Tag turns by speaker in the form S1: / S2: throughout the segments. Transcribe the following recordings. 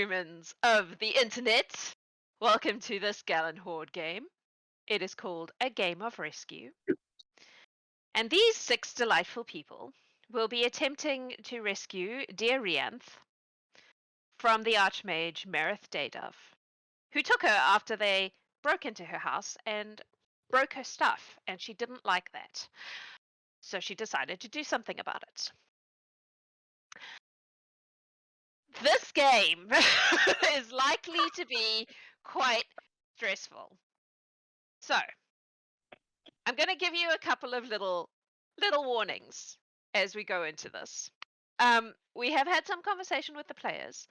S1: humans of the internet. Welcome to this Gallant Horde game. It is called A Game of Rescue. And these 6 delightful people will be attempting to rescue dear Reanth from the Archmage Merith Daydove, who took her after they broke into her house and broke her stuff, and she didn't like that. So she decided to do something about it. This game is likely to be quite stressful. So, I'm going to give you a couple of little warnings as we go into this. We have had some conversation with the players,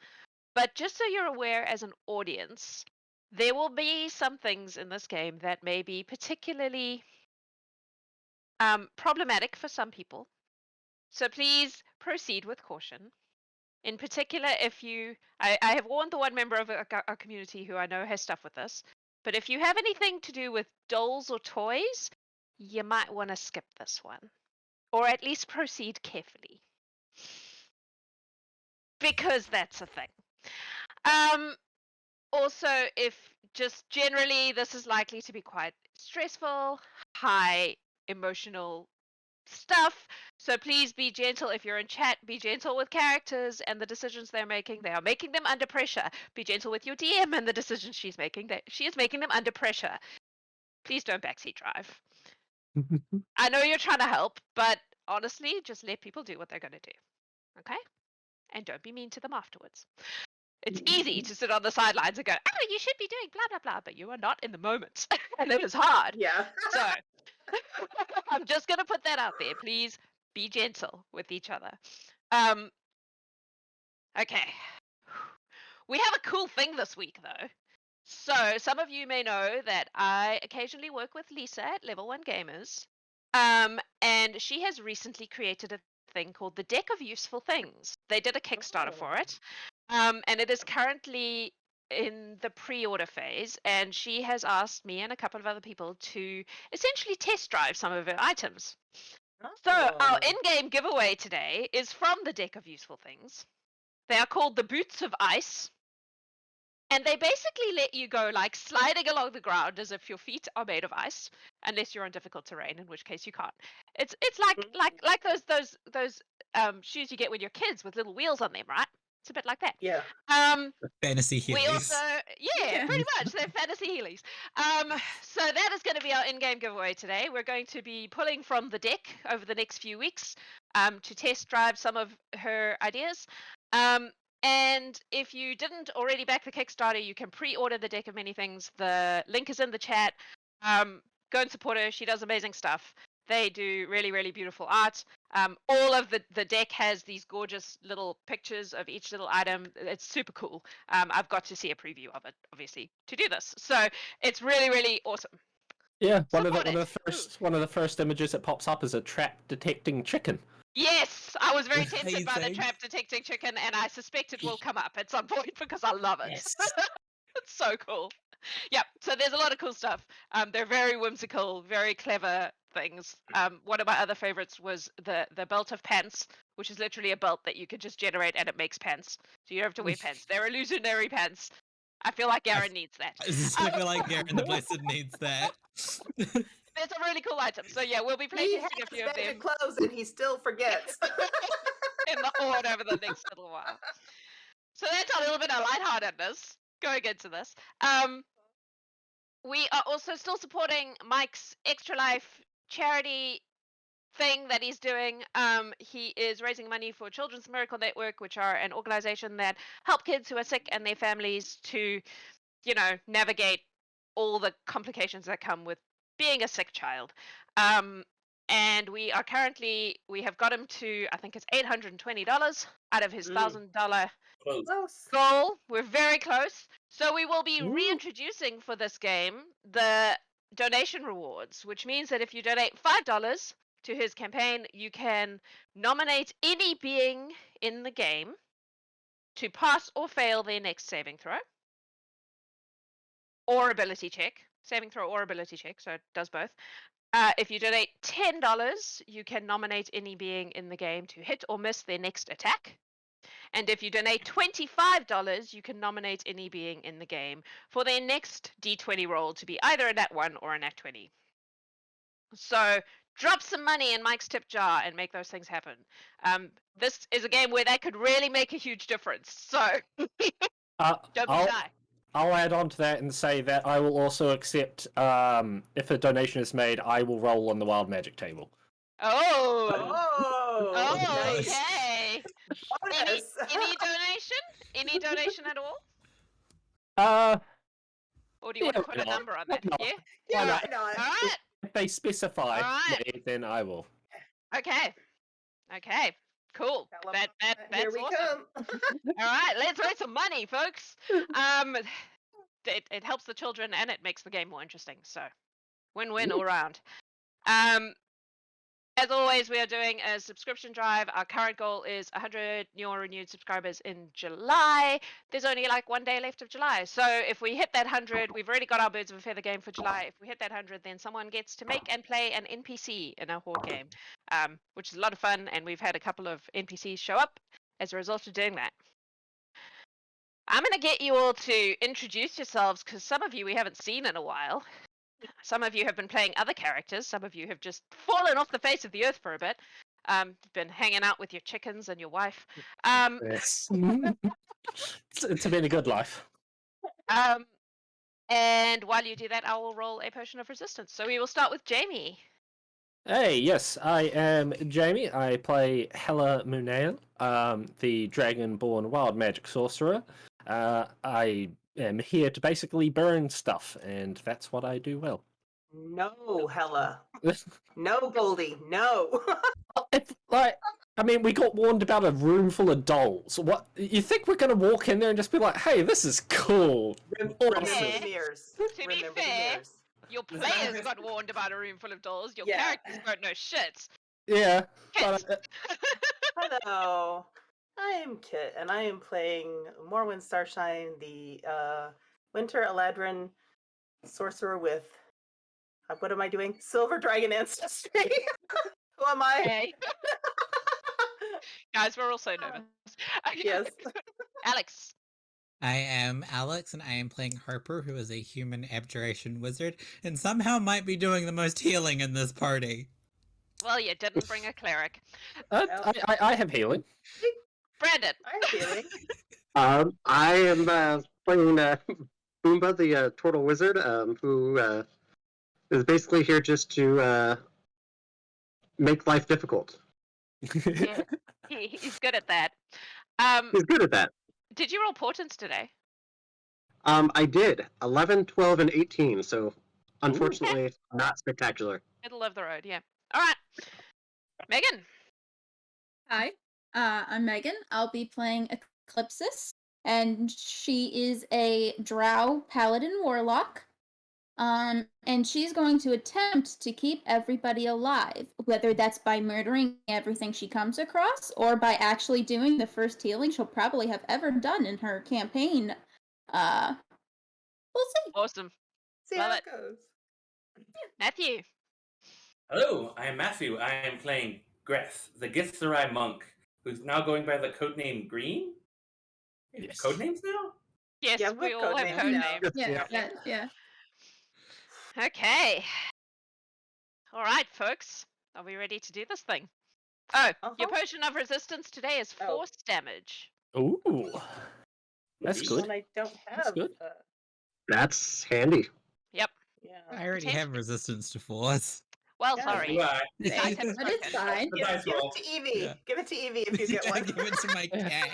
S1: but just so you're aware as an audience, there will be some things in this game that may be particularly problematic for some people. So please proceed with caution. In particular, if I have warned the one member of our community who I know has stuff with this, but if you have anything to do with dolls or toys, you might want to skip this one. Or at least proceed carefully. Because that's a thing. Also, if just generally this is likely to be quite stressful, high emotional stuff, so please be gentle. If you're in chat, be gentle with characters and the decisions they're making. They are making them under pressure. Be gentle with your DM and the decisions she's making. She is making them under pressure. Please don't backseat drive. I know you're trying to help, but honestly, just let people do what they're going to do. Okay? And don't be mean to them afterwards. It's easy to sit on the sidelines and go, oh, you should be doing blah, blah, blah, but you are not in the moment. And it is hard.
S2: Yeah.
S1: So I'm just going to put that out there. Please be gentle with each other. Okay. We have a cool thing this week, though. So some of you may know that I occasionally work with Lisa at Level 1 Gamers. And she has recently created a thing called the Deck of Useful Things. They did a Kickstarter for it. And it is currently in the pre-order phase, and she has asked me and a couple of other people to essentially test drive some of her items. So our in-game giveaway today is from the Deck of Useful Things. They are called the Boots of Ice, and they basically let you go like sliding along the ground as if your feet are made of ice, unless you're on difficult terrain, in which case you can't. It's like those shoes you get when you're kids with little wheels on them, right? It's a bit like that.
S2: Yeah.
S3: Fantasy Heelys.
S1: We also, pretty much, they're fantasy Heelys. So that is going to be our in-game giveaway today. We're going to be pulling from the deck over the next few weeks to test drive some of her ideas. And if you didn't already back the Kickstarter, you can pre-order the Deck of Many Things. The link is in the chat. Go and support her. She does amazing stuff. They do really, really beautiful art. All of the deck has these gorgeous little pictures of each little item. It's super cool. I've got to see a preview of it, obviously, to do this. So it's really, really awesome.
S4: Yeah, one of the first images that pops up is a trap detecting chicken.
S1: Yes, I was very tempted by the trap detecting chicken, and I suspect it will come up at some point because I love it.
S3: Yes.
S1: It's so cool. Yep, so there's a lot of cool stuff. They're very whimsical, very clever things. One of my other favorites was the belt of pants, which is literally a belt that you can just generate and it makes pants. So you don't have to wear pants. They're illusionary pants. I feel like Garen needs that.
S3: I feel like Garen the Blessed needs that.
S1: It's a really cool item. So yeah, we'll be placing a few of them.
S2: Clothes and he still forgets.
S1: In the Horde over the next little while. So that's a little bit of lightheartedness going into this. We are also still supporting Mike's Extra Life charity thing that he's doing. He is raising money for Children's Miracle Network, which are an organization that help kids who are sick and their families to, navigate all the complications that come with being a sick child. And we have got him to, I think it's $820 out of his $1,000 goal. We're very close. So we will be reintroducing for this game the donation rewards, which means that if you donate $5 to his campaign, you can nominate any being in the game to pass or fail their next saving throw or ability check. Saving throw or ability check, so it does both. If you donate $10, you can nominate any being in the game to hit or miss their next attack. And if you donate $25, you can nominate any being in the game for their next D20 roll to be either a nat 1 or a nat 20. So drop some money in Mike's tip jar and make those things happen. This is a game where that could really make a huge difference. So don't be shy.
S4: I'll add on to that and say that I will also accept, if a donation is made, I will roll on the wild magic table.
S2: Oh, nice.
S1: Okay.
S2: Bonus.
S1: Any donation? Any donation at all? Or do you want to
S4: Yeah,
S1: put
S4: why
S1: a
S4: not?
S1: number on
S4: Why
S1: that?
S4: not?
S1: Yeah?
S2: Yeah,
S4: not?
S2: why not?
S1: All right.
S4: If they specify,
S1: Alright.
S4: then I will.
S1: Okay. Cool.
S2: Tell 'em.
S1: That's
S2: Here we
S1: awesome.
S2: come.
S1: All right, let's raise some money, folks. It helps the children and it makes the game more interesting. So, win-win all round. As always, we are doing a subscription drive. Our current goal is 100 new or renewed subscribers in July. There's only like 1 day left of July. So if we hit that 100, we've already got our Birds of a Feather game for July. If we hit that 100, then someone gets to make and play an NPC in a Horde game, which is a lot of fun. And we've had a couple of NPCs show up as a result of doing that. I'm going to get you all to introduce yourselves because some of you we haven't seen in a while. Some of you have been playing other characters. Some of you have just fallen off the face of the earth for a bit. Been hanging out with your chickens and your wife.
S4: Yes. It's been a good life.
S1: And while you do that, I will roll a potion of resistance. So we will start with Jamie.
S4: Hey, yes, I am Jamie. I play Hela Moonael, the Dragonborn wild magic sorcerer. I am here to basically burn stuff, and that's what I do well.
S2: No, Hela. No, Goldie. No.
S4: We got warned about a room full of dolls. What, you think we're gonna walk in there and just be like, "Hey, this is cool"?
S2: Remember
S1: Yeah.
S2: the mirrors.
S1: To be
S2: Remember the
S1: fair,
S2: mirrors.
S1: your players got warned about a room full of dolls. Your
S2: Yeah.
S1: characters don't know shit.
S4: Yeah,
S1: Kit.
S4: but
S2: Hello. I am Kit, and I am playing Morwen Starshine, the Winter Eladrin sorcerer with. What am I doing? Silver Dragon Ancestry. Who am I?
S1: Okay. Guys, we're all so nervous. Okay.
S2: Yes.
S1: Alex.
S3: I am Alex, and I am playing Harper, who is a human abjuration wizard, and somehow might be doing the most healing in this party.
S1: Well, you didn't bring a cleric.
S4: I have healing.
S1: Brandon.
S2: I'm feeling.
S5: I am playing Bombah, the Tortle wizard, who is basically here just to make life difficult.
S1: Yeah, he's good at that.
S5: He's good at that.
S1: Did you roll portents today?
S5: I did 11, 12, and 18. So unfortunately, not spectacular.
S1: Middle of the road, yeah. All right. Megan.
S6: Hi, I'm Megan. I'll be playing Eclipsis, and she is a Drow Paladin Warlock. And she's going to attempt to keep everybody alive, whether that's by murdering everything she comes across, or by actually doing the first healing she'll probably have ever done in her campaign. We'll see.
S1: Awesome.
S2: See
S1: Love
S2: how
S1: it.
S2: it goes.
S1: Matthew.
S7: Hello, I am Matthew. I am playing Greth, the Githzerai monk, who's now going by the codename Green.
S4: Yes.
S7: Codenames now?
S1: Yes,
S2: Yeah,
S1: we
S2: we've
S1: all have
S2: codenames
S1: code
S2: now.
S1: names.
S6: Yeah.
S1: Okay. All right, folks. Are we ready to do this thing? Oh, your potion of resistance today is force damage.
S4: Ooh, that's good.
S2: One I don't have.
S4: That's good.
S5: That's handy.
S1: Yep.
S2: Yeah.
S3: I already have resistance to force.
S1: Well,
S2: Yeah.
S1: sorry.
S7: Why?
S1: You guys have
S6: But it's
S1: spoken.
S6: fine.
S7: The dice
S2: Give
S7: roll.
S2: it to Evie.
S3: Yeah.
S2: Give it to Evie if you get
S3: I
S2: one.
S3: give it to my cat.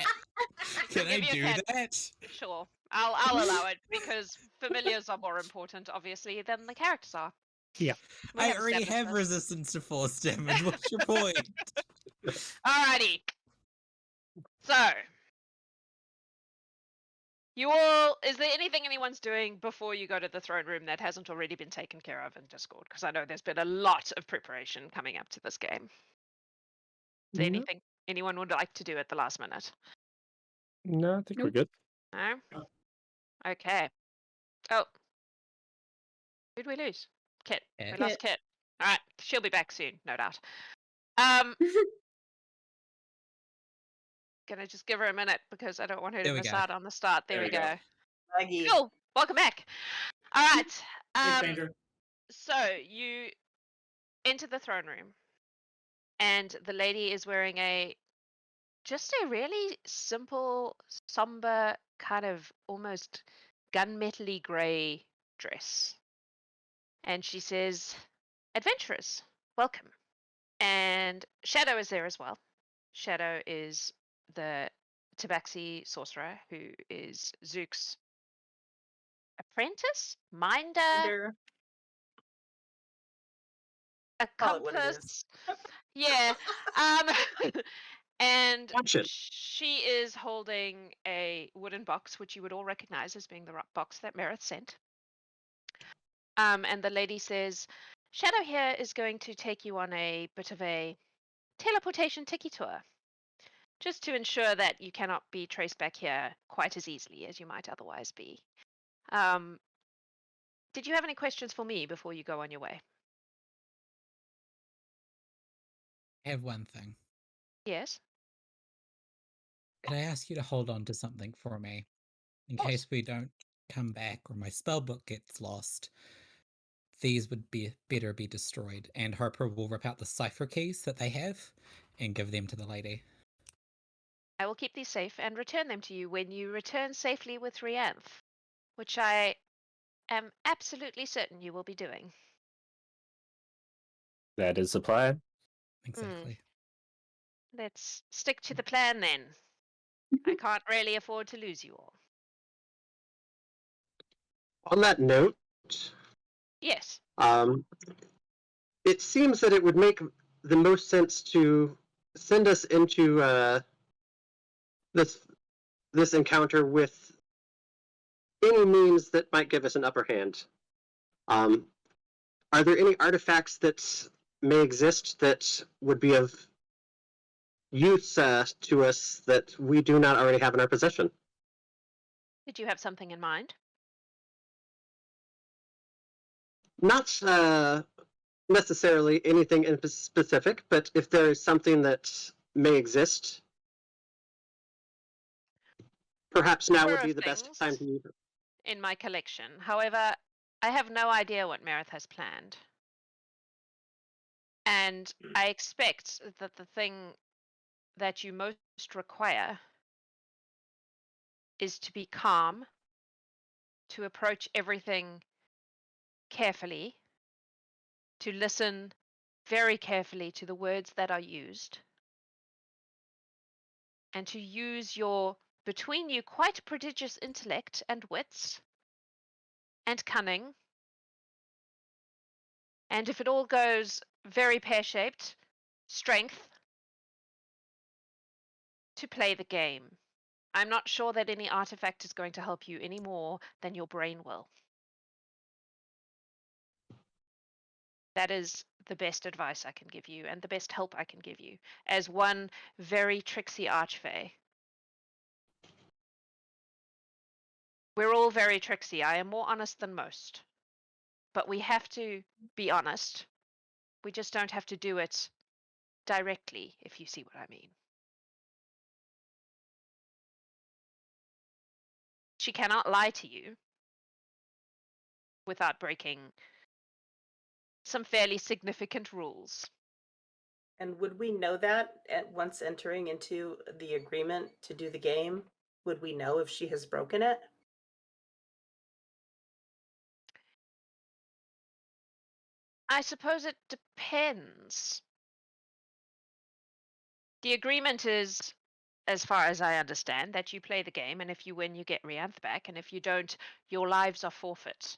S3: Can I
S1: Give
S3: do
S1: your cat-
S3: that?
S1: Sure. I'll allow it because familiars are more important, obviously, than the characters are.
S4: Yeah.
S1: We
S3: I
S1: have
S3: already
S1: established
S3: have
S1: this.
S3: resistance to force damage. What's your point?
S1: Alrighty. So, you all, is there anything anyone's doing before you go to the throne room that hasn't already been taken care of in Discord? Because I know there's been a lot of preparation coming up to this game. Is there
S4: No.
S1: anything anyone would like to do at the last minute?
S4: No, I think we're
S6: Nope.
S4: good.
S1: No? Okay. Oh. Who'd we lose? Kit. We
S3: Kit.
S1: lost Kit. Alright, she'll be back soon, no doubt. Gonna just give her a minute because I don't want her to
S3: There we
S1: miss
S3: go.
S1: out on the start. There
S7: There
S1: we
S7: we go.
S1: go.
S2: Maggie.
S1: Cool. Welcome back. All right.
S7: Hey, stranger.
S1: So you enter the throne room, and the lady is wearing just a really simple, somber, kind of almost gunmetal-y grey dress. And she says, "Adventurers, welcome." And Shadow is there as well. Shadow is the Tabaxi sorcerer who is Zook's apprentice, minder,
S2: Minder. Call it what it is.
S1: accomplice. Yeah. And
S5: Watch it.
S1: she is holding a wooden box, which you would all recognize as being the box that Merith sent. And the lady says, "Shadow here is going to take you on a bit of a teleportation tiki tour, just to ensure that you cannot be traced back here quite as easily as you might otherwise be. Did you have any questions for me before you go on your way?"
S3: I have one thing.
S1: Yes.
S3: Could I ask you to hold on to something for me? In
S1: course.
S3: case we don't come back or my spellbook gets lost. These would better be destroyed, and Harper will rip out the cipher keys that they have and give them to the lady.
S1: I will keep these safe and return them to you when you return safely with Reanth, which I am absolutely certain you will be doing.
S4: That is the plan.
S3: Exactly.
S1: Let's stick to the plan then. I can't really afford to lose you all.
S5: On that note,
S1: Yes.
S5: it seems that it would make the most sense to send us into this encounter with any means that might give us an upper hand. Are there any artifacts that may exist that would be of use to us that we do not already have in our possession?
S1: Did you have something in mind?
S5: Not necessarily anything in specific, but if there is something that may exist, perhaps now would be the best time to use it.
S1: In my collection. However, I have no idea what Merith has planned. And I expect that the thing that you most require is to be calm, to approach everything carefully, to listen very carefully to the words that are used, and to use your, between you, quite prodigious intellect and wits and cunning. And if it all goes very pear-shaped, strength to play the game. I'm not sure that any artifact is going to help you any more than your brain will. That is the best advice I can give you and the best help I can give you as one very tricksy archfey. We're all very tricksy. I am more honest than most. But we have to be honest. We just don't have to do it directly, if you see what I mean. She cannot lie to you without breaking some fairly significant rules.
S2: And would we know that at once entering into the agreement to do the game? Would we know if she has broken it?
S1: I suppose it depends. The agreement is, as far as I understand, that you play the game, and if you win, you get Reanth back, and if you don't, your lives are forfeit.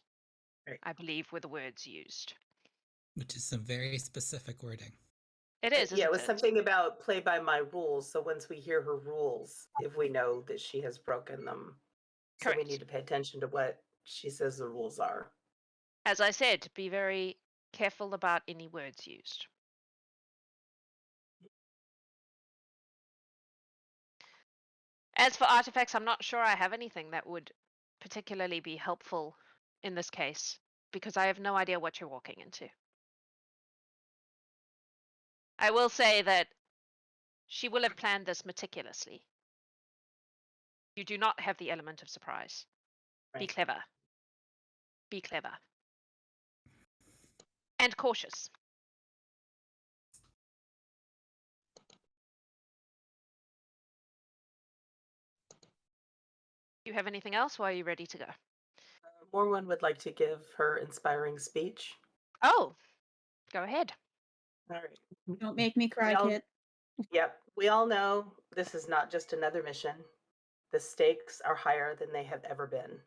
S2: Right.
S1: I believe were the words used.
S3: Which is some very specific wording.
S1: It is,
S2: Yeah, it was
S1: isn't it?
S2: something about play by my rules. So once we hear her rules, if we know that she has broken them, so we
S1: Correct.
S2: need to pay attention to what she says the rules are.
S1: As I said, be very careful about any words used. As for artifacts, I'm not sure I have anything that would particularly be helpful in this case, because I have no idea what you're walking into. I will say that she will have planned this meticulously. You do not have the element of surprise. Be
S2: Right.
S1: clever. Be clever. And cautious. Do you have anything else, or are you ready to go?
S2: Morwen would like to give her inspiring speech.
S1: Oh, go ahead.
S2: All right.
S6: Don't make me cry,
S2: all-
S6: Kit.
S2: Yep. We all know this is not just another mission. The stakes are higher than they have ever been.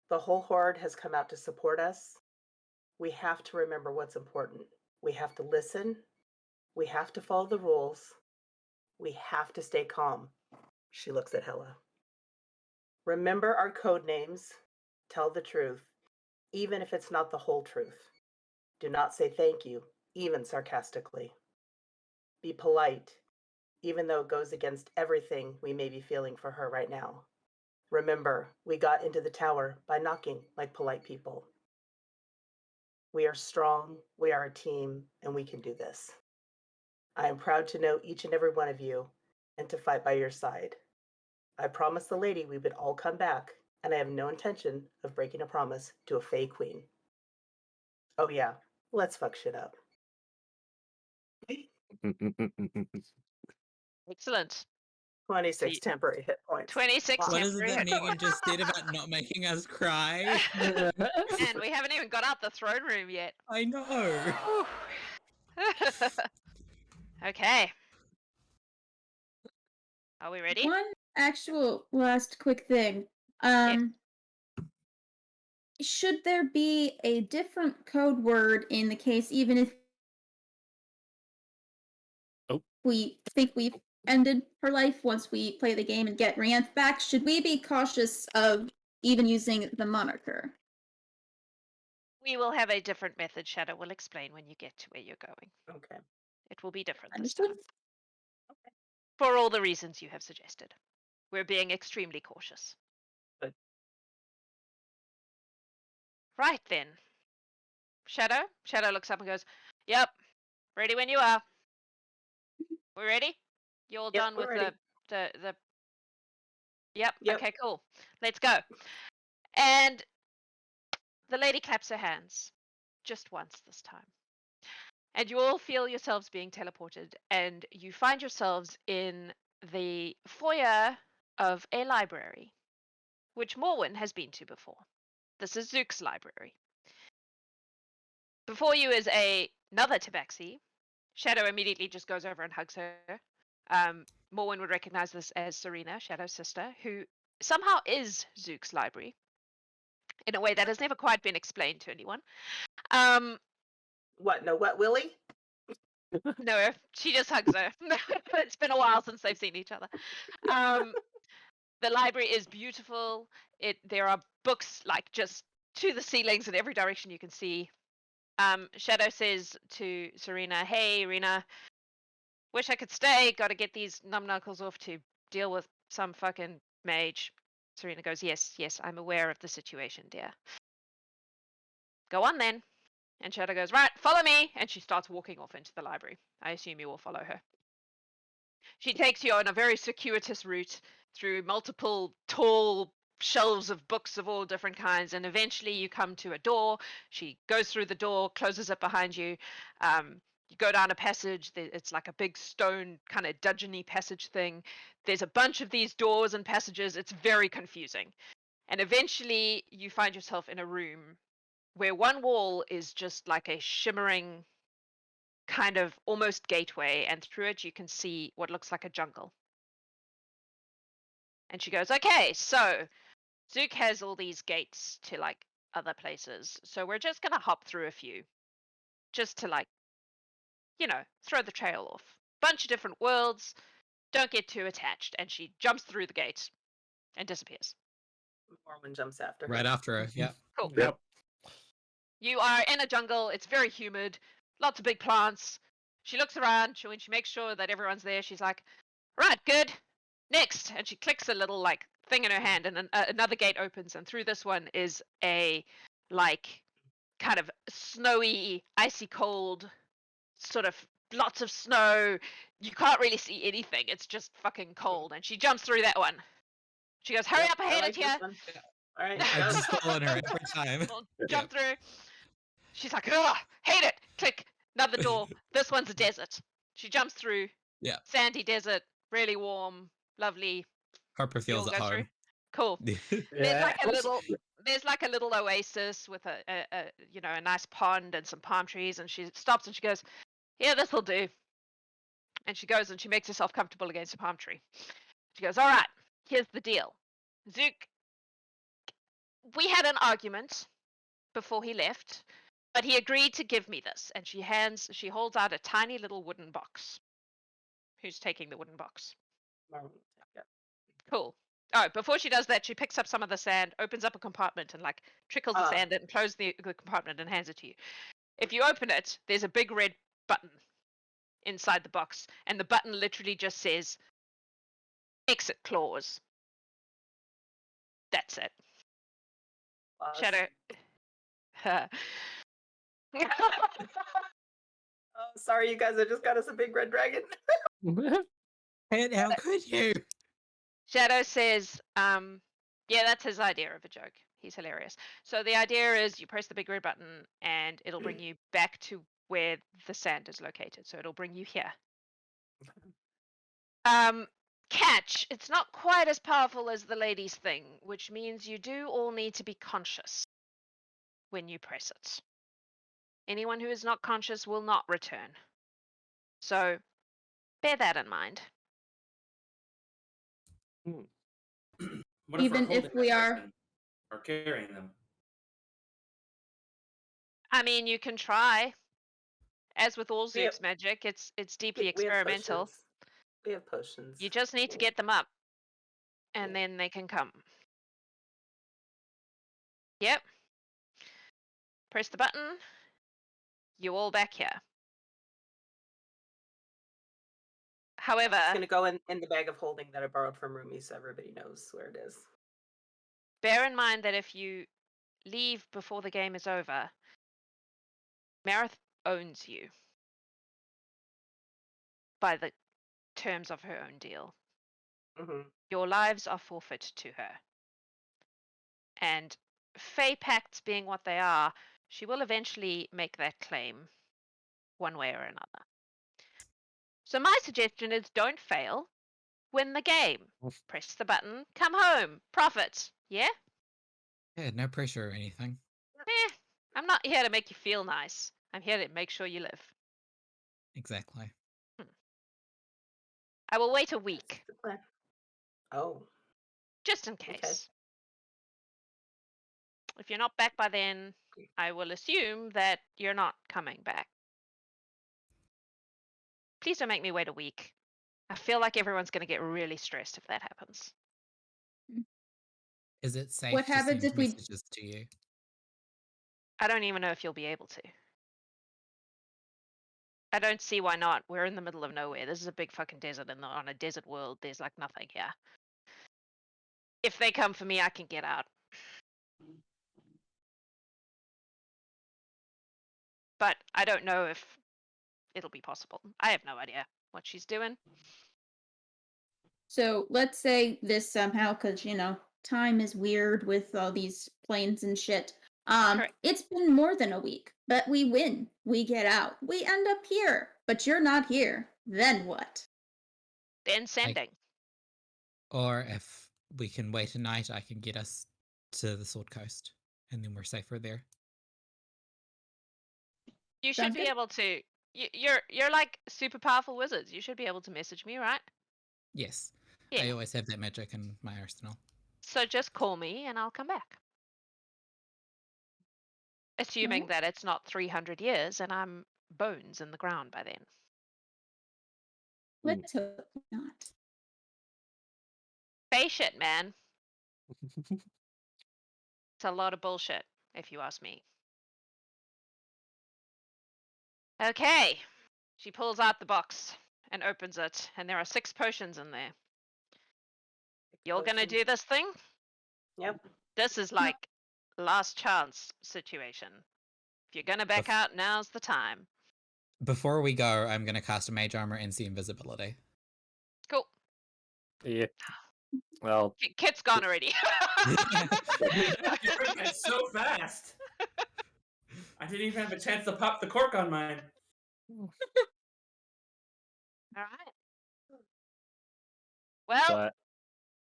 S2: The whole Horde has come out to support us. We have to remember what's important. We have to listen. We have to follow the rules. We have to stay calm. She looks at Hela. Remember our code names. Tell the truth, even if it's not the whole truth. Do not say thank you, even sarcastically. Be polite, even though it goes against everything we may be feeling for her right now. Remember, we got into the tower by knocking like polite people. We are strong, we are a team, and we can do this. I am proud to know each and every one of you and to fight by your side. I promised the lady we would all come back, and I have no intention of breaking a promise to a Fae Queen. Oh yeah, let's fuck shit up.
S1: Excellent.
S2: 26
S1: See-
S2: temporary hit points.
S1: 26
S2: Wow.
S3: What is it
S1: temporary
S3: that
S1: hit
S3: Megan just said about not making us cry?
S1: And we haven't even got out the throne room yet.
S3: I know.
S1: Whew. Okay. Are we ready?
S6: One actual last quick thing. Should there be a different code word in the case, even if we think we've ended her life once we play the game and get Reanth back? Should we be cautious of even using the moniker?
S1: We will have a different method. Shadow will explain when you get to where you're going.
S2: Okay.
S1: It will be different this
S6: Understood.
S1: time. For all the reasons you have suggested. We're being extremely cautious.
S2: Good.
S1: Right then. Shadow? Shadow looks up and goes, "Yep. Ready when you are. We ready? You all
S2: Yep,
S1: done
S2: we're
S1: with
S2: ready.
S1: the Yep.
S2: Yep.
S1: Okay, cool. Let's go." And the lady claps her hands. Just once this time. And you all feel yourselves being teleported, and you find yourselves in the foyer of a library, which Morwen has been to before. This is Zook's library. Before you is another tabaxi. Shadow immediately just goes over and hugs her. Morwen would recognize this as Serena, Shadow's sister, who somehow is Zook's library in a way that has never quite been explained to anyone.
S2: What? No, what, Willie?
S1: No, she just hugs her. It's been a while since they've seen each other. The library is beautiful. There are books like just to the ceilings in every direction you can see. Shadow says to Serena, "Hey, Rena, wish I could stay. Got to get these numbknuckles off to deal with some fucking mage." Serena goes, yes, I'm aware of the situation, dear. Go on then. And Shadow goes, "Right, follow me." And she starts walking off into the library. I assume you will follow her. She takes you on a very circuitous route through multiple tall shelves of books of all different kinds, and eventually you come to a door. She goes through the door, closes it behind you. You go down a passage. It's like a big stone kind of dungeony passage thing. There's a bunch of these doors and passages. It's very confusing. And eventually you find yourself in a room where one wall is just like a shimmering kind of almost gateway, and through it you can see what looks like a jungle. And she goes, "Okay, so Zook has all these gates to like other places, so we're just gonna hop through a few just to like, throw the trail off. Bunch of different worlds, don't get too attached." And she jumps through the gates and disappears.
S2: Morwen jumps after her.
S3: Right after her, yeah.
S1: Cool.
S5: Yep.
S1: You are in a jungle. It's very humid. Lots of big plants. She looks around. When she makes sure that everyone's there, she's like, "Right, good. Next." And she clicks a little like thing in her hand, and another gate opens. And through this one is a like kind of snowy, icy cold, sort of lots of snow. You can't really see anything. It's just fucking cold. And she jumps through that one. She goes, "Hurry
S2: Yep,
S1: up, I hate
S2: like
S1: it here."
S2: this one. All right,
S3: I
S2: go.
S3: just fall on her every time.
S1: We'll jump through. She's like, "Ugh, hate it." Click. Another door. This one's a desert. She jumps through.
S3: Yeah.
S1: Sandy desert, really warm, lovely.
S3: Harper
S1: You all
S3: feels at
S1: go through.
S3: home.
S1: Cool.
S4: Yeah.
S1: There's like a little oasis with a nice pond and some palm trees, and she stops and she goes, "Yeah, this'll do." And she goes and she makes herself comfortable against a palm tree. She goes, "All right, here's the deal. Zook, we had an argument before he left, but he agreed to give me this." And she holds out a tiny little wooden box. Who's taking the wooden box?
S2: Morwen, yeah.
S1: Cool. Oh, before she does that, she picks up some of the sand, opens up a compartment, and like trickles the sand in, and closes the compartment and hands it to you. If you open it, there's a big red button inside the box, and the button literally just says exit clause. That's it.
S2: Pause.
S1: Shadow.
S2: Oh, sorry, you guys. I just got us a big red dragon.
S3: And how could you?
S1: Shadow says, yeah, that's his idea of a joke. He's hilarious. So the idea is you press the big red button and it'll bring you back to where the sand is located. So it'll bring you here. Catch, it's not quite as powerful as the ladies thing, which means you do all need to be conscious when you press it. Anyone who is not conscious will not return. So bear that in mind.
S7: What
S6: Even
S7: we're
S6: if
S7: holding
S6: we
S7: that
S6: are-
S7: person or carrying them?
S1: I mean, you can try. As with all
S2: We have-
S1: Zook's magic, it's deeply
S2: We have
S1: experimental.
S2: potions. We have potions.
S1: You just need to get them up, and then they can come. Yep. Press the button. You all back here. However,
S2: It's gonna go in the bag of holding that I borrowed from Rumi, so everybody knows where it is.
S1: bear in mind that if you leave before the game is over, Marith owns you by the terms of her own deal.
S2: Hmm.
S1: Your lives are forfeit to her. And Fey Pacts being what they are, she will eventually make that claim one way or another. So my suggestion is don't fail. Win the game. Press the button. Come home. Profit. Yeah?
S3: Yeah, no pressure or anything.
S1: I'm not here to make you feel nice. I'm here to make sure you live.
S3: Exactly.
S1: I will wait a week,
S2: That's the plan. Oh,
S1: just in case. If you're not back by then, I will assume that you're not coming back. Please don't make me wait a week. I feel like everyone's going to get really stressed if that happens.
S3: Is it safe
S6: What
S3: to
S6: happens
S3: send
S6: if we-
S3: messages to you?
S1: I don't even know if you'll be able to. I don't see why not. We're in the middle of nowhere. This is a big fucking desert, and on a desert world, there's like nothing here. If they come for me, I can get out. But I don't know if it'll be possible. I have no idea what she's doing.
S6: So let's say this somehow, because time is weird with all these planes and shit.
S1: Correct.
S6: It's been more than a week, but we win. We get out. We end up here, but you're not here. Then what?
S1: Then sending.
S3: Or if we can wait a night, I can get us to the Sword Coast, and then we're safer there.
S1: You should
S6: Sounds
S1: be
S6: good.
S1: able to. You're like super powerful wizards. You should be able to message me, right?
S3: Yes.
S1: Yeah.
S3: I always have that magic in my arsenal.
S1: So just call me and I'll come back. Assuming that it's not 300 years and I'm bones in the ground by then.
S6: Let's hope not.
S1: Face shit, man. It's a lot of bullshit, if you ask me. Okay. She pulls out the box and opens it, and there are 6 potions in there. You're gonna do this thing?
S2: Yep.
S1: This is like last chance situation. If you're gonna back out, now's the time.
S3: Before we go, I'm going to cast a mage armor and see invisibility.
S1: Cool.
S4: Yeah. Well,
S1: Kit's gone already.
S7: You heard that so fast. I didn't even have a chance to pop the cork on mine.
S1: All right. Well,
S4: so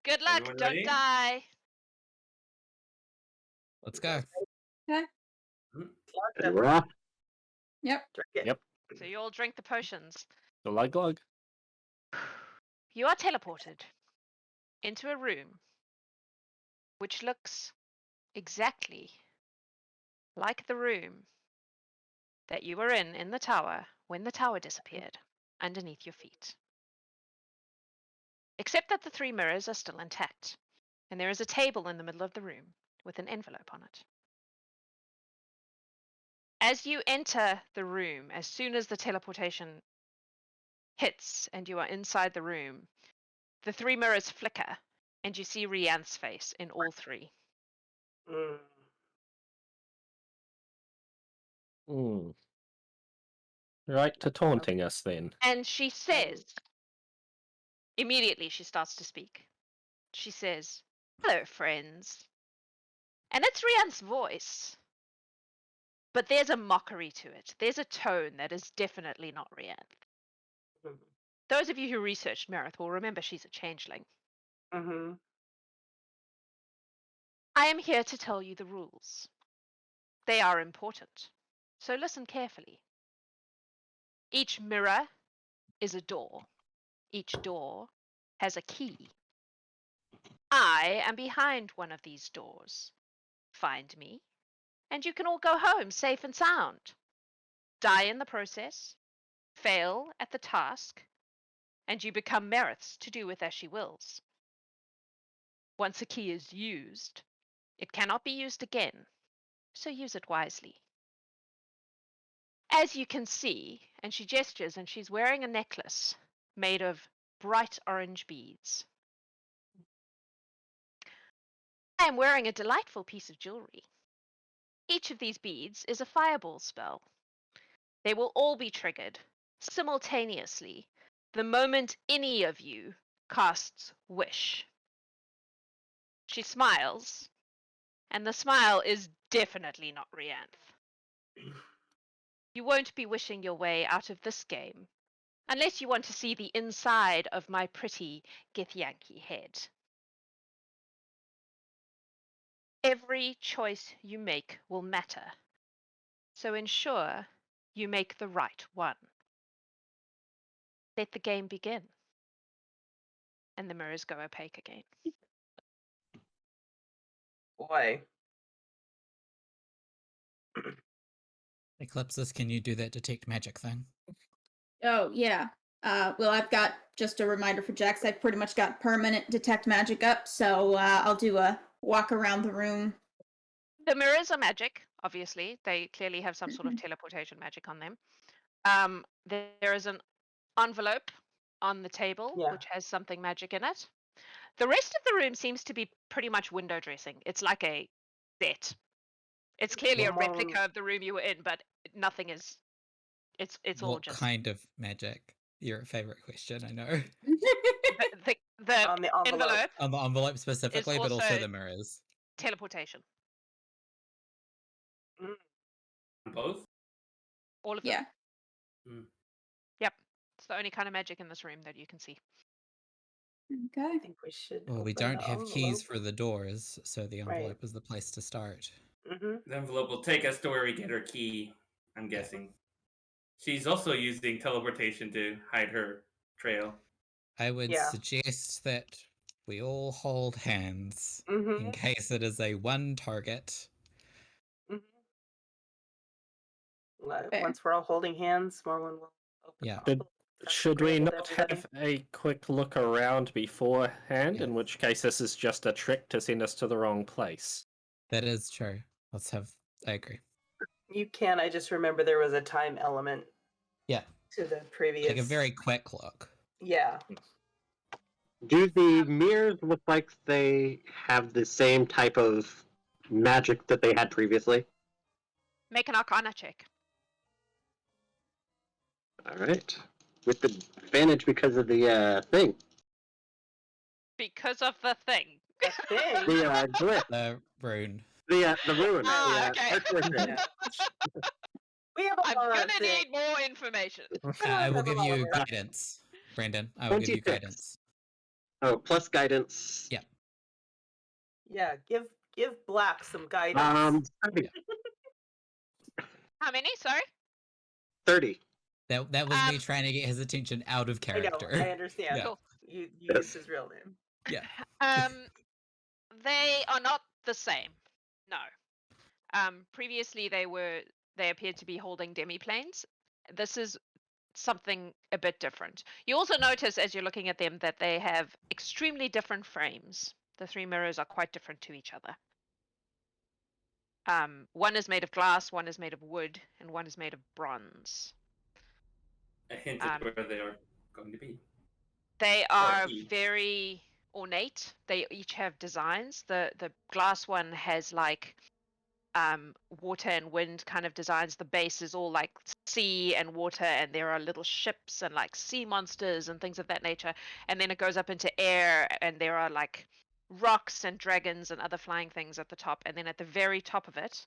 S1: good luck.
S7: Everyone
S1: Don't
S7: ready?
S1: die.
S3: Let's go.
S5: And we're off.
S6: Yep.
S2: Drink it.
S4: Yep.
S1: So you all drink the potions.
S4: the lug lug.
S1: You are teleported into a room which looks exactly like the room that you were in the tower when the tower disappeared underneath your feet. Except that the 3 mirrors are still intact, and there is a table in the middle of the room with an envelope on it. As you enter the room, as soon as the teleportation hits and you are inside the room, the 3 mirrors flicker, and you see Reanth's face in all 3.
S2: Mm.
S4: Hmm. Right to taunting us then.
S1: And she says, immediately she starts to speak. She says, "Hello, friends." And it's Rianne's voice. But there's a mockery to it. There's a tone that is definitely not Rianne.
S2: Mhm.
S1: Those of you who researched Meredith will remember she's a changeling.
S2: Mhm.
S1: I am here to tell you the rules. They are important, so listen carefully. Each mirror is a door. Each door has a key. I am behind one of these doors. Find me, and you can all go home safe and sound. Die in the process, fail at the task, and you become Meredith's to do with as she wills. Once a key is used, it cannot be used again, so use it wisely. As you can see, and she gestures, and she's wearing a necklace made of bright orange beads. I am wearing a delightful piece of jewelry. Each of these beads is a fireball spell. They will all be triggered simultaneously the moment any of you casts Wish. She smiles, and the smile is definitely not Reanth. You won't be wishing your way out of this game, unless you want to see the inside of my pretty Githyanki head. Every choice you make will matter, so ensure you make the right one. Let the game begin. And the mirrors go opaque again.
S2: Boy.
S3: Eclipsis, can you do that detect magic thing?
S6: Oh, yeah. Well, I've got just a reminder for Jax. I've pretty much got permanent detect magic up, so I'll do a walk around the room.
S1: The mirrors are magic, obviously. They clearly have some sort of teleportation magic on them. There is an envelope on the table,
S2: Yeah.
S1: which has something magic in it. The rest of the room seems to be pretty much window dressing. It's like a set. It's clearly a
S2: Well,
S1: replica of the room you were in, but nothing is. It's all
S3: What
S1: just
S3: kind of magic? Your favorite question, I know.
S1: the
S2: on the envelope.
S1: envelope
S3: On the envelope specifically, but also
S1: also-
S3: the mirrors.
S1: teleportation.
S7: Both?
S1: All of them.
S6: Yeah.
S1: Yep. It's the only kind of magic in this room that you can see.
S6: Okay.
S2: I think we should.
S3: Well, we
S2: open
S3: don't
S2: the
S3: have keys
S2: envelope.
S3: for the doors, so the
S2: Right.
S3: envelope is the place to start.
S2: Mhm.
S7: The envelope will take us to where we get her key, I'm guessing. She's also using teleportation to hide her trail.
S3: I would
S2: Yeah.
S3: suggest that we all hold hands in
S2: Mhm.
S3: case it is a one target.
S2: Mhm.
S6: Fair.
S2: Once we're all holding hands, Morwen will open
S3: Yeah.
S2: the envelope. That's
S4: Should we
S2: agreeable to
S4: not
S2: everybody.
S4: have a quick look around beforehand?
S3: Yeah.
S4: In which case, this is just a trick to send us to the wrong place.
S3: That is true. I agree.
S2: You can. I just remember there was a time element
S3: Yeah.
S2: to the previous.
S3: Take a very quick look.
S2: Yeah.
S5: Do the mirrors look like they have the same type of magic that they had previously?
S1: Make an Arcana check.
S5: All right. With the advantage because of the thing.
S1: because of the thing.
S2: The thing.
S5: The glyph,
S3: The rune.
S5: the rune,
S1: Ah,
S5: the
S1: okay.
S5: artwork rune.
S2: Yeah. We have a
S1: I'm
S2: lot
S1: gonna
S2: of things.
S1: need more information.
S3: I will
S2: have a
S3: give
S2: lot
S3: you
S2: of work.
S3: guidance, Brandon. I will give you
S5: 26.
S3: guidance.
S5: Oh, plus guidance.
S3: Yeah.
S2: Yeah, give Black some guidance.
S5: 30.
S1: How many? Sorry.
S5: 30.
S3: That was me trying to get his attention out of
S2: I know,
S3: character.
S2: I understand.
S3: Yeah.
S1: Cool.
S2: You
S5: Yes.
S2: used his real name.
S3: Yeah.
S1: They are not the same. No. Previously they appeared to be holding demiplanes. This is something a bit different. You also notice as you're looking at them that they have extremely different frames. The three mirrors are quite different to each other. One is made of glass, one is made of wood, and one is made of bronze.
S7: A hint at where they are going to be.
S1: They are
S7: each.
S1: very ornate. They each have designs. The glass one has like water and wind kind of designs. The base is all like sea and water, and there are little ships and like sea monsters and things of that nature. And then it goes up into air, and there are like rocks and dragons and other flying things at the top. And then at the very top of it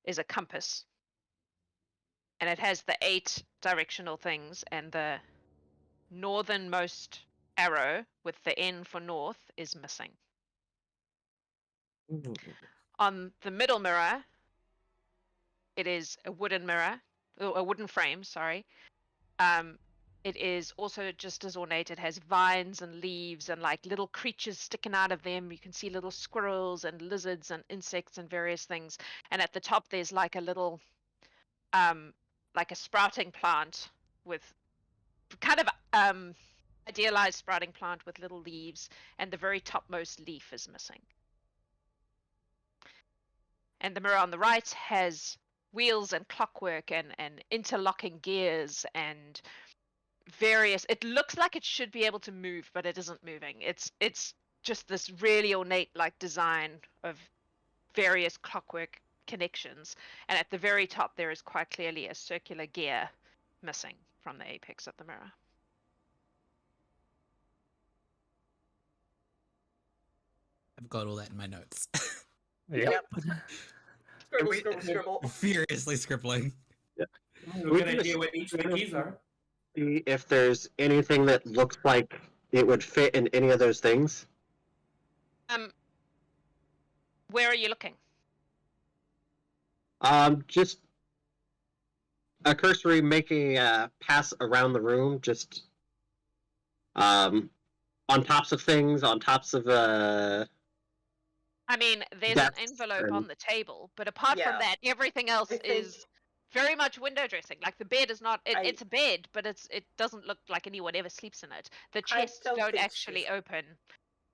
S1: is a compass, and it has the 8 directional things, and the northernmost arrow with the N for north is missing. On the middle mirror, it is a wooden mirror, or a wooden frame, sorry. It is also just as ornate. It has vines and leaves and like little creatures sticking out of them. You can see little squirrels and lizards and insects and various things. And at the top, there's like a little, like a sprouting plant with kind of idealized sprouting plant with little leaves, and the very topmost leaf is missing. And the mirror on the right has wheels and clockwork and interlocking gears and various. It looks like it should be able to move, but it isn't moving. It's just this really ornate like design of various clockwork connections, and at the very top there is quite clearly a circular gear missing from the apex of the mirror.
S3: I've got all that in my notes.
S4: Yep.
S2: Scribble,
S5: we-
S2: scribble, scribble.
S3: Furiously scribbling.
S7: We
S5: We
S7: have an
S5: can
S7: idea what each of the keys are.
S5: See if there's anything that looks like it would fit in any of those things.
S1: Where are you looking?
S5: Just a cursory making a pass around the room, just on tops of things, on tops of
S1: I mean, there's
S5: That's
S1: an envelope on
S5: and-
S1: the table, but apart
S2: Yeah.
S1: from that, everything else
S2: I think-
S1: is very much window dressing. Like the bed is not.
S2: I-
S1: It's a bed, but it doesn't look like anyone ever sleeps in it. The chests
S2: don't
S1: don't
S2: think
S1: actually
S2: she's-
S1: open.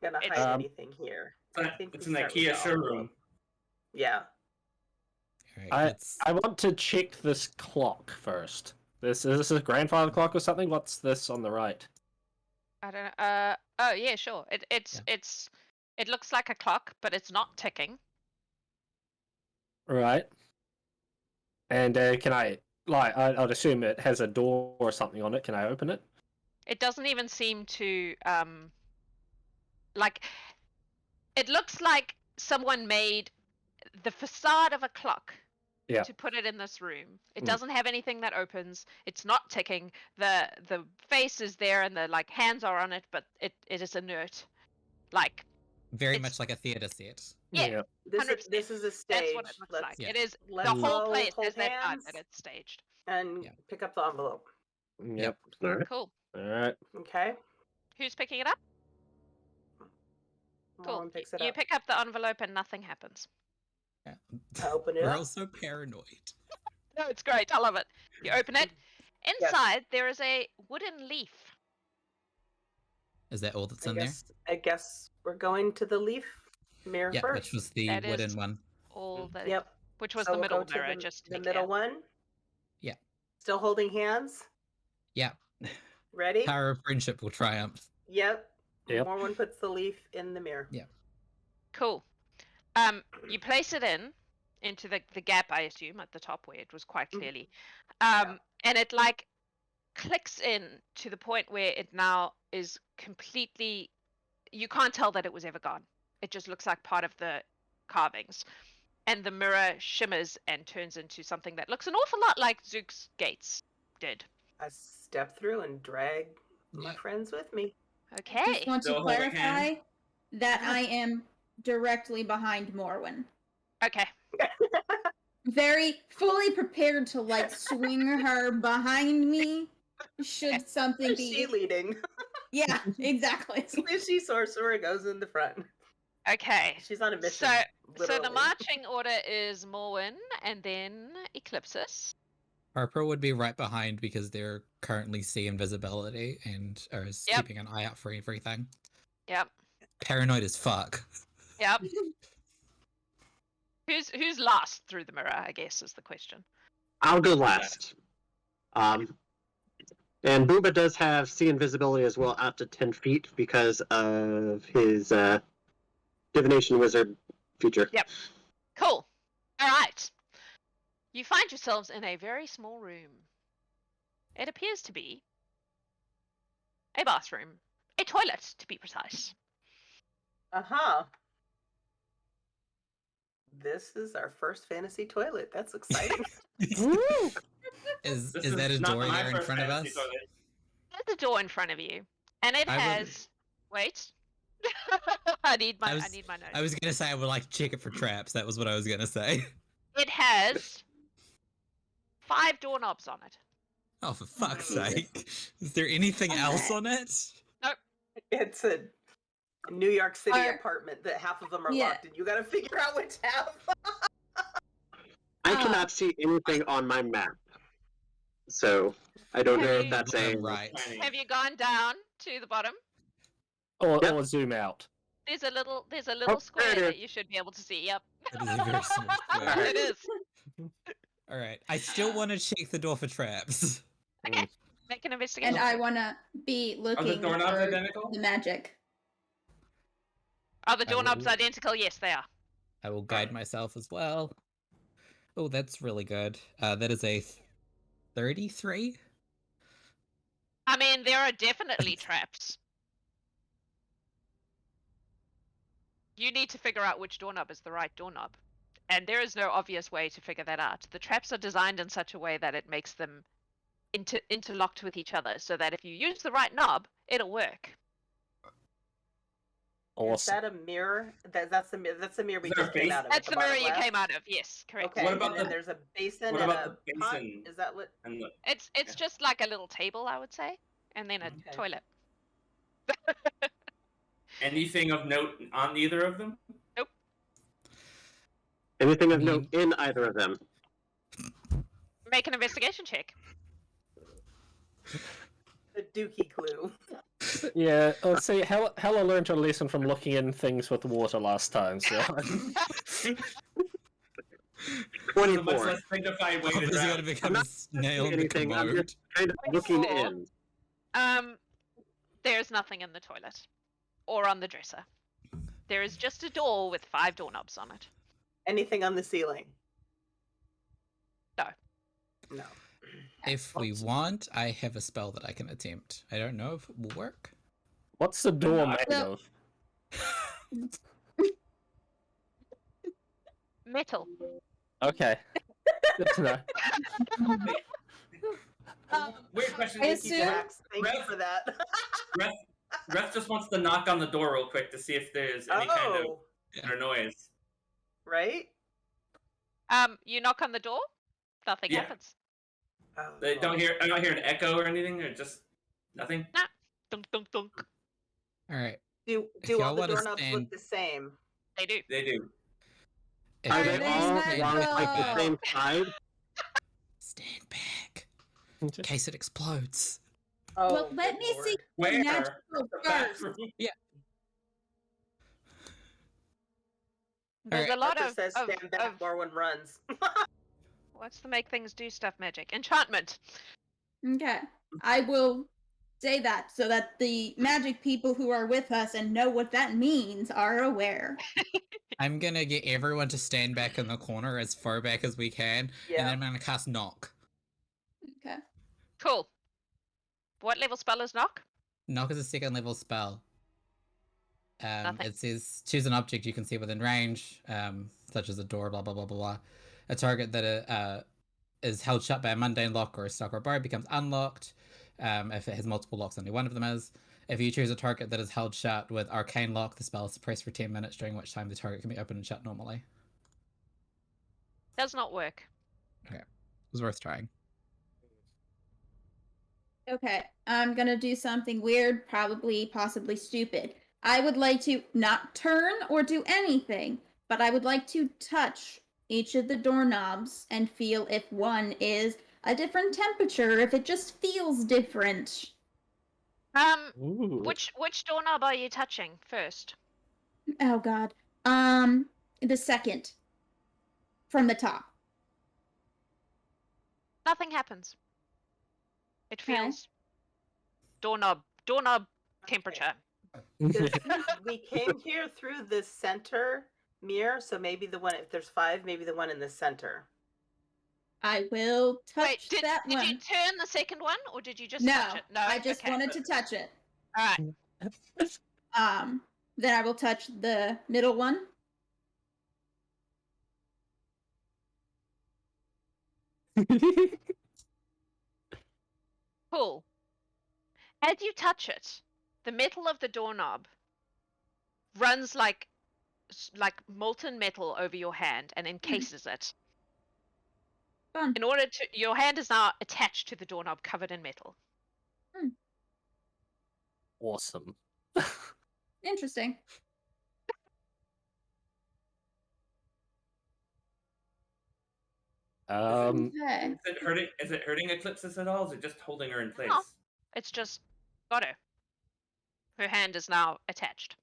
S2: Gonna hide
S1: It's-
S2: anything here. I think
S7: It's
S2: we
S7: an
S2: start with
S7: IKEA
S2: the
S7: showroom.
S2: envelope. Yeah.
S3: All right,
S4: I
S3: let's-
S4: I want to check this clock first. Is this a grandfather clock or something? What's this on the right?
S1: I don't know. Oh yeah, sure. It looks like a clock, but it's not ticking.
S4: Right. And can I I'd assume it has a door or something on it. Can I open it?
S1: It doesn't even seem to like. It looks like someone made the facade of a clock
S4: Yeah.
S1: to put it in this room. It
S4: Mm.
S1: doesn't have anything that opens. It's not ticking. The face is there and the like hands are on it, but it is inert. Like
S3: very
S1: it's-
S3: much like a theater set.
S1: Yeah.
S2: This
S1: 100%.
S2: is a
S1: that's
S2: stage.
S1: what it looks
S2: Let's
S1: like.
S3: Yeah.
S1: It is
S2: let's
S1: the whole
S2: all
S1: place
S2: hold
S1: has that vibe
S2: hands
S1: that it's staged.
S2: and
S3: Yeah.
S2: pick up the envelope.
S4: Yep.
S5: All right.
S1: Cool.
S4: All right.
S2: Okay.
S1: Who's picking it up? Cool.
S2: Morwen picks it
S1: You
S2: up.
S1: pick up the envelope and nothing happens.
S3: Yeah.
S2: I open it
S3: We're
S2: up.
S3: all so paranoid.
S1: No, it's great. I love it. You open it. Inside there is a wooden leaf.
S3: Is that all that's in
S2: I guess we're going to the leaf mirror
S3: there? Yeah,
S2: first.
S3: which was the
S1: That is-
S3: wooden one.
S1: All the
S2: Yep.
S1: which was
S2: So
S1: the
S2: we'll
S1: middle
S2: go to
S1: mirror, just to
S2: the
S1: be
S2: middle
S1: clear.
S2: one.
S3: Yeah.
S2: Still holding hands.
S3: Yeah.
S2: Ready?
S3: Power of friendship will triumph.
S2: Yep.
S4: Yep.
S2: Morwen puts the leaf in the mirror.
S3: Yeah.
S1: Cool. You place it into the gap, I assume, at the top where it was quite
S2: Mhm.
S1: clearly.
S2: Yeah.
S1: And it like clicks in to the point where it now is completely you can't tell that it was ever gone. It just looks like part of the carvings. And the mirror shimmers and turns into something that looks an awful lot like Zook's gates did.
S2: I step through and drag my
S3: Yeah.
S2: friends with me.
S1: Okay.
S6: Just want to
S7: Still holding
S6: clarify
S7: hands?
S6: that I am directly behind Morwen.
S1: Okay.
S6: Very fully prepared to like swing her behind me should something
S2: Where's
S6: be.
S2: she leading?
S6: Yeah, exactly.
S2: Squishy sorcerer goes in the front.
S1: Okay.
S2: She's on a mission.
S1: So the
S2: literally.
S1: marching order is Morwen and then Eclipsis.
S3: Harper would be right behind because they're currently see invisibility and are
S1: Yep.
S3: keeping an eye out for everything.
S1: Yep.
S3: Paranoid as fuck.
S1: Yep. Who's last through the mirror, I guess, is the question.
S5: I'll go last. And Boomba does have see invisibility as well, out to 10 feet because of his divination wizard feature.
S1: Yep. Cool. All right. You find yourselves in a very small room. It appears to be a bathroom, a toilet to be precise.
S2: Uh-huh. This is our first fantasy toilet. That's exciting.
S3: Is
S7: This
S3: that a
S7: not
S3: door
S7: my
S3: there in
S7: first
S3: front of us?
S7: fantasy toilet.
S1: There's a door in front of you, and it
S3: I would-
S1: has. Wait. I need my
S3: I
S1: notes.
S3: I was gonna say I would like to check it for traps. That was what I was gonna say.
S1: It has 5 doorknobs on it.
S3: Oh, for fuck's sake! Is there anything else on it?
S2: It's a New York City
S6: Are-
S2: apartment that half of them are
S6: Yeah.
S2: locked, and you gotta figure out which half.
S5: I cannot see anything on my map. So I don't know if that's a
S3: Right.
S7: Tiny.
S1: Have you gone down to the bottom?
S4: Or,
S5: Yep.
S4: or zoom out.
S1: There's a little
S5: Oh,
S1: square
S5: there it
S1: that
S5: is.
S1: you should be able to see. Yep.
S3: That is a very small square.
S1: It is.
S3: All right. I still want to check the door for traps.
S1: Okay. Make an investigation.
S6: And I want to be
S7: Are the
S6: looking
S7: doorknobs
S6: for
S7: identical?
S6: the magic.
S1: Are the
S3: I
S1: doorknobs
S3: will-
S1: identical? Yes, they are.
S3: I will guide myself as well. Oh, that's really good. That is a 33.
S1: I mean, there are definitely traps. You need to figure out which doorknob is the right doorknob. And there is no obvious way to figure that out. The traps are designed in such a way that it makes them interlocked with each other, so that if you use the right knob, it'll work.
S2: Is
S4: Awesome.
S2: that a mirror? That's the mirror. That's the mirror we
S7: Is there
S2: just
S7: a
S2: came
S7: base-
S2: out of.
S1: That's
S2: at
S1: the mirror
S2: bottom
S1: you
S2: left?
S1: came out of. Yes, correct.
S2: Okay.
S7: What
S2: and
S7: about
S2: then
S7: the-
S2: there's a basin
S7: what
S2: and
S7: about
S2: a
S7: the
S2: pot?
S7: basin?
S2: Is that what?
S7: And the,
S1: It's
S7: Yeah.
S1: just like a little table, I would say, and then a
S2: Okay.
S1: toilet.
S7: anything of note on either of them?
S5: anything
S3: I
S5: of note
S3: mean-
S5: in either of them.
S1: Make an investigation check.
S2: The dookie clue.
S4: Yeah, let's see. Hela learned her lesson from looking in things with water last time, so.
S7: It's a much
S5: 24.
S7: less dignified way to
S3: Is
S7: drown.
S3: going to become
S5: I'm
S3: a
S5: not
S3: snail in the
S5: anything. I'm
S3: commode.
S5: just kind of looking
S1: 24.
S5: in.
S1: There's nothing in the toilet or on the dresser. There is just a door with 5 doorknobs on it.
S2: Anything on the ceiling?
S1: No.
S2: No.
S3: If we want, I have a spell that I can attempt. I don't know if it will work.
S4: What's the door made
S6: Well-
S4: of?
S1: Metal.
S4: Okay. Good to know.
S7: Weird question.
S6: I
S7: Thank you,
S6: assume-
S2: Jax, thank you
S7: Greth-
S2: for that.
S7: Greth just wants to knock on the door real quick to see if there's any kind of
S2: Oh,
S7: noise.
S2: right?
S1: You knock on the door, nothing
S7: Yeah.
S1: happens.
S2: Oh.
S7: I don't hear an echo or anything, or just nothing.
S1: Dunk, dunk, dunk.
S3: All right.
S2: Do
S3: y'all
S2: all the
S3: wanna
S2: doorknobs
S3: stand-
S2: look the same?
S1: They do.
S7: They do.
S3: If
S5: Are
S3: you
S5: they
S6: they
S5: all
S3: want,
S6: magical?
S5: along like the same side?
S3: stand back in case it explodes.
S2: Oh,
S6: Well, let
S2: good
S6: me see
S2: lord.
S7: Where?
S6: the magical
S7: The
S6: first.
S7: bathroom.
S1: There's
S3: Alright.
S1: a lot
S2: Harper
S1: of,
S2: says stand back, Morwen runs.
S1: what's the make things do stuff magic? Enchantment.
S6: Okay. I will say that so that the magic people who are with us and know what that means are aware.
S3: I'm gonna get everyone to stand back in the corner as far back as we can, and
S2: Yeah.
S3: then I'm gonna cast knock.
S6: Okay.
S1: Cool. What level spell is knock?
S3: Knock is a second level spell.
S1: Nothing.
S3: It says choose an object you can see within range, such as a door, blah blah blah blah blah. A target that is held shut by a mundane lock or a stock or bar becomes unlocked. If it has multiple locks, only one of them is. If you choose a target that is held shut with arcane lock, the spell is suppressed for 10 minutes, during which time the target can be opened and shut normally.
S1: Does not work.
S3: Okay, it was worth trying.
S6: Okay, I'm gonna do something weird, possibly stupid. I would like to not turn or do anything, but I would like to touch each of the doorknobs and feel if one is a different temperature, if it just feels different.
S4: Ooh.
S1: Which doorknob are you touching first?
S6: Oh god. The second. From the top.
S1: Nothing happens. It
S6: Okay.
S1: feels doorknob temperature.
S2: We came here through the center mirror, so maybe the one, if there's 5, maybe the one in the center.
S6: I will touch
S1: Wait, did
S6: that one.
S1: you turn the second one, or did you just
S6: No,
S1: touch it? No,
S6: I just
S1: okay.
S6: wanted to touch it.
S1: All right.
S6: Then I will touch the middle one.
S1: Cool. As you touch it, the metal of the doorknob runs like molten metal over your hand and encases it.
S6: Fun.
S1: In order to, your hand is now attached to the doorknob, covered in metal.
S4: Awesome.
S6: Interesting. Okay.
S7: Is it hurting Eclipsis at all? Is it just holding her in place?
S1: No. It's just got her. Her hand is now attached.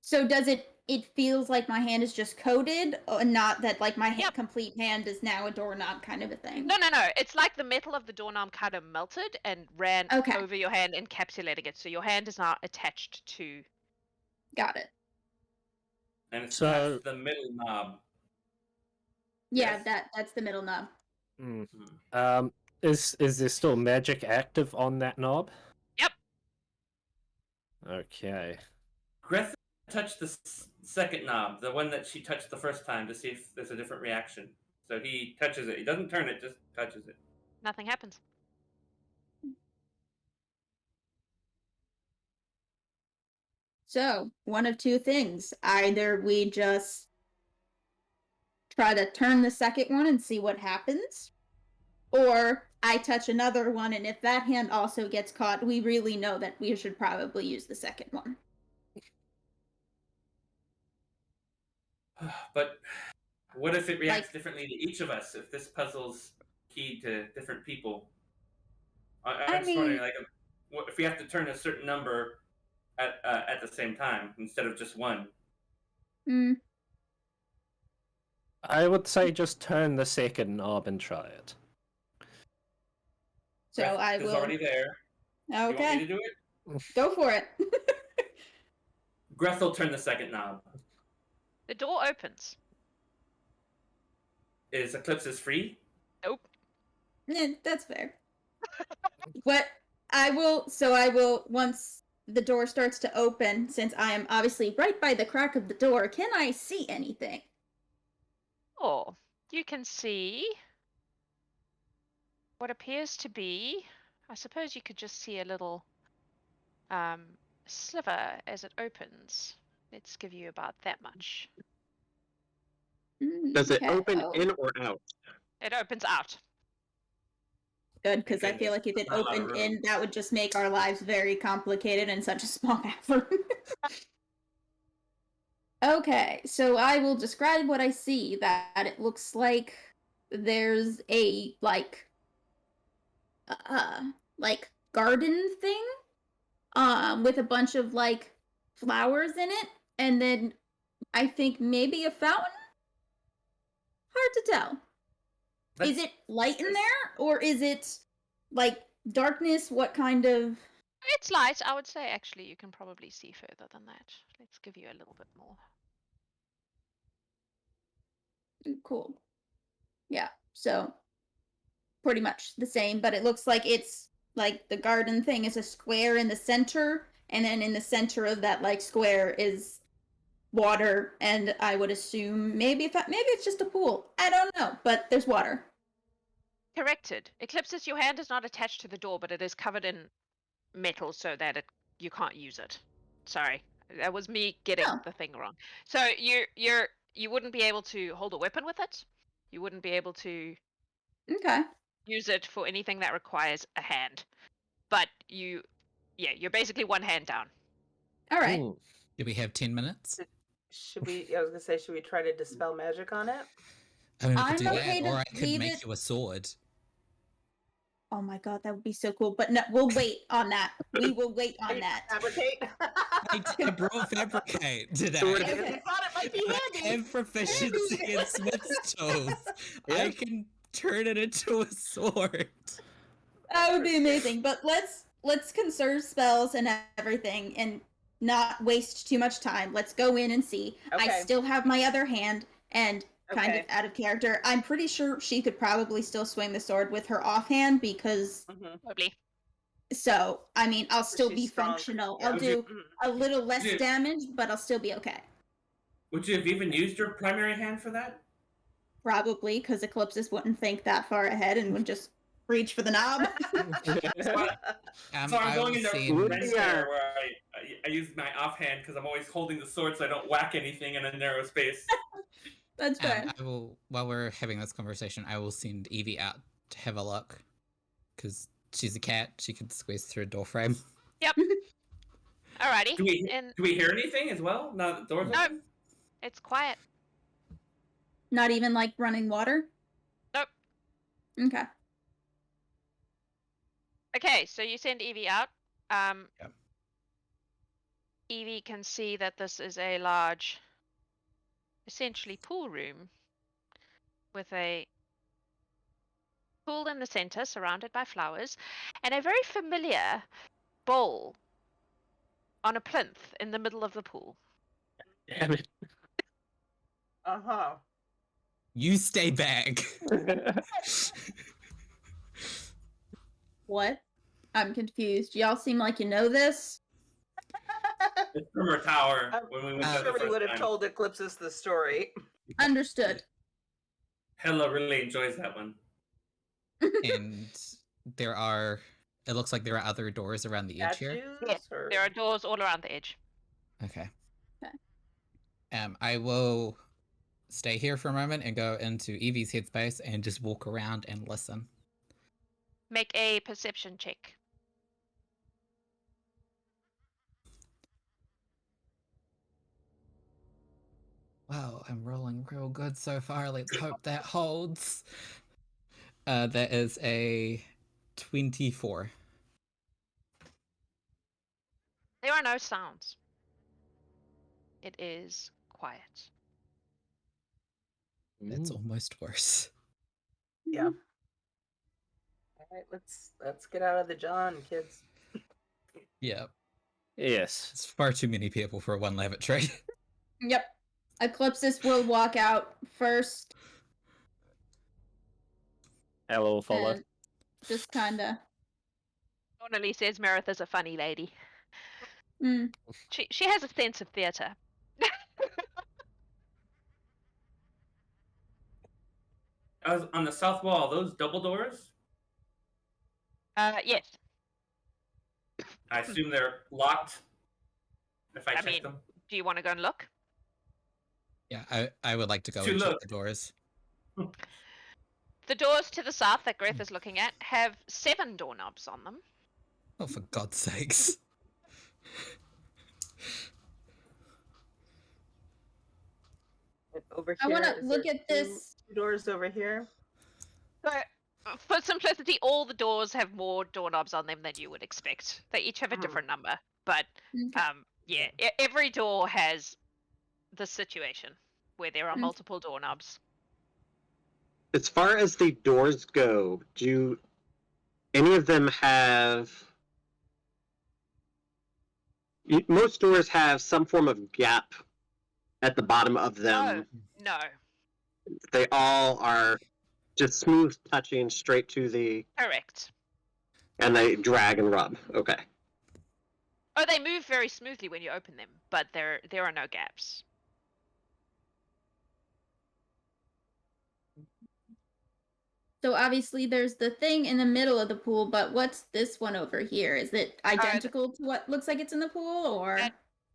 S6: So does it feels like my hand is just coated, or not that like my
S1: Yep.
S6: complete hand is now a doorknob kind of a thing?
S1: No. It's like the metal of the doorknob kind of melted and ran
S6: Okay.
S1: over your hand, encapsulating it. So your hand is now attached to.
S6: Got it.
S7: And it's
S4: So-
S7: past the middle knob.
S6: Yeah,
S7: Yes.
S6: that's the middle knob.
S4: Is there still magic active on that knob?
S1: Yep.
S4: Okay.
S7: Greth touched the second knob, the one that she touched the first time, to see if there's a different reaction. So he touches it. He doesn't turn it, just touches it.
S1: Nothing happens.
S6: So, one of two things. Either we just try to turn the second one and see what happens, or I touch another one, and if that hand also gets caught, we really know that we should probably use the second one.
S7: But what if it reacts differently to each of us? If this puzzle's key to different people, I'm just wondering, like, what if we have to turn a certain number at the same time instead of just one?
S4: I would say just turn the second knob and try it.
S6: So
S7: Greth
S6: I
S7: is
S6: will.
S7: already there. You want me
S6: Okay,
S7: to do it?
S6: go for it.
S7: Greth will turn the second knob.
S1: The door opens.
S7: Is Eclipsis free?
S1: Nope.
S6: Yeah, that's fair. But I will, once the door starts to open, since I am obviously right by the crack of the door, can I see anything?
S1: Oh, you can see what appears to be, I suppose you could just see a little sliver as it opens. Let's give you about that much.
S5: Does it
S6: Okay,
S5: open
S6: oh,
S5: in or out?
S1: It opens out.
S6: Good, because I feel
S7: Goodness,
S6: like if it
S7: that's not a lot of
S6: opened
S7: room.
S6: in, that would just make our lives very complicated in such a small bathroom. Okay, so I will describe what I see. That it looks like there's a like garden thing, with a bunch of like flowers in it, and then I think maybe a fountain. Hard to tell. Is it light in there, or is it like darkness? What kind of?
S1: It's light. I would say actually you can probably see further than that. Let's give you a little bit more.
S6: Cool. Yeah, so pretty much the same, but it looks like it's like the garden thing is a square in the center, and then in the center of that like square is water, and I would assume maybe it's just a pool. I don't know, but there's water.
S1: Corrected. Eclipsis, your hand is not attached to the door, but it is covered in metal so that you can't use it. Sorry, that was me getting the thing wrong. So you wouldn't be able to hold a weapon with it. You wouldn't be able to use it for anything that requires a hand. But you're basically one hand down.
S6: All right.
S4: Ooh.
S3: Do we have 10 minutes?
S2: Should we? I was gonna say, should we try to dispel magic on it?
S3: I mean, we
S6: I'm
S3: could do
S6: okay
S3: that,
S6: to
S3: or I could
S6: leave
S3: make
S6: it-
S3: you a sword.
S6: Oh my god, that would be so cool. But no, we'll wait on that. We will wait on that.
S2: Fabricate.
S3: I brought fabricate today.
S5: Sword.
S2: I thought it might be
S3: I
S2: handy.
S3: have proficiency in smith's tools. I can turn it into a sword.
S6: That would be amazing. But let's conserve spells and everything and not waste too much time. Let's go in and see.
S2: Okay.
S6: I still have my other hand, and kind
S2: Okay.
S6: of out of character, I'm pretty sure she could probably still swing the sword with her offhand because
S1: Probably.
S6: so I mean I'll still
S2: She's
S6: be
S2: strong.
S6: functional.
S2: Yeah.
S6: I'll do
S2: Mhm.
S6: a little less
S7: Yeah.
S6: damage, but I'll still be okay.
S7: Would you have even used your primary hand for that?
S6: Probably because Eclipsis wouldn't think that far ahead and would just reach for the knob.
S7: So I'm going into
S3: send-
S7: Ren's there where I use my offhand because I'm always holding the sword so I don't whack anything in a narrow space.
S6: That's fair.
S3: I will, while we're having this conversation, I will send Evie out to have a look. Because she's a cat, she can squeeze through a door frame.
S1: Alrighty.
S7: Do we
S1: And
S7: do we hear anything as well? Now that the door's
S1: No.
S7: open?
S1: it's quiet.
S6: Not even like running water?
S1: Nope.
S6: Okay.
S1: Okay, so you send Evie out.
S3: Yep.
S1: Evie can see that this is a large, essentially pool room with a pool in the center surrounded by flowers and a very familiar bowl on a plinth in the middle of the pool.
S4: Damn it.
S3: You stay back.
S6: What? I'm confused. Y'all seem like you know this.
S7: It's from her tower
S2: I'm
S7: when we went
S3: I'm
S7: there the
S2: sure we
S7: first
S2: would have
S7: time.
S2: told Eclipsis the story.
S6: Understood.
S7: Hela really enjoys that one.
S3: And it looks like there are other doors around the edge here.
S2: Statues?
S1: Yes,
S2: Or...
S1: There are doors all around the edge.
S3: Okay.
S6: Okay.
S3: I will stay here for a moment and go into Evie's headspace and just walk around and listen.
S1: Make a perception check.
S3: Wow, I'm rolling real good so far. Let's hope that holds. That is a 24.
S1: There are no sounds. It is quiet.
S3: That's almost worse.
S2: Yeah. All right, let's get out of the John, kids.
S3: Yep.
S4: Yes.
S3: It's far too many people for one lavatory.
S6: Yep. Eclipsis will walk out first.
S4: Ella will follow.
S6: and Just kinda.
S1: Ornally says Meredith is a funny lady.
S6: Mm.
S1: She has a sense of theatre.
S7: On the south wall, those double doors?
S1: Yes.
S7: I assume they're locked. If I check
S1: mean,
S7: them.
S1: Do you want to go and look?
S3: Yeah, I would like to go
S7: To
S3: and check
S7: look.
S3: the doors.
S1: The doors to the south that Greth is looking at have 7 doorknobs on them.
S3: Oh, for God's sakes.
S2: Over here.
S6: I want to
S2: is
S6: look
S2: there
S6: at this.
S2: two doors over here.
S1: So, for simplicity, all the doors have more doorknobs on them than you would expect. They each have a
S2: Mhm.
S1: different number, but
S6: Okay.
S1: yeah, every door has the situation where there are
S6: Okay.
S1: multiple doorknobs.
S5: As far as the doors go, do any of them have... Most doors have some form of gap at the bottom of them.
S1: No,
S5: They all are just smooth touching straight to the...
S1: correct.
S5: And they drag and rub. Okay.
S1: Oh, they move very smoothly when you open them, but there are no gaps.
S6: So obviously there's the thing in the middle of the pool, but what's this one over here? Is it identical to what looks like it's in the pool, or?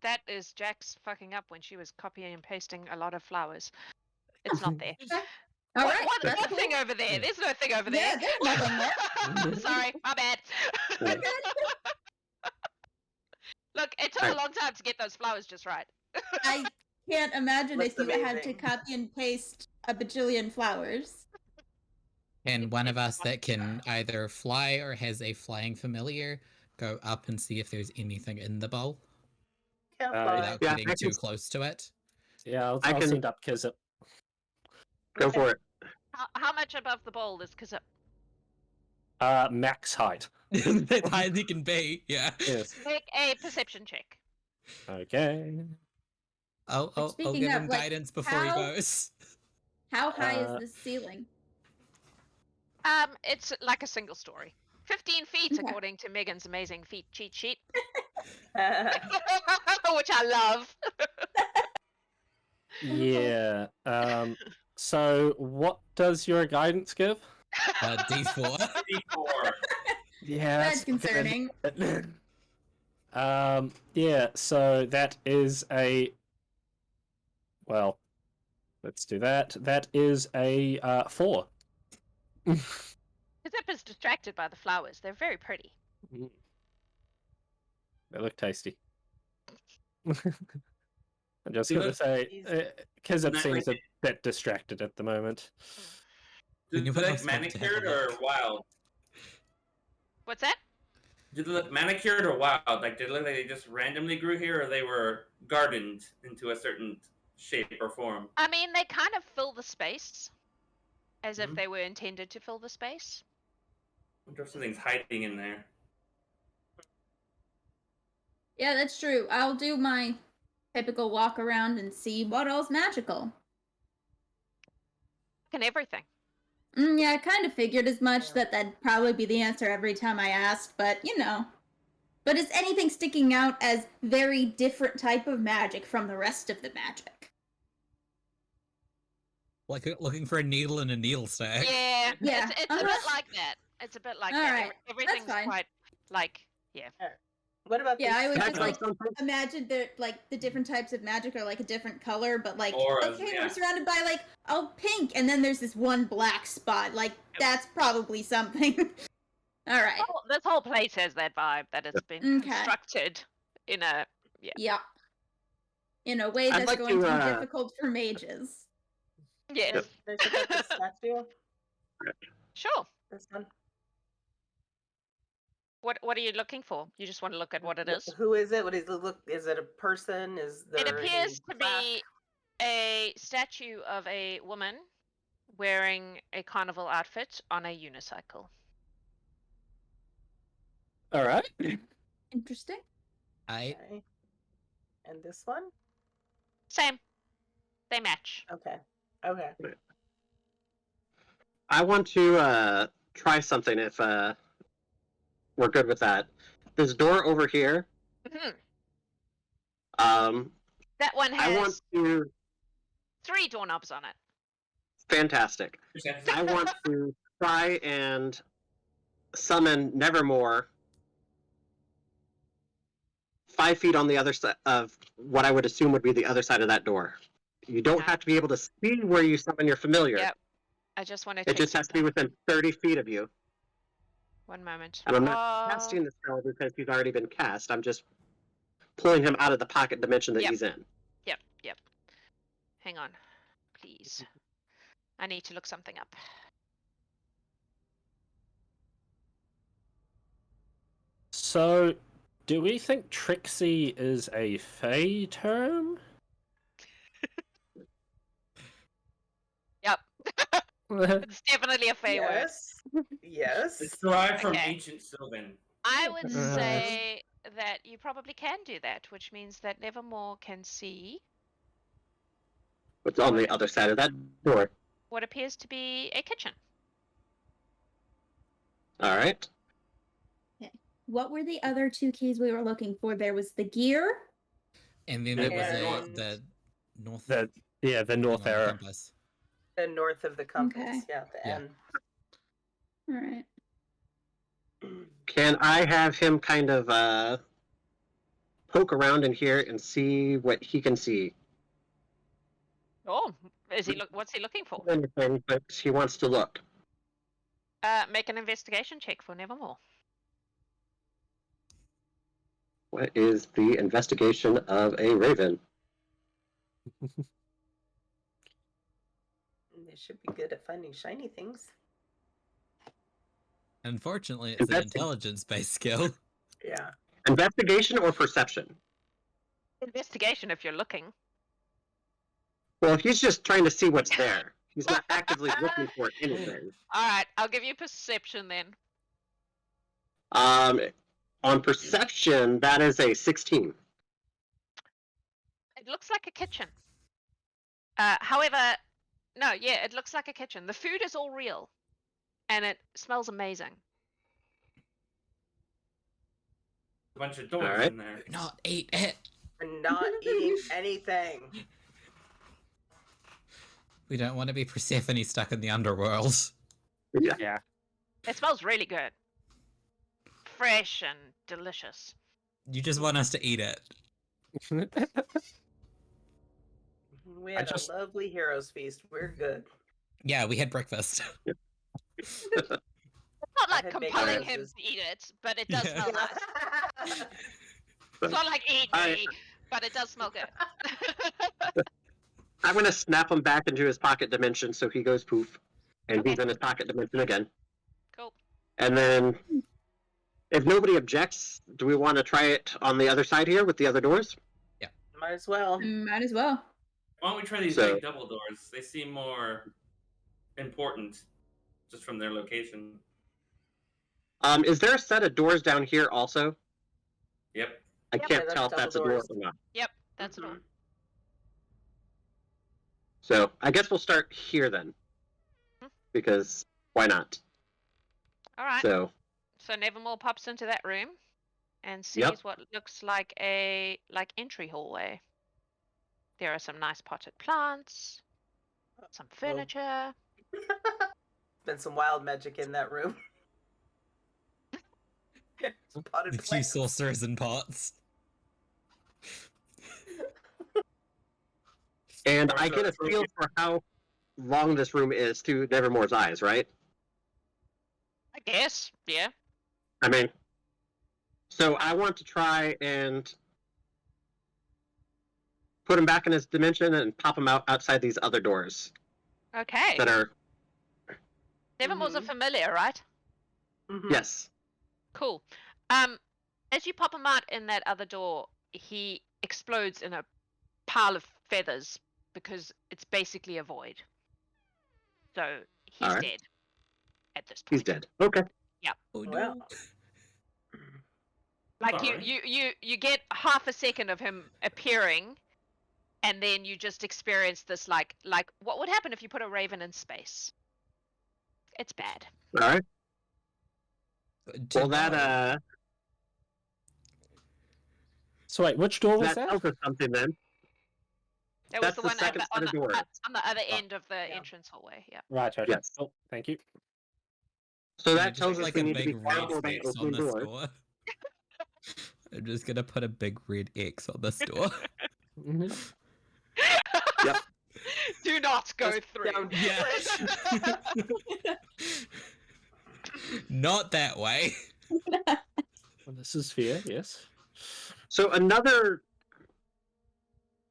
S1: That is Jax fucking up when she was copying and pasting a lot of flowers. It's not there.
S6: All right,
S1: One
S6: that's
S1: thing
S6: cool.
S1: over there. There's no thing over there.
S6: Yeah, there's nothing there.
S1: Sorry, my bad.
S6: We're good.
S1: Look, it took a long time to get those flowers just right.
S6: I can't imagine
S2: Looks
S6: if you had to
S2: amazing.
S6: copy and paste a bajillion flowers.
S3: And one of us that can either fly or has a flying familiar go up and see if there's anything in the bowl
S2: Can't
S4: Yeah.
S2: fly.
S3: without
S5: Yeah,
S3: getting
S5: I
S3: too
S5: can-
S3: close to it.
S4: Yeah, I'll
S5: I can-
S4: send up Kizip.
S5: Go for it.
S1: How much above the bowl is Kazip?
S4: Max height.
S3: As high as he can be, yeah.
S4: Yes.
S1: Make a perception check.
S4: Okay.
S3: I'll
S6: speaking
S3: give
S6: of,
S3: him
S6: like,
S3: guidance before he
S6: how-
S3: goes.
S6: How high
S4: Uh,
S6: is the ceiling?
S1: It's like a single story. 15 feet,
S6: Okay.
S1: according to Megan's amazing feet cheat sheet. Which I love.
S4: Yeah. So what does your guidance give?
S3: D4.
S7: D4.
S4: Yeah,
S6: That's concerning.
S4: Yeah, so that is a. Well, let's do that. That is a 4.
S1: Kazip is distracted by the flowers. They're very pretty.
S4: They look tasty. I'm just
S7: Do
S4: gonna
S7: those-
S4: say, Kizip
S7: Not
S4: seems
S7: like-
S4: a bit distracted at the moment.
S7: Do
S3: You
S7: they
S3: would
S7: look
S3: also have to have a
S7: manicured or
S3: look.
S7: wild?
S1: What's that?
S7: Do they look manicured or wild? Like, did it look like they just randomly grew here, or they were gardened into a certain shape or form?
S1: I mean, they kind of fill the space. As if
S7: Mhm.
S1: they were intended to fill the space.
S7: I wonder if something's hiding in there.
S6: Yeah, that's true. I'll do my typical walk around and see what all's magical.
S1: And everything.
S6: Yeah, I kind of figured as much
S2: Yeah.
S6: that that'd probably be the answer every time I asked, but you know. But is anything sticking out as very different type of magic from the rest of the magic?
S3: Like looking for a needle in a needle stack.
S1: Yeah.
S6: Yeah,
S1: It's a
S6: uh-huh.
S1: bit like that. It's a bit like
S6: All
S1: that.
S6: right,
S1: Everything's
S6: fine.
S1: quite like
S2: What about
S6: Yeah, I
S2: these?
S6: would
S5: Can I
S6: just
S5: try
S6: like
S5: something?
S6: imagine that like the different types of magic are like a different color, but like
S7: Auras,
S6: okay,
S7: yeah.
S6: we're surrounded by like pink, and then there's this one black spot. Like that's probably something. All right.
S1: this whole place has that vibe that it's been
S6: Okay.
S1: constructed in a
S6: Yeah. In a way
S5: I'd
S6: that's
S5: like
S6: going to
S5: to,
S6: be difficult for mages.
S1: yes.
S2: There's about this statue.
S1: Sure.
S2: This one.
S1: What are you looking for? You just want to look at what it is?
S2: Who is it? What is it look? Is it a person? Is there?
S1: It appears
S2: any
S1: to
S2: class?
S1: be a statue of a woman wearing a carnival outfit on a unicycle.
S4: All right.
S6: Interesting.
S3: I
S2: Okay. And this one?
S1: Same. They match.
S2: Okay. Okay.
S5: I want to try something if we're good with that. This door over here,
S1: Mhm.
S5: um,
S1: That one
S5: I want
S1: has
S5: to.
S1: 3 doorknobs on it.
S5: Fantastic. I want to try and summon Nevermore 5 feet on the other side of what I would assume would be the other side of that door. You don't have to be able to see where you summon your familiar.
S1: Yep. I just want to
S5: It
S1: check
S5: just has to be
S1: something.
S5: within 30 feet of you.
S1: One moment.
S5: And I'm not casting the spell because he's already been cast. I'm just pulling him out of the pocket dimension that
S1: Yep.
S5: he's in.
S1: Yep. Hang on. Please. I need to look something up.
S4: So, do we think Trixie is a Fey term?
S1: Yep. It's definitely a Fey word.
S2: Yes. Yes.
S7: It's derived from
S1: Okay.
S7: ancient Sylvan.
S1: I would
S4: Uh.
S1: say that you probably can do that, which means that Nevermore can see
S5: What's on the other side of that door?
S1: what appears to be a kitchen.
S5: All right.
S6: what were the other 2 keys we were looking for? There was the gear.
S3: And then there was
S2: And-
S3: the north.
S4: The north arrow.
S3: compass.
S2: The north of the compass.
S6: Okay.
S2: Yeah, the
S3: Yeah.
S2: N.
S6: All right.
S5: Can I have him kind of poke around in here and see what he can see?
S1: Oh, is he what's he looking for?
S5: Anything, but he wants to look.
S1: Make an investigation check for Nevermore.
S5: What is the investigation of a raven?
S2: They should be good at finding shiny things.
S3: Unfortunately, it's an intelligence-based skill.
S2: Yeah.
S5: Investigation or perception?
S1: Investigation if you're looking.
S5: Well, he's just trying to see what's there. He's not actively looking for anything.
S1: Alright, I'll give you perception then.
S5: On perception, that is a 16.
S1: It looks like a kitchen. However, no, yeah, it looks like a kitchen. The food is all real. And it smells amazing.
S7: A bunch of doors
S5: Alright.
S7: in there.
S3: Do not eat it.
S2: We're not eating anything.
S3: We don't want to be Persephone stuck in the underworld.
S4: Yeah.
S1: It smells really good. Fresh and delicious.
S3: You just want us to eat it.
S2: We had
S4: just-
S2: a lovely heroes feast. We're good.
S3: Yeah, we had breakfast.
S1: It's not like
S2: had bacon
S1: compelling him
S2: sandwiches.
S1: to eat it, but it does
S3: Yeah.
S1: smell nice. It's not like eat me, but it does smell good.
S5: I'm going to snap him back into his pocket dimension so he goes poof. And he's in his pocket dimension again.
S1: Cool.
S5: And then, if nobody objects, do we want to try it on the other side here with the other doors?
S2: Might as well.
S6: Might as well.
S7: Why don't we try these
S5: So-
S7: big double doors? They seem more important just from their location.
S5: Is there a set of doors down here also?
S7: Yep.
S5: I
S1: Yep.
S5: can't
S2: Yeah,
S5: tell if
S2: that's
S5: that's a
S2: double
S5: door
S2: doors.
S5: or not.
S1: Yep, that's it all.
S2: Mhm.
S5: So I guess we'll start here then. Because why not?
S1: Alright.
S5: So,
S1: So Nevermore pops into that room and sees
S5: Yep.
S1: what looks like a entry hallway. There are some nice potted plants, some furniture.
S2: Been some wild magic in that room. Potted
S3: The few
S2: plants.
S3: sorcerers and pots.
S5: and I get a feel for how long this room is through Nevermore's eyes, right?
S1: I guess, yeah.
S5: I mean, so I want to try and put him back in his dimension and pop him out outside these other doors
S1: Okay.
S5: that are,
S1: Nevermore's a
S2: Mhm.
S1: familiar, right?
S2: Mhm.
S5: yes.
S1: Cool. As you pop him out in that other door, he explodes in a pile of feathers because it's basically a void. So he's
S5: Alright.
S1: dead at this point.
S5: He's dead. Okay.
S3: Oh no.
S2: Well.
S1: Like
S7: Alright.
S1: you get half a second of him appearing, and then you just experience this like what would happen if you put a raven in space? It's bad.
S5: All right.
S3: To
S5: Well, that
S3: know-
S4: So wait, which door was
S5: that
S4: that?
S5: tells us something then.
S1: That
S5: That's
S1: was the
S5: the
S1: one
S5: second set of doors.
S1: on the other end of the entrance hallway. Yeah.
S4: Right, okay.
S5: Yes.
S4: Oh, thank you.
S5: So
S3: Yeah,
S5: that
S3: just
S5: tells
S3: put,
S5: us
S3: like
S5: we
S3: a
S5: need to be
S3: big red
S5: careful about
S3: X on
S5: opening
S3: this
S5: doors.
S3: door. I'm just gonna put a big red X on this door.
S4: Mhm.
S5: Yep.
S1: Do not go
S2: Just
S1: through.
S2: down-
S3: Yeah. Not that way.
S4: Well, this is fair, yes.
S5: So another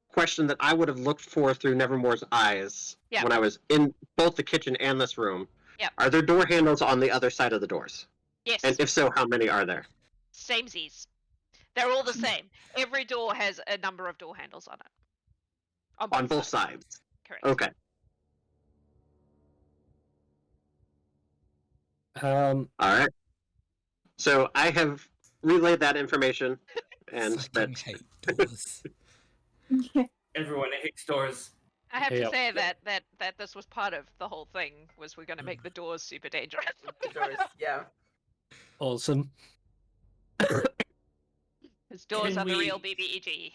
S5: question that I would have looked for through Nevermore's eyes
S1: Yeah.
S5: when I was in both the kitchen and this room.
S1: Yep.
S5: Are there door handles on the other side of the doors?
S1: Yes.
S5: And if so, how many are there?
S1: Samesies. They're all the same. Every door has a number of door handles on it.
S5: On both sides.
S1: Correct.
S5: Okay.
S4: Um,
S5: All right. So I have relayed that information, and
S3: Fucking
S5: that
S3: hate doors.
S7: Everyone hates doors.
S1: I have
S4: Yeah.
S1: to say that this was part of the whole thing. Was we're going to make the doors super dangerous.
S2: The doors. Yeah.
S4: awesome.
S1: His doors
S7: Can
S1: are the real
S7: we-
S1: BBEG.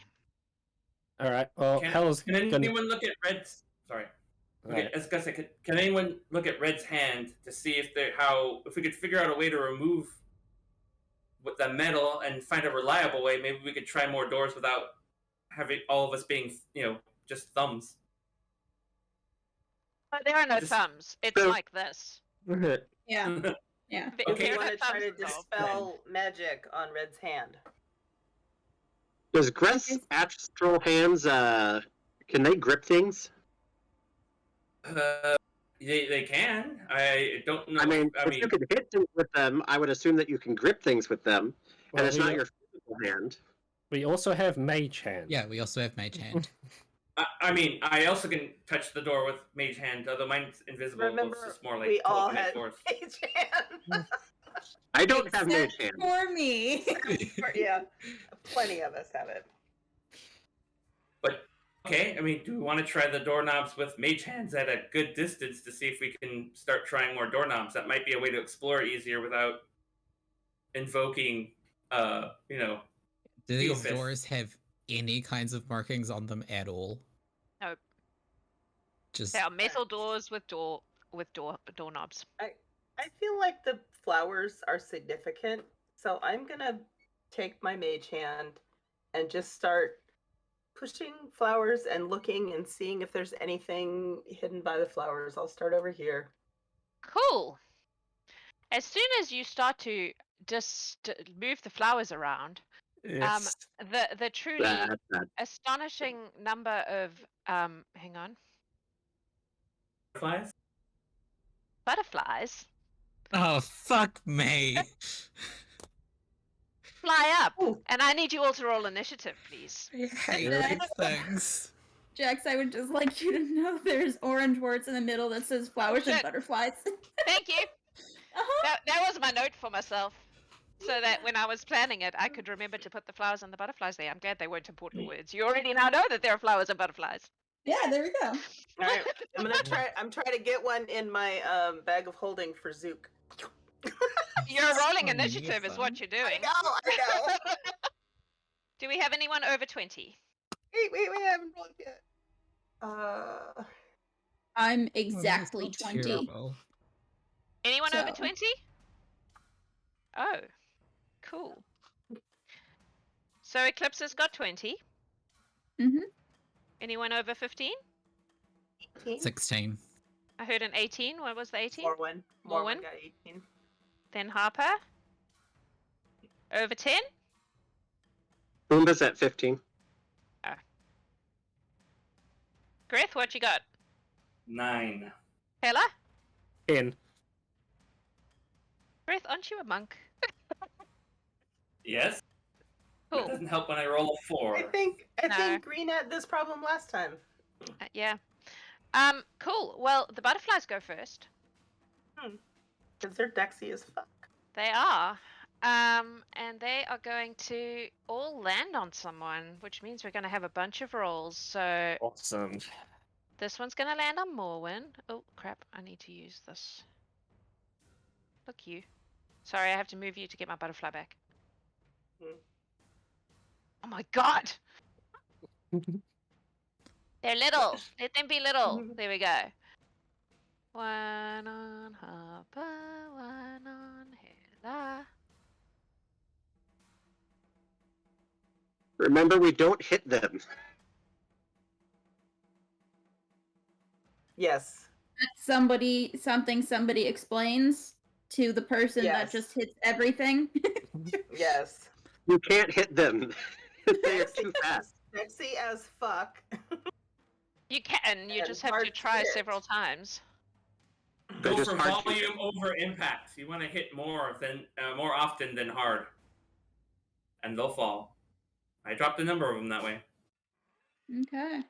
S4: All right. Well, Hela's
S7: Can
S4: gonna.
S7: anyone look at Red's? Sorry. Okay,
S4: Right.
S7: I was gonna say, can anyone look at Red's hand to see if we could figure out a way to remove with the metal and find a reliable way? Maybe we could try more doors without having all of us being, just thumbs.
S1: But there are no
S7: Just-
S1: thumbs. It's
S5: So-
S1: like this.
S6: Yeah. Yeah.
S2: If
S7: Okay.
S2: you
S1: There are
S2: want
S1: no
S2: to try to
S1: thumbs involved.
S2: dispel magic on Red's hand.
S5: Does Greth's astral hands, can they grip things?
S7: They can. I don't know.
S5: I mean, if you could hit things with them, I would assume that you can grip things with them,
S4: Well,
S5: and it's not your physical hand.
S4: We also have Mage Hand.
S3: Yeah, we also have Mage Hand.
S7: I mean, I also can touch the door with Mage Hand, although mine's invisible.
S2: Remember,
S7: It's just more like
S2: we all
S7: open it
S2: had
S7: for us.
S2: mage hand.
S5: I don't have Mage
S6: Except
S5: hand.
S6: for me.
S2: Yeah, plenty of us have it.
S7: But okay, I mean, do we want to try the doorknobs with Mage Hands at a good distance to see if we can start trying more doorknobs? That might be a way to explore easier without invoking,
S3: Do these
S7: Teoth.
S3: doors have any kinds of markings on them at all?
S1: Nope.
S3: Just
S1: They are metal doors with doorknobs.
S2: I feel like the flowers are significant, so I'm gonna take my mage hand and just start pushing flowers and looking and seeing if there's anything hidden by the flowers. I'll start over here.
S1: Cool. As soon as you start to just move the flowers around,
S4: Yes.
S1: the truly
S5: Bad.
S1: astonishing number of hang on,
S7: butterflies.
S1: butterflies
S3: oh fuck me!
S1: fly up,
S2: Ooh.
S1: and I need you all to roll initiative, please.
S3: I hate
S6: Yeah.
S3: these things.
S6: Jax, I would just like you to know there's orange words in the middle that says flowers and
S1: shit.
S6: butterflies.
S1: Thank you. That was my note for myself, so that when I was planning it, I could remember to put the flowers and the butterflies there. I'm glad they weren't important words. You already now know that there are flowers and butterflies.
S6: Yeah, there we go.
S2: All right, I'm trying to get one in my bag of holding for Zook.
S1: You're rolling
S3: So
S1: initiative, is what
S3: neat.
S1: you're doing.
S2: I know.
S1: Do we have anyone over 20?
S2: Wait, I haven't rolled yet.
S6: I'm
S3: Oh, that's
S6: exactly
S3: not
S6: 20.
S3: terrible.
S1: Anyone over
S6: So-
S1: 20? Oh, cool. So Eclipsis got 20.
S6: Mm-hmm.
S1: Anyone over 15?
S2: 18?
S3: 16.
S1: I heard an 18. What was the 18?
S2: Morwen.
S1: Morwen?
S2: Morwen got 18.
S1: Then Harper? Over 10?
S5: Boomba's at 15.
S1: Greth, what you got?
S7: 9.
S1: Hela?
S4: In.
S1: Greth, aren't you a monk?
S7: Yes. It
S1: Cool.
S7: doesn't help when I roll a 4.
S2: I think
S1: No.
S2: Green had this problem last time.
S1: Yeah. Cool. Well, the butterflies go first.
S2: Because they're Dexy as fuck.
S1: They are. And they are going to all land on someone, which means we're going to have a bunch of rolls. So
S4: Awesome.
S1: this one's going to land on Morwen. Oh, crap. I need to use this. Look, you. Sorry, I have to move you to get my butterfly back. Oh my god! They're little. Let them be little. There we go. One on Harper, one on Hela.
S5: Remember, we don't hit them.
S2: Yes.
S6: Somebody explains to the person that
S2: Yes.
S6: just hits everything.
S2: Yes.
S5: You can't hit them. They are too fast.
S2: Dexy as fuck.
S1: You can. You
S2: And
S1: just have to
S2: hard to
S1: try
S2: hit.
S1: several times.
S5: They're
S7: Go
S5: just
S7: for
S5: hard to
S7: volume over impact. You want to hit more often than hard, and they'll fall. I dropped a number of them that way.
S6: Okay.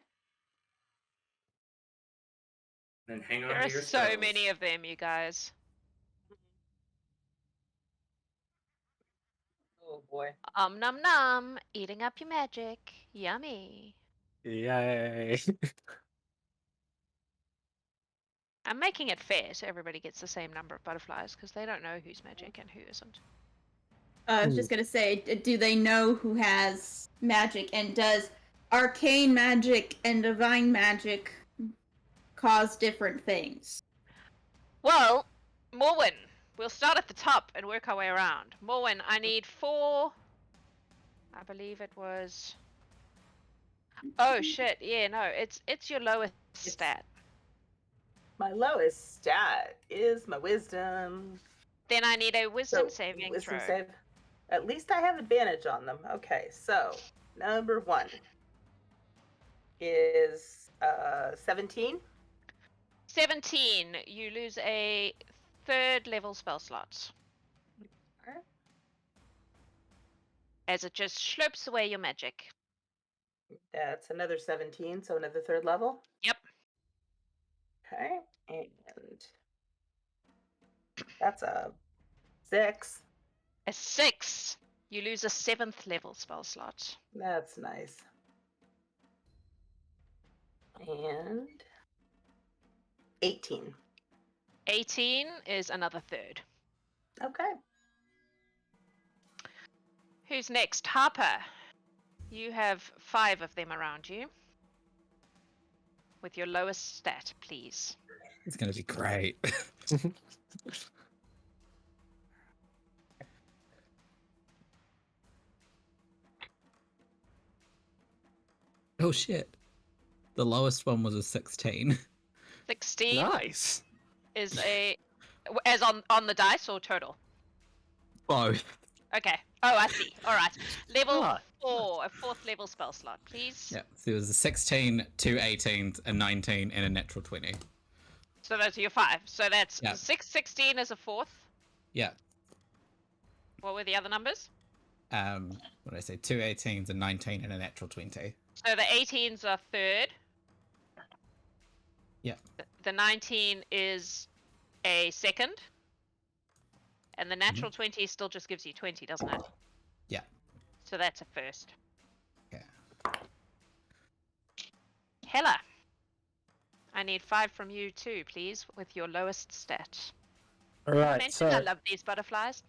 S7: Then hang on
S1: There
S7: to
S1: are
S7: your
S1: so
S7: spells.
S1: many of them, you guys.
S2: Oh boy.
S1: Num num. Eating up your magic. Yummy.
S4: Yay.
S1: I'm making it fair so everybody gets the same number of butterflies because they don't know who's magic and who isn't.
S6: I was just gonna say, do they know who has magic, and does arcane magic and divine magic cause different things?
S1: Well, Morwen, we'll start at the top and work our way around. Morwen, I need 4. I believe it was. Oh shit! Yeah, no, it's your lowest stat.
S2: My lowest stat is my wisdom.
S1: Then I need a wisdom saving
S2: wisdom
S1: throw.
S2: save. At least I have advantage on them. Okay, so number 1 is 17.
S1: 17. You lose a 3rd level spell slot.
S2: Alright.
S1: As it just slurps away your magic.
S2: That's another 17, so another 3rd level.
S1: Yep.
S2: Okay, and that's a 6.
S1: A 6. You lose a 7th level spell slot.
S2: That's nice. And 18.
S1: 18 is another 3rd.
S2: Okay.
S1: Who's next? Harper. You have 5 of them around you. With your lowest stat, please.
S3: It's gonna be great. Oh shit. The lowest one was a 16.
S1: 16
S4: Nice.
S1: is a... As on the dice or total?
S3: Both.
S1: Okay. Oh, I see. Alright. Level
S4: Ah.
S1: 4. A 4th level spell slot, please.
S3: Yeah. So it was a 16, 2 18s, a 19, and a natural 20.
S1: So those are your 5. So that's
S3: Yeah.
S1: 6, 16 is a 4th.
S3: Yeah.
S1: What were the other numbers?
S3: What did I say? 2 18s, a 19, and a natural 20.
S1: So the 18s are 3rd.
S3: Yeah.
S1: The 19 is a 2nd. And the natural 20 still just gives you 20, doesn't it?
S3: Yeah.
S1: So that's a 1st.
S3: Okay.
S1: Hela. I need 5 from you too, please, with your lowest stat.
S4: All
S1: I
S4: right,
S1: mentioned
S4: so
S1: I love these butterflies.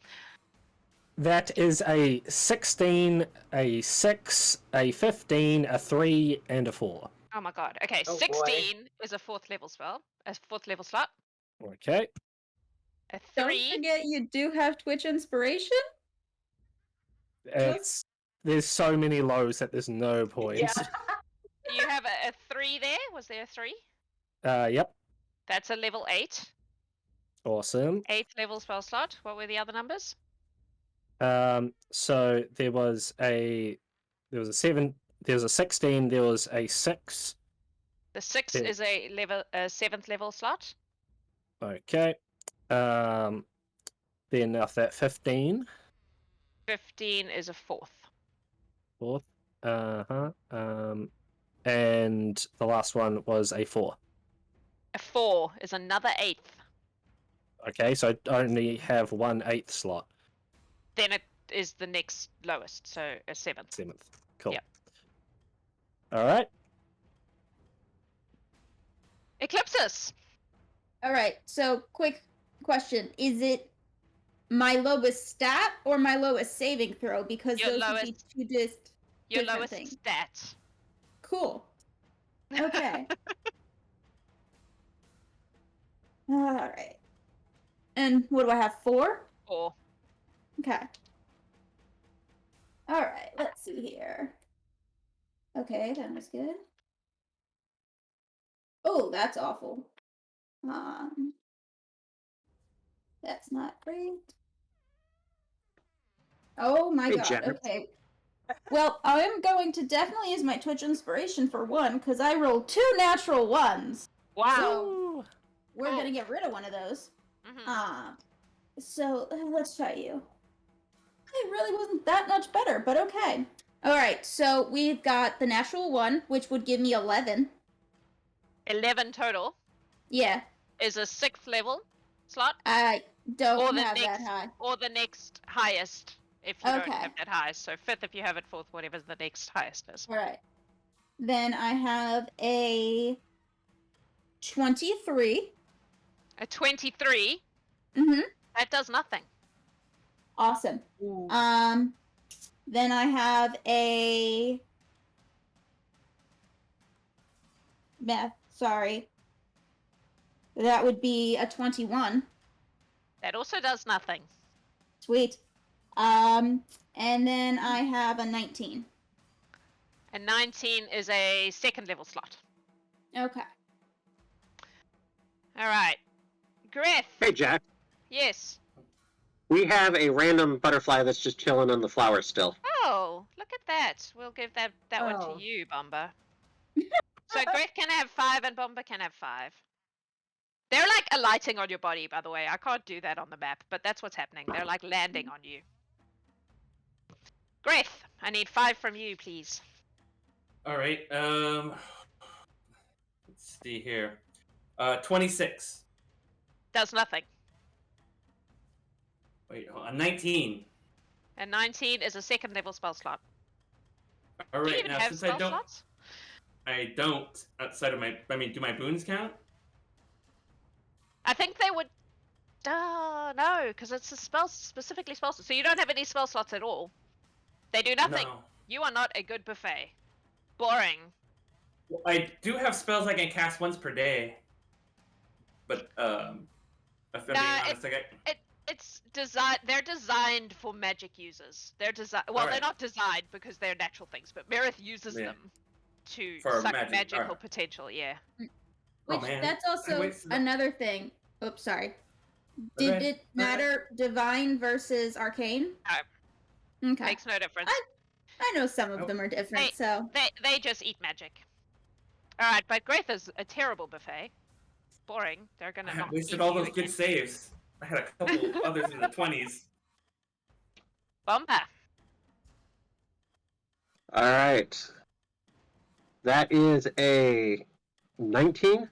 S4: that is a 16, a 6, a 15, a 3, and a 4.
S1: Oh my god. Okay,
S2: Oh boy.
S1: 16 is a 4th level spell. A 4th level slot.
S4: Okay.
S1: A
S6: Don't
S1: 3.
S6: forget you do have Twitch inspiration.
S4: There's so many lows that there's no point.
S2: Yeah.
S1: You have a 3 there? Was there a 3?
S4: Yep.
S1: That's a level 8.
S4: Awesome.
S1: 8th level spell slot. What were the other numbers?
S4: So there was a 7, there was a 16, there was a 6.
S1: The 6
S4: Yeah.
S1: is a 7th level slot.
S4: Okay. Then after that 15.
S1: 15 is a 4th.
S4: 4th. And the last one was a 4.
S1: A 4 is another 8th.
S4: Okay, so I only have 1/8 slot.
S1: Then it is the next lowest, so a 7th.
S4: 7th. Cool.
S1: Yep.
S4: All right.
S1: Eclipsis.
S6: All right. So, quick question: is it my lowest stat or my lowest saving throw? Because
S1: Your
S6: those would
S1: lowest-
S6: be two different
S1: Your lowest
S6: things.
S1: stat.
S6: Cool. Okay. All right. And what do I have? 4?
S1: 4.
S6: Okay. All right. Let's see here. Okay, that was good. Oh, that's awful. That's not great. Oh my
S5: Hey,
S6: god.
S5: Jax.
S6: Okay. Well, I am going to definitely use my Twitch inspiration for 1 because I rolled 2 natural 1s.
S1: Wow.
S6: So we're
S1: Cool.
S6: gonna get rid of one of those.
S1: Mhm.
S6: So let's try you. It really wasn't that much better, but okay. All right, so we've got the natural 1, which would give me 11.
S1: 11 total
S6: Yeah,
S1: is a 6th level slot,
S6: I don't
S1: Or the
S6: have that
S1: next-
S6: high.
S1: or the next highest if you don't
S6: Okay.
S1: have that high. So 5th if you have it, 4th whatever the next highest is.
S6: All right. Then I have a 23.
S1: A 23,
S6: Mm-hmm.
S1: that does nothing.
S6: Awesome.
S2: Ooh.
S6: Then I have a math. Sorry. That would be a 21.
S1: That also does nothing.
S6: Sweet. And then I have a 19.
S1: And 19 is a second level slot.
S6: Okay.
S1: All right. Greth.
S5: Hey, Jack.
S1: Yes.
S5: We have a random butterfly that's just chilling on the flower still.
S1: Oh, look at that. We'll give that one
S2: Oh.
S1: to you, Bombah. So Greth can have 5 and Bombah can have 5. They're like alighting on your body, by the way. I can't do that on the map, but that's what's happening. They're like landing on you. Greth, I need 5 from you, please.
S7: All right. Let's see here. 26.
S1: Does nothing.
S7: Wait, hold on. 19.
S1: And 19 is a second level spell slot.
S7: All
S1: Do you
S7: right.
S1: even
S7: Now,
S1: have
S7: since
S1: spell slots?
S7: I don't outside of my. I mean, do my boons count?
S1: I think they would. No, because it's a specifically spell slot. So you don't have any spell slots at all. They do nothing.
S7: No.
S1: You are not a good buffet. Boring.
S7: Well, I do have spells I can cast once per day. But if I'm being honest,
S1: It's designed. They're designed for magic users. They're designed. Well, they're
S7: Alright.
S1: not designed because they're natural things, but Merith uses
S7: Yeah.
S1: them to
S7: For
S1: suck
S7: magic,
S1: magical
S7: alright.
S1: potential. Yeah.
S6: Which
S7: man,
S6: that's
S7: I
S6: also
S7: wasted that.
S6: another thing. Oops, sorry. Did
S7: Okay,
S6: it matter divine versus arcane? Okay.
S1: Makes no difference.
S6: I know some of
S7: Nope.
S6: them are different, so
S1: They just eat magic. All right, but Greth is a terrible buffet. It's boring. They're gonna
S7: I
S1: not
S7: wasted
S1: eat
S7: all
S1: you
S7: those good
S1: again.
S7: saves. I had a couple others in the 20s.
S1: Bombah.
S5: All right. That is a 19.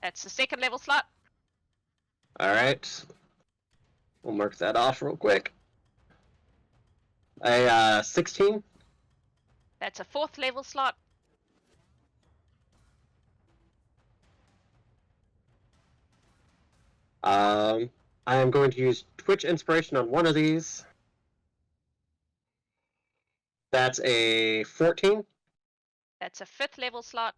S1: That's the second level slot.
S5: All right. We'll mark that off real quick. A 16.
S1: That's a fourth level slot.
S5: I am going to use Twitch Inspiration on one of these. That's a 14.
S1: That's a fifth level slot.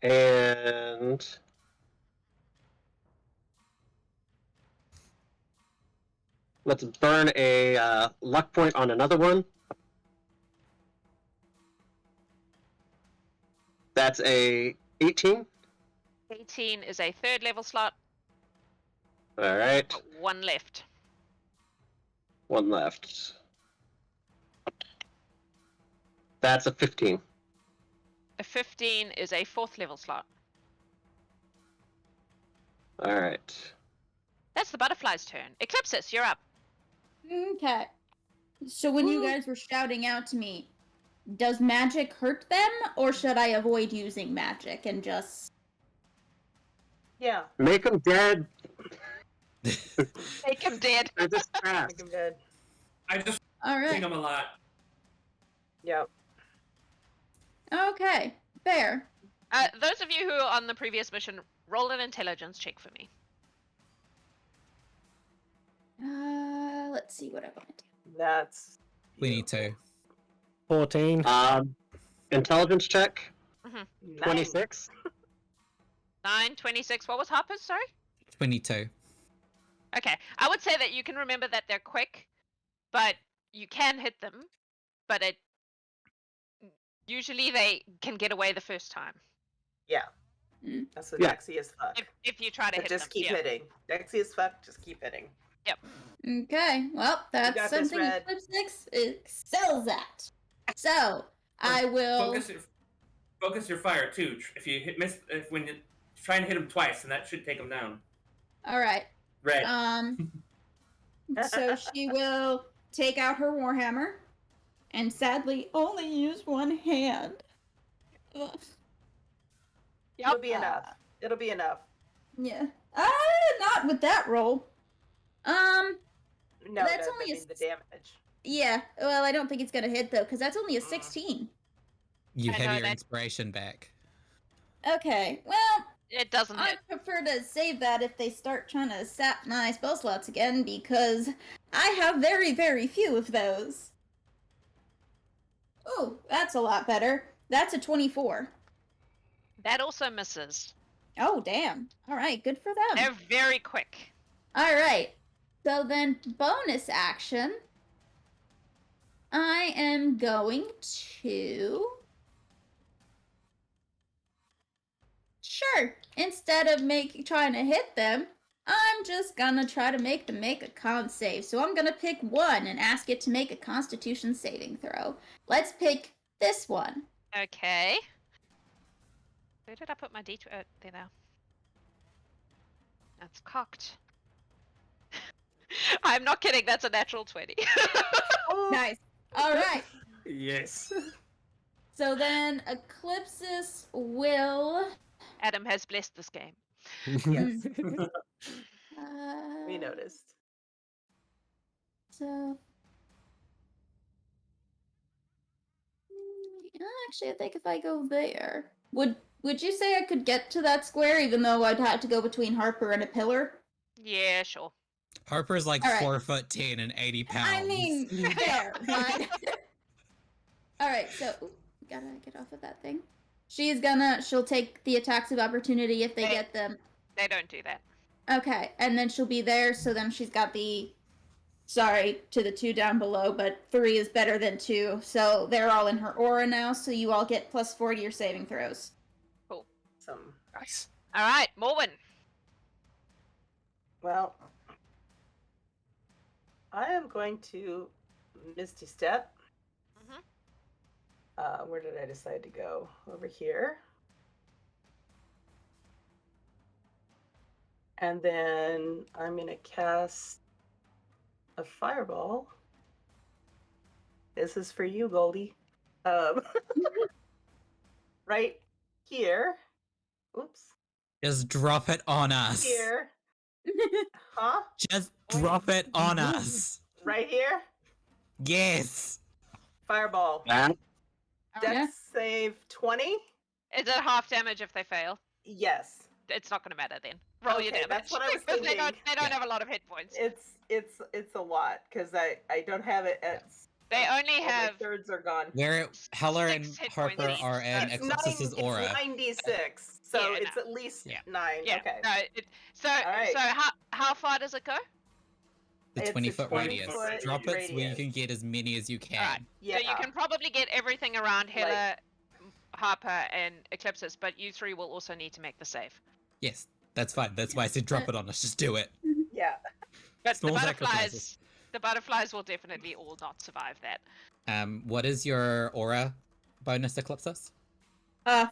S5: And let's burn a luck point on another one. That's a 18.
S1: 18 is a third level slot.
S5: All right.
S1: Got one left.
S5: One left. That's a 15.
S1: A 15 is a fourth level slot.
S5: All right.
S1: That's the butterfly's turn. Eclipsis, you're up.
S6: okay. So when you guys were shouting out to me, does magic hurt them, or should I avoid using magic and just?
S2: Yeah,
S5: Make them dead.
S1: Make him dead.
S5: They're just
S2: make
S5: fast.
S2: him dead.
S7: I just
S6: All
S7: think
S6: right.
S7: them a lot.
S2: Yep.
S6: Okay. Fair.
S1: Those of you who are on the previous mission, roll an intelligence check for me.
S6: Let's see what I want to do.
S2: That's.
S3: We need to.
S4: 14.
S5: Intelligence check.
S2: 9.
S5: 26.
S1: 9, 26. What was Harper's? Sorry?
S3: 22.
S1: Okay. I would say that you can remember that they're quick, but you can hit them, but usually they can get away the first time.
S2: Yeah.
S6: Mm.
S2: That's what
S5: Yeah.
S2: Dexy is fuck.
S1: If you try to
S2: But
S1: hit
S2: just
S1: them.
S2: keep
S1: yeah.
S2: hitting. Dexy is fuck, just keep hitting.
S6: Okay. Well, that's
S2: got this,
S6: something
S2: Red.
S6: Eclipsis excels at. So I will.
S7: Focus your fire too. If you when you're trying to hit him twice, and that should take him down.
S6: All right.
S7: Red.
S6: So she will take out her warhammer, and sadly only use one hand. Ugh.
S2: It'll be enough. It'll be enough.
S6: Yeah. Not with that roll.
S2: No,
S6: That's
S2: no,
S6: only
S2: I
S6: a
S2: mean the damage.
S6: Yeah. Well, I don't think it's gonna hit though, because that's only a 16.
S3: You
S1: I
S3: have
S1: know
S3: your
S1: that-
S3: inspiration back.
S6: Okay. Well,
S1: It doesn't
S6: I
S1: hit.
S6: prefer to save that if they start trying to sap my spell slots again, because I have very, very few of those. Oh, that's a lot better. That's a 24.
S1: That also misses.
S6: Oh, damn. Alright, good for them.
S1: They're very quick.
S6: Alright. So then, bonus action. I am going to... Sure. Instead of trying to hit them, I'm just gonna try to make them make a con save. So I'm gonna pick one and ask it to make a Constitution saving throw. Let's pick this one.
S1: Okay. Where did I put my D2? There now. That's cocked. I'm not kidding. That's a natural 20.
S6: Nice. All right.
S4: Yes.
S6: So then Eclipsis will...
S1: Adam has blessed this game.
S2: Yes.
S6: Uh,
S2: We noticed.
S6: So... Actually, I think if I go there... Would you say I could get to that square even though I'd have to go between Harper and a pillar?
S1: Yeah, sure.
S3: Harper's like
S6: All right.
S3: 4'10" and 80 pounds.
S6: I mean, fair, but... Alright, so... Ooh, gotta get off of that thing. She'll take the attacks of opportunity if they
S1: Hey.
S6: get them.
S1: They don't do that.
S6: Okay, and then she'll be there, so then she's got the... Sorry to the 2 down below, but 3 is better than 2. So they're all in her aura now, so you all get +4 to your saving throws.
S2: Some.
S4: Nice.
S1: All right, Morwen.
S2: Well, I am going to Misty Step. Where did I decide to go? Over here. And then I'm going to cast a fireball. This is for you, Goldie. Right here. Oops.
S3: Just drop it on us.
S2: Here. Huh?
S3: Just drop it on us.
S2: Right here.
S3: Yes.
S2: Fireball.
S5: That
S2: Dex save 20.
S1: Is it half damage if they fail?
S2: Yes.
S1: It's not going to matter then. Roll your
S2: Okay,
S1: damage.
S2: that's what I was
S1: Because
S2: thinking.
S1: They don't
S3: Yeah.
S1: have a lot of hit points.
S2: It's a lot because I don't have it at.
S1: They only
S2: all my
S1: have.
S2: thirds are gone.
S3: Where Hela and
S1: 6 hit points
S3: Harper
S1: each.
S3: are in
S2: It's
S3: Eclipsis' aura.
S2: It's 96, so
S1: Yeah,
S2: it's
S1: no.
S2: at least
S3: Yeah.
S2: 9.
S1: Yeah.
S2: Okay.
S1: No, so
S2: right.
S1: so how far does it go?
S3: The
S2: It's a
S3: 20-foot
S2: 20
S3: radius.
S2: foot
S3: Drop it so you
S2: radius.
S3: can get as many as you can.
S1: Alright.
S2: Yeah.
S1: So you can probably get everything around Hela, Harper, and Eclipsis, but you 3 will also need to make the save.
S3: Yes, that's fine. That's why I said drop it on us. Just do it.
S2: Yeah.
S1: But
S3: Small sacrifices.
S1: the butterflies will definitely all not survive that.
S3: What is your aura bonus, Eclipsis?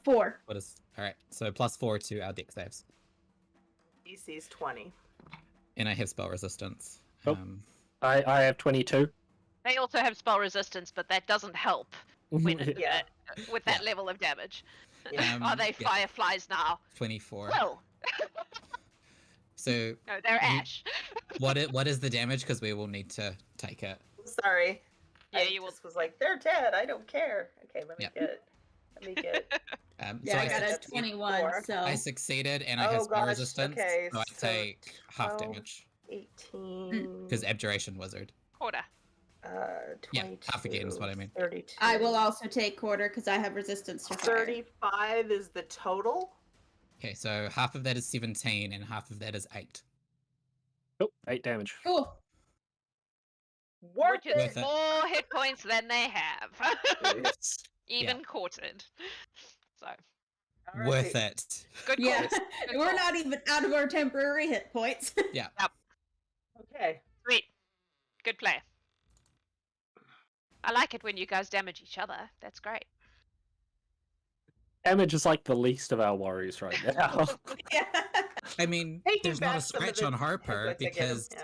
S6: 4.
S3: What is? All right, so +4 to our deck saves,
S2: DC's 20.
S3: and I have spell resistance.
S4: Oh. I have 22.
S1: They also have spell resistance, but that doesn't help when,
S2: Yeah.
S1: with that level of damage.
S2: Yeah.
S1: Are they
S3: yeah,
S1: fireflies now?
S3: 24.
S1: Well,
S3: So
S1: no, they're ash.
S3: what is the damage? Because we will need to take it.
S2: Sorry.
S1: Yeah,
S2: I
S1: you will.
S2: just was like, they're dead. I don't care. Okay, let me
S3: Yeah.
S2: get. Let me get.
S6: Yeah, I got a
S2: succeeded.
S6: 21, so...
S3: I succeeded, and I
S2: Oh
S3: have spell
S2: gosh,
S3: resistance,
S2: okay,
S3: so I
S2: so
S3: take half
S2: 12.
S3: damage
S2: 18.
S3: because Abjuration Wizard.
S1: Quarter.
S2: 22,
S3: Yeah, half again is what I mean.
S2: 32.
S6: I will also take quarter because I have resistance to fire.
S2: 35 is the total.
S3: Okay, so half of that is 17, and half of that is 8.
S4: Oh, 8 damage.
S6: Cool.
S2: Worth
S1: Which is
S2: it.
S3: it.
S1: more hit points than they have.
S4: Yes.
S1: Even quartered. So,
S2: All
S3: Worth
S2: right.
S3: it.
S1: good call.
S6: Yeah,
S1: Good
S6: we're
S1: call.
S6: not even out of our temporary hit points.
S2: Okay.
S1: Sweet. Good play. I like it when you guys damage each other. That's great.
S4: Damage is like the least of our worries right now.
S6: Yeah.
S3: I mean,
S2: Taking
S3: there's not a
S2: back some of
S3: scratch
S2: the
S3: on Harper
S2: hit points I get 'em,
S3: because
S2: yeah.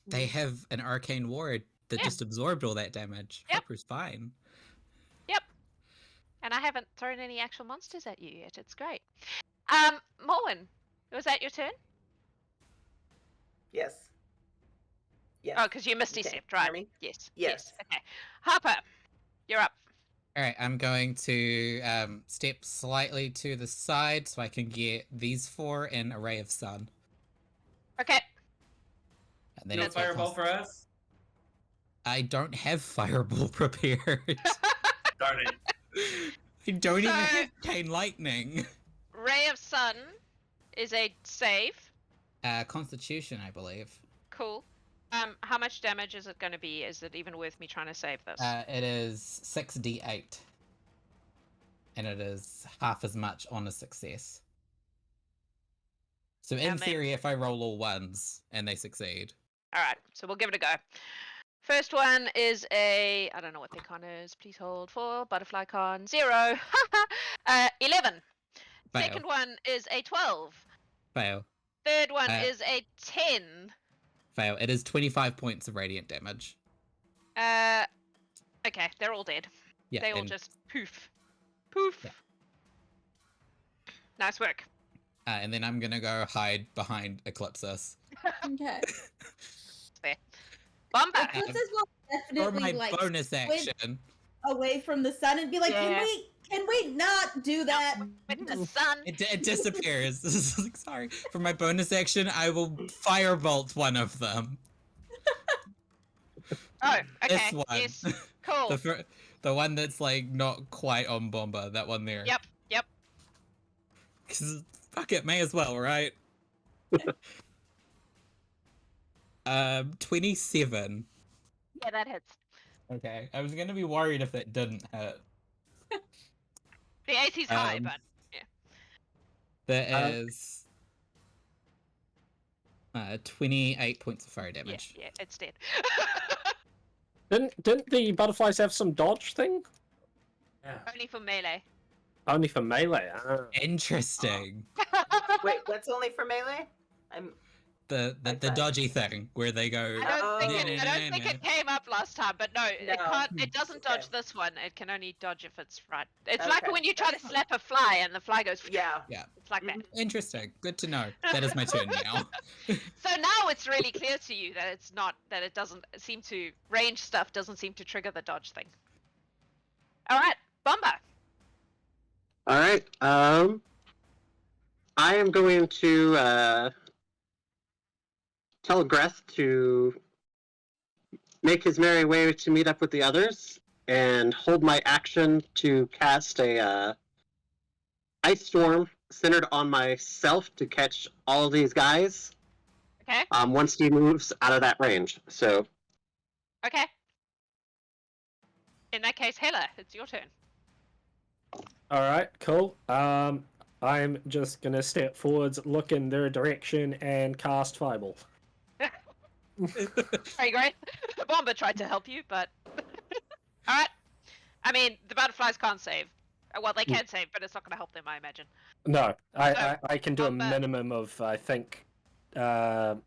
S3: they have an arcane ward that
S1: Yeah.
S3: just absorbed all that damage.
S1: Yep.
S3: Harper's fine.
S1: And I haven't thrown any actual monsters at you yet. It's great. Morwen, was that your turn?
S2: Yes. Yes.
S1: Oh, because you misty
S2: Okay,
S1: stepped, right?
S2: hear me?
S1: Yes.
S2: Yes.
S1: Okay. Harper, you're up.
S3: Alright, I'm going to step slightly to the side so I can get these 4 in a ray of sun.
S1: Okay.
S3: And then
S7: No
S3: it's what
S7: fireball
S3: costs-
S7: for us?
S3: I don't have fireball prepared.
S7: Darn it.
S3: I don't even
S1: So-
S3: have Cane Lightning.
S1: Ray of Sun is a save.
S3: Constitution, I believe.
S1: Cool. How much damage is it going to be? Is it even worth me trying to save this?
S3: It is 6d8. And it is half as much on a success. So in
S1: And then-
S3: theory, if I roll all ones and they succeed.
S1: Alright, so we'll give it a go. First one is a... I don't know what the con is. Please hold for butterfly con. 0. 11.
S3: Fail.
S1: Second one is a 12.
S3: Fail.
S1: Third one
S3: Uh,
S1: is a 10.
S3: Fail. It is 25 points of radiant damage.
S1: Okay, they're all dead.
S3: Yeah,
S1: They all
S3: and,
S1: just poof. Poof.
S3: Yeah.
S1: Nice work.
S3: and then I'm gonna go hide behind Eclipsis.
S6: Okay.
S1: There. Bombah.
S6: Eclipsis will
S3: Or
S6: definitely
S3: my
S6: like
S3: bonus
S6: squint
S3: action.
S6: away from the sun and be like,
S1: Yeah.
S6: can we not do that?
S1: With the sun.
S3: It disappears. Sorry. For my bonus action, I will firebolt one of them.
S1: Oh, okay.
S3: This one.
S1: Yes. Cool.
S3: The one that's like not quite on Bombah. That one there.
S1: Yep.
S3: 'Cause fuck it, may as well, right? 27.
S1: Yeah, that hits.
S3: Okay. I was gonna be worried if that didn't hit.
S1: The AC's high,
S3: Um,
S1: but
S3: That is 28 points of fire
S1: yeah,
S3: damage.
S1: yeah, it's dead.
S4: Didn't the butterflies have some dodge thing?
S7: Yeah.
S1: Only for melee.
S4: Only for melee. Ah.
S3: Interesting.
S2: Wait, what's only for melee? I'm
S3: The
S2: Okay.
S3: dodgy thing where they go.
S1: I don't think
S2: Oh.
S1: I don't think it came up last time, but no, it
S2: No.
S1: can't. It doesn't dodge
S2: Okay.
S1: this one. It can only dodge if it's right. It's like
S2: Okay,
S1: when you try to
S2: that's fine.
S1: slap a fly and the fly goes.
S2: yeah.
S1: It's like that.
S3: Interesting. Good to know. That is my turn now.
S1: So now it's really clear to you that it's not that it doesn't seem to range stuff doesn't seem to trigger the dodge thing. All right, Bombah.
S5: All right. I am going to tell Greth to make his merry way to meet up with the others, and hold my action to cast a ice storm centered on myself to catch all these guys.
S1: Okay.
S5: Once he moves out of that range. So
S1: Okay. In that case, Hela, it's your turn.
S4: All right, cool. I'm just gonna step forwards, look in their direction, and cast Fireball.
S1: Very great. Bombah tried to help you, but all right. I mean, the butterflies can't save. Well, they can save, but it's not going to help them, I imagine.
S4: No,
S1: So,
S4: I can do a
S1: Bombah-
S4: minimum of I think 12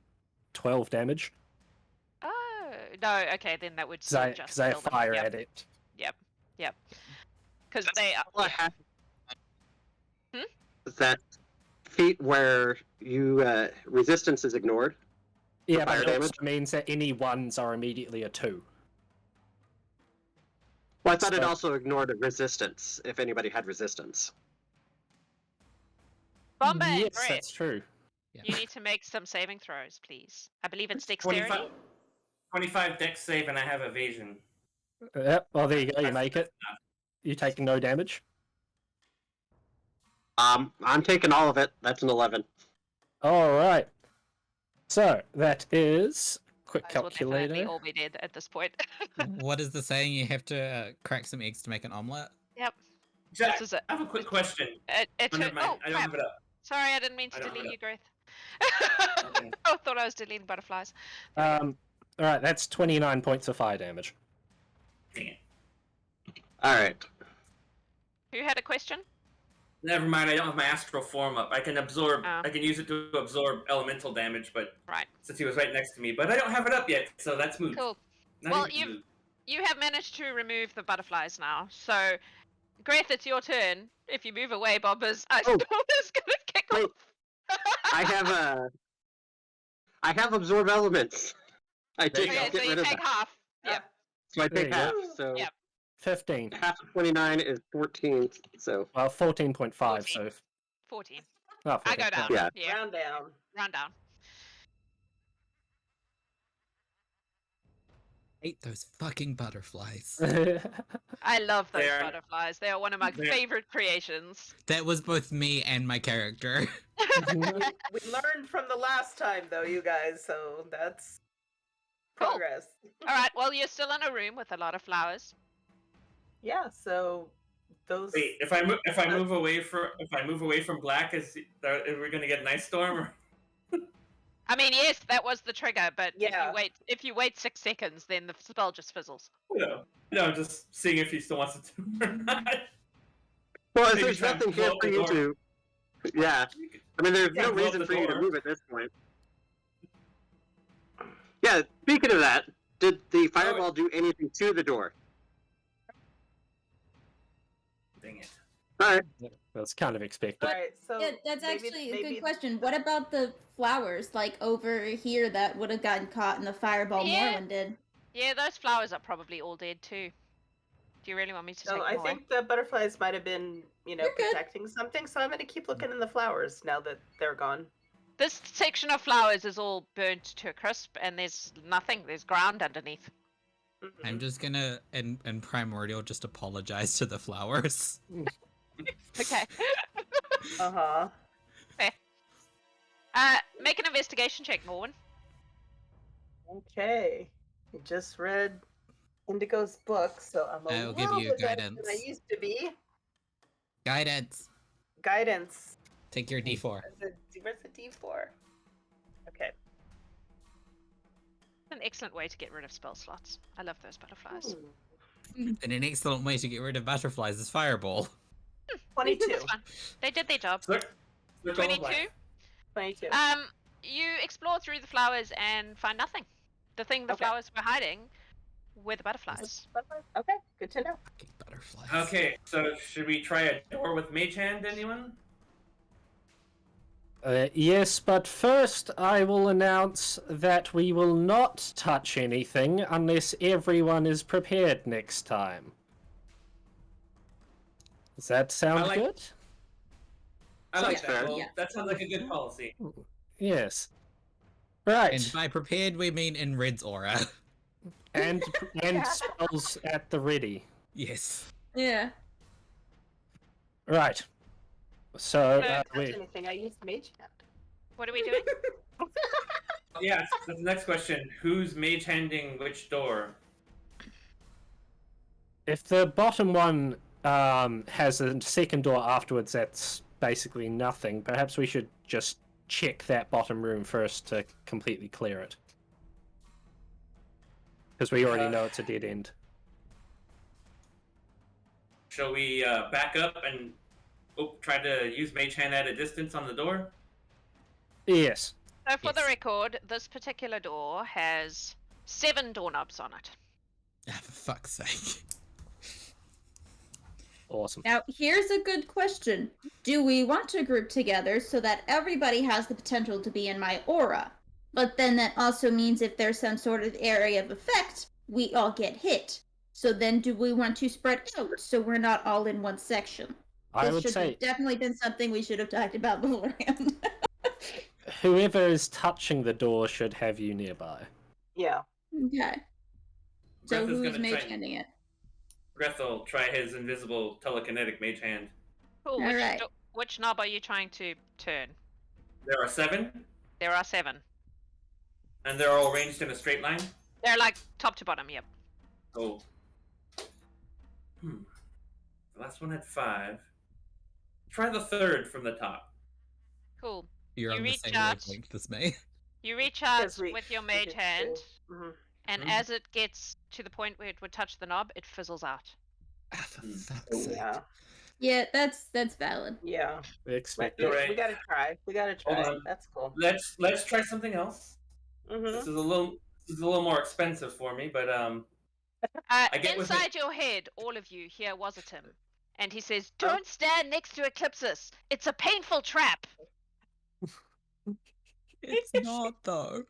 S4: damage
S1: Oh no. Okay, then that would
S4: because
S1: still
S4: I
S1: just
S4: have
S1: kill them.
S4: fire
S1: Yep.
S4: at it.
S1: Because they are.
S5: all I have
S1: Hmm?
S5: is that feat where you resistance is ignored.
S4: Yeah,
S5: fire
S4: but it also
S5: damage?
S4: means that any ones are immediately a 2.
S5: Well, I thought it
S4: So-
S5: also ignored resistance if anybody had resistance.
S1: Bombah and
S4: Yes,
S1: Greth,
S4: that's true.
S3: Yeah.
S1: you need to make some saving throws, please. I believe it's dexterity.
S7: 25 dex save and I have evasion.
S4: Yep. Well, there you go. You
S7: That's-
S4: make it. You take no damage.
S5: I'm taking all of it. That's an 11.
S4: All right. So that is quick
S1: Those will definitely
S4: calculator.
S1: all be dead at this point.
S3: What is the saying? You have to crack some eggs to make an omelet?
S7: Jack,
S1: This is it.
S7: I have a quick question.
S1: It
S7: Oh, never mind.
S1: oh,
S7: I don't
S1: crap.
S7: have it up.
S1: Sorry, I didn't mean to
S7: I don't
S1: delete
S7: know.
S1: you, Greth.
S7: Okay.
S1: I thought I was deleting butterflies.
S4: All right. That's 29 points of fire damage.
S7: Dang it.
S5: All right.
S1: Who had a question?
S7: Never mind, I don't have my astral form up. I can absorb.
S1: Oh.
S7: I can use it to absorb elemental damage, but
S1: Right.
S7: since he was right next to me, but I don't have it up yet, so that's moot.
S1: Cool.
S7: Not
S1: Well,
S7: even moot.
S1: You have managed to remove the butterflies now. So, Greth, it's your turn. If you move away, Bombah's ice
S5: Oh.
S1: storm is going to kick
S5: Wait.
S1: off.
S5: I have absorb elements. I
S7: There you
S5: did.
S7: go.
S5: I'll
S1: Okay,
S5: get
S1: so you
S5: rid of
S1: take
S5: that.
S1: half. Yep.
S5: So I
S4: There
S5: take
S4: you go.
S5: half. So
S1: Yep.
S4: 15.
S5: Half of 29 is 14, so
S4: Well, 14.5,
S1: 14.
S4: so...
S1: 14.
S4: Oh,
S1: I
S4: 14.
S1: go down.
S5: Yeah.
S1: Yeah.
S2: Round down.
S1: Round down.
S3: Hate those fucking butterflies.
S1: I love those
S7: They are-
S1: butterflies. They are one of my
S7: they're-
S1: favorite creations.
S3: That was both me and my character.
S2: We learned from the last time, though, you guys, so that's
S1: Cool.
S2: progress.
S1: All right. Well, you're still in a room with a lot of flowers.
S2: Yeah, so those.
S7: Wait, if I move away from black, are we gonna get an ice storm? Or...
S1: I mean, yes, that was the trigger, but
S2: Yeah.
S1: if you wait 6 seconds, then the spell just fizzles.
S7: No, just seeing if he still wants to do it or not.
S5: well, if
S7: Maybe
S5: there's
S7: try and
S5: nothing here
S7: blow up
S5: for
S7: the
S5: you
S7: door.
S5: to. Yeah, I mean, there's
S7: Yeah,
S5: no
S7: blow up
S5: reason
S7: the
S5: for you to
S7: door.
S5: move at this point. Yeah, speaking of that, did the fireball do anything to the door?
S7: Dang it.
S5: Alright.
S4: That's kind of expected.
S2: Alright, so.
S6: Yeah, that's
S2: maybe-
S6: actually a
S2: maybe-
S6: good question. What about the flowers, like over here, that would have gotten caught in the fireball
S1: Yeah.
S6: Morwen did?
S1: Yeah, those flowers are probably all dead too. Do you really want me to
S2: So
S1: take
S2: I
S1: them away?
S2: think the butterflies might have been,
S6: You're good.
S2: protecting something, so I'm going to keep looking in the flowers now that they're gone.
S1: This section of flowers is all burnt to a crisp, and there's nothing. There's ground underneath.
S2: Mhm.
S3: I'm just gonna, in Primordial, just apologize to the flowers.
S1: Okay.
S2: Uh-huh.
S1: Make an investigation check, Morwen.
S2: Okay. I just read Indigo's book, so I'm a
S3: I'll give
S2: little
S3: you
S2: bit better than I
S3: guidance.
S2: used to be.
S3: Guidance.
S2: Guidance.
S3: Take your D4.
S2: Where's the D4? Okay.
S1: An excellent way to get rid of spell slots. I love those butterflies.
S2: Ooh,
S3: And an excellent way to get rid of butterflies is Fireball.
S2: 22.
S1: That's fine. They did their job.
S7: Circle of
S1: 22.
S7: black.
S2: 22.
S1: You explore through the flowers and find nothing. The thing the
S2: Okay.
S1: flowers were hiding were the butterflies.
S2: Okay, good to know.
S3: Fucking butterflies.
S7: Okay, so should we try a door with mage hand, anyone?
S4: Yes, but first I will announce that we will not touch anything unless everyone is prepared next time. Does that sound
S7: I like-
S4: good?
S7: I like
S5: Sounds
S7: that.
S5: fair.
S7: Well,
S6: Yeah.
S7: that sounds like a good policy.
S4: Yes. Right.
S3: And by prepared, we mean in Red's aura.
S4: And spells at the ready.
S3: Yes.
S6: Yeah.
S4: Right. So
S2: I didn't touch
S4: we
S2: anything. I used Mage Hand.
S1: What are we doing?
S7: Yeah, so the next question. Who's mage handing which door?
S4: if the bottom one has a second door afterwards, that's basically nothing. Perhaps we should just check that bottom room first to completely clear it. Because we already know it's a dead end.
S7: Shall we back up and try to use mage hand at a distance on the door?
S4: Yes.
S1: So for the
S3: Yes.
S1: record, this particular door has 7 doorknobs on it.
S3: Ah, for fuck's sake.
S4: Awesome.
S6: Now, here's a good question. Do we want to group together so that everybody has the potential to be in my aura? But then that also means if there's some sort of area of effect, we all get hit. So then do we want to spread out so we're not all in one section?
S4: I
S6: This
S4: would
S6: should
S4: say
S6: have definitely been something we should have talked about beforehand.
S4: whoever is touching the door should have you nearby.
S2: Yeah.
S6: Okay. So
S7: Greth is
S6: who's
S7: gonna
S6: mage
S7: try-
S6: handing it?
S7: Greth will try his invisible telekinetic mage hand.
S1: Cool.
S6: Alright.
S1: Which knob are you trying to turn?
S7: There are 7,
S1: There are 7.
S7: and they're all arranged in a straight line.
S1: They're like top to bottom, yep.
S7: Oh. The last one had 5. Try the third from the top.
S1: Cool.
S3: You're
S1: You
S3: on the
S1: reach
S3: same
S1: out.
S3: wavelength as me.
S1: You reach out
S2: Because we-
S1: with your
S2: we
S1: mage
S2: did
S1: hand,
S2: too. Mhm.
S1: and
S7: Mhm.
S1: as it gets to the point where it would touch the knob, it fizzles out.
S3: Ah, for
S7: Hmm.
S3: fuck's sake.
S2: Yeah.
S6: Yeah, that's valid.
S2: Yeah.
S4: Expect
S2: We,
S7: Alright.
S2: we gotta try. We gotta
S7: Hold
S2: try.
S7: on.
S2: That's cool.
S7: Let's try something else.
S2: Hmm.
S7: This is a little more expensive for me, but I get with it.
S1: Inside your head, all of you hear Wazatim, and he says, "Don't stand next to Eclipsis. It's a painful trap."
S3: It's not, though.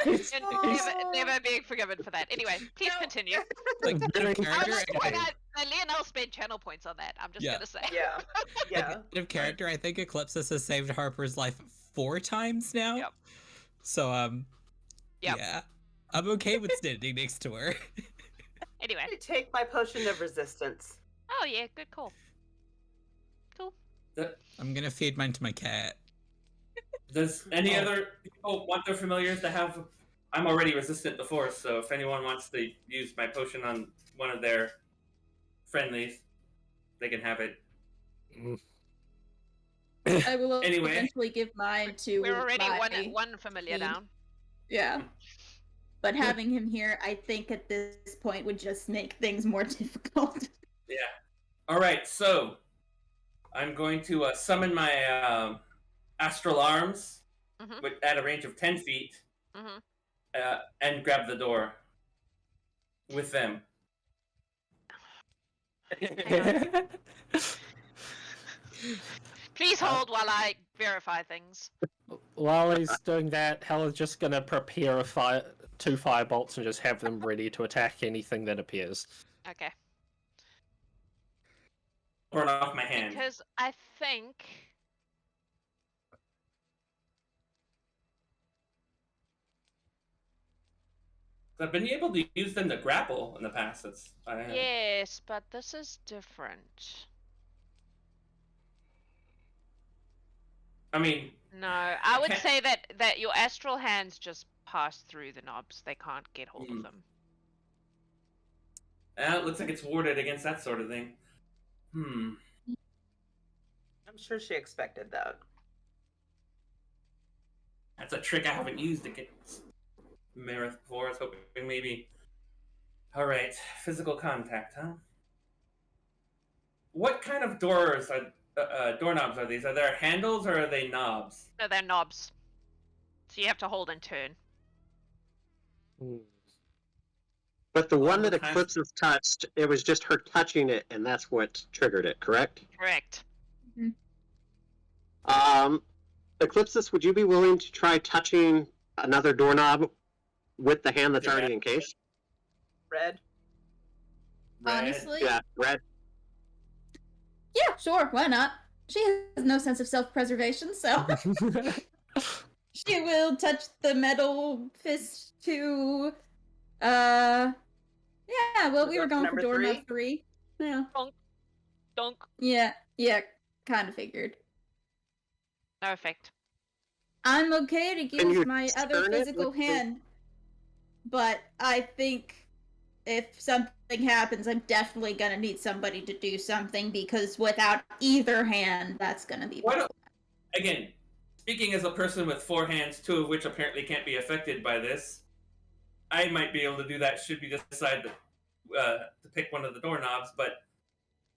S1: You're never being forgiven for that. Anyway, please continue.
S3: Like, out of
S1: I would
S3: character,
S1: like to point
S3: okay.
S1: out that Leonel spent channel points on that. I'm just
S3: Yeah.
S1: gonna say.
S2: Yeah.
S3: Like,
S2: Yeah.
S3: out of character, I think Eclipsis has saved Harper's life 4 times now.
S1: Yep.
S3: So
S1: Yep.
S3: yeah, I'm okay with standing next to her.
S1: Anyway.
S2: I take my potion of resistance.
S1: Oh yeah, good call. Cool.
S3: I'm gonna feed mine to my cat.
S7: Does any other people want their familiars to have? I'm already resistant to force, so if anyone wants to use my potion on one of their friendlies, they can have it.
S6: I will
S7: Anyway.
S6: eventually give mine to.
S1: We're already
S6: my
S1: one familiar
S6: feed.
S1: down.
S6: Yeah. But having him here, I think at this point would just make things more difficult.
S7: Yeah. All right. So I'm going to summon my astral arms at a range of 10 feet and grab the door with them.
S1: Please hold while I verify things.
S4: While he's doing that, Hela's just gonna prepare 2 firebolts and just have them ready to attack anything that appears.
S1: Okay.
S7: Burn off my hand.
S1: Because I think
S7: I've been able to use them to grapple in the past.
S1: yes, but this is different.
S7: I mean,
S1: No, I would say that your astral hands just pass through the knobs. They can't get hold of them.
S7: it looks like it's warded against that sort of thing.
S2: I'm sure she expected that.
S7: That's a trick I haven't used against Marith before. I was hoping maybe. All right, physical contact, huh? What kind of doors are doorknobs are these? Are there handles or are they knobs?
S1: No, they're knobs. So you have to hold and turn.
S5: But the one that
S7: the time-
S5: Eclipsis touched, it was just her touching it, and that's what triggered it, correct?
S1: Correct.
S5: Eclipsis, would you be willing to try touching another doorknob with the hand that's already encased?
S2: Red.
S6: Honestly?
S5: Yeah, red.
S6: Yeah, sure, why not? She has no sense of self-preservation, so she will touch the metal fist to yeah, well, we were going for
S2: Number
S6: doorknob 3. Yeah.
S1: Donk.
S6: Yeah, kind of figured.
S1: No effect.
S6: I'm okay to
S5: Can
S6: use
S5: you
S6: my other
S5: turn it
S6: physical
S5: with the-
S6: hand, but I think if something happens, I'm definitely gonna need somebody to do something, because without either hand, that's gonna be
S7: Again, speaking as a person with 4 hands, 2 of which apparently can't be affected by this, I might be able to do that should we decide to pick one of the doorknobs, but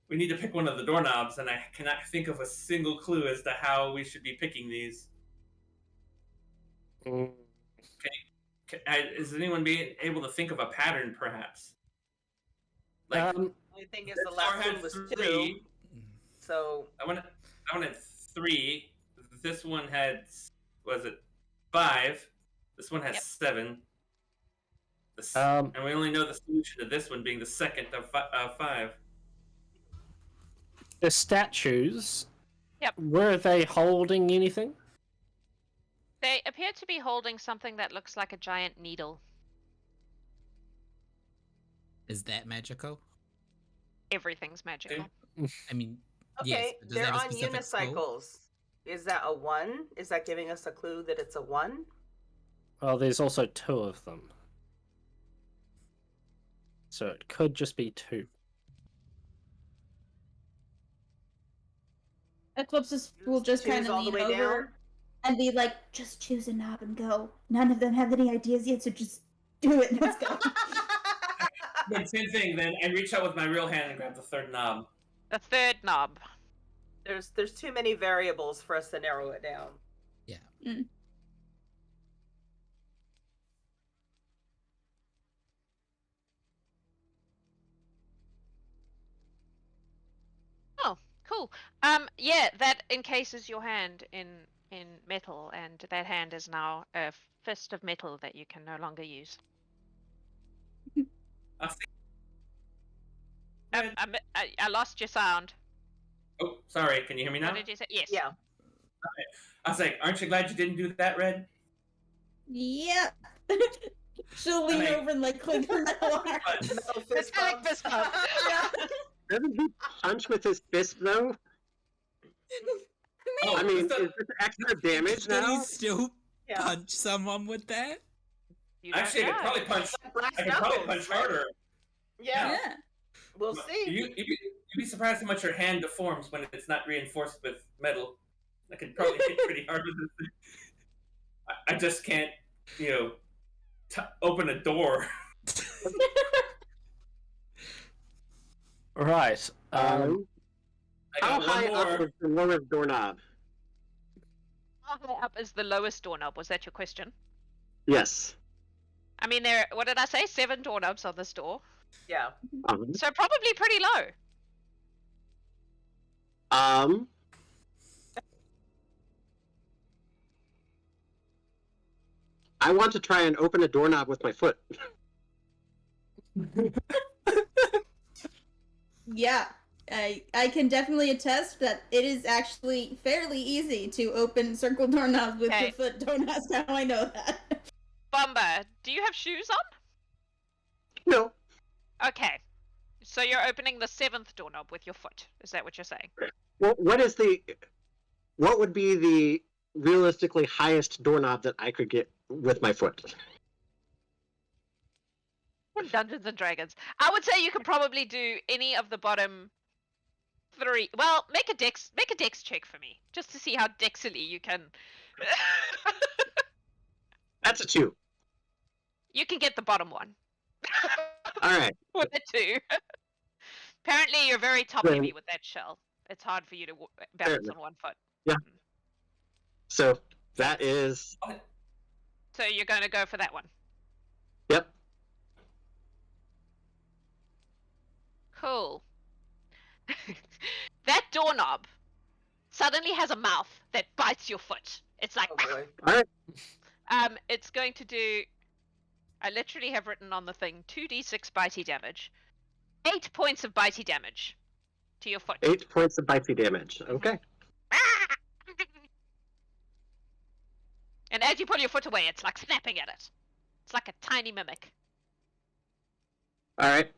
S7: we need to pick one of the doorknobs, and I cannot think of a single clue as to how we should be picking these. Is anyone being able to think of a pattern, perhaps? Like,
S2: The only thing is the
S7: Thor
S2: last
S7: had
S2: one was
S7: 3.
S2: 2. So
S7: I wanted 3. This one had, was it 5? This one has 7. And we only know the solution to this one being the second of 5.
S4: The statues.
S1: Yep.
S4: Were they holding anything?
S1: They appear to be holding something that looks like a giant needle.
S3: Is that magical?
S1: Everything's magical.
S3: I mean,
S2: okay,
S3: yes, but does
S2: they're
S3: that have a
S2: on
S3: specific skill?
S2: unicycles. Is that a 1? Is that giving us a clue that it's a 1?
S4: Well, there's also 2 of them. So it could just be 2.
S6: Eclipsis will just
S2: Choose
S6: kind of
S2: all the
S6: lean
S2: way
S6: over
S2: down?
S6: and be like, just choose a knob and go. None of them have any ideas yet, so just do it. Let's go.
S7: But same thing, then I reach out with my real hand and grab the 3rd knob.
S1: The 3rd knob.
S2: There's too many variables for us to narrow it down.
S3: Yeah.
S1: Oh, cool. Yeah, that encases your hand in metal, and that hand is now a fist of metal that you can no longer use.
S7: I'll see.
S1: I lost your sound.
S7: Oh, sorry. Can you hear me now?
S1: What did you say? Yes.
S2: Yeah.
S7: I was like, aren't you glad you didn't do that, Red?
S6: Yep. She'll lean over and like click her metal arm.
S2: Metal fist
S1: Metallic
S2: bump.
S1: fist bump.
S6: Yeah.
S5: Doesn't he punch with his fist though?
S7: Oh,
S5: I mean,
S7: so-
S5: is this extra damage
S3: Can
S5: now?
S3: you still
S2: Yeah.
S3: punch someone with that?
S1: You don't
S7: actually, I could
S1: know.
S7: probably punch.
S2: Brass
S7: I could probably
S2: knuckles,
S7: punch
S2: right?
S7: harder.
S2: Yeah.
S6: Yeah.
S2: We'll see.
S7: You'd be surprised how much your hand deforms when it's not reinforced with metal. I could probably hit pretty hard with this thing. I just can't, open a door.
S4: Right.
S7: I
S5: How
S7: got
S5: high
S7: one
S5: up
S7: more.
S5: is the lowest doorknob?
S1: How high up is the lowest doorknob? Was that your question?
S5: Yes.
S1: I mean, what did I say? 7 doorknobs on this door.
S2: Yeah.
S1: So probably pretty low.
S5: I want to try and open a doorknob with my foot.
S6: Yeah. I can definitely attest that it is actually fairly easy to open circle doorknobs with
S1: Okay.
S6: your foot. Don't ask how I know that.
S1: Bombah, do you have shoes on?
S5: No.
S1: Okay. So you're opening the 7th doorknob with your foot. Is that what you're saying?
S5: Well, what would be the realistically highest doorknob that I could get with my foot?
S1: Dungeons and Dragons. I would say you could probably do any of the bottom 3. Well, make a dex check for me, just to see how dexily you can.
S5: That's a 2.
S1: You can get the bottom one.
S5: All right.
S1: With a 2. Apparently, you're very top heavy with that shell. It's hard for you to balance on one foot.
S5: So that is.
S1: So you're going to go for that one.
S5: Yep.
S1: Cool. That doorknob suddenly has a mouth that bites your foot. It's like,
S2: Oh boy.
S5: All right.
S1: it's going to do. I literally have written on the thing 2d6 bitey damage, 8 points of bitey damage to your foot.
S5: 8 points of bitey damage. Okay.
S1: And as you pull your foot away, it's like snapping at it. It's like a tiny mimic.
S5: All right.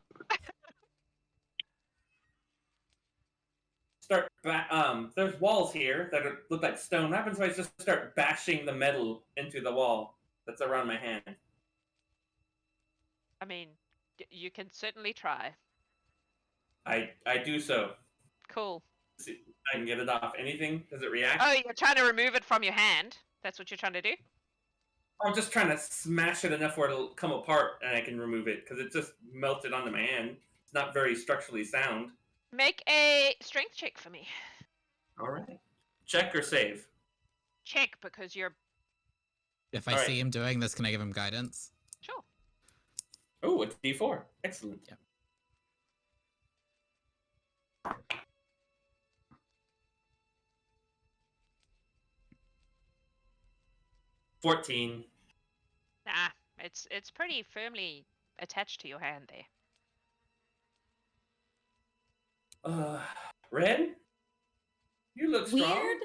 S7: There's walls here that look like stone. What happens if I just start bashing the metal into the wall that's around my hand?
S1: I mean, you can certainly try.
S7: I do so.
S1: Cool.
S7: See if I can get it off. Anything? Does it react?
S1: Oh, you're trying to remove it from your hand? That's what you're trying to do?
S7: I'm just trying to smash it enough where it'll come apart and I can remove it because it just melted onto my hand. It's not very structurally sound.
S1: Make a strength check for me.
S7: All right. Check or save?
S1: Check, because you're...
S3: If I
S7: Alright.
S3: see him doing this, can I give him guidance?
S1: Sure.
S7: Oh, it's D4. Excellent.
S3: Yep.
S7: 14.
S1: Nah, it's pretty firmly attached to your hand there.
S7: Red? You look strong.
S6: Weird.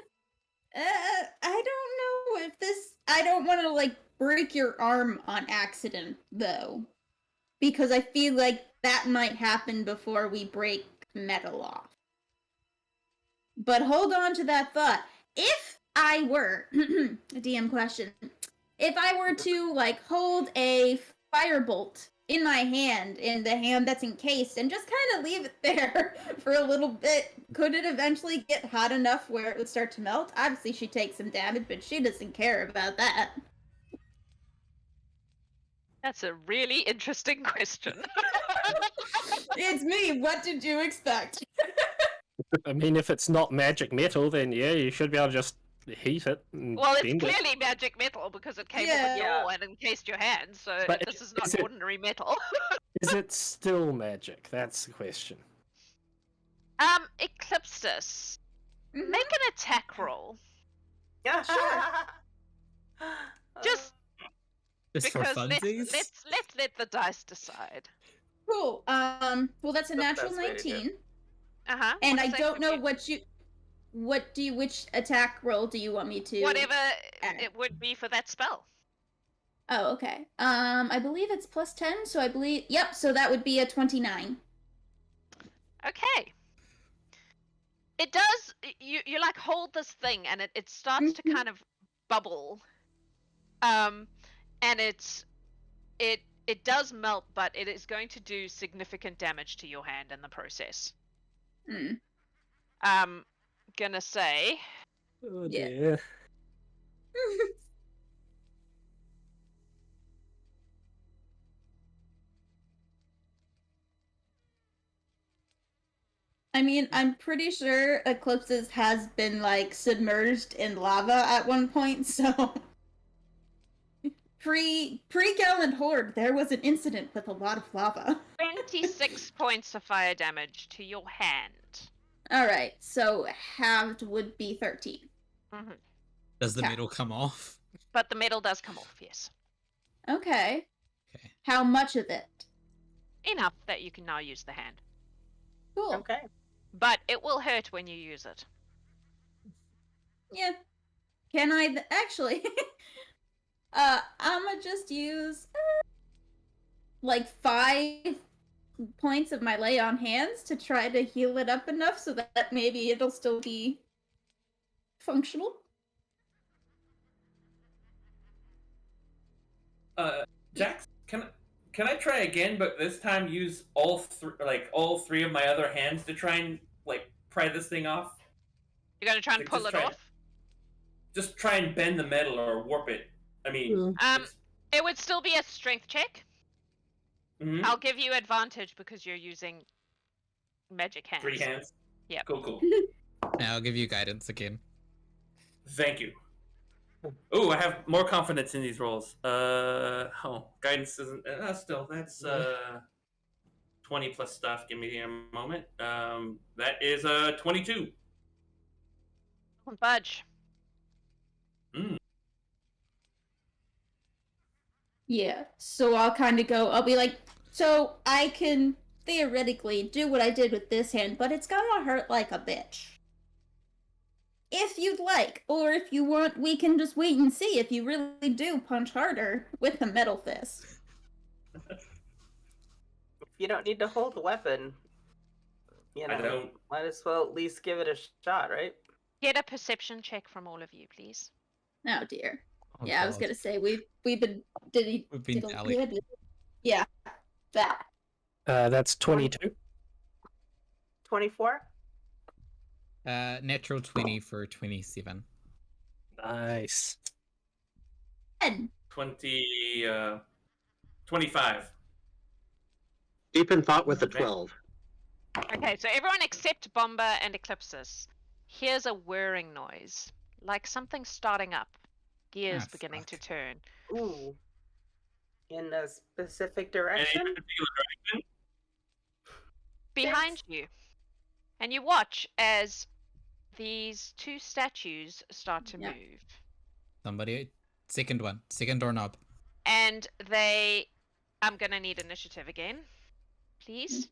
S6: I don't know if this. I don't want to like break your arm on accident though, because I feel like that might happen before we break metal off. But hold on to that thought. If I were a DM question, if I were to like hold a firebolt in my hand, in the hand that's encased, and just kind of leave it there for a little bit, could it eventually get hot enough where it would start to melt? Obviously, she takes some damage, but she doesn't care about that.
S1: That's a really interesting question.
S6: It's me. What did you expect?
S4: I mean, if it's not magic metal, then yeah, you should be able to just heat it. And
S1: Well, it's
S4: bend it.
S1: clearly magic metal because it came
S6: Yeah.
S1: with your and encased your hand, so
S4: But
S1: this is not
S4: is it-
S1: ordinary metal.
S4: Is it still magic? That's the question.
S1: Eclipsis,
S6: Mhm.
S1: make an attack roll.
S2: Yeah, sure.
S1: Just
S3: Just for
S1: Because
S3: funsies?
S1: let's let the dice decide.
S6: Cool. Well, that's a
S2: The
S6: natural
S2: best way to do it.
S6: 19,
S1: Uh-huh.
S6: and
S1: what
S6: I
S1: does that
S6: don't
S1: give
S6: know
S1: you?
S6: which attack roll do you want me to?
S1: Whatever
S6: add?
S1: it would be for that spell.
S6: Oh, okay. I believe it's plus 10, so I believe. Yep. So that would be a 29.
S1: Okay. It does. You like hold this thing, and it starts to kind of bubble. And it does melt, but it is going to do significant damage to your hand in the process. Gonna say.
S4: Oh
S6: Yeah.
S4: dear.
S6: I mean, I'm pretty sure Eclipsis has been like submerged in lava at one point, so pre Gallant Horde, there was an incident with a lot of lava.
S1: 26 points of fire damage to your hand.
S6: All right, so halved would be 13.
S1: Mm-hmm.
S3: Does the
S6: Okay.
S3: metal come off?
S1: But the metal does come off, yes.
S6: Okay.
S3: Okay.
S6: How much of it?
S1: Enough that you can now use the hand.
S6: Cool.
S2: Okay.
S1: But it will hurt when you use it.
S6: Yeah. Can I actually? I'ma just use like 5 points of my lay on hands to try to heal it up enough so that maybe it'll still be functional.
S7: Jax, can I try again, but this time use all three of my other hands to try and pry this thing off?
S1: You're gonna try and pull it off?
S7: Just try and bend the metal or warp it. I mean,
S1: it would still be a strength check.
S7: Mhm.
S1: I'll give you advantage because you're using magic hands.
S7: 3 hands.
S1: Yep.
S7: Cool.
S3: Now I'll give you guidance again.
S7: Thank you. Oh, I have more confidence in these rolls. Guidance isn't. Still, that's 20 plus stuff. Give me a moment. That is 22.
S1: Don't budge.
S6: Yeah, so I'll be like, so I can theoretically do what I did with this hand, but it's gonna hurt like a bitch. If you'd like, or if you want, we can just wait and see if you really do punch harder with a metal fist.
S2: You don't need to hold the weapon.
S7: I don't.
S2: Might as well at least give it a shot, right?
S1: Get a perception check from all of you, please.
S6: Oh dear.
S3: Oh,
S6: yeah, I was
S3: God.
S6: gonna say we've been
S3: tallying.
S6: Yeah, that.
S4: That's 22.
S2: 24?
S3: Natural 20 for 27.
S4: Nice.
S6: 10.
S7: 25.
S5: Deep in thought with a
S7: Okay.
S5: 12.
S1: Okay, so everyone except Bombah and Eclipsis hears a whirring noise, like something starting up, gears
S3: Ah,
S1: beginning to
S3: fuck.
S1: turn.
S2: Ooh. In a specific
S7: Any
S2: direction?
S7: particular direction?
S1: Behind you. And you watch as these 2 statues start to
S6: Yeah.
S1: move.
S3: Somebody, second doorknob.
S1: And I'm gonna need initiative again. Please.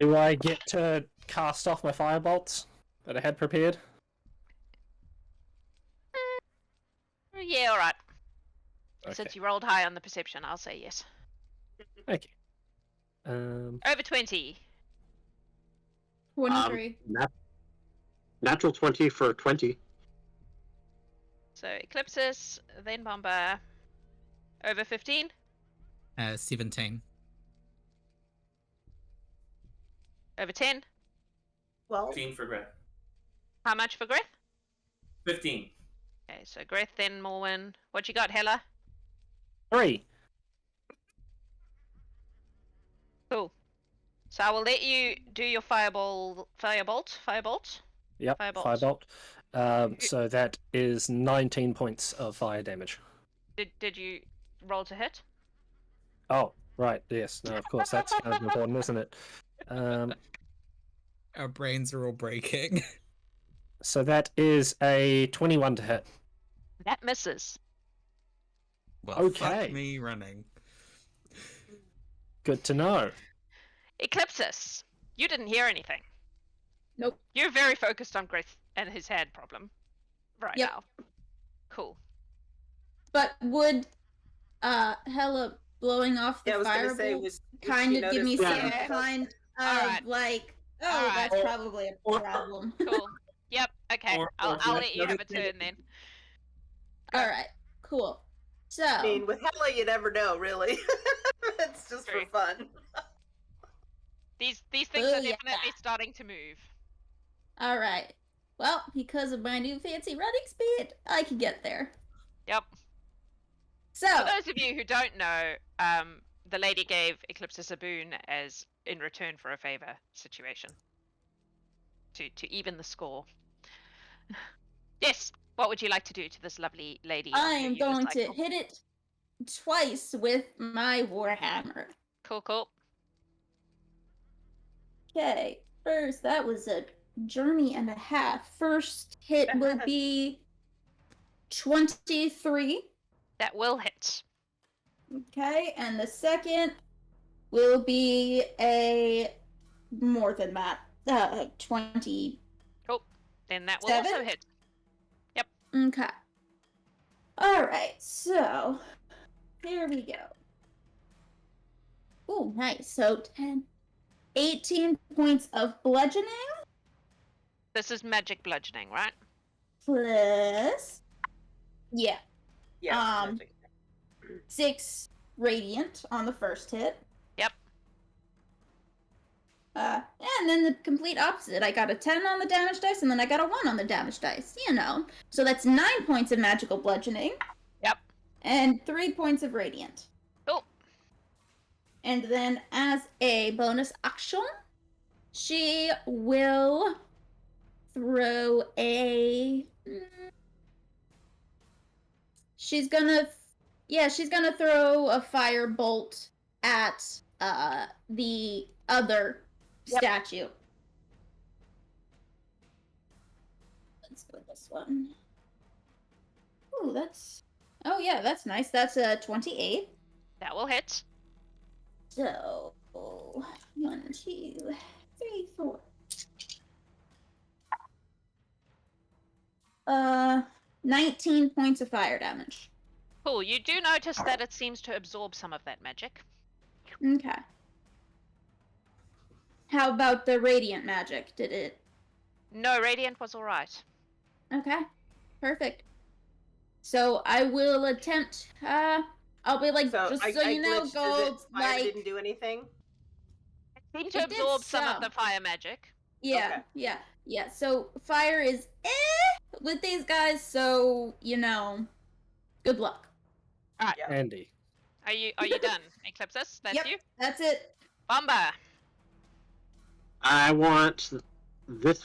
S4: Do I get to cast off my firebolts that I had prepared?
S1: Yeah, alright.
S4: Okay.
S1: Since you rolled high on the perception, I'll say yes.
S4: Okay.
S1: Over 20.
S6: 23.
S5: Natural 20 for 20.
S1: So Eclipsis, then Bombah. Over 15.
S3: 17.
S1: Over 10.
S2: Well,
S7: 15 for Greth.
S1: How much for Greth?
S7: 15.
S1: Okay, so Greth, then Morwen. What you got, Hela?
S4: 3.
S1: Cool. So I will let you do your firebolt.
S4: Yep,
S1: Firebolt.
S4: firebolt. So that is 19 points of fire damage.
S1: Did you roll to hit?
S4: Oh, right, yes. No, of course, that's kind of important, isn't it?
S3: Our brains are all breaking.
S4: So that is a 21 to hit.
S1: That misses.
S3: Well,
S4: Okay.
S3: fuck me running.
S4: Good to know.
S1: Eclipsis, you didn't hear anything.
S6: Nope.
S1: You're very focused on Greth and his hand problem right
S6: Yep.
S1: now. Cool.
S6: But would Hela blowing off the
S2: Yeah, I was gonna say,
S6: firebolts
S2: would
S6: kind
S2: she
S6: of give me
S2: notice
S6: some
S1: that?
S6: kind of
S1: Alright.
S6: like, oh,
S1: Alright.
S6: that's probably a problem.
S1: Cool. Yep. Okay.
S7: Or
S1: I'll
S7: if
S1: let you have a
S7: notice anything-
S1: turn then.
S6: All right, cool. So,
S2: I mean, with Hela, you never know, really. It's just
S1: True.
S2: for fun.
S1: These things
S6: Oh,
S1: are
S6: yeah.
S1: definitely starting to move.
S6: all right. Well, because of my new fancy running speed, I can get there.
S1: Yep.
S6: So,
S1: For those of you who don't know, the lady gave Eclipsis a boon as in return for a favor situation. To even the score. Yes. What would you like to do to this lovely lady?
S6: I
S1: on
S6: am
S1: your
S6: going to
S1: unicycle?
S6: hit it twice with my warhammer.
S1: Cool, cool.
S6: Okay, first that was a journey and a half. First hit will be 23.
S1: That will hit.
S6: Okay, and the second will be a more than that. 20.
S1: Then that will also
S6: 7?
S1: hit.
S6: Okay. Alright, so here we go. Oh, nice. So 18 points of bludgeoning
S1: This is magic bludgeoning, right?
S6: plus. Yeah.
S2: Yeah.
S6: Um, 6 radiant on the first hit.
S1: Yep.
S6: And then the complete opposite. I got a 10 on the damage dice, and then I got a 1 on the damage dice. You know. So that's 9 points of magical bludgeoning.
S1: Yep.
S6: And 3 points of radiant.
S1: Cool.
S6: And then as a bonus action, she will throw a... She's gonna throw a firebolt at the other statue. Let's go with this one. Ooh, oh yeah, that's nice. That's a 28.
S1: That will hit.
S6: So 1, 2, 3, 4. 19 points of fire damage.
S1: Cool. You do notice that it seems to absorb some of that magic.
S6: Okay. How about the radiant magic? Did it?
S1: No, radiant was alright.
S6: Okay. Perfect. So I will attempt. I'll be like, just so you know,
S2: glitched. Is it
S6: gold.
S2: fire
S6: Like,
S2: didn't do anything?
S1: Seemed to
S6: It did
S1: absorb some of
S6: some.
S1: the fire magic.
S6: yeah,
S2: Okay.
S6: yeah. So fire is with these guys. So you know, good luck.
S2: Yeah.
S4: Andy.
S1: Are you done, Eclipsis? That's
S6: Yep.
S1: you?
S6: That's it.
S1: Bombah.
S5: I want the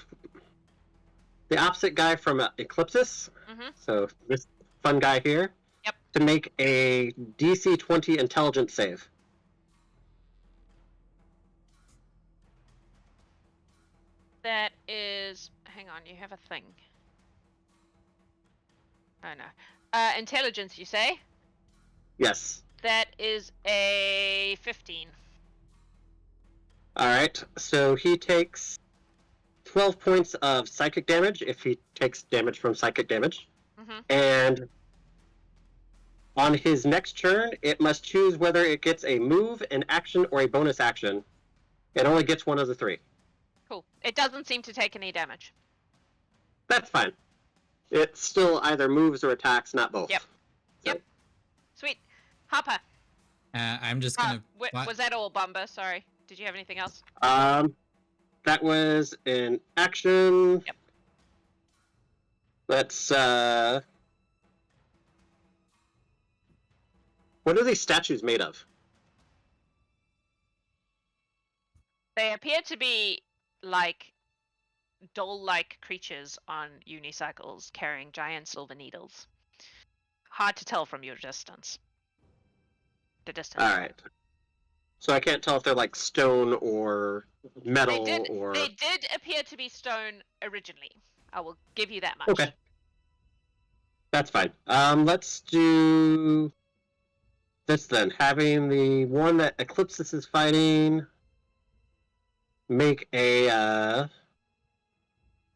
S5: opposite guy from Eclipsis.
S1: Mhm.
S5: So this fun guy here.
S1: Yep.
S5: To make a DC 20 intelligence save.
S1: That is. Hang on, you have a thing. Oh no. Intelligence, you say?
S5: Yes.
S1: That is a 15.
S5: Alright, so he takes 12 points of psychic damage if he takes damage from psychic damage.
S1: Mhm.
S5: And on his next turn, it must choose whether it gets a move, an action, or a bonus action. It only gets one of the 3.
S1: Cool. It doesn't seem to take any damage.
S5: That's fine. It still either moves or attacks, not both.
S1: Yep.
S5: So,
S1: Yep. Sweet. Harper.
S3: I'm just gonna.
S1: Was that all, Bombah? Sorry. Did you have anything else?
S5: that was an action.
S1: Yep.
S5: Let's, what are these statues made of?
S1: They appear to be like doll-like creatures on unicycles carrying giant silver needles. Hard to tell from your distance. The distance.
S5: Alright. So I can't tell if they're like stone or metal
S1: They
S5: or...
S1: did appear to be stone originally. I will give you that much.
S5: Okay. That's fine. Let's do this then. Having the one that Eclipsis is fighting make a...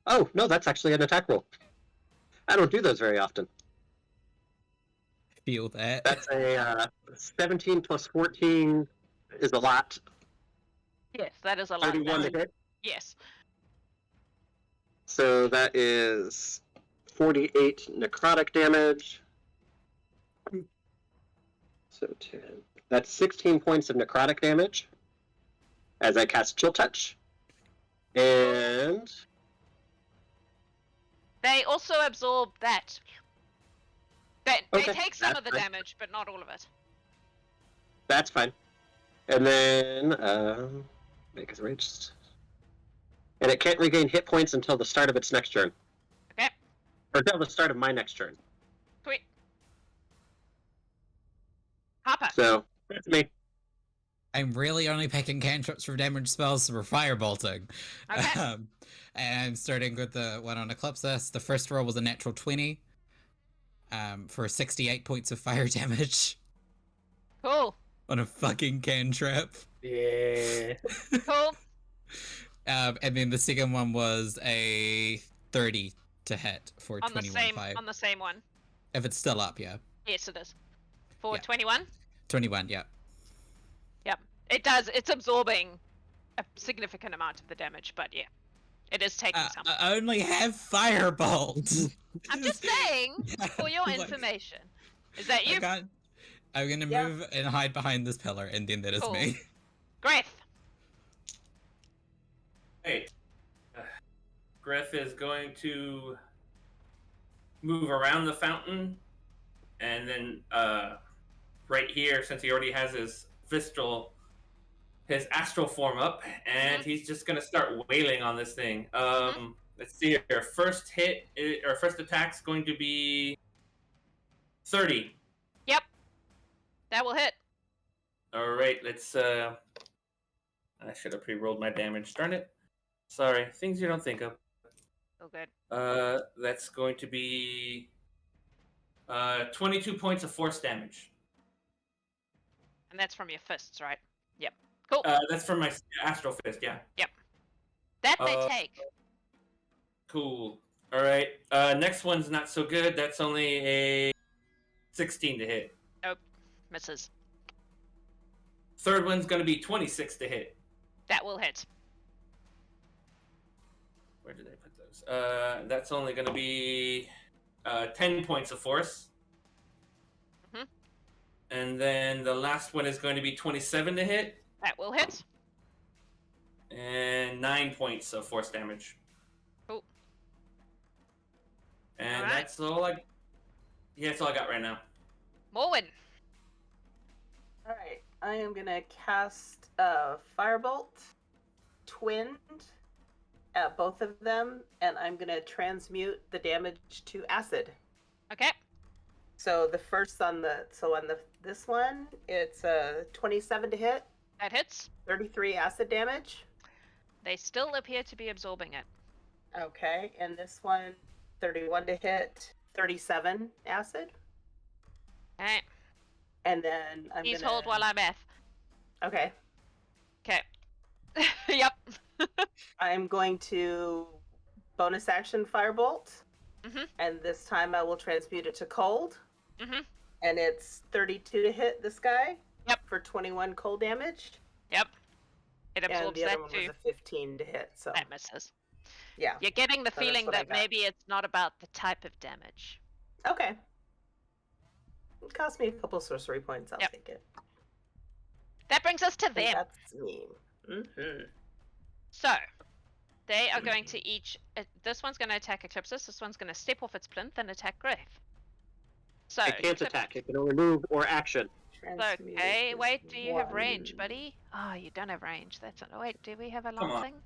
S5: Oh, no, that's actually an attack roll. I don't do those very often.
S3: Feel that.
S5: That's a 17 plus 14 is a lot.
S1: Yes, that is a lot.
S5: 31 to hit.
S1: Yes.
S5: So that is 48 necrotic damage. So 10. That's 16 points of necrotic damage as I cast Chill Touch. And
S1: They also absorb that. They
S5: Okay,
S1: take some
S5: that's
S1: of the
S5: fine.
S1: damage, but not all of it.
S5: that's fine. And then make it raged. And it can't regain hit points until the start of its next turn.
S1: Okay.
S5: Or until the start of my next turn.
S1: Sweet. Harper.
S5: So that's me.
S3: I'm really only picking cantrips for damage spells for firebolting.
S1: Okay.
S3: And I'm starting with the one on Eclipsis. The first roll was a natural 20 for 68 points of fire damage
S1: Cool.
S3: on a fucking cantrip.
S4: Yeah.
S1: Cool.
S3: And then the second one was a 30 to hit for
S1: On the
S3: 21
S1: same
S3: fire.
S1: on the same one.
S3: If it's still up, yeah.
S1: Yes, it is. For
S3: Yeah.
S1: 21.
S3: 21, yeah.
S1: Yep. It does. It's absorbing a significant amount of the damage, but yeah, it is taking some.
S3: I only have firebolt.
S1: I'm just saying for your
S3: Like,
S1: information. Is that you?
S3: I'm gonna
S2: Yeah.
S3: move and hide behind this pillar, and then that is
S1: Cool.
S3: me.
S1: Greth.
S7: Hey, Greth is going to move around the fountain, and then right here, since he already has his astral form up, and he's just gonna start wailing on this thing. Let's see here. First hit or first attack's going to be 30.
S1: Yep. That will hit.
S7: All right, let's. I should have pre-rolled my damage. Darn it. Sorry, things you don't think of.
S1: Oh, good.
S7: That's going to be 22 points of force damage.
S1: And that's from your fists, right? Yep. Cool.
S7: That's from my astral fist. Yeah.
S1: That they
S7: uh,
S1: take.
S7: Cool. All right. Next one's not so good. That's only a 16 to hit.
S1: Misses.
S7: Third one's going to be 26 to hit.
S1: That will hit.
S7: Where did I put those? That's only going to be 10 points of force.
S1: Mhm.
S7: And then the last one is going to be 27 to hit.
S1: That will hit.
S7: And 9 points of force damage.
S1: Cool.
S7: And
S1: Alright.
S7: that's all I... Yeah, that's all I got right now.
S1: Morwen.
S2: All right, I am gonna cast Firebolt, twinned at both of them, and I'm gonna transmute the damage to acid.
S1: Okay.
S2: So the first this one, it's 27 to hit,
S1: That hits.
S2: 33 acid damage.
S1: They still appear to be absorbing it.
S2: Okay, and this one, 31 to hit, 37 acid,
S1: Okay.
S2: and then I'm
S1: Please
S2: gonna
S1: hold while I math.
S2: Okay,
S1: Okay. Yep.
S2: I'm going to bonus action Firebolt,
S1: Mhm.
S2: and this time I will transmute it to cold.
S1: Mhm.
S2: And it's 32 to hit this guy.
S1: Yep.
S2: For 21 cold damage.
S1: Yep. It
S2: And
S1: absorbs
S2: the other
S1: that
S2: one
S1: too.
S2: was a 15 to hit. So
S1: That misses.
S2: yeah.
S1: You're getting the
S2: So that's
S1: feeling
S2: what I
S1: that
S2: got.
S1: maybe it's not about the type of damage.
S2: Okay. It cost me a couple sorcery points. I'll
S1: Yep.
S2: take it.
S1: That brings us to
S2: And
S1: them.
S2: that's me. Mm-hmm.
S1: So, they are going to each. This one's going to attack Eclipsis. This one's going to step off its plinth and attack Greth. So
S5: It can't attack. It can only move or action.
S1: Okay, wait. Do you have range, buddy? Oh, you don't have range. Wait. Do we have a
S7: Come
S1: long
S7: on.
S1: thing?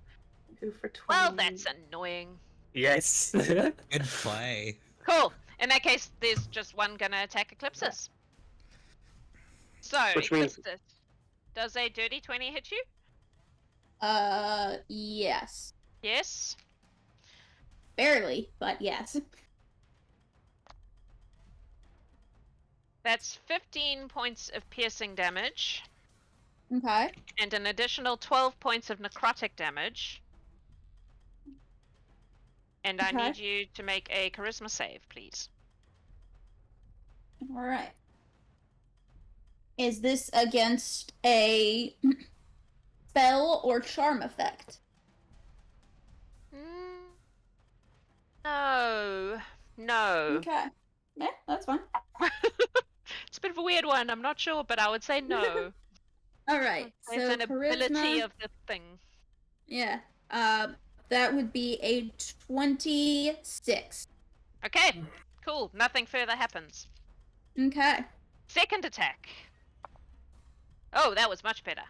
S2: 2 for 20.
S1: Well, that's annoying.
S4: Yes.
S3: Good play.
S1: Cool. In that case, there's just one gonna attack Eclipsis. So,
S5: Which means-
S1: Eclipsis, does a dirty 20 hit you?
S6: Yes.
S1: Yes.
S6: Barely, but yes.
S1: That's 15 points of piercing damage.
S6: Okay.
S1: And an additional 12 points of necrotic damage. And I
S6: Okay.
S1: need you to make a charisma save, please.
S6: All right. Is this against a spell or charm effect?
S1: No. No.
S6: Okay. Yeah, that's fine.
S1: It's a bit of a weird one. I'm not sure, but I would say no.
S6: All right.
S1: It's
S6: So
S1: an ability
S6: charisma.
S1: of the thing.
S6: Yeah. That would be a 26.
S1: Okay. Cool. Nothing further happens.
S6: Okay.
S1: Second attack. Oh, that was much better.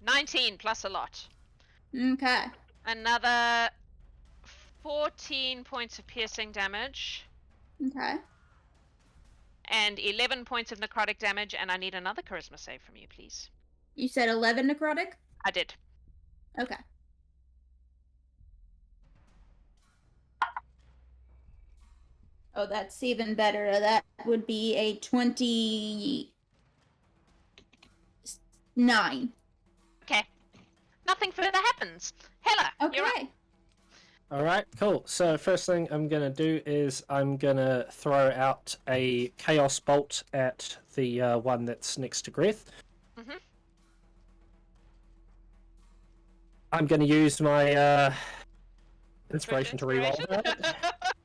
S1: 19 plus a lot.
S6: Okay.
S1: Another 14 points of piercing damage.
S6: Okay.
S1: And 11 points of necrotic damage, and I need another charisma save from you, please.
S6: You said 11 necrotic?
S1: I did.
S6: Okay. Oh, that's even better. That would be a 29.
S1: Okay. Nothing further happens. Hela, you're up.
S6: Okay.
S4: All right, cool. So first thing I'm gonna do is I'm gonna throw out a chaos bolt at the one that's next to Greth.
S1: Mhm.
S4: I'm gonna use my inspiration to reroll
S1: Inspiration?
S4: that.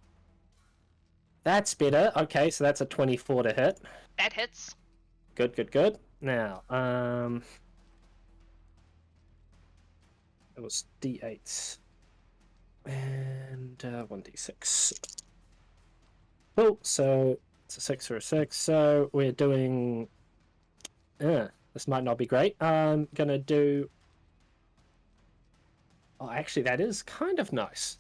S4: That's better. Okay, so that's a 24 to hit.
S1: That hits.
S4: Good, good, good. Now, it was D8s and 1d6. Cool. So it's a 6 or a 6. So we're doing. This might not be great. I'm gonna do. Oh, actually, that is kind of nice.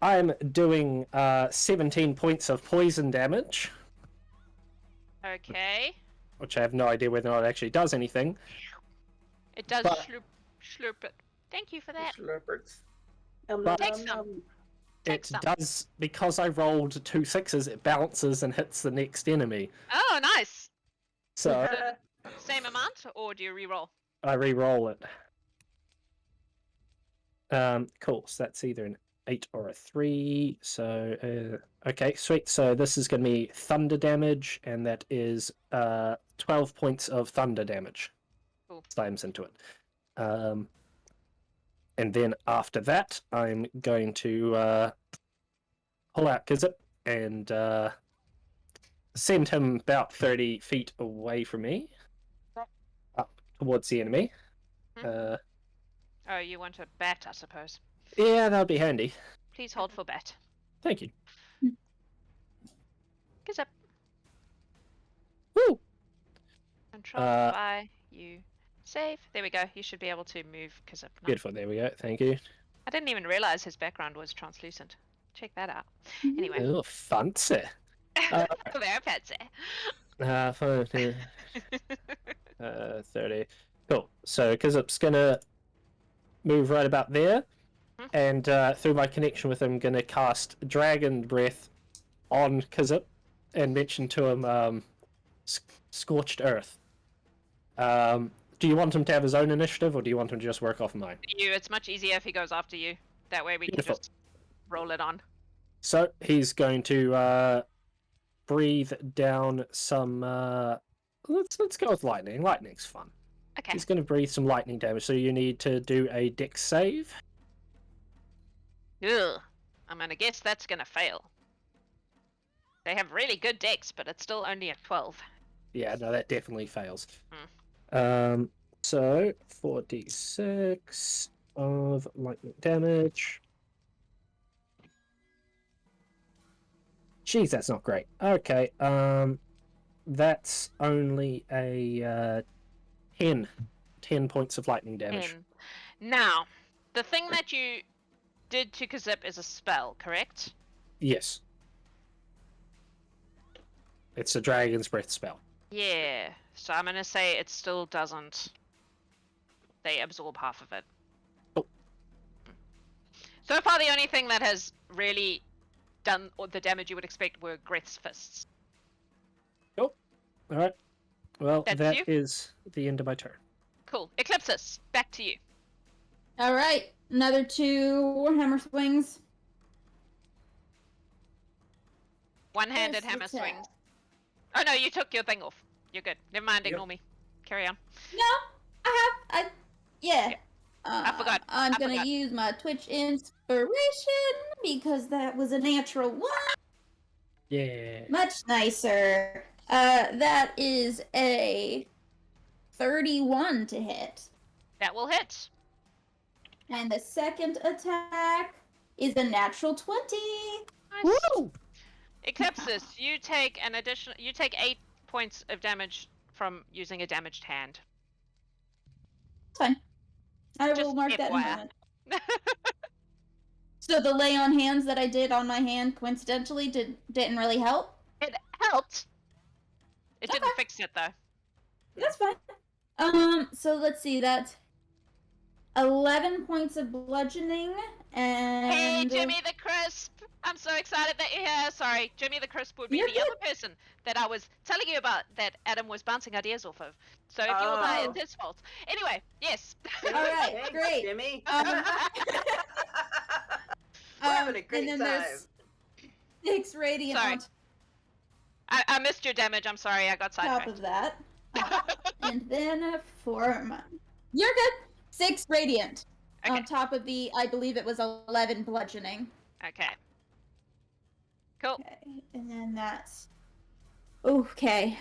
S4: I'm doing 17 points of poison damage,
S1: Okay.
S4: which I have no idea whether or not it actually does anything.
S1: It does
S4: But-
S1: slurp it. Thank you for that.
S2: Slurpers.
S4: But-
S1: Take some. Take
S4: It
S1: some.
S4: does, because I rolled 2 6s, it bounces and hits the next enemy.
S1: Oh, nice.
S4: So
S1: Same amount, or do you re-roll?
S4: I re-roll it. Cool, so that's either an 8 or a 3. So, okay, sweet. So this is going to be thunder damage, and that is 12 points of thunder damage.
S1: Cool.
S4: Slams into it. And then after that, I'm going to pull out Githzerai and send him about 30 feet away from me, up towards the enemy.
S1: Oh, you want a bat, I suppose.
S4: Yeah, that'd be handy.
S1: Please hold for bat.
S4: Thank you.
S1: Githzerai.
S4: Woo!
S1: Control by you. Save. There we go. You should be able to move Githzerai now.
S4: Beautiful, there we go. Thank you.
S1: I didn't even realize his background was translucent. Check that out. Anyway.
S4: Oh, fancy.
S1: Very fancy.
S4: Fine. 30. Cool. So Githzerai gonna move right about there, and through my connection with him, gonna cast Dragon Breath on Githzerai and mention to him Scorched Earth. Do you want him to have his own initiative, or do you want him to just work off mine?
S1: It's much easier if he goes after you. That way we
S4: Beautiful.
S1: can just roll it on.
S4: So he's going to breathe down some. Let's go with lightning. Lightning's fun.
S1: Okay.
S4: He's going to breathe some lightning damage. So you need to do a dex save.
S1: Ugh. I'm gonna guess that's gonna fail. They have really good decks, but it's still only a 12.
S4: Yeah, no, that definitely fails. So 4d6 of lightning damage. Jeez, that's not great. Okay, that's only a 10 points of lightning damage.
S1: Now, the thing that you did to Githzerai is a spell, correct?
S4: Yes. It's a Dragon's Breath spell.
S1: Yeah. So I'm gonna say it still doesn't. They absorb half of it.
S4: Oh.
S1: So far, the only thing that has really done the damage you would expect were Greth's fists.
S4: All right. Well,
S1: That's
S4: that
S1: you?
S4: is the end of my turn.
S1: Cool. Eclipsis, back to you.
S6: All right, another 2 Warhammer swings.
S1: One-handed
S6: First
S1: hammer
S6: attack.
S1: swings. Oh no, you took your thing off. You're good. Never mind,
S4: Yep.
S1: ignore me. Carry on.
S6: No, yeah.
S1: Yeah. I forgot.
S6: I'm
S1: I
S6: gonna
S1: forgot.
S6: use my Twitch inspiration because that was a natural 1.
S4: Yeah.
S6: Much nicer. That is a 31 to hit.
S1: That will hit.
S6: And the second attack is a natural 20.
S1: Nice.
S4: Woo!
S1: Eclipsis, you take 8 points of damage from using a damaged hand.
S6: That's fine. I will
S1: Just
S6: mark that in a
S1: FYI.
S6: moment. So the lay on hands that I did on my hand coincidentally didn't really help.
S1: It helped. It didn't
S6: Okay.
S1: fix it though.
S6: That's fine. So let's see, that's 11 points of bludgeoning and
S1: Hey, Jimmy the Crisp! I'm so excited that you're here. Sorry, Jimmy the Crisp would be
S6: You're
S1: the other person that I was telling you about that Adam was bouncing ideas off of. So if you will die,
S2: Oh.
S1: it's his fault. Anyway, yes.
S6: All right,
S2: Thanks,
S6: great.
S2: Jimmy.
S6: Um,
S2: We're having a great
S6: and then
S2: time.
S6: there's 6 radiant
S1: Sorry.
S6: on
S1: I missed your damage. I'm sorry. I got
S6: top
S1: sidetracked.
S6: of that. And then for my... You're good. 6 radiant
S1: Okay.
S6: on top of the, I believe it was 11 bludgeoning.
S1: Okay. Cool.
S6: Okay, and then that's... Okay.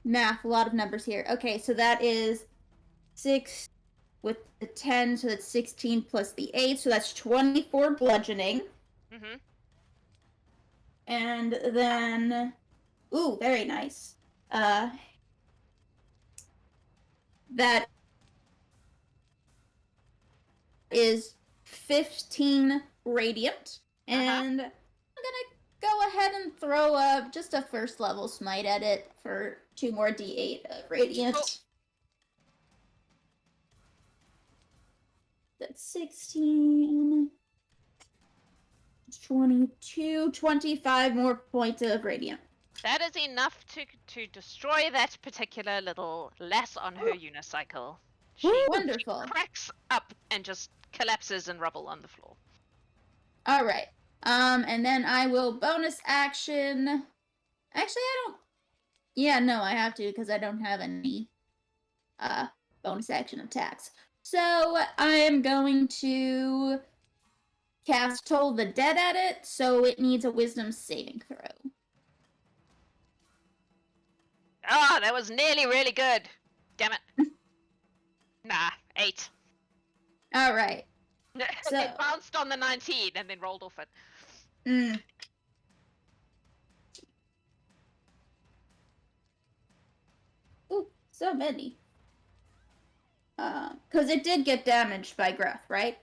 S6: Math, a lot of numbers here. Okay, so that is 6 with the 10, so that's 16 plus the 8, so that's 24 bludgeoning.
S1: Mhm.
S6: And then... Ooh, very nice. That is 15 radiant. And I'm gonna go ahead and throw just a first level smite at it for 2 more d8 of radiant.
S1: Cool.
S6: That's 16, 22, 25 more points of radiant.
S1: That is enough to destroy that particular little lass on her unicycle. She
S6: Wonderful.
S1: cracks up and just collapses in rubble on the floor.
S6: All right. And then I will bonus action. Actually, I don't. Yeah, no, I have to because I don't have any bonus action attacks. So I am going to cast Toll the Dead at it, so it needs a Wisdom saving throw.
S1: Ah, that was nearly really good. Damn it. Nah, 8.
S6: All right. So-
S1: It bounced on the 19 and then rolled off it.
S6: Mm. Ooh, so many. Because it did get damaged by Greth, right?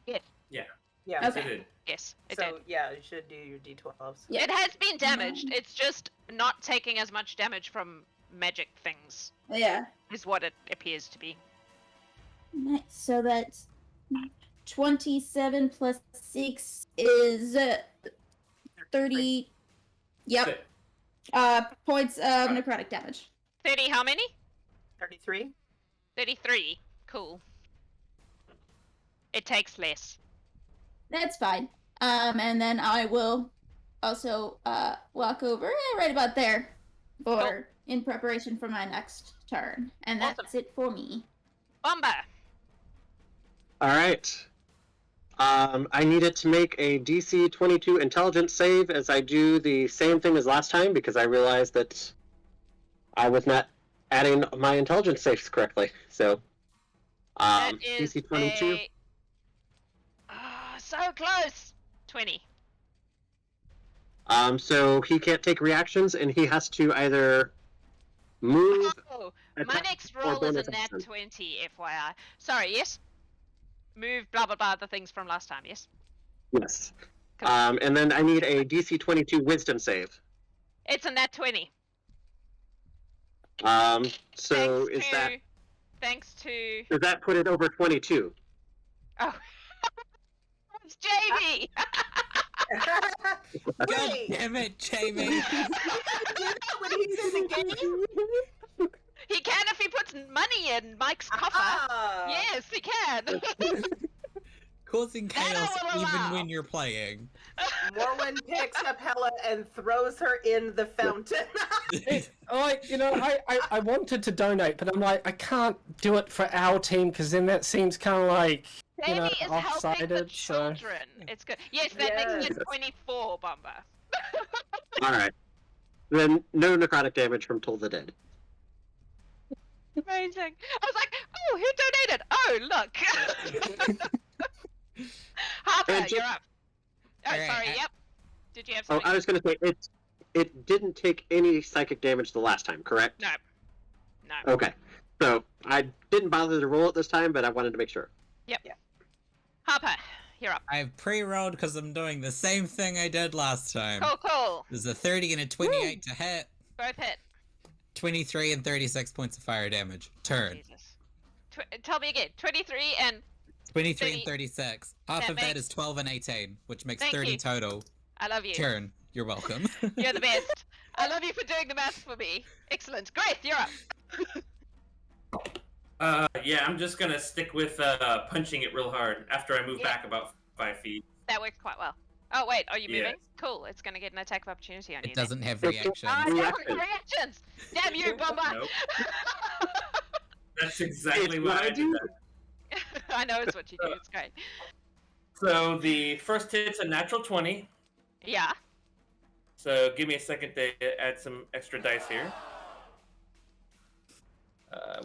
S2: Yeah.
S6: Okay.
S7: It did.
S1: Yes, it
S2: So
S1: did.
S2: yeah, you should do your d12s.
S6: Yeah.
S1: It has been damaged. It's just not taking as much damage from magic things,
S6: Yeah.
S1: is what it appears to be.
S6: Nice. So that's 27 plus 6 is 30. Yep.
S7: Sit.
S6: Points of necrotic damage.
S1: 30 how many?
S2: 33.
S1: 33. Cool. It takes less.
S6: That's fine. And then I will also walk over right about there for in preparation for my next turn. And that's
S1: Awesome.
S6: it for me.
S1: Bombah!
S5: All right. I needed to make a DC 22 intelligence save as I do the same thing as last time because I realized that I was not adding my intelligence saves correctly. So,
S1: That is
S5: DC 22.
S1: a... Oh, so close! 20.
S5: So he can't take reactions, and he has to either move.
S1: Oh, my
S5: attack,
S1: next
S5: or
S1: roll is a
S5: bonus
S1: nat
S5: action.
S1: 20, FYI. Sorry, yes? Move blah blah blah the things from last time, yes?
S5: Yes.
S1: Cool.
S5: And then I need a DC 22 Wisdom save.
S1: It's a nat 20.
S5: So is that
S1: Thanks to...
S5: does that put it over 22?
S1: Oh. It's Jamie!
S3: God
S2: Wait,
S3: damn it, Jamie!
S2: did you do that when he's in the game?
S1: money in Mike's coffer.
S2: Ah!
S1: Yes, he can.
S3: Causing
S1: That I
S3: chaos
S1: will
S3: even
S1: allow.
S3: when you're playing.
S2: Morwen picks up Hela and throws her in the fountain.
S4: I wanted to donate, but I'm like, I can't do it for our team because then that seems kind of like
S1: Jamie is helping the
S4: off-sided. So
S1: children. It's good. Yes, that makes it
S5: Yes.
S1: 24, Bombah.
S5: All right. Then no necrotic damage from Toll the Dead.
S1: Amazing. I was like, oh, who donated? Oh, look. Harper,
S5: And
S1: you're up. Oh,
S3: Alright,
S1: sorry, yep. Did you have
S5: Oh,
S1: something?
S5: I was going to say it didn't take any psychic damage the last time, correct?
S1: No. No.
S5: Okay. So I didn't bother to roll it this time, but I wanted to make sure.
S1: Harper, you're up.
S3: I've pre-rolled because I'm doing the same thing I did last time.
S1: Cool.
S3: There's a 30 and a 28 to hit.
S1: Both hit.
S3: 23 and 36 points of fire damage. Turn.
S1: Jesus. Tell me again. 23 and
S3: 23
S1: 30.
S3: and 36. Half
S1: That
S3: of that
S1: makes-
S3: is 12 and 18, which makes
S1: Thank
S3: 30
S1: you.
S3: total.
S1: I love you.
S3: Turn. You're welcome.
S1: You're the best. I love you for doing the math for me. Excellent. Greth, you're up.
S7: Yeah, I'm just gonna stick with punching it real hard after I move
S1: Yeah.
S7: back about 5 feet.
S1: That worked quite well. Oh, wait. Are you moving?
S7: Yes.
S1: Cool. It's going to get an attack of opportunity on you.
S3: It doesn't have
S5: It's-
S3: reactions.
S1: Oh, no,
S5: Reaction.
S1: reactions! Damn you, Bombah!
S7: Nope. That's exactly
S5: It's
S7: what I
S5: do.
S7: did.
S1: I know it's what you do. It's great.
S7: So the first hit's a natural 20.
S1: Yeah.
S7: So give me a second to add some extra dice here.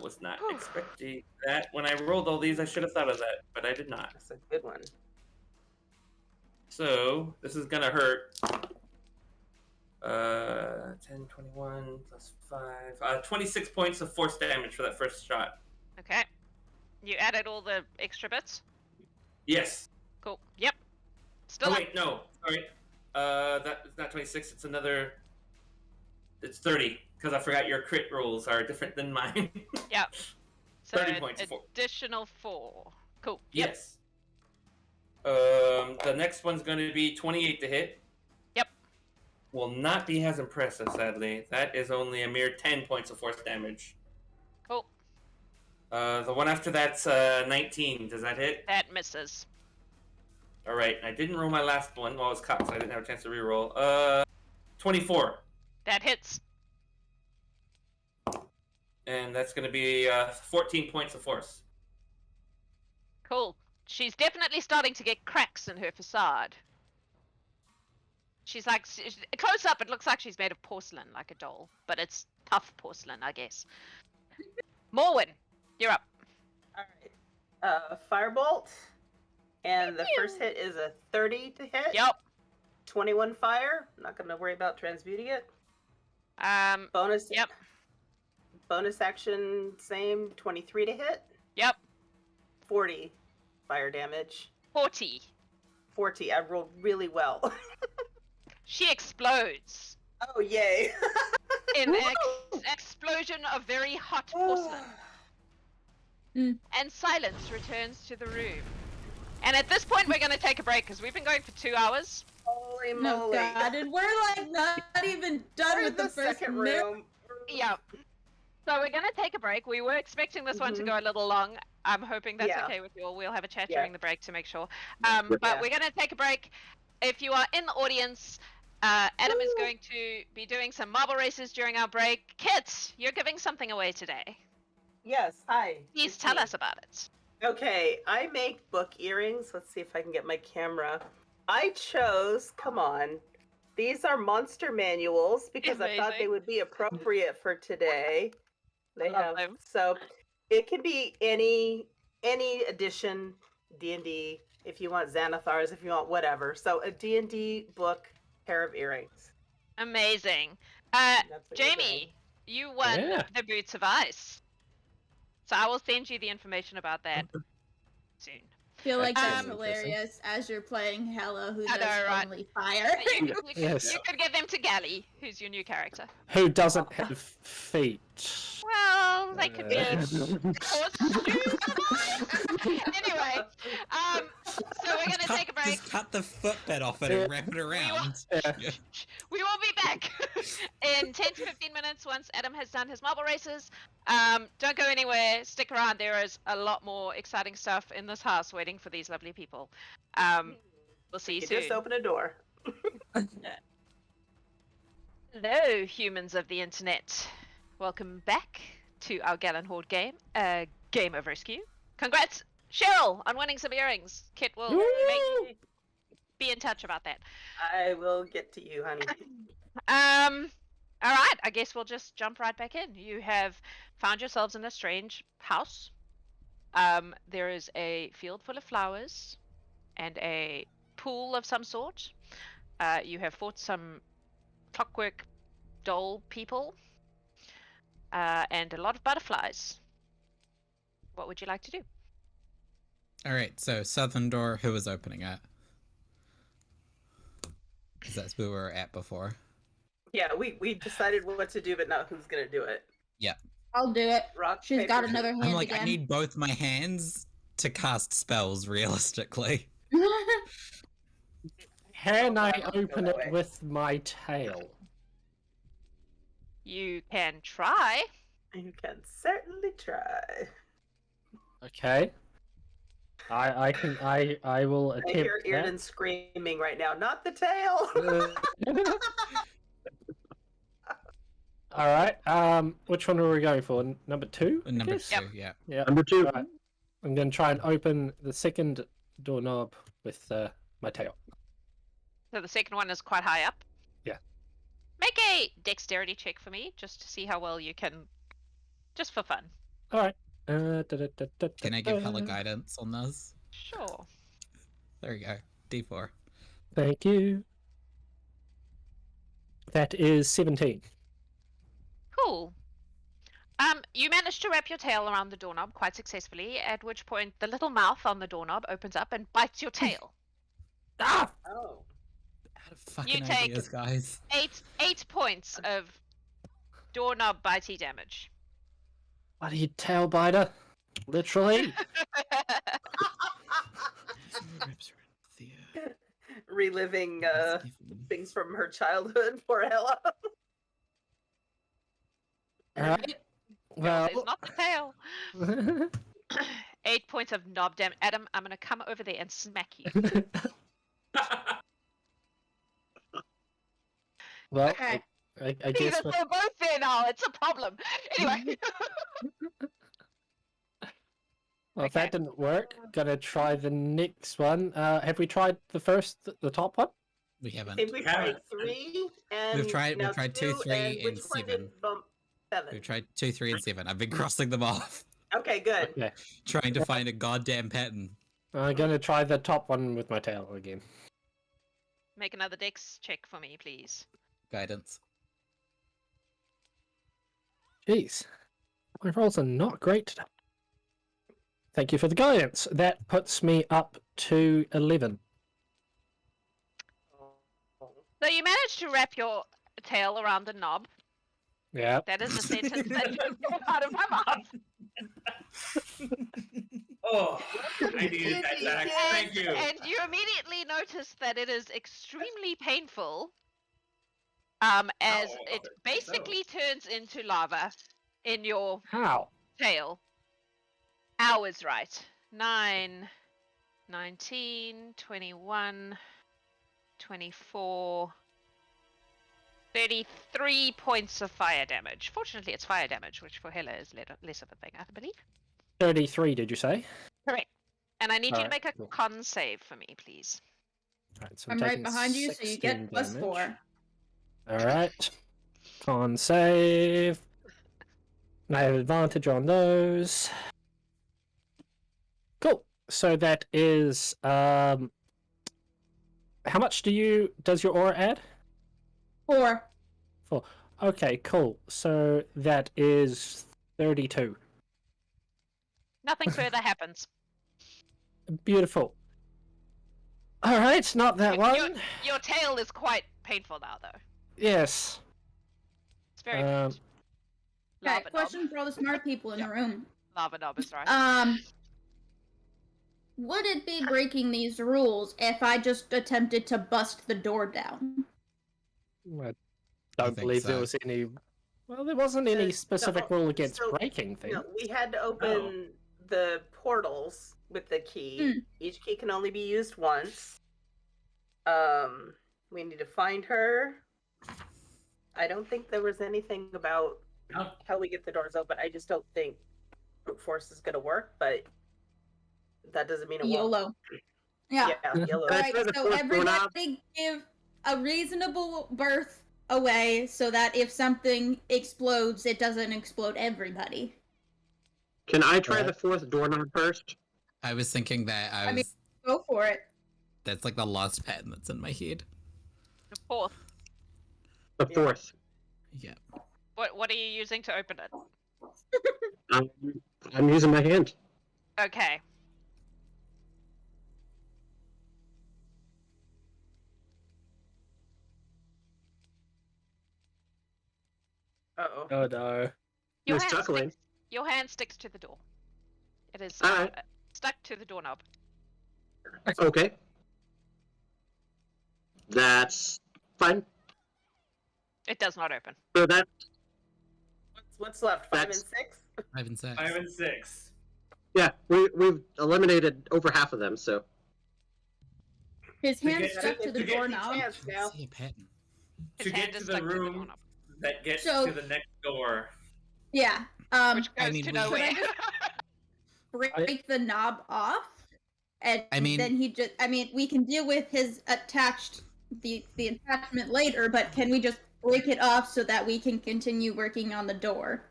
S7: Was not expecting that. When I rolled all these, I should have thought of that, but I did not.
S2: That's a good one.
S7: So this is gonna hurt. 10, 21 plus 5. 26 points of force damage for that first shot.
S1: Okay. You added all the extra bits?
S7: Yes.
S1: Cool. Yep. Still
S7: Oh
S1: up.
S7: wait, no. Sorry. That's not 26. It's another. It's 30 because I forgot your crit rolls are different than mine.
S1: Yep. So
S7: 30
S1: an
S7: points.
S1: additional 4. Cool. Yep.
S7: Yes. The next one's going to be 28 to hit.
S1: Yep.
S7: Will not be as impressive, sadly. That is only a mere 10 points of force damage.
S1: Cool.
S7: The one after that's 19. Does that hit?
S1: That misses.
S7: All right. I didn't roll my last one while I was caught, so I didn't have a chance to reroll. 24.
S1: That hits.
S7: And that's going to be 14 points of force.
S1: Cool. She's definitely starting to get cracks in her facade. She's like, close up, it looks like she's made of porcelain, like a doll. But it's tough porcelain, I guess. Morwen, you're up.
S2: Alright. Firebolt. And the first hit is a 30 to hit.
S1: Yep.
S2: 21 fire. Not going to worry about transmuting it. Bonus.
S1: Yep.
S2: Bonus action, same. 23 to hit.
S1: Yep.
S2: 40 fire damage.
S1: 40.
S2: 40. I rolled really well.
S1: She explodes
S2: Oh, yay.
S1: in an explosion of very hot porcelain. And silence returns to the room. And at this point, we're going to take a break because we've been going for 2 hours.
S2: Holy
S6: No,
S2: moly.
S6: God, and we're like not even done
S2: We're in
S6: with the first
S2: second
S6: minute.
S2: room.
S1: Yeah. So we're going to take a break. We were expecting this one to go a little long. I'm hoping that's
S2: Yeah.
S1: okay with you all. We'll have a chat
S2: Yeah.
S1: during the break to make sure. But
S2: Yeah.
S1: we're going to take a break. If you are in the audience, Adam is going to be doing some marble races during our break. Kit, you're giving something away today.
S2: Yes, hi.
S1: Please
S2: It's
S1: tell
S2: me.
S1: us about it.
S2: Okay, I make book earrings. Let's see if I can get my camera. I chose, come on, these are monster manuals because I thought they
S1: Amazing.
S2: would be appropriate for today. They
S1: Love
S2: have
S1: them.
S2: so it can be any edition D&D if you want Xanathars, if you want whatever. So a D&D book pair of earrings.
S1: Amazing.
S2: That's what you're
S1: Jamie,
S2: getting.
S1: you won
S4: Yeah.
S1: the Boots of Ice. So I will send you the information about that soon.
S6: I feel like that's
S1: Um,
S6: hilarious as you're playing Hela, who
S1: I
S6: does
S1: know, right?
S6: only fire.
S1: You
S4: Yes.
S1: could give them to Gally, who's your new character.
S4: Who doesn't have feet?
S1: Well, they could be anyway, so we're gonna take a break.
S3: Just cut the foot bit off it and wrap it around.
S4: Yeah.
S1: We will be back. in 10 to 15 minutes, once Adam has done his marble races, don't go anywhere. Stick around. There is a lot more exciting stuff in this house waiting for these lovely people. We'll see you soon.
S2: Just open a door.
S1: Hello, humans of the internet. Welcome back to our Gallant Horde game, Game of Rescue. Congrats, Cheryl, on winning some earrings. Kit will be in touch about that.
S2: I will get to you, honey.
S1: All right, I guess we'll just jump right back in. You have found yourselves in a strange house. There is a field full of flowers and a pool of some sort. You have fought some clockwork doll people and a lot of butterflies. What would you like to do?
S3: All right, so southern door, who was opening it? Because that's where we were at before.
S2: Yeah, we decided what to do, but not who's gonna do it.
S3: Yeah.
S6: I'll do it.
S2: Rock,
S6: She's
S2: paper,
S6: got
S2: scissors.
S6: another hand
S3: I'm like,
S6: again.
S3: I need both my hands to cast spells realistically.
S4: Can I
S2: I'll go
S4: open
S2: that
S4: it
S2: way.
S4: with my tail?
S1: You can try.
S2: You can certainly try.
S4: Okay. I will
S2: I
S4: attempt
S2: hear
S4: that.
S2: Earden screaming right now. Not the tail.
S4: All right. Which one are we going for? Number 2? I
S3: Number
S4: guess?
S3: 2, yeah.
S4: Yeah.
S5: Number 2.
S4: Right. I'm going to try and open the second doorknob with my tail.
S1: So the second one is quite high up.
S4: Yeah.
S1: Make a dexterity check for me, just to see how well you can, just for fun.
S4: All right.
S3: Can I give Hela guidance on this?
S1: Sure.
S3: There you go. D4.
S4: Thank you. That is 17.
S1: Cool. You managed to wrap your tail around the doorknob quite successfully, at which point the little mouth on the doorknob opens up and bites your tail.
S4: Ah!
S2: Oh.
S3: Out of fucking
S1: take-
S3: ideas, guys.
S1: 8 points of doorknob bitey damage.
S4: Bloody tail biter. Literally.
S2: Reliving things from her childhood for Hela.
S4: All right.
S1: Well,
S4: Well.
S1: it's not the tail. 8 points of knob damage. Adam, I'm gonna come over there and smack you.
S4: Well,
S6: Okay.
S4: I
S1: See,
S4: guess
S1: that they're both there now. It's a problem. Anyway.
S4: well, if
S1: Okay.
S4: that didn't work, gonna try the next one. Have we tried the top one?
S3: We
S2: I
S3: haven't.
S2: think we tried 3 and
S3: We've tried
S2: now
S3: 2, 3,
S2: and
S3: and
S2: which one
S3: 7.
S2: did bump 7?
S3: We've tried 2, 3, and 7. I've been crossing them off,
S2: Okay, good.
S4: Okay.
S3: trying to find a goddamn pattern.
S4: I'm gonna try the top one with my tail again.
S1: Make another dex check for me, please.
S3: Guidance.
S4: Jeez. My rolls are not great today. Thank you for the guidance. That puts me up to 11.
S1: So you managed to wrap your tail around the knob.
S4: Yeah.
S1: That is the sentence that just came out of my mouth.
S7: Oh, I needed that, Jax. Thank you.
S1: And you immediately notice that it is extremely painful. As
S7: Oh,
S1: it basically turns into lava in your
S4: How?
S1: tail. Hours right. 9, 19, 21, 24, 33 points of fire damage. Fortunately, it's fire damage, which for Hela is less of a thing, I believe.
S4: 33, did you say?
S1: Correct. And I need you to
S4: Alright,
S1: make a
S4: cool.
S1: con save for me, please.
S4: Right, so
S6: I'm right
S4: taking
S6: behind you, so you
S4: 16
S6: get plus
S4: damage.
S6: 4.
S4: Alright. Con save. And I have advantage on those. Cool. So that is how much does your aura add?
S6: 4.
S4: 4. Okay, cool. So that is 32.
S1: Nothing further happens.
S4: Beautiful. Alright, not that
S1: Your-
S4: one.
S1: Your tail is quite painful now, though.
S4: Yes.
S1: It's very
S4: Um,
S1: good.
S6: Okay,
S1: Lava
S6: question
S1: knob.
S6: for all the smart people in the room.
S1: Lava knob is right.
S6: Would it be breaking these rules if I just attempted to bust the door down?
S4: don't
S3: think
S4: believe there
S3: so.
S4: was any. Well, there wasn't any specific rule against
S2: so-
S4: breaking things.
S2: No, we had to open the portals with the key. Each key can only be used once. We need to find her. I don't think there was anything about how we get the doors open. I just don't think brute force is gonna work, but that doesn't mean it won't.
S6: YOLO. Yeah.
S2: YOLO.
S6: All right, so everybody give a reasonable birth away so that if something explodes, it doesn't explode everybody.
S5: Can I try the fourth doorknob first?
S3: I was thinking that
S6: I mean, go for it.
S3: that's like the last pattern that's in my head.
S1: The fourth.
S5: The fourth.
S3: Yeah.
S1: What are you using to open it?
S5: I'm using my hand.
S1: Okay.
S2: Uh-oh.
S4: Oh no.
S5: You're chuckling.
S1: Your hand sticks to the door. It is
S5: Alright.
S1: stuck to the doorknob.
S5: Okay. That's fine.
S1: It does not open.
S5: So that
S2: What's left? 5 and
S5: That's-
S2: 6?
S3: 5 and 6.
S7: 5 and 6.
S5: yeah, we've eliminated over half of them. So
S6: His
S7: To
S6: hand
S7: get-
S6: stuck to the
S7: to get-
S6: doorknob.
S2: Chance
S3: I
S2: now.
S3: see a pattern.
S1: His
S7: To
S1: hand
S7: get
S1: is
S7: to the
S1: stuck to the
S7: room
S1: doorknob,
S7: that gets
S6: So-
S7: to the next door.
S6: Yeah.
S1: which goes
S3: I mean,
S1: to
S3: we-
S1: nowhere.
S6: Break the knob off, and
S3: I mean-
S6: then he just. I mean, we can deal with his attached the attachment later, but can we just break it off so that we can continue working on the door?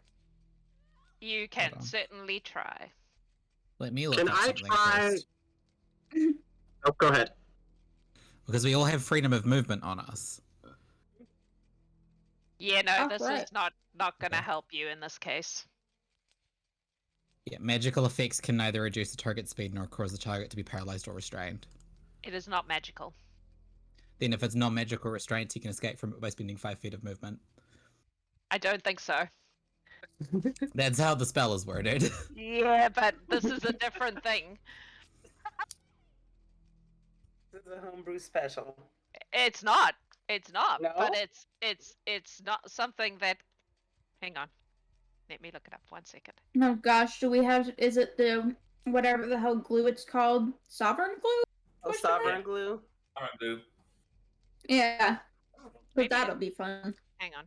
S1: You can
S3: Hold on.
S1: certainly try.
S3: Let me look
S5: can
S3: up
S5: I
S3: something
S5: try?
S3: first.
S5: Oh, go ahead.
S3: Because we all have freedom of movement on us.
S1: Yeah, no,
S6: Oh,
S1: this
S6: right.
S1: is not gonna
S3: Okay.
S1: help you in this case.
S3: Yeah, magical effects can neither reduce the target speed nor cause the target to be paralyzed or restrained.
S1: It is not magical.
S3: Then if it's non-magical restraint, he can escape from it by spending 5 feet of movement.
S1: I don't think so.
S3: That's how the spell is worded.
S1: Yeah, but this is a different thing.
S2: This is a homebrew special.
S1: It's not. It's not.
S2: No?
S1: But it's not something that. Hang on. Let me look it up 1 second.
S6: Oh gosh, do we have? Is it the whatever the hell glue it's called? Sovereign glue?
S2: Oh,
S6: Question
S2: sovereign
S6: mark?
S2: glue.
S7: Alright, Blue.
S6: Yeah,
S1: Maybe
S6: but that'll be fun.
S1: Hang on.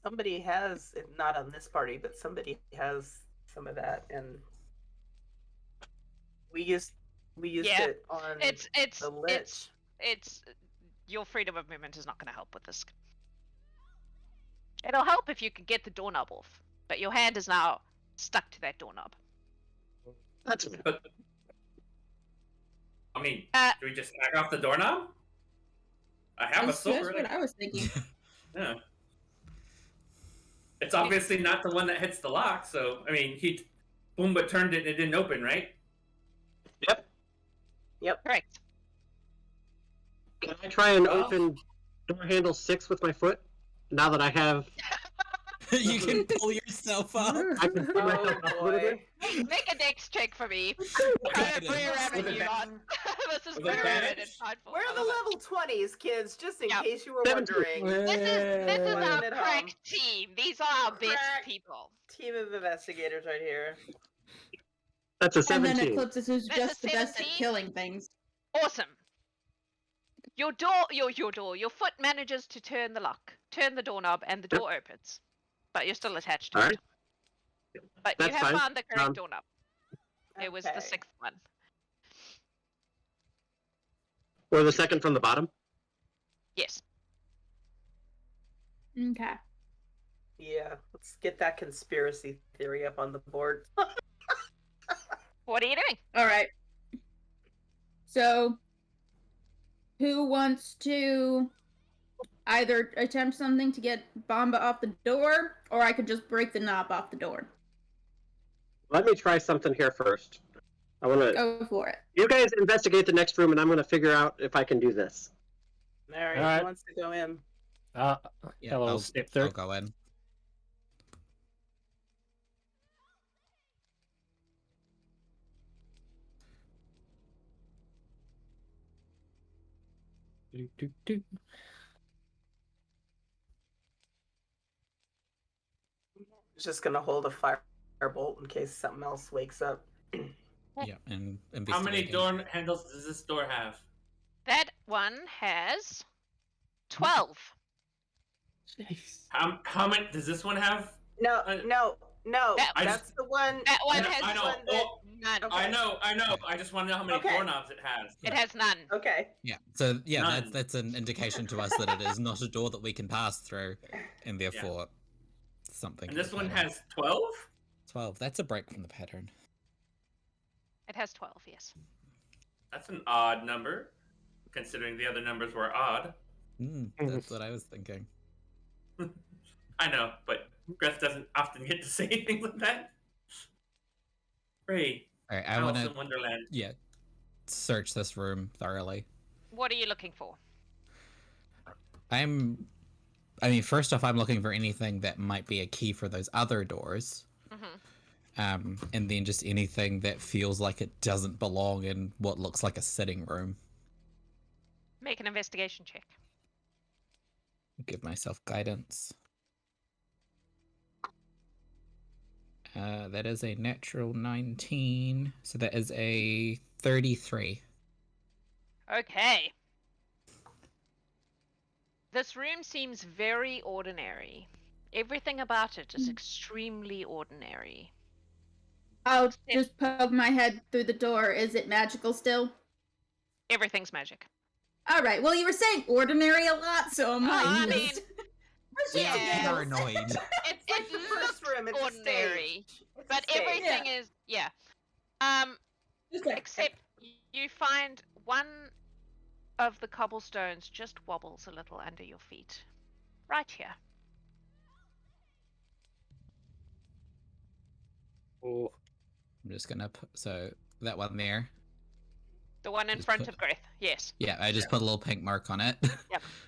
S2: Somebody has, not on this party, but somebody has some of that, and we used
S1: Yeah,
S2: it on
S1: It's
S2: the lich.
S1: it's your freedom of movement is not going to help with this. It'll help if you can get the doorknob off, but your hand is now stuck to that doorknob.
S5: That's
S7: But I mean,
S1: Uh,
S7: do we just knock off the doorknob? I have a
S6: That's
S7: silver.
S6: what I was thinking.
S7: Yeah. It's obviously not the one that hits the lock, so I mean, he Boomba turned it and it didn't open, right?
S1: Correct.
S5: Can I try and
S7: Well-
S5: open door handle 6 with my foot? Now that I have,
S3: You can pull yourself up.
S5: I can pull myself
S2: Oh
S5: up a little bit.
S2: boy.
S1: Make a dex check for me.
S3: Got it.
S1: Pre-rabbit
S7: With
S1: you
S7: a
S1: on. This is
S7: with a
S1: pre-rabbit
S7: badge?
S1: and prideful.
S2: We're the level 20s, kids, just in
S1: Yep.
S2: case you were
S5: 17.
S2: wondering.
S1: This is
S2: Playing
S1: our
S2: at
S1: crack
S2: home.
S1: team. These are our best
S2: Crack.
S1: people.
S2: Team of investigators right here.
S5: That's a
S6: And then
S5: 17.
S6: Eclipsis is
S1: That's
S6: just
S1: a
S6: the best at
S1: 17?
S6: killing things.
S1: Awesome. Your foot manages to turn the lock, turn the doorknob, and the door opens. But you're still attached to
S5: Alright.
S1: it. But
S5: That's
S1: you have
S5: fine.
S1: found the correct
S5: Um,
S1: doorknob. It was the
S2: Okay.
S1: 6th one.
S5: Or the second from the bottom.
S1: Yes.
S6: Okay.
S2: Yeah, let's get that conspiracy theory up on the board.
S1: What are you doing?
S6: All right. So, who wants to either attempt something to get Bombah off the door, or I could just break the knob off the door?
S5: Let me try something here first. I want to.
S6: Go for it.
S5: You guys investigate the next room, and I'm going to figure out if I can do this.
S2: Alright,
S4: Alright.
S2: who wants to go in?
S4: Yeah,
S3: Yeah,
S4: I'll step through.
S3: I'll go in.
S4: Do-do-do-do.
S2: Just gonna hold a firebolt in case something else wakes up.
S3: Yeah, and
S7: How many
S3: investigating.
S7: door handles does this door have?
S1: That one has 12.
S4: Jeez.
S7: How many does this one have?
S2: No,
S7: I-
S2: no, no.
S1: That-
S2: That's the one.
S1: That one
S2: that's
S1: has
S2: the
S7: I know.
S2: one that-
S1: none.
S2: Okay.
S7: I know. I just want to know how many
S2: Okay.
S7: doorknobs it has.
S1: It has none.
S2: Okay.
S3: Yeah, so yeah,
S7: None.
S3: that's an indication to us that it is not a door that we can pass through, and therefore something.
S7: And
S3: in
S7: this
S3: the
S7: one
S3: pattern.
S7: has 12?
S3: 12. That's a break from the pattern.
S1: It has 12, yes.
S7: That's an odd number, considering the other numbers were odd.
S3: That's what I was thinking.
S7: I know, but Greth doesn't often get to say things like that. Ray,
S3: All right, I
S7: Alice
S3: want
S7: in
S3: to
S7: Wonderland.
S3: search this room thoroughly.
S1: What are you looking for?
S3: I mean, first off, I'm looking for anything that might be a key for those other doors.
S1: Mm-hmm.
S3: And then just anything that feels like it doesn't belong in what looks like a sitting room.
S1: Make an investigation check.
S3: Give myself guidance. That is a natural 19, so that is a 33.
S1: Okay. This room seems very ordinary. Everything about it is extremely ordinary.
S6: I'll just poke my head through the door. Is it magical still?
S1: Everything's magic.
S6: All right. Well, you were saying ordinary a lot, so I'm like,
S1: I mean,
S3: Yeah, you're annoyed.
S1: It
S2: like the first
S1: looks
S2: room, it's a
S1: ordinary,
S2: stage. It's a
S1: but
S2: stage.
S1: everything is except you find one of the cobblestones just wobbles a little under your feet, right here.
S4: Oh,
S3: I'm just gonna put, so that one there.
S1: The one in
S3: Just
S1: front
S3: put-
S1: of Greth. Yes.
S3: Yeah, I just put a little pink mark on it.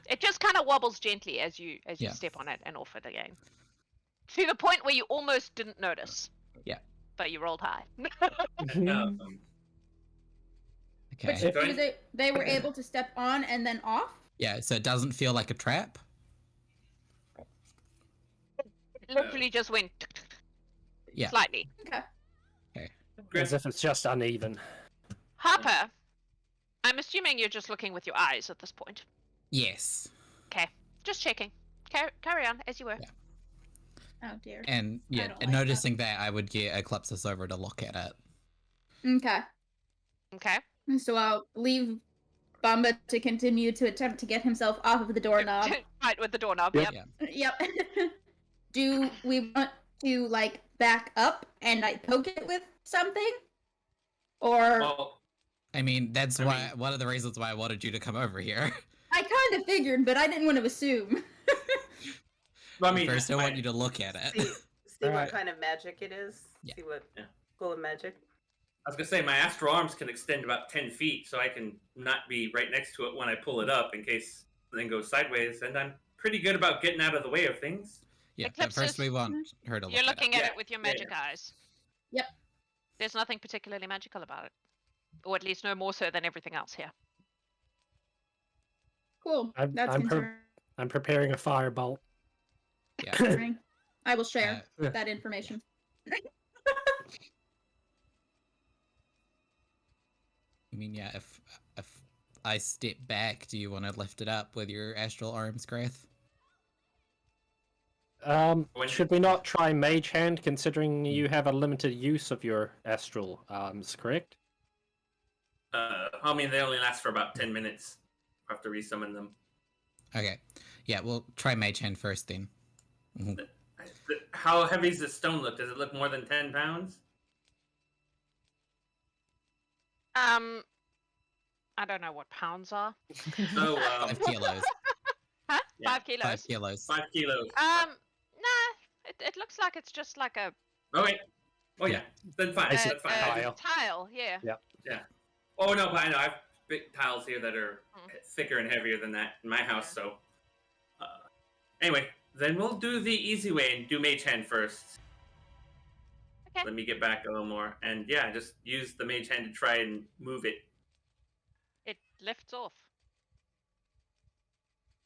S1: It just kind of wobbles gently as you
S3: Yeah.
S1: step on it and off it again. To the point where you almost didn't notice.
S3: Yeah.
S1: But you rolled high.
S3: Okay.
S6: Which they were able to step on and then off?
S3: Yeah, so it doesn't feel like a trap.
S1: It literally just went
S3: Yeah.
S1: slightly.
S6: Okay.
S4: as if it's just uneven.
S1: Harper, I'm assuming you're just looking with your eyes at this point.
S3: Yes.
S1: Okay. Just checking. Carry on as you were.
S3: Yeah.
S6: Oh dear.
S3: And yeah,
S6: don't
S3: and
S6: like
S3: noticing that, I would get Eclipsis over to look at it.
S6: Okay.
S1: Okay.
S6: So I'll leave Bombah to continue to attempt to get himself off of the doorknob.
S1: Right, with the doorknob.
S4: Yep.
S1: Yep.
S6: Yep. Do we want to like back up and I poke it with something? Or
S7: Well,
S3: I mean, that's
S7: I
S3: why
S7: mean-
S3: one of the reasons why I wanted you to come over here.
S6: I kind of figured, but I didn't want to assume.
S7: I mean,
S3: First, I want you to look at it.
S2: See what
S4: Alright.
S2: kind of magic it is.
S3: Yeah.
S2: See what
S7: Yeah.
S2: full of magic.
S7: I was gonna say my astral arms can extend about 10 feet, so I can not be right next to it when I pull it up in case something goes sideways. And I'm pretty good about getting out of the way of things.
S3: Yeah, but first
S1: Eclipsis,
S3: we want her to look
S1: You're
S3: at
S1: looking
S3: it.
S1: at
S7: Yeah,
S1: it with your
S7: yeah,
S1: magic eyes.
S6: Yep.
S1: There's nothing particularly magical about it. Or at least no more so than everything else here.
S6: Cool.
S4: I'm-
S6: That's
S4: I'm
S6: concerning.
S4: preparing a firebolt.
S3: Yeah.
S6: I will share
S4: Yeah.
S6: that information.
S3: I mean, yeah, if I step back, do you want to lift it up with your astral arms, Greth?
S7: When-
S4: Should we not try Mage Hand, considering you have a limited use of your astral arms, correct?
S7: I mean, they only last for about 10 minutes. I have to resummon them.
S3: Okay. Yeah, we'll try Mage Hand first then. Mhm.
S7: How heavy does the stone look? Does it look more than 10 pounds?
S1: I don't know what pounds are.
S7: So,
S3: 5 kilos.
S1: Huh?
S7: Yeah,
S1: 5 kilos?
S3: 5 kilos.
S7: 5 kilos.
S1: Nah. It looks like it's just like a
S7: Okay. Oh, yeah. Then fine.
S4: I see.
S7: That's fine.
S4: Tile.
S1: tile. Yeah.
S7: Oh, no, but I know. I have big tiles here that are
S1: Mm.
S7: thicker and heavier than that in my house, so. Anyway, then we'll do the easy way and do Mage Hand first.
S1: Okay.
S7: Let me get back a little more. And yeah, just use the Mage Hand to try and move it.
S1: It lifts off.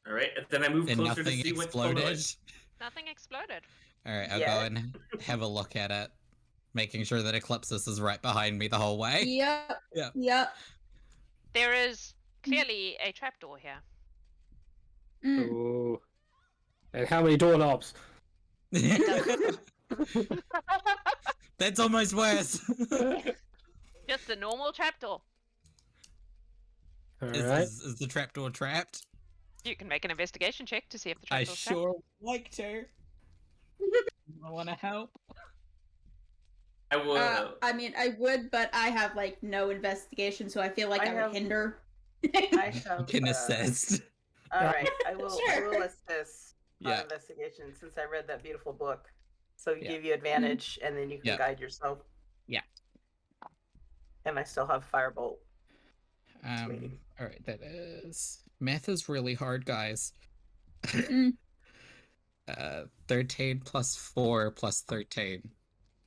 S7: All right, and then I move
S3: And
S7: closer to
S3: nothing
S7: see what's below
S3: exploded.
S7: it.
S1: Nothing exploded.
S3: All right, I'll
S2: Yeah.
S3: go and have a look at it, making sure that Eclipsis is right behind me the whole way.
S6: Yep.
S3: Yeah.
S6: Yep.
S1: There is clearly a trapdoor here.
S6: Mm.
S4: Ooh. And how many doorknobs?
S3: That's almost worse.
S1: Just a normal trapdoor.
S4: Alright.
S3: Is the trapdoor trapped?
S1: You can make an investigation check to see if the
S3: I
S1: trapdoor's trapped.
S3: sure would like to. I want to help.
S7: I will.
S6: I mean, I would, but I have like no investigation, so I feel like
S2: I
S6: I
S2: have-
S6: would hinder.
S2: I have.
S3: Can assist.
S2: All right, I will. I
S6: Sure.
S2: will assist on
S3: Yeah.
S2: investigation since I read that beautiful book. So
S3: Yeah.
S2: give you advantage, and then you can
S3: Yeah.
S2: guide yourself.
S3: Yeah.
S2: And I still have firebolt.
S3: All right, that is math is really hard, guys.
S6: Mm.
S3: 13 plus 4 plus 13.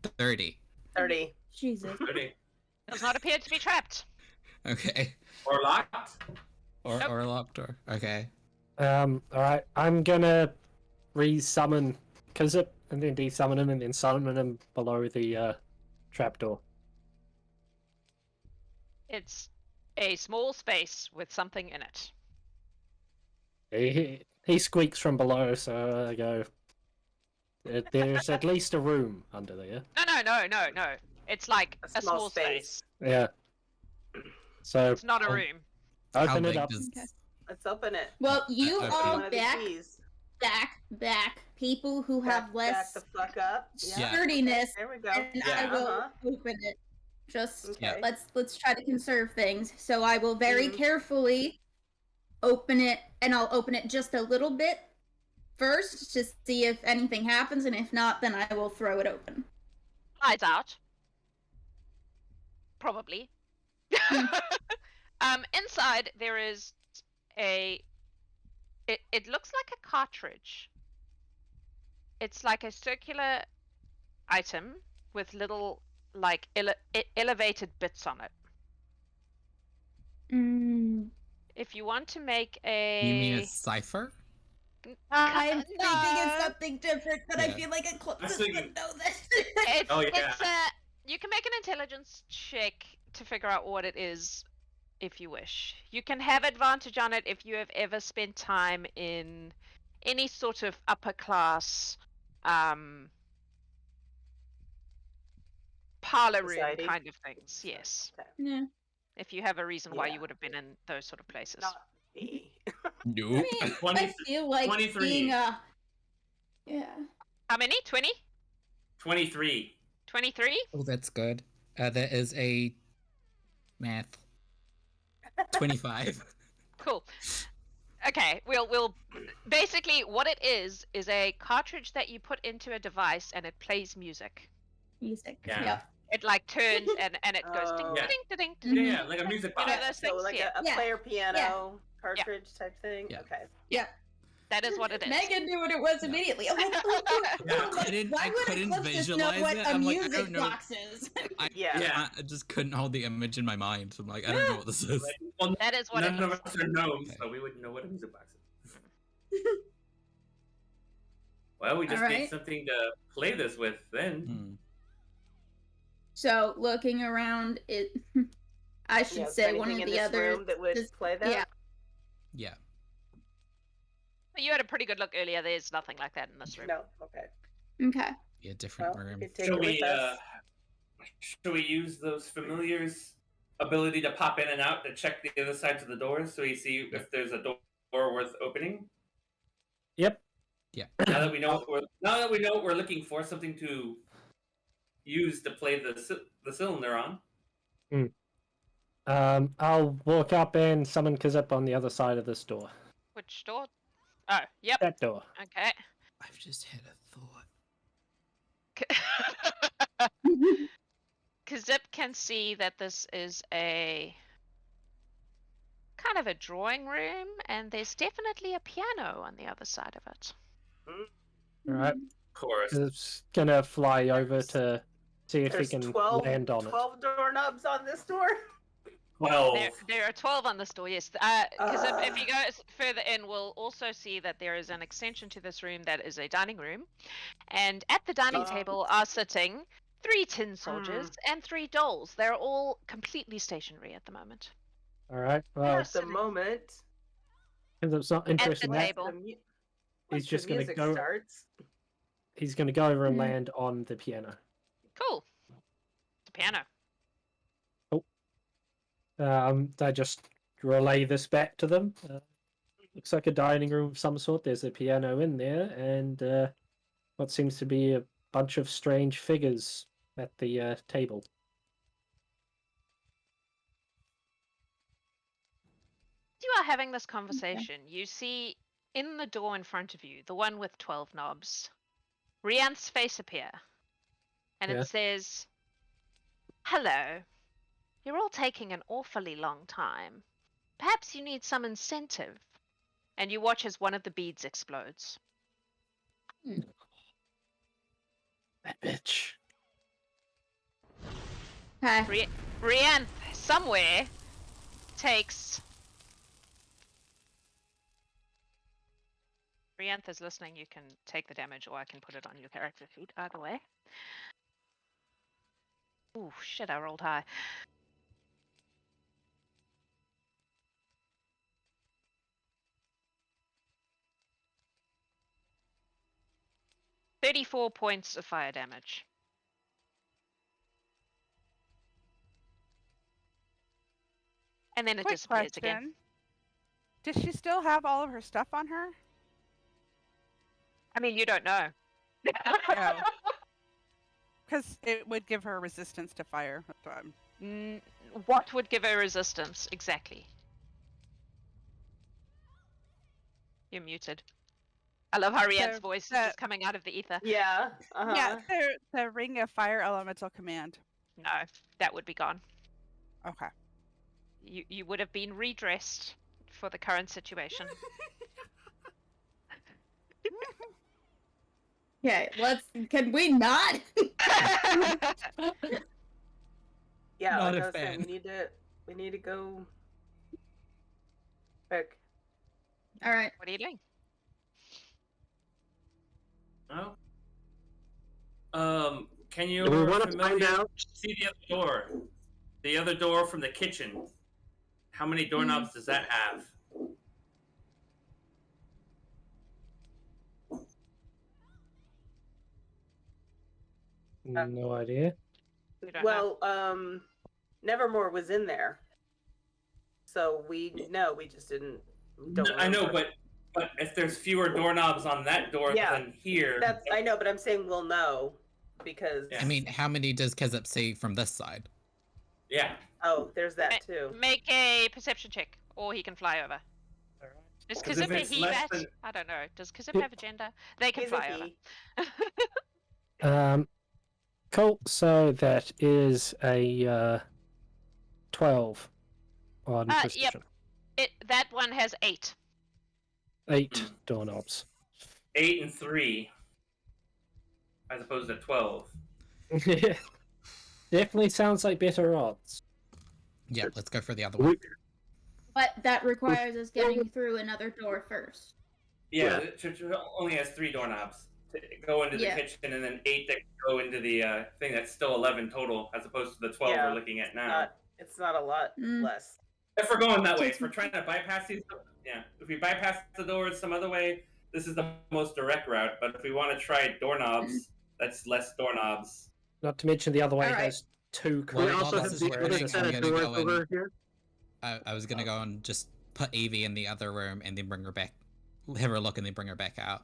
S3: 30.
S2: 30.
S6: Jesus.
S7: Ready?
S1: Does not appear to be trapped.
S3: Okay.
S7: Or locked.
S1: Nope.
S3: Or a locked door. Okay.
S4: Alright, I'm gonna re-summon Kazip and then de-summon him and then summon him below the trapdoor.
S1: It's a small space with something in it.
S4: He squeaks from below, so I go. There's at least a room under there.
S1: No. It's like
S2: A
S1: a
S2: small
S1: small space.
S4: Yeah. So
S1: It's not a
S3: Oh.
S1: room.
S3: How
S4: open it
S3: big
S4: up.
S3: does...
S6: Okay.
S2: Let's open it.
S6: Well, you
S3: Okay.
S6: all
S2: One of the keys.
S6: back. People who have
S2: Back
S6: less
S2: the fuck up.
S3: Yeah.
S6: sturdiness,
S2: There we go.
S6: and I
S7: Yeah.
S6: will
S2: Uh-huh.
S6: open it. Just
S2: Okay.
S6: let's try to conserve things. So I will very
S2: Mhm.
S6: carefully open it, and I'll open it just a little bit first to see if anything happens, and if not, then I will throw it open.
S1: Lights out. Probably. Inside there is a. It looks like a cartridge. It's like a circular item with little like elevated bits on it. If you want to make a.
S3: You mean a cipher?
S6: I'm thinking
S1: No.
S6: it's something different, but I
S3: Yeah.
S6: feel like Eclipsis
S7: thinking-
S6: would know this.
S1: It's,
S7: Oh, yeah.
S1: it's you can make an intelligence check to figure out what it is if you wish. You can have advantage on it if you have ever spent time in any sort of upper class parlor room
S2: Society?
S1: kind of things. Yes.
S6: Yeah.
S1: If you have a reason why
S2: Yeah.
S1: you would have been in those sort of places.
S2: Not me.
S6: I
S3: Nope.
S6: mean,
S7: 20
S6: I feel like
S7: 23.
S6: being a. Yeah.
S1: How many? 20?
S7: 23.
S1: 23?
S3: Oh, that's good. That is a math. 25.
S1: Cool. Okay, we'll basically what it is a cartridge that you put into a device and it plays music.
S6: Music.
S7: Yeah.
S6: Yep.
S1: It like turns and it goes ding
S2: Oh.
S1: ding ding ding
S6: Mhm.
S1: ding.
S7: Yeah, like a music
S1: You know
S7: box.
S1: those
S2: So
S1: things?
S2: like
S1: Yeah.
S2: a
S6: Yeah.
S2: player piano cartridge type thing.
S3: Yeah.
S2: Okay.
S1: That is what it is.
S6: Megan knew what it was
S3: Yeah.
S6: immediately. I'm like,
S7: Yeah.
S6: why
S3: I
S6: would
S3: couldn't
S6: Eclipsis know
S3: visualize
S6: what
S3: it.
S6: a
S3: I'm like, I
S6: music
S3: don't know.
S6: box is?
S2: Yeah.
S3: I just couldn't hold the image in my mind. So I'm like, I don't know what this is.
S7: Like, well,
S1: That is what
S7: none
S1: it
S7: of
S1: is.
S7: us are gnomes,
S3: Okay.
S7: so we wouldn't know what a music box is. Well, we just need
S6: Alright.
S7: something to play this with then.
S3: Hmm.
S6: So looking around, it. I should
S2: Yeah, is
S6: say
S2: there
S6: one of
S2: anything in
S6: the
S2: this
S6: others.
S2: room that would
S6: is-
S2: play that?
S6: yeah.
S3: Yeah.
S1: You had a pretty good look earlier. There's nothing like that in this room.
S2: No. Okay.
S6: Okay.
S3: Be a different
S2: Well, we
S3: room.
S2: could take
S7: Should
S2: it
S7: we,
S2: with us.
S7: should we use those familiars' ability to pop in and out to check the other sides of the doors so we see if there's a door worth opening?
S4: Yep.
S7: Now that we know what we're looking for, something to use to play the cylinder on.
S4: I'll walk up and summon Kazip on the other side of this door.
S1: Which door? Oh, yep.
S4: That door.
S1: Okay.
S3: I've just had a thought.
S1: Kazip can see that this is a kind of a drawing room, and there's definitely a piano on the other side of it.
S4: Alright.
S7: Of course.
S4: Kazip's gonna fly over to see if
S2: There's
S4: he can
S2: 12,
S4: land on
S2: 12 doorknobs on this door.
S7: 12.
S1: There are 12 on this door, yes. Because if you go further in, we'll also see that there is an extension to this room that is a dining room. And at the dining table are sitting 3 tin soldiers and 3 dolls. They're all completely stationary at the moment.
S4: All right. Well,
S2: At the moment,
S4: because it's not interesting.
S1: the table.
S4: He's just going to
S2: music
S4: go.
S2: starts.
S4: He's going to go over and land on the piano.
S1: Cool. The piano.
S4: I just relay this back to them. Looks like a dining room of some sort. There's a piano in there, and what seems to be a bunch of strange figures at the table.
S1: As you are having this conversation, you see in the door in front of you, the one with 12 knobs, Reanth's face appear. And
S4: Yeah.
S1: it says, "Hello. You're all taking an awfully long time. Perhaps you need some incentive." And you watch as one of the beads explodes.
S4: That bitch.
S6: Hi.
S1: Reanth, somewhere, takes... Reanth is listening. You can take the damage, or I can put it on your character sheet, either way. Ooh, shit, I rolled high. "34 points of fire damage." And then it
S8: Quick
S1: disappears
S8: question.
S1: again.
S8: Does she still have all of her stuff on her?
S1: I mean, you don't know.
S8: No. Because it would give her resistance to fire. That's what I'm...
S1: What would give her resistance, exactly? You're muted. I love how Rian's voice is just coming out of the ether.
S2: Yeah.
S8: Yeah, the Ring of Fire Elemental Command.
S1: No, that would be gone.
S8: Okay.
S1: You would have been redressed for the current situation.
S6: Okay, can we not?
S2: Yeah,
S3: Not
S2: like
S3: a
S2: I was saying,
S3: fan.
S2: we need to go quick.
S6: All right.
S1: What are you doing?
S7: Oh. Can you
S5: We want to find out.
S7: see the other door? The other door from the kitchen. How many doorknobs does that have?
S4: No idea.
S1: We don't know.
S2: Well, Nevermore was in there, so we know. We just didn't.
S7: I know, but if there's fewer doorknobs on that door than here,
S2: I know, but I'm saying we'll know because.
S3: I mean, how many does Kezep see from this side?
S7: Yeah.
S2: Oh, there's that too.
S1: Make a perception check, or he can fly over. Does Kezep I don't know. Does Kezep have a gender? They can fly over.
S4: Cool. So that is a 12 on precision.
S1: Yep. That one has 8.
S4: 8 doorknobs.
S7: 8 and 3, as opposed to 12.
S4: Yeah. Definitely sounds like better odds.
S3: Yeah, let's go for the other one.
S6: But that requires us getting through another door first.
S7: Yeah, the church only has 3 doorknobs to go into the kitchen, and then 8 that go into the thing. That's still 11 total, as opposed to the 12 we're looking at now.
S2: It's not a lot less.
S7: If we're going that way, if we're trying to bypass these, if we bypass the doors some other way, this is the most direct route. But if we want to try doorknobs, that's less doorknobs.
S4: Not to mention the other way has 2
S3: Well,
S5: We also have
S3: this is
S5: the
S3: where
S5: other
S3: I'm
S5: set of
S3: gonna
S5: doors
S3: go in.
S5: over here.
S3: I was gonna go and just put Evie in the other room and then bring her back, have her look and then bring her back out,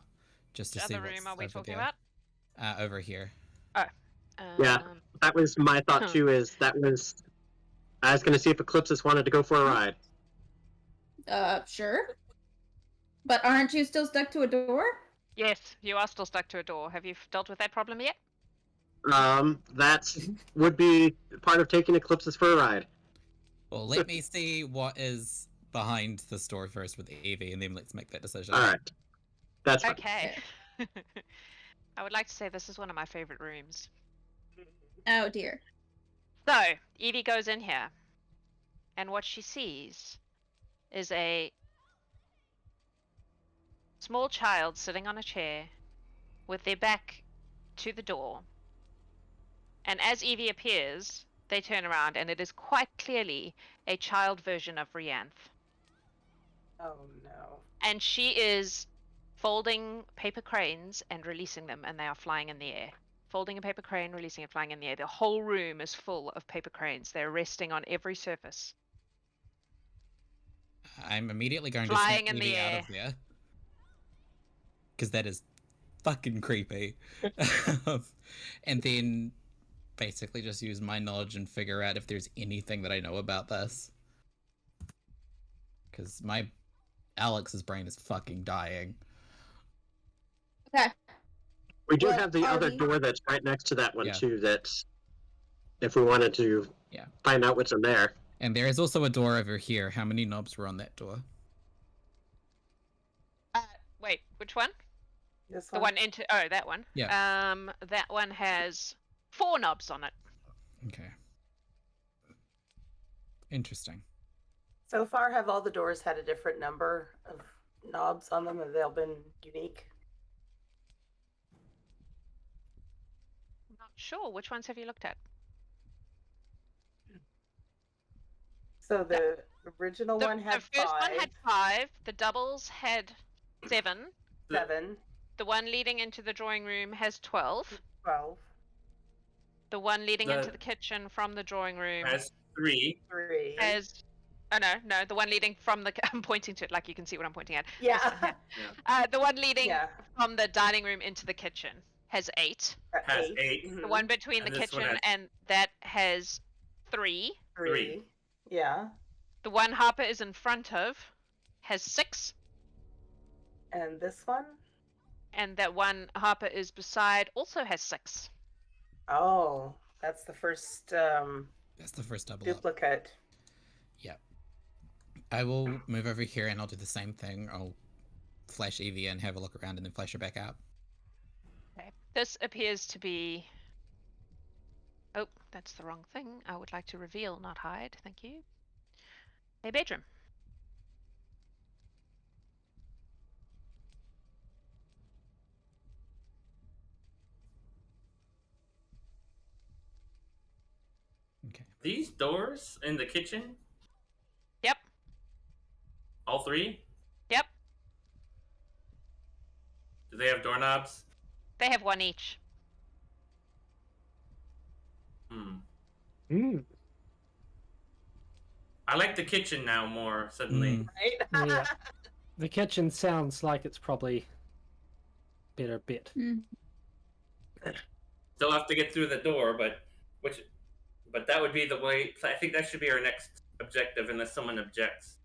S3: just to see
S1: Other
S3: what's
S1: room are we
S3: over
S1: talking
S3: there.
S1: about?
S3: Over here.
S1: Oh.
S5: Yeah, that was my thought too. I was going to see if Eclipsis wanted to go for a ride.
S6: Sure. But aren't you still stuck to a door?
S1: Yes, you are still stuck to a door. Have you dealt with that problem yet?
S5: That would be part of taking Eclipsis for a ride.
S3: Well, let me see what is behind this door first with Evie, and then let's make that decision.
S5: All right, that's fine.
S1: Okay. I would like to say this is one of my favorite rooms.
S6: Oh dear.
S1: So, Evie goes in here, and what she sees is a small child sitting on a chair with their back to the door. And as Evie appears, they turn around, and it is quite clearly a child version of Reanth.
S2: Oh no.
S1: And she is folding paper cranes and releasing them, and they are flying in the air. Folding a paper crane, releasing it, flying in the air. The whole room is full of paper cranes. They're resting on every surface.
S3: I'm immediately going
S1: Flying
S3: to
S1: in
S3: snap
S1: the
S3: Evie out
S1: air.
S3: of there. Because that is fucking creepy. And then basically just use my knowledge and figure out if there's anything that I know about this. Because Alex's brain is fucking dying.
S6: Okay.
S5: We do
S6: Well,
S5: have the
S6: are
S5: other
S6: we-
S5: door that's right next to that one
S3: Yeah.
S5: too. That if we wanted to find out what's in there.
S3: And there is also a door over here. How many knobs were on that door?
S1: Wait, which one?
S2: This
S1: The one into that one.
S3: Yeah.
S1: That one has 4 knobs on it.
S3: Okay. Interesting.
S2: So far, have all the doors had a different number of knobs on them? Have they all been unique?
S1: I'm not sure. Which ones have you looked at?
S2: So the original one had
S1: the first
S2: 5.
S1: one had 5. The doubles had 7.
S2: 7.
S1: The one leading into the drawing room has 12.
S2: 12.
S1: The one leading into the kitchen from the drawing room
S7: Has 3.
S2: 3.
S1: has... Oh, no. The one leading from the... I'm pointing to it like you can see what I'm pointing at.
S2: Yeah.
S1: The one leading
S2: Yeah.
S1: from the dining room into the kitchen has 8.
S7: Has 8.
S2: Mhm.
S1: The one between
S7: And
S1: the
S7: this one
S1: kitchen
S7: has-
S1: and that has 3.
S2: 3. Yeah.
S1: The one Harper is in front of has 6.
S2: And this one?
S1: And that one Harper is beside also has 6.
S2: Oh, that's the first
S3: That's the first double up.
S2: duplicate.
S3: Yep. I will move over here and I'll do the same thing. I'll flash Evie and have a look around and then flash her back out.
S1: Okay. This appears to be... Oh, that's the wrong thing. I would like to reveal, not hide. Thank you. A bedroom.
S3: Okay.
S7: These doors in the kitchen?
S1: Yep.
S7: All 3?
S1: Yep.
S7: Do they have doorknobs?
S1: They have 1 each.
S7: I like the kitchen now more suddenly.
S2: Right?
S4: Yeah. The kitchen sounds like it's probably better bit.
S7: Still have to get through the door, but that would be the way. I think that should be our next objective, unless someone objects.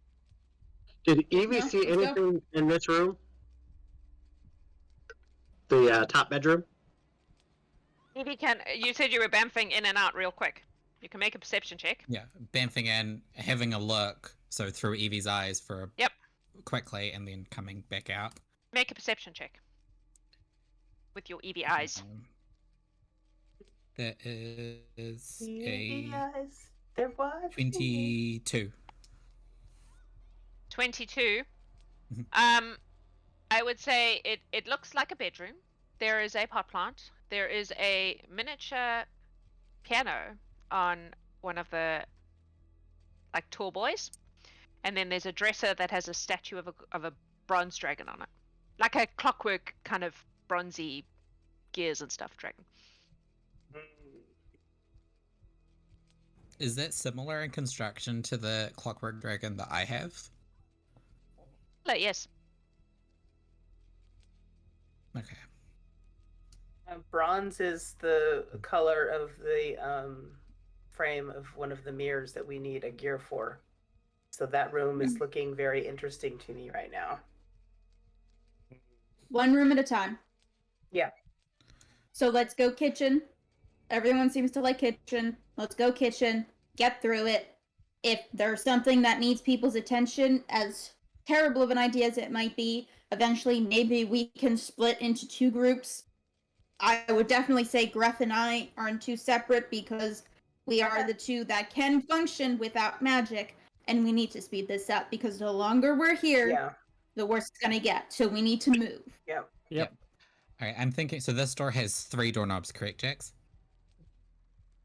S5: Did Evie
S6: No,
S5: see
S6: let's go.
S5: anything in this room? The top bedroom?
S1: Evie can... You said you were bamfing in and out real quick. You can make a perception check.
S3: Yeah, bamfing in, having a look, so through Evie's eyes for
S1: Yep.
S3: quickly, and then coming back out.
S1: Make a perception check. With your Evie eyes.
S3: That is a
S2: Yes, there was
S3: 22.
S1: 22.
S3: Mhm.
S1: I would say it looks like a bedroom. There is a pot plant. There is a miniature piano on one of the like tall boys, and then there's a dresser that has a statue of a bronze dragon on it, like a clockwork kind of bronzy gears and stuff dragon.
S3: Is that similar in construction to the clockwork dragon that I have?
S1: Yes.
S3: Okay.
S2: Bronze is the color of the frame of one of the mirrors that we need a gear for. So that room is looking very interesting to me right now.
S6: One room at a time.
S2: Yeah.
S6: So let's go kitchen. Everyone seems to like kitchen. Let's go kitchen. Get through it. If there's something that needs people's attention, as terrible of an idea as it might be, eventually maybe we can split into 2 groups. I would definitely say Greth and I are in 2 separate because we are the 2 that can function without magic. and we need to speed this up because the longer we're here,
S2: Yeah.
S6: the worse it's gonna get. So we need to move.
S2: Yep.
S3: All right, I'm thinking. So this door has 3 doorknobs, correct, Jax?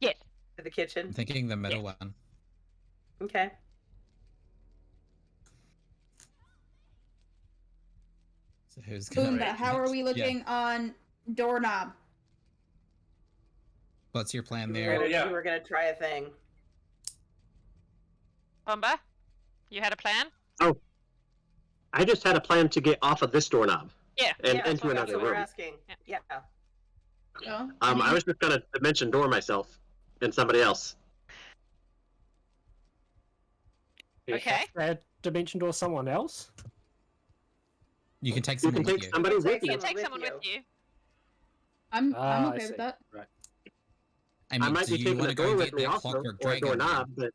S1: Yes.
S2: To the kitchen.
S3: I'm thinking the middle one.
S2: Okay.
S3: So who's gonna?
S6: Boomba, how are we looking on doorknob?
S3: What's your plan
S2: We
S3: there?
S2: were gonna try a thing.
S1: Bombah, you had a plan?
S5: I just had a plan to get off of this doorknob.
S1: Yeah.
S5: And
S2: Yeah,
S5: into
S2: that's
S5: another
S2: what we're
S5: room.
S2: asking.
S1: Yeah.
S2: Yeah.
S6: Oh,
S5: I was just gonna dimension door myself and somebody else.
S4: You
S1: Okay.
S4: have to add dimension door someone else.
S3: You can take
S5: You
S3: someone
S5: can
S3: with
S5: take
S3: you.
S5: somebody
S2: You can
S5: with
S1: You
S5: you.
S1: can take
S2: with
S1: someone
S2: you.
S1: with you.
S6: I'm
S4: I
S6: okay
S4: see.
S6: with that.
S4: Right.
S3: I
S5: I
S3: mean,
S5: might
S3: do
S5: be
S3: you
S5: taking
S3: want
S5: a
S3: to go
S5: door
S3: and
S5: with
S3: get
S5: me
S3: that
S5: also,
S3: clockwork
S5: or a
S3: dragon?
S5: doorknob, but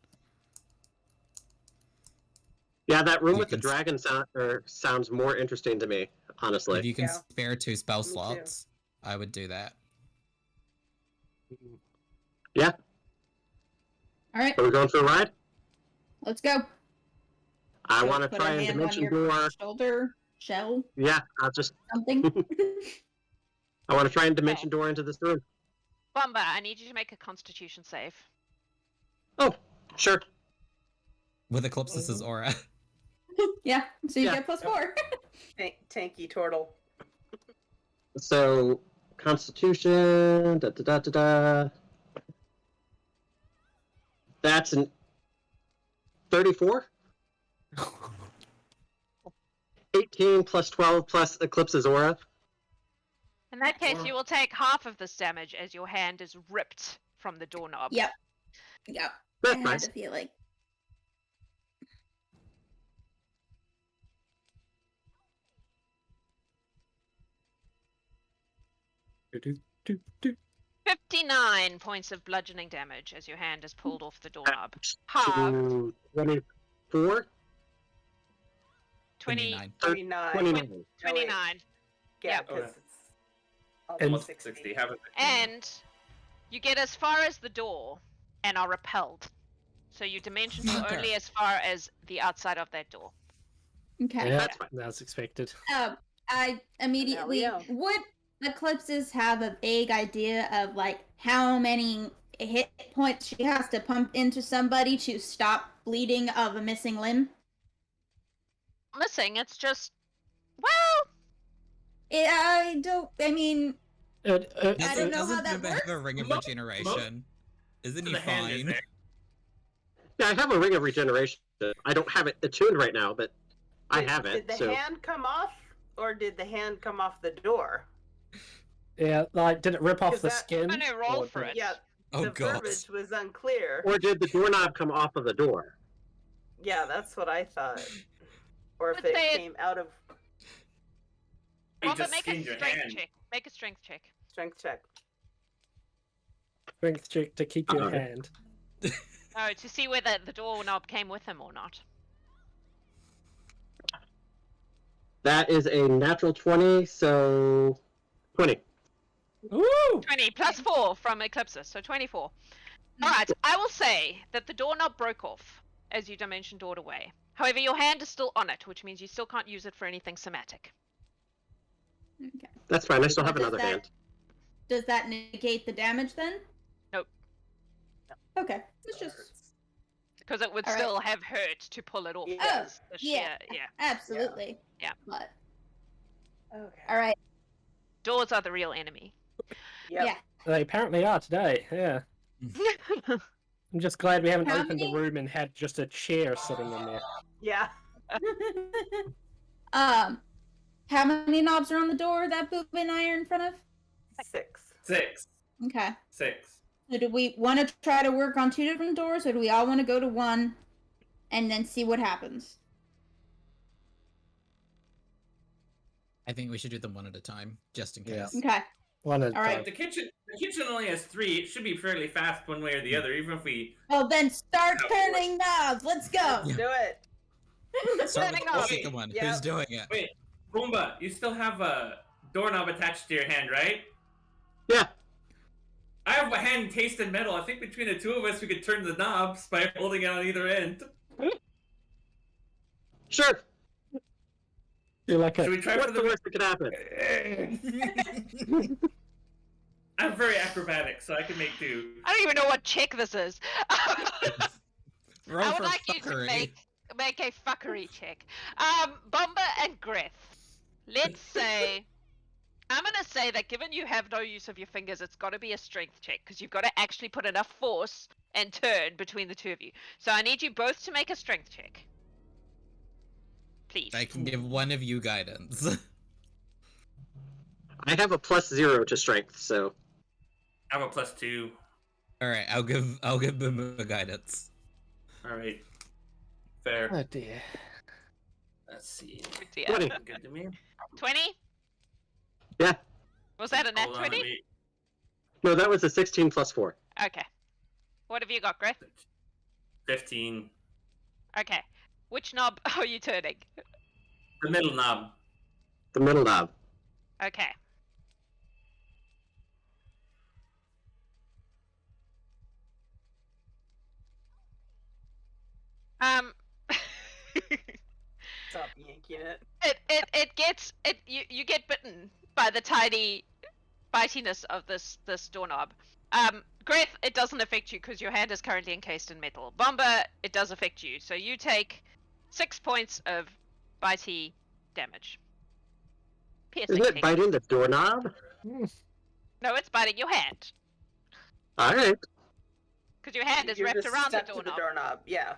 S5: yeah, that room
S3: You
S5: with the
S3: can
S5: dragon sounds more interesting to me, honestly.
S3: If you can
S2: Yeah.
S3: spare 2 spell
S2: Me too.
S3: slots, I would do that.
S5: Yeah,
S6: All right,
S5: are we going for a ride?
S6: let's go.
S5: I
S6: So
S5: want to
S6: put
S5: try
S6: a
S5: and
S6: hand on
S5: dimension
S6: your
S5: door.
S6: shoulder, shell,
S5: Yeah, I'll just.
S6: something.
S5: I want to try and dimension door into this room.
S1: Bombah, I need you to make a Constitution save.
S5: Oh, sure.
S3: With Eclipsis' aura.
S6: Yeah, so you
S5: Yeah.
S6: get +4.
S2: Tanky Tortle.
S5: So, Constitution. Da da da da da. That's an 34. 18 plus 12 plus Eclipse's aura.
S1: In that case, you will take half of this damage as your hand is ripped from the doorknob.
S6: Yep. Yep. I
S5: That's
S6: had
S5: nice.
S6: the feeling.
S4: Do, do, do.
S1: 59 points of bludgeoning damage as your hand is pulled off the doorknob. Halved.
S5: To 24?
S1: 20,
S3: 29.
S2: 29.
S1: 29.
S2: Yeah,
S1: Yep.
S2: because
S7: Okay.
S2: it's
S4: And-
S2: almost
S7: Almost
S2: 60.
S7: 60. Have it.
S1: And you get as far as the door and are repelled. So you dimension door
S3: Fucker.
S1: only as far as the outside of that door.
S6: Okay.
S4: Yeah,
S5: That's fine.
S4: that's expected.
S6: I immediately
S2: go.
S6: would Eclipses have a vague idea of like how many hit points she has to pump into somebody to stop bleeding of a missing limb?
S1: Missing, it's just, well,
S6: I don't. I mean, I don't know how that
S3: Doesn't have a ring of
S7: Mo-
S3: regeneration. Isn't
S7: So
S3: he
S7: the hand is
S3: fine?
S7: there.
S5: Yeah, I have a ring of regeneration. I don't have it attuned right now, but I have
S2: Did
S5: it.
S2: the
S5: So
S2: hand come off, or did the hand come off the door?
S4: Yeah, like did it rip off
S2: Is
S4: the
S2: that-
S4: skin?
S1: I'm gonna roll
S4: or
S1: for
S4: did-
S1: it.
S2: Yeah,
S3: Oh
S2: the
S3: god.
S2: verbiage was unclear.
S5: or did the doorknob come off of the door?
S2: Yeah, that's what I thought. Or if
S1: Let's
S2: it
S1: say it-
S2: came out of
S7: You
S1: Well, but
S7: just
S1: make a
S7: skinned your
S1: strength
S7: hand.
S1: check. Make a strength check.
S2: strength check.
S4: Strength check to keep your
S5: Uh-oh.
S4: hand.
S1: Oh, to see whether the doorknob came with him or not.
S5: That is a natural 20, so 20.
S4: Ooh!
S1: 20 plus 4 from Eclipsis, so 24. Alright, I will say that the doorknob broke off as you dimension doored away. However, your hand is still on it, which means you still can't use it for anything somatic.
S6: Okay.
S5: That's fine. I still have
S6: Does
S5: another
S6: that-
S5: hand.
S6: Does that negate the damage then?
S1: Nope.
S6: Okay. It's just
S1: Because it would
S6: Alright.
S1: still have hurt to pull it off.
S2: Yeah.
S1: as the
S6: yeah.
S1: sheer- yeah.
S6: absolutely.
S1: Yeah.
S6: But
S2: Okay.
S6: all right.
S1: Doors are the real enemy.
S2: Yep.
S6: Yeah.
S4: They apparently are today, yeah. I'm just glad we haven't
S6: How
S4: opened the
S6: many-
S4: room and had just a chair sitting in there.
S2: Yeah.
S6: How many knobs are on the door that Boop and I are in front of?
S2: 6.
S7: 6.
S6: Okay.
S7: 6.
S6: So do we want to try to work on 2 different doors, or do we all want to go to one and then see what happens?
S3: I think we should do them one at a time, just in
S4: Yeah.
S3: case.
S6: Okay.
S4: One at a
S6: All right.
S4: time.
S7: The kitchen only has 3. It should be fairly fast one way or the other, even if we.
S6: Well, then start
S7: Of
S6: turning knobs. Let's go.
S2: Let's do it.
S3: Start with
S1: Turning
S3: the
S1: off.
S3: second one.
S2: Yeah.
S3: Who's doing it?
S7: Wait, Boomba, you still have a doorknob attached to your hand, right?
S5: Yeah.
S7: I have a hand encased in metal. I think between the two of us, we could turn the knobs by holding it on either end.
S5: Sure.
S4: You're like
S7: Should
S4: a.
S7: we try
S5: What's
S7: for
S5: the
S7: the?
S5: worst that could happen?
S7: I'm very acrobatic, so I can make do.
S1: I don't even know what check this is.
S3: Roll
S1: I would
S3: for
S1: like you to
S3: fuckery.
S1: make a fuckery check. Bombah and Greth. Let's say, I'm gonna say that given you have no use of your fingers, it's got to be a strength check because you've got to actually put enough force and turn between the two of you. So I need you both to make a strength check, please.
S3: I can give one of you guidance.
S5: I have a +0 to strength, so
S7: I have a +2.
S3: All right, I'll give Boomba guidance.
S7: All right. Fair.
S4: Oh dear.
S7: Let's see.
S1: Yeah.
S5: 20.
S7: Good to me.
S1: 20?
S5: Yeah.
S1: Was that a nat
S7: Hold on,
S1: 20?
S7: let me-
S5: No, that was a 16 + 4.
S1: Okay. What have you got, Greth?
S7: 15.
S1: Okay. Which knob are you turning?
S7: The middle knob.
S5: The middle knob.
S1: Okay.
S2: Stop yanking it.
S1: You get bitten by the tiny bitiness of this doorknob. Greth, it doesn't affect you because your hand is currently encased in metal. Bombah, it does affect you, so you take 6 points of bitey damage. Piercing.
S5: Isn't it
S1: technically.
S5: biting the doorknob?
S1: No, it's biting your hand
S5: Alright.
S1: because your hand is
S2: You're
S1: wrapped
S2: just
S1: around the
S2: stuck to
S1: doorknob.
S2: the doorknob. Yeah.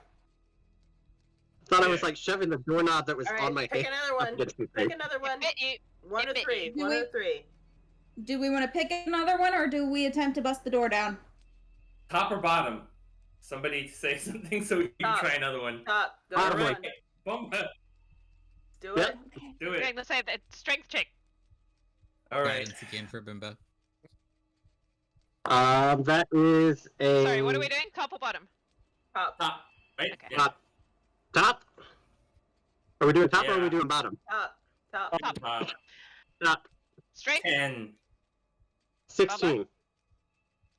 S5: Thought I was
S7: Yeah.
S5: like shoving the doorknob that was
S2: All right,
S5: on my
S2: pick
S5: hand.
S2: another one.
S5: against my
S2: Pick
S5: face.
S2: another one.
S1: Bit you.
S2: One
S1: It
S2: of
S1: bit
S2: three.
S6: you.
S2: One of three.
S6: Do we want to pick another one, or do we attempt to bust the door down?
S7: Top or bottom? Somebody say something so we can
S2: Top.
S7: try another one.
S2: Top. Go
S5: Bottom
S2: on.
S5: one.
S7: Bombah.
S2: Do
S5: Yep.
S2: it.
S7: Do
S1: You're
S7: it.
S1: going to say that strength check.
S7: All right.
S3: Guidance again for Boomba.
S5: That is a
S1: Sorry, what are we doing? Top or bottom?
S2: Top.
S7: Top. Right?
S1: Okay.
S7: Yeah.
S5: top. Top. Are we doing top or are we
S7: Yeah.
S5: doing bottom?
S2: Top. Top.
S1: Top.
S5: Top.
S1: Strength.
S7: 10.
S5: 16.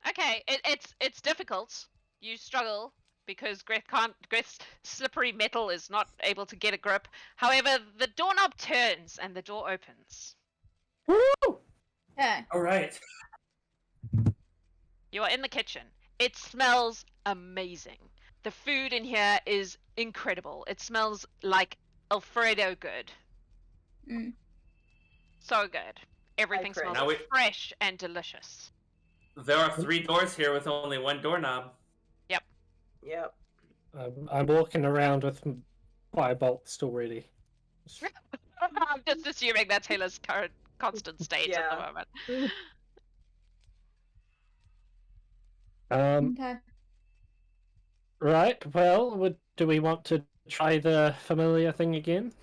S1: Okay, it's difficult. You struggle because Greth's slippery metal is not able to get a grip. However, the doorknob turns and the door opens.
S6: Okay.
S7: All right.
S1: You are in the kitchen. It smells amazing. The food in here is incredible. It smells like Alfredo good.
S6: Mm.
S1: So good. Everything
S2: praise.
S1: smells
S7: Now we-
S1: fresh and delicious.
S7: There are 3 doors here with only 1 doorknob.
S2: Yep.
S4: I'm walking around with firebolt still ready.
S1: I'm just assuming that's Hela's current constant state at the
S2: Yeah.
S1: moment.
S6: Okay.
S4: Right. Well, do we want to try the familiar thing again?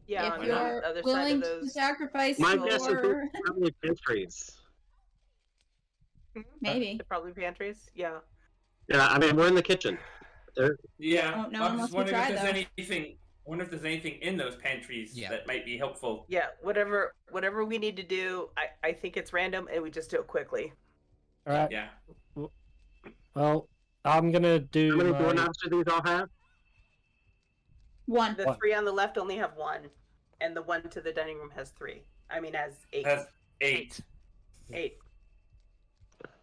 S2: Yeah.
S6: If
S2: On the
S6: you're
S2: other side
S6: willing
S2: of
S6: to
S2: those.
S6: sacrifice
S5: My guess is
S6: your...
S5: probably pantries.
S6: Maybe.
S2: They're probably pantries. Yeah.
S5: Yeah, I mean we're in the kitchen.
S7: Yeah.
S6: Don't know
S7: I'm
S6: unless
S7: just
S6: we
S7: wondering
S6: try,
S7: if there's
S6: though.
S7: anything. Wonder if there's anything in those pantries
S3: Yeah.
S7: that might be helpful.
S2: Yeah. Whatever we need to do, I think it's random and we just do it quickly.
S4: All right.
S7: Yeah.
S4: Well, I'm gonna do.
S5: How many
S4: my-
S5: doorknobs do these all have?
S6: One.
S2: The
S4: What?
S2: 3 on the left only have 1, and the one to the dining room has 3. I mean, has 8.
S7: Has 8.
S2: 8.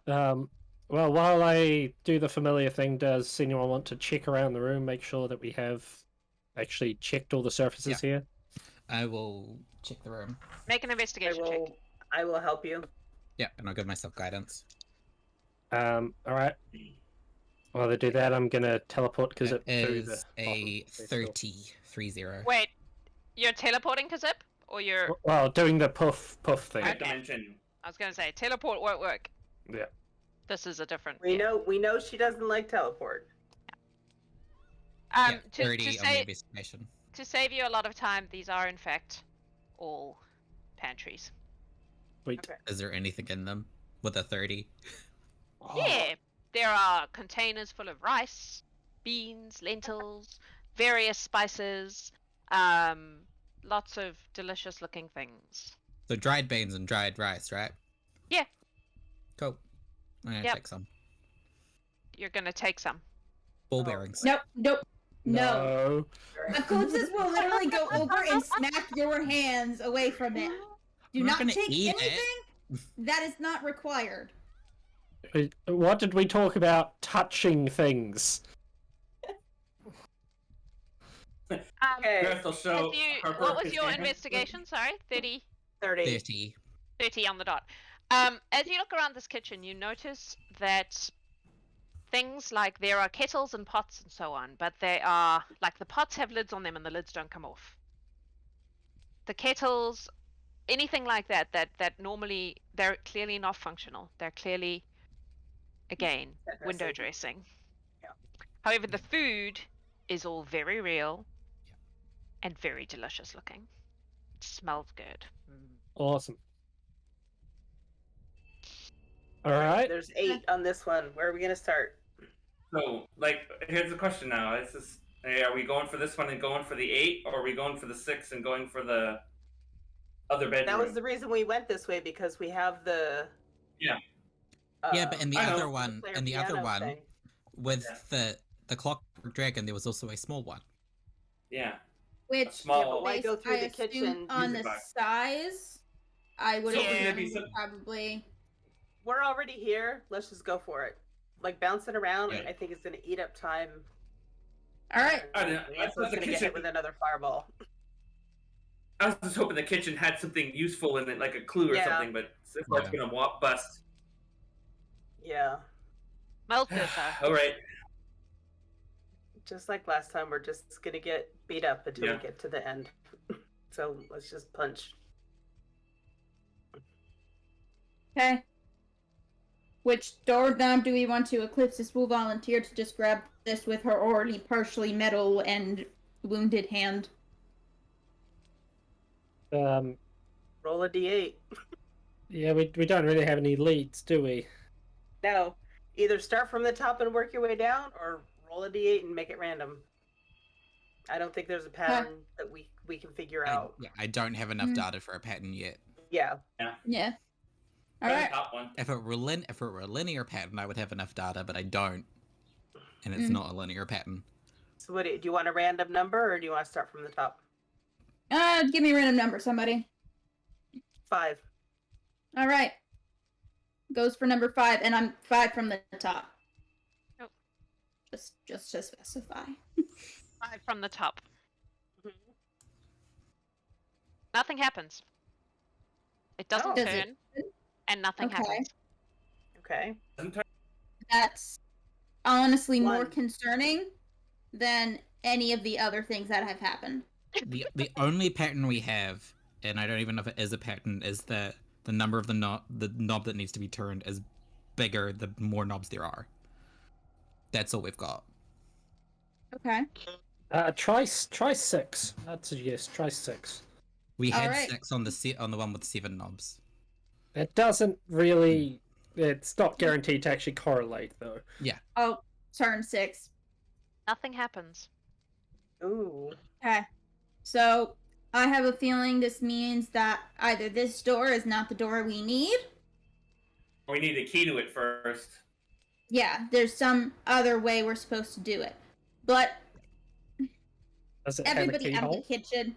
S4: Well, while I do the familiar thing, does anyone want to check around the room, make sure that we have actually checked all the surfaces here?
S3: I will check the room.
S1: Make an investigation check.
S2: I will help you.
S3: Yeah, and I'll give myself guidance.
S4: All right. While they do that, I'm gonna teleport because
S3: It
S4: it
S3: is a 30.
S1: Wait, you're teleporting to Zip? Or you're...
S4: Well, doing the puff thing.
S1: Okay.
S7: Dimension.
S1: I was going to say, teleport won't work.
S4: Yeah.
S1: This is a different...
S2: We
S1: yeah.
S2: know she doesn't like teleport.
S3: Yeah,
S1: To
S3: 30 on the
S1: say,
S3: investigation.
S1: to save you a lot of time, these are in fact all pantries.
S4: Wait.
S2: Okay.
S3: Is there anything in them with a 30?
S1: Yeah, there are containers full of rice, beans, lentils, various spices, lots of delicious looking things.
S3: So dried beans and dried rice, right?
S1: Yeah.
S3: Cool. I'm gonna
S1: Yep.
S3: take some.
S1: You're gonna take some.
S3: Ball
S2: Oh.
S3: bearings.
S6: Nope. No. Eclipsis will literally go over and smack your hands away from it. Do
S3: I'm not
S6: not
S3: gonna
S6: take
S3: eat
S6: anything that is not required.
S4: What did we talk about? Touching things.
S2: Okay.
S7: Greth will show Harper
S1: What was
S7: his
S1: your
S7: hand.
S1: investigation? Sorry, 30.
S2: 30.
S3: 30.
S1: 30 on the dot. As you look around this kitchen, you notice that things like there are kettles and pots and so on, but they are like the pots have lids on them and the lids don't come off. The kettles, anything like that normally they're clearly not functional. They're clearly, again, window dressing.
S2: Yeah.
S1: However, the food is all very real and very delicious looking. It smells good.
S4: Awesome. All right.
S2: There's 8 on this one. Where are we gonna start?
S7: So, like, here's the question now. It's just, hey, are we going for this one and going for the 8, or are we going for the 6 and going for the other bedroom?
S2: That was the reason we went this way, because we have the
S7: Yeah.
S3: Yeah, but in the
S7: I know.
S3: other one,
S2: player
S3: in the other
S2: piano
S3: one,
S2: thing.
S3: with the Clockwork Dragon, there was also a small one.
S7: Yeah.
S6: Which,
S7: small-
S2: Yeah, but why go through
S6: I
S2: the
S6: assume
S2: kitchen?
S6: on
S7: Music
S6: the
S7: box.
S6: size, I would
S7: So
S1: Yeah.
S6: assume
S7: maybe some-
S6: probably.
S2: We're already here. Let's just go for it. Like bouncing around,
S3: Yeah.
S2: I think it's gonna eat up time.
S6: All right.
S7: I don't know.
S2: And
S7: I
S2: Rianth's
S7: thought the
S2: gonna get
S7: kitchen-
S2: hit with another fireball.
S7: I was just hoping the kitchen had something useful in it, like a clue or
S2: Yeah.
S7: something, but so far it's
S3: Yeah.
S7: gonna bust.
S2: Yeah.
S1: Smells good though.
S7: All right.
S2: Just like last time, we're just gonna get beat up until
S7: Yeah.
S2: we get to the end. So let's just punch.
S6: Okay. Which doorknob do we want to? Eclipsis will volunteer to just grab this with her already partially metal and wounded hand.
S2: Roll a d8.
S4: Yeah, we don't really have any leads, do we?
S2: No. Either start from the top and work your way down, or roll a d8 and make it random. I don't think there's a pattern that we can figure out.
S3: I don't have enough
S6: Hmm.
S3: data for a pattern yet.
S2: Yeah.
S6: Yeah. All
S7: Try the
S6: right.
S7: top one.
S3: If it were a linear pattern, I would have enough data, but I don't, and it's
S6: Mm.
S3: not a linear pattern.
S2: So what do you want, a random number, or do you want to start from the top?
S6: Give me a random number, somebody.
S2: 5.
S6: All right. Goes for number 5, and I'm 5 from the top.
S1: Nope.
S6: Just to specify.
S1: 5 from the top.
S2: Mhm.
S1: Nothing happens. It doesn't
S2: Oh.
S6: Does it?
S1: turn, and nothing
S6: Okay.
S1: happens.
S2: Okay.
S7: Doesn't turn-
S6: That's honestly more
S2: One.
S6: concerning than any of the other things that have happened.
S3: The only pattern we have, and I don't even know if it is a pattern, is that the number of the knob that needs to be turned is bigger the more knobs there are. That's all we've got.
S6: Okay.
S4: Try 6. I'd suggest try 6.
S3: We had
S6: Alright.
S3: 6 on the one with 7 knobs.
S4: It doesn't really. It's not guaranteed to actually correlate, though.
S6: Oh, turn 6.
S1: Nothing happens.
S2: Ooh.
S6: Okay. So, I have a feeling this means that either this door is not the door we need.
S7: We need a key to it first.
S6: Yeah, there's some other way we're supposed to do it. But
S4: Does it have a
S6: everybody out of the
S4: keyhole?
S6: kitchen.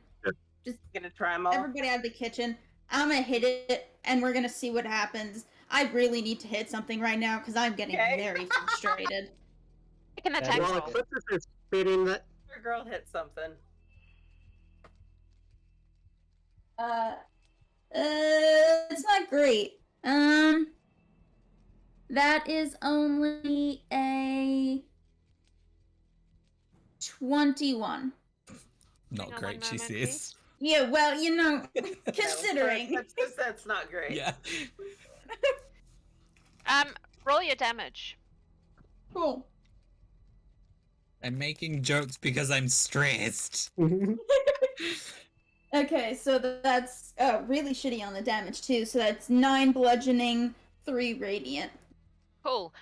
S2: Gonna try them all.
S6: Everybody out of the kitchen. I'm gonna hit it, and we're gonna see what happens. I really need to hit something right now because I'm getting
S2: Okay.
S6: very frustrated.
S1: Make an
S4: Yeah,
S1: attack
S4: well,
S5: While
S1: roll.
S5: Eclipsis is spitting that,
S2: Your girl hit something.
S6: It's not great. That is only a 21.
S3: Not
S1: Hang on
S3: great,
S1: one
S3: she
S1: moment,
S3: says.
S6: Yeah, well, you know,
S2: No,
S6: considering.
S2: that's not great.
S3: Yeah.
S1: Roll your damage.
S6: Cool.
S3: I'm making jokes because I'm stressed.
S6: Okay, so that's really shitty on the damage too. So that's 9 bludgeoning, 3 radiant.
S1: Cool.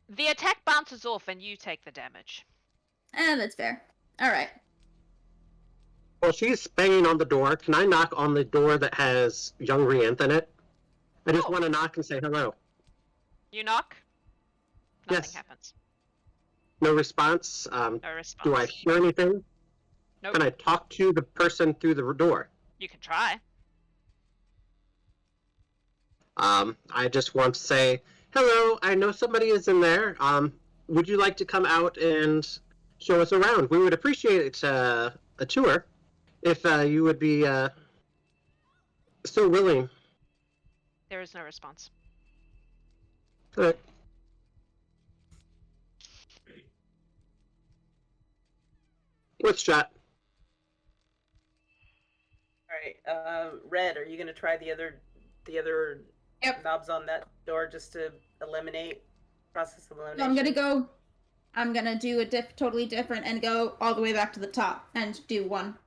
S1: The attack bounces off and you take the damage.
S6: That's fair. All right.
S5: while she's banging on the door, can I knock on the door that has young Reanth in it? I just
S1: Oh.
S5: want to knock and say hello.
S1: You knock. Nothing
S5: Yes.
S1: happens.
S5: No response.
S1: No response.
S5: Do I hear anything?
S1: Nope.
S5: Can I talk to the person through the door?
S1: You can try.
S5: I just want to say, hello, I know somebody is in there. Would you like to come out and show us around? We would appreciate a tour if you would be so willing.
S1: There is no response.
S5: Good. What's shot?
S2: All right, Red, are you gonna try the other
S6: Yep.
S2: knobs on that door just to process elimination?
S6: So I'm gonna do a totally different and go all the way back to the top and do one.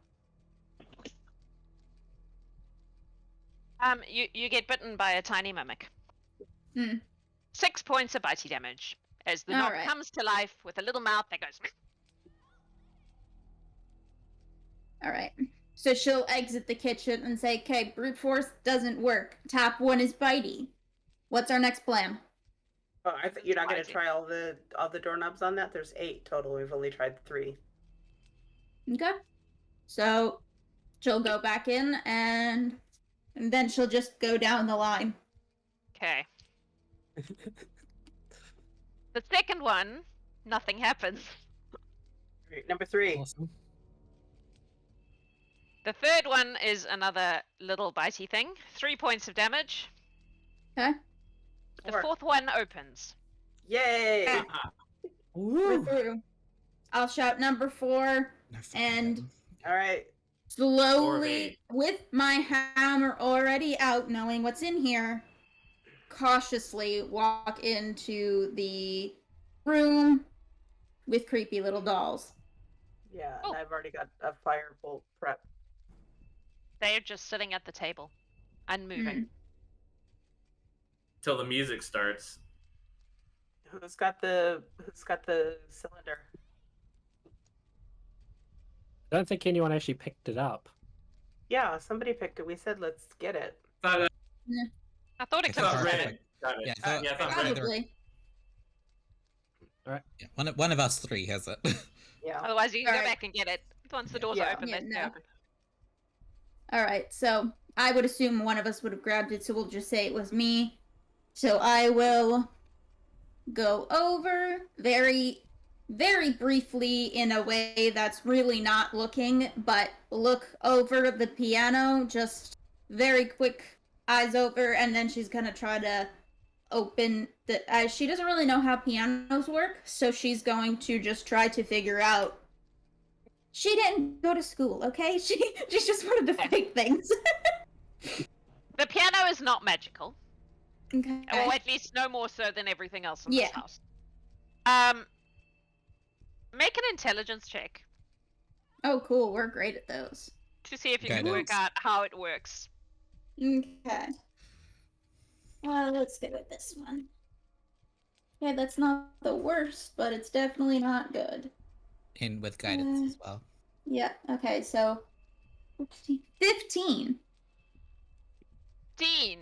S1: You get bitten by a tiny mimic. 6 points of bitey damage as the knob
S6: Alright.
S1: comes to life with a little mouth that goes.
S6: All right. So she'll exit the kitchen and say, "Okay, brute force doesn't work. Tap 1 is bitey. What's our next plan?"
S2: Oh, I think you're not gonna
S1: Bitey.
S2: try all the doorknobs on that. There's 8 total. We've only tried 3.
S6: Okay. So she'll go back in and then she'll just go down the line.
S1: Okay. The second one, nothing happens.
S2: Right, number 3.
S3: Awesome.
S1: The third one is another little bitey thing. 3 points of damage.
S6: Okay.
S1: The
S2: 4.
S1: fourth one opens.
S2: Yay!
S6: Okay. We're through. I'll shout number 4
S3: No fucking
S6: and
S3: problem.
S2: All right.
S6: slowly, with my hammer already out, knowing what's in here, cautiously walk into the room with creepy little dolls.
S2: Yeah,
S1: Oh.
S2: and I've already got a firebolt prep.
S1: They're just sitting at the table, unmoving.
S7: Till the music starts.
S2: Who's got the cylinder?
S4: I don't think anyone actually picked it up.
S2: Yeah, somebody picked it. We said let's get it.
S7: Thought,
S1: I thought
S3: I
S1: it
S3: thought
S1: could
S3: Harper-
S1: be
S3: Red.
S7: Got it.
S3: Yeah, I thought-
S7: I thought
S3: Red.
S7: Red.
S6: Probably.
S3: Yeah, one of us 3 has it.
S2: Yeah.
S1: Otherwise, you can go
S6: Alright.
S1: back and get it. Once the doors
S2: Yeah.
S1: are open,
S6: Yeah,
S1: they stay
S6: no.
S1: open.
S6: Alright, so I would assume one of us would have grabbed it, so we'll just say it was me. So I will go over very, very briefly in a way that's really not looking, but look over the piano, just very quick eyes over, and then she's gonna try to open the. She doesn't really know how pianos work, so she's going to just try to figure out. She didn't go to school, okay? She just wanted to fake things.
S1: The piano is not magical.
S6: Okay.
S1: Or at least no more so than everything else in this
S6: Yeah.
S1: house. Make an intelligence check
S6: Oh, cool. We're great at those.
S1: to see if you can
S3: Guidance.
S1: work out how it works.
S6: Okay. Let's go with this one. Okay, that's not the worst, but it's definitely not good.
S3: And with guidance as well.
S6: Yeah, okay, so 15.
S1: Dean.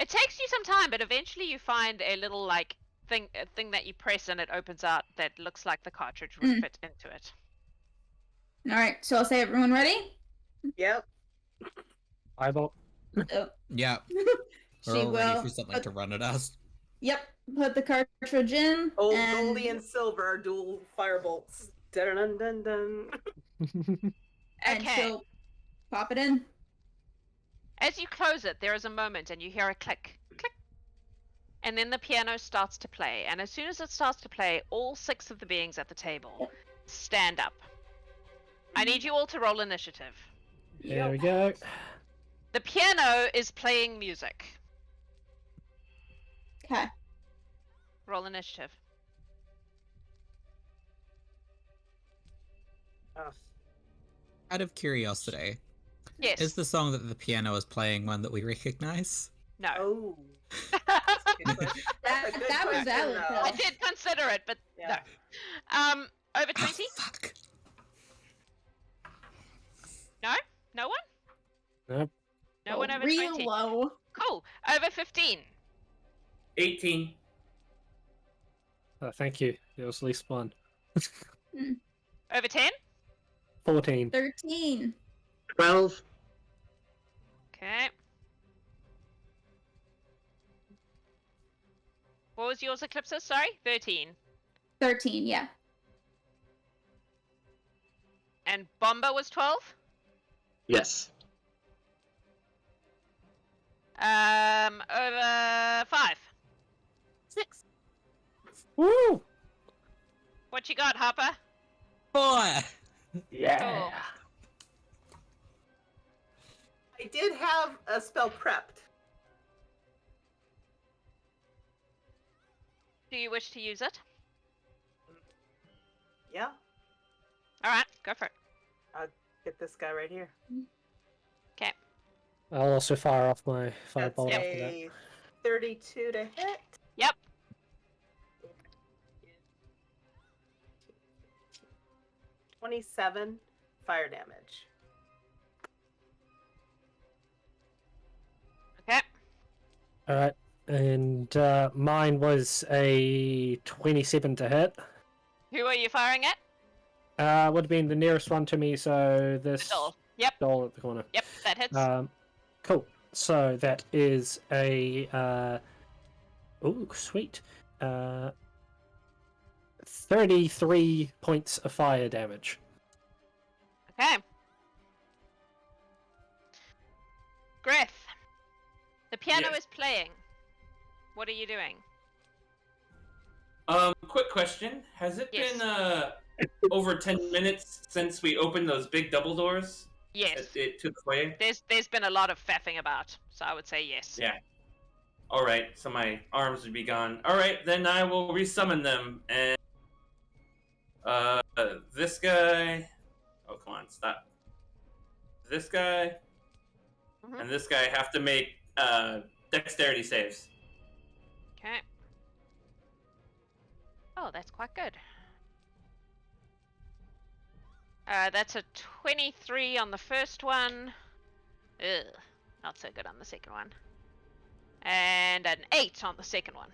S1: It takes you some time, but eventually you find a little like thing that you press and it opens out that looks like the cartridge would fit into it.
S6: Alright, so I'll say everyone ready?
S2: Yep.
S4: Eyeball.
S6: So,
S3: Yeah,
S6: she
S3: we're all ready
S6: will.
S3: for something to run at us.
S6: Yep, put the cartridge in. and...
S2: Goldie and silver are dual firebolts. Dun dun dun dun.
S6: and
S1: Okay.
S6: she'll pop it in.
S1: As you close it, there is a moment and you hear a click, click. And then the piano starts to play. And as soon as it starts to play, all 6 of the beings at the table stand up. I need you all to roll initiative.
S4: There we go.
S1: The piano is playing music.
S6: Okay.
S1: Roll initiative.
S2: Oh,
S3: Out of curiosity,
S1: Yes.
S3: is the song that the piano is playing one that we recognize?
S1: No.
S2: oh. That's a good question. That's a good
S6: That was
S2: question,
S6: valid,
S2: though.
S6: though.
S1: I did consider it, but
S2: Yeah.
S1: no. Over
S3: Oh,
S1: 20?
S3: fuck.
S1: No? No one?
S4: Nope.
S1: No one over
S6: Real
S1: 20.
S6: low.
S1: Cool. Over 15.
S7: 18.
S4: Oh, thank you. There was at least one.
S1: Over 10?
S4: 14.
S6: 13.
S5: 12.
S1: Okay. What was yours, Eclipsis? Sorry? 13.
S6: 13, yeah.
S1: And Bombah was 12?
S5: Yes.
S1: Over 5.
S2: 6.
S4: Woo!
S1: What you got, Harper?
S3: 4.
S4: Yeah.
S2: I did have a spell prepped.
S1: Do you wish to use it?
S2: Yeah,
S1: Alright, go for it.
S2: get this guy right here.
S1: Okay.
S4: I'll also fire off my
S2: That's
S4: fireball after that.
S2: a 32 to hit.
S1: Yep.
S2: 27 fire damage.
S1: Okay.
S4: Alright, and mine was a 27 to hit.
S1: Who are you firing at?
S4: Would have been the nearest one to me, so
S1: The
S4: this
S1: doll. Yep.
S4: doll at the corner.
S1: Yep, that hits.
S4: Cool. So that is a ooh, sweet. 33 points of fire damage.
S1: Okay. Greth, the piano
S7: Yes.
S1: is playing. What are you doing?
S7: Quick question. Has it
S1: Yes.
S7: been over 10 minutes since we opened those big double doors?
S1: Yes.
S7: It took away?
S1: There's been a lot of faffing about, so I would say yes.
S7: Yeah. Alright, so my arms would be gone. Alright, then I will resummon them, and this guy, oh come on, stop. This guy
S1: Mhm.
S7: and this guy have to make dexterity saves.
S1: Okay. Oh, that's quite good. That's a 23 on the first one. Ugh, not so good on the second one. And an 8 on the second one.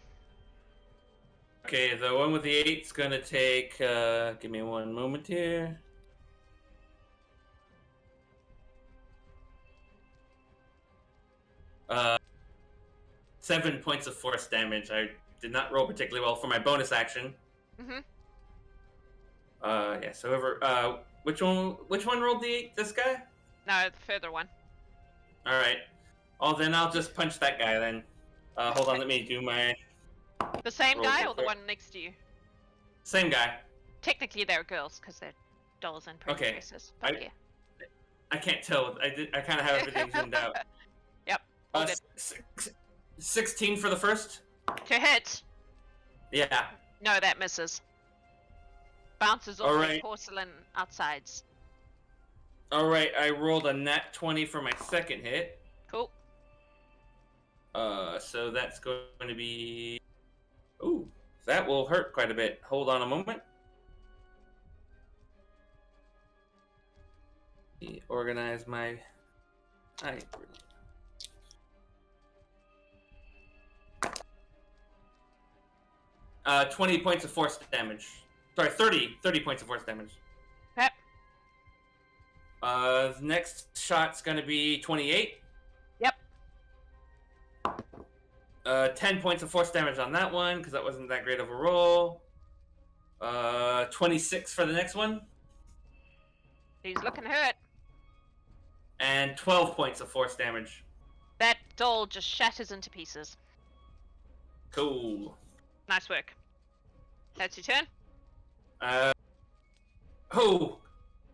S7: Okay, the one with the 8's gonna take give me one moment here. Uh 7 points of force damage. I did not roll particularly well for my bonus action.
S1: Mm-hmm.
S7: Yeah, so whoever which one rolled the 8? This guy?
S1: No, the further one.
S7: Alright. Oh, then I'll just punch that guy then. Hold on, let me do my...
S1: The same
S7: Roll
S1: guy
S7: real
S1: or the
S7: quick.
S1: one next to you?
S7: Same guy.
S1: Technically they're girls, because they're dolls and
S7: Okay,
S1: princesses. But yeah.
S7: I can't tell. I kind of have everything zoomed out.
S1: Yep. All
S7: Uh,
S1: good.
S7: 16 for the first?
S1: To hit.
S7: Yeah.
S1: No, that misses. Bounces off the
S7: Alright.
S1: porcelain outsides.
S7: Alright, I rolled a nat 20 for my second hit.
S1: Cool.
S7: So that's going to be... Ooh, that will hurt quite a bit. Hold on a moment. Organize my... 20 points of force damage. Sorry, 30 points of force damage.
S1: Yep.
S7: The next shot's gonna be 28.
S1: Yep.
S7: 10 points of force damage on that one, because that wasn't that great of a roll. 26 for the next one.
S1: He's looking hurt.
S7: And 12 points of force damage.
S1: That doll just shatters into pieces.
S7: Cool.
S1: Nice work. That's your turn.
S7: Oh,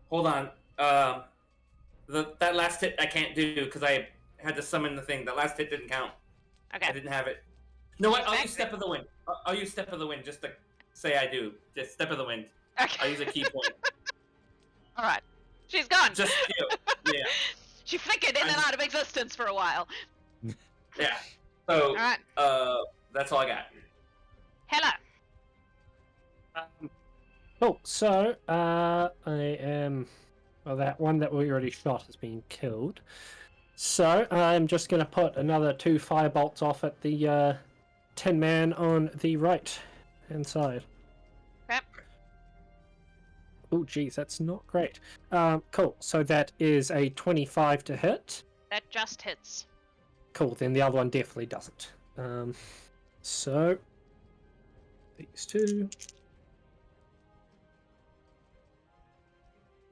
S7: hold on. That last hit I can't do because I had to summon the thing. That last hit didn't count. I
S1: Okay.
S7: didn't have it. No, what? I'll
S1: Back
S7: use Step of the Wind. I'll use Step of the Wind just to say I do. Just Step of the Wind.
S1: Okay.
S7: I'll use a key point.
S1: All right. She's gone.
S7: Just yeah,
S1: She flickered in and out of existence for a while.
S7: yeah. So
S1: All right.
S7: that's all I got.
S1: Hela.
S4: Cool. So I am. Well, that one that we already shot has been killed. So I'm just going to put another 2 firebolts off at the 10 man on the right hand side. Oh, geez, that's not great. Cool. So that is a 25 to hit.
S1: That just hits.
S4: Cool. Then the other one definitely doesn't. So these two.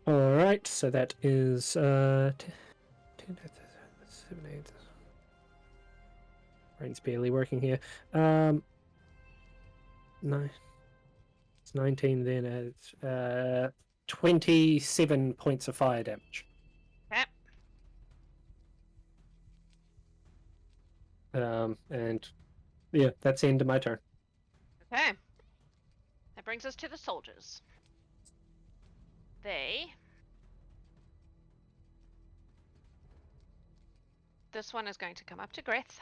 S4: All right. So that is 10, 7, 8. Brain's barely working here. 9. It's 19. Then it's 27 points of fire damage.
S1: Okay.
S4: And yeah, that's the end of my turn.
S1: Okay. That brings us to the soldiers. This one is going to come up to Greth.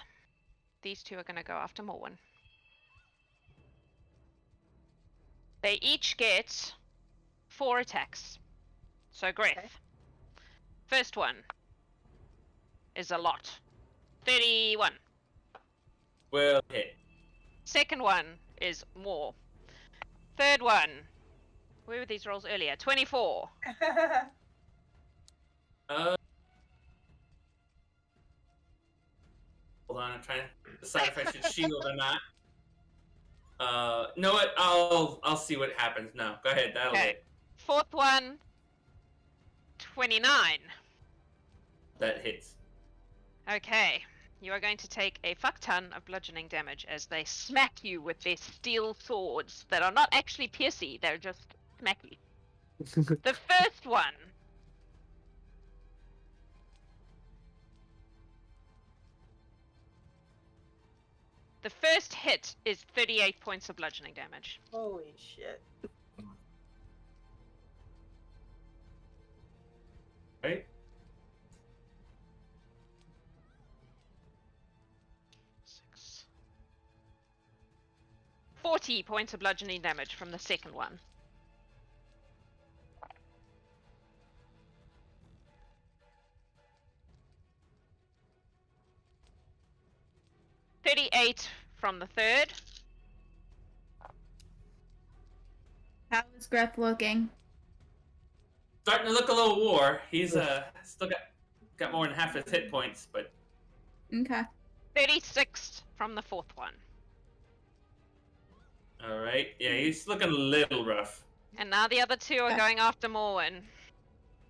S1: These two are going to go after Morwen. They each get 4 attacks. So Greth. Okay. First one is a lot. 31.
S7: Well hit.
S1: Second one is more. Third one. Where were these rolls earlier? 24.
S7: Hold on, I'm trying to decide if I should shield or not. No, what? I'll see what happens. No, go ahead. That'll hit.
S1: Fourth one. 29.
S7: That hits.
S1: Okay. You are going to take a fuck ton of bludgeoning damage as they smack you with their steel swords that are not actually piercy, they're just smacky. The first one. The first hit is 38 points of bludgeoning damage.
S2: Holy shit.
S7: Right?
S1: 40 points of bludgeoning damage from the second one. $38 from the third.
S6: How is Greth looking?
S7: Starting to look a little war. He's still got more than half his hit points, but
S6: Okay.
S1: 36 from the fourth one.
S7: all right. Yeah, he's looking a little rough.
S1: And now the other two are going after Morwen,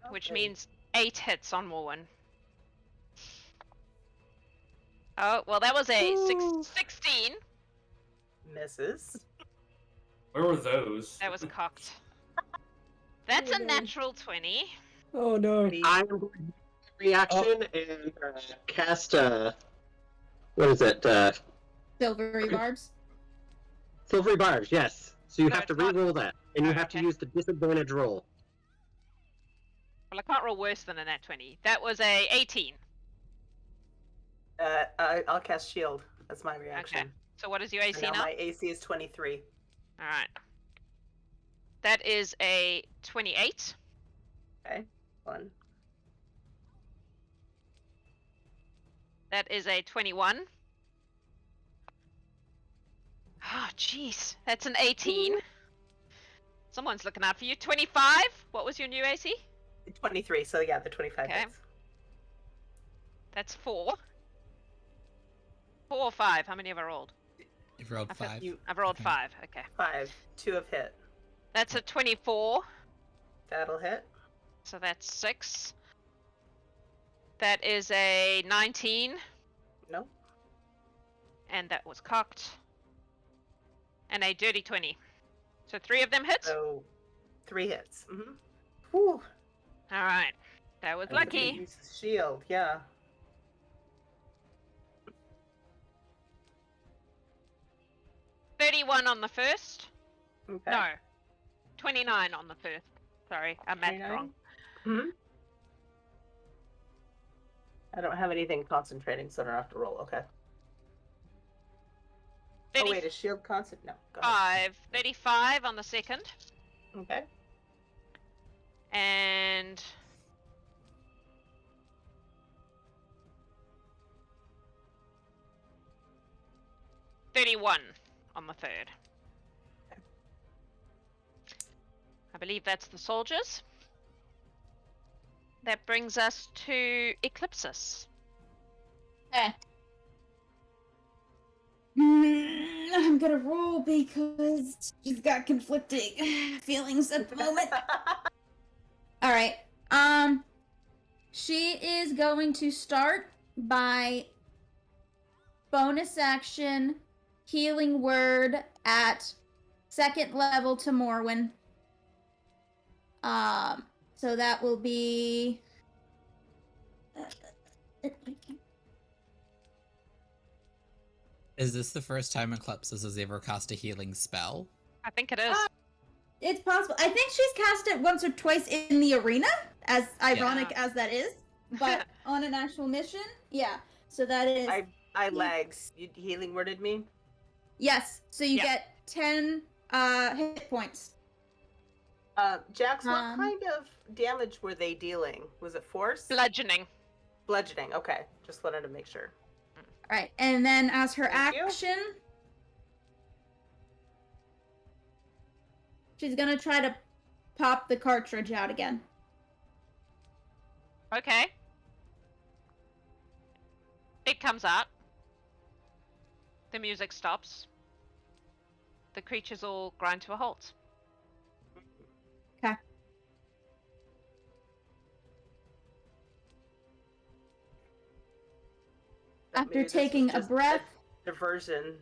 S1: which means 8 hits on Morwen. Oh, well, that was a 16.
S2: Misses.
S7: Where were those?
S1: That was cocked. That's a natural 20.
S4: Oh no.
S5: I'm going to reaction and cast what is it?
S6: Silvery barbs.
S5: Silvery barbs, yes. So you
S1: No,
S5: have to
S1: it's not.
S5: re-roll that, and you
S1: Oh,
S5: have to
S1: okay.
S5: use the disadvantage roll.
S1: Well, I can't roll worse than a nat 20. That was a 18.
S2: I'll cast shield. That's my reaction.
S1: Okay. So what is your AC
S2: Now
S1: now?
S2: my AC is 23.
S1: Alright. That is a 28.
S2: Okay. 1.
S1: That is a 21. Oh, jeez. That's an 18. Someone's looking out for you. 25? What was your new AC?
S2: 23, so yeah, the 25
S1: Okay.
S2: hits.
S1: That's 4. 4 or 5? How many have I rolled?
S3: You've rolled 5.
S1: I've rolled
S3: Okay.
S1: 5. Okay.
S2: 5. 2 have hit.
S1: That's a 24.
S2: That'll hit.
S1: So that's 6. That is a 19.
S2: No.
S1: And that was cocked. And a dirty 20. So 3 of them hit?
S2: So 3 hits. Mm-hmm. Whew.
S1: Alright. That was lucky.
S2: Use shield, yeah.
S1: $31 on the first.
S2: Okay.
S1: No. 29 on the first. Sorry, I math
S2: 29?
S1: wrong.
S2: Mm-hmm. I don't have anything concentrating, so I don't have to roll. Okay.
S1: 30,
S2: Oh wait, is shield constant? No. Go ahead.
S1: 35 on the second.
S2: Okay.
S1: And... $31 on the third. I believe that's the soldiers. That brings us to Eclipsis.
S6: Okay. I'm gonna roll because she's got conflicting feelings at the moment. All right. She is going to start by bonus action healing word at 2nd level to Morwen. So that will be.
S3: Is this the first time Eclipsis has ever cast a healing spell?
S1: I think it is.
S6: It's possible. I think she's cast it once or twice in the arena, as ironic as that is. But on an actual mission, yeah. So that is.
S2: I lags. You healing worded me?
S6: Yes. So you get 10 hit points.
S2: Jax, what kind of damage were they dealing? Was it force?
S1: Bludgeoning.
S2: Bludgeoning. Okay, just wanted to make sure.
S6: All right, and then as her action, she's gonna try to pop the cartridge out again.
S1: Okay. It comes out. The music stops. The creatures all grind to a halt.
S6: Okay. After taking a breath.
S2: Diversion.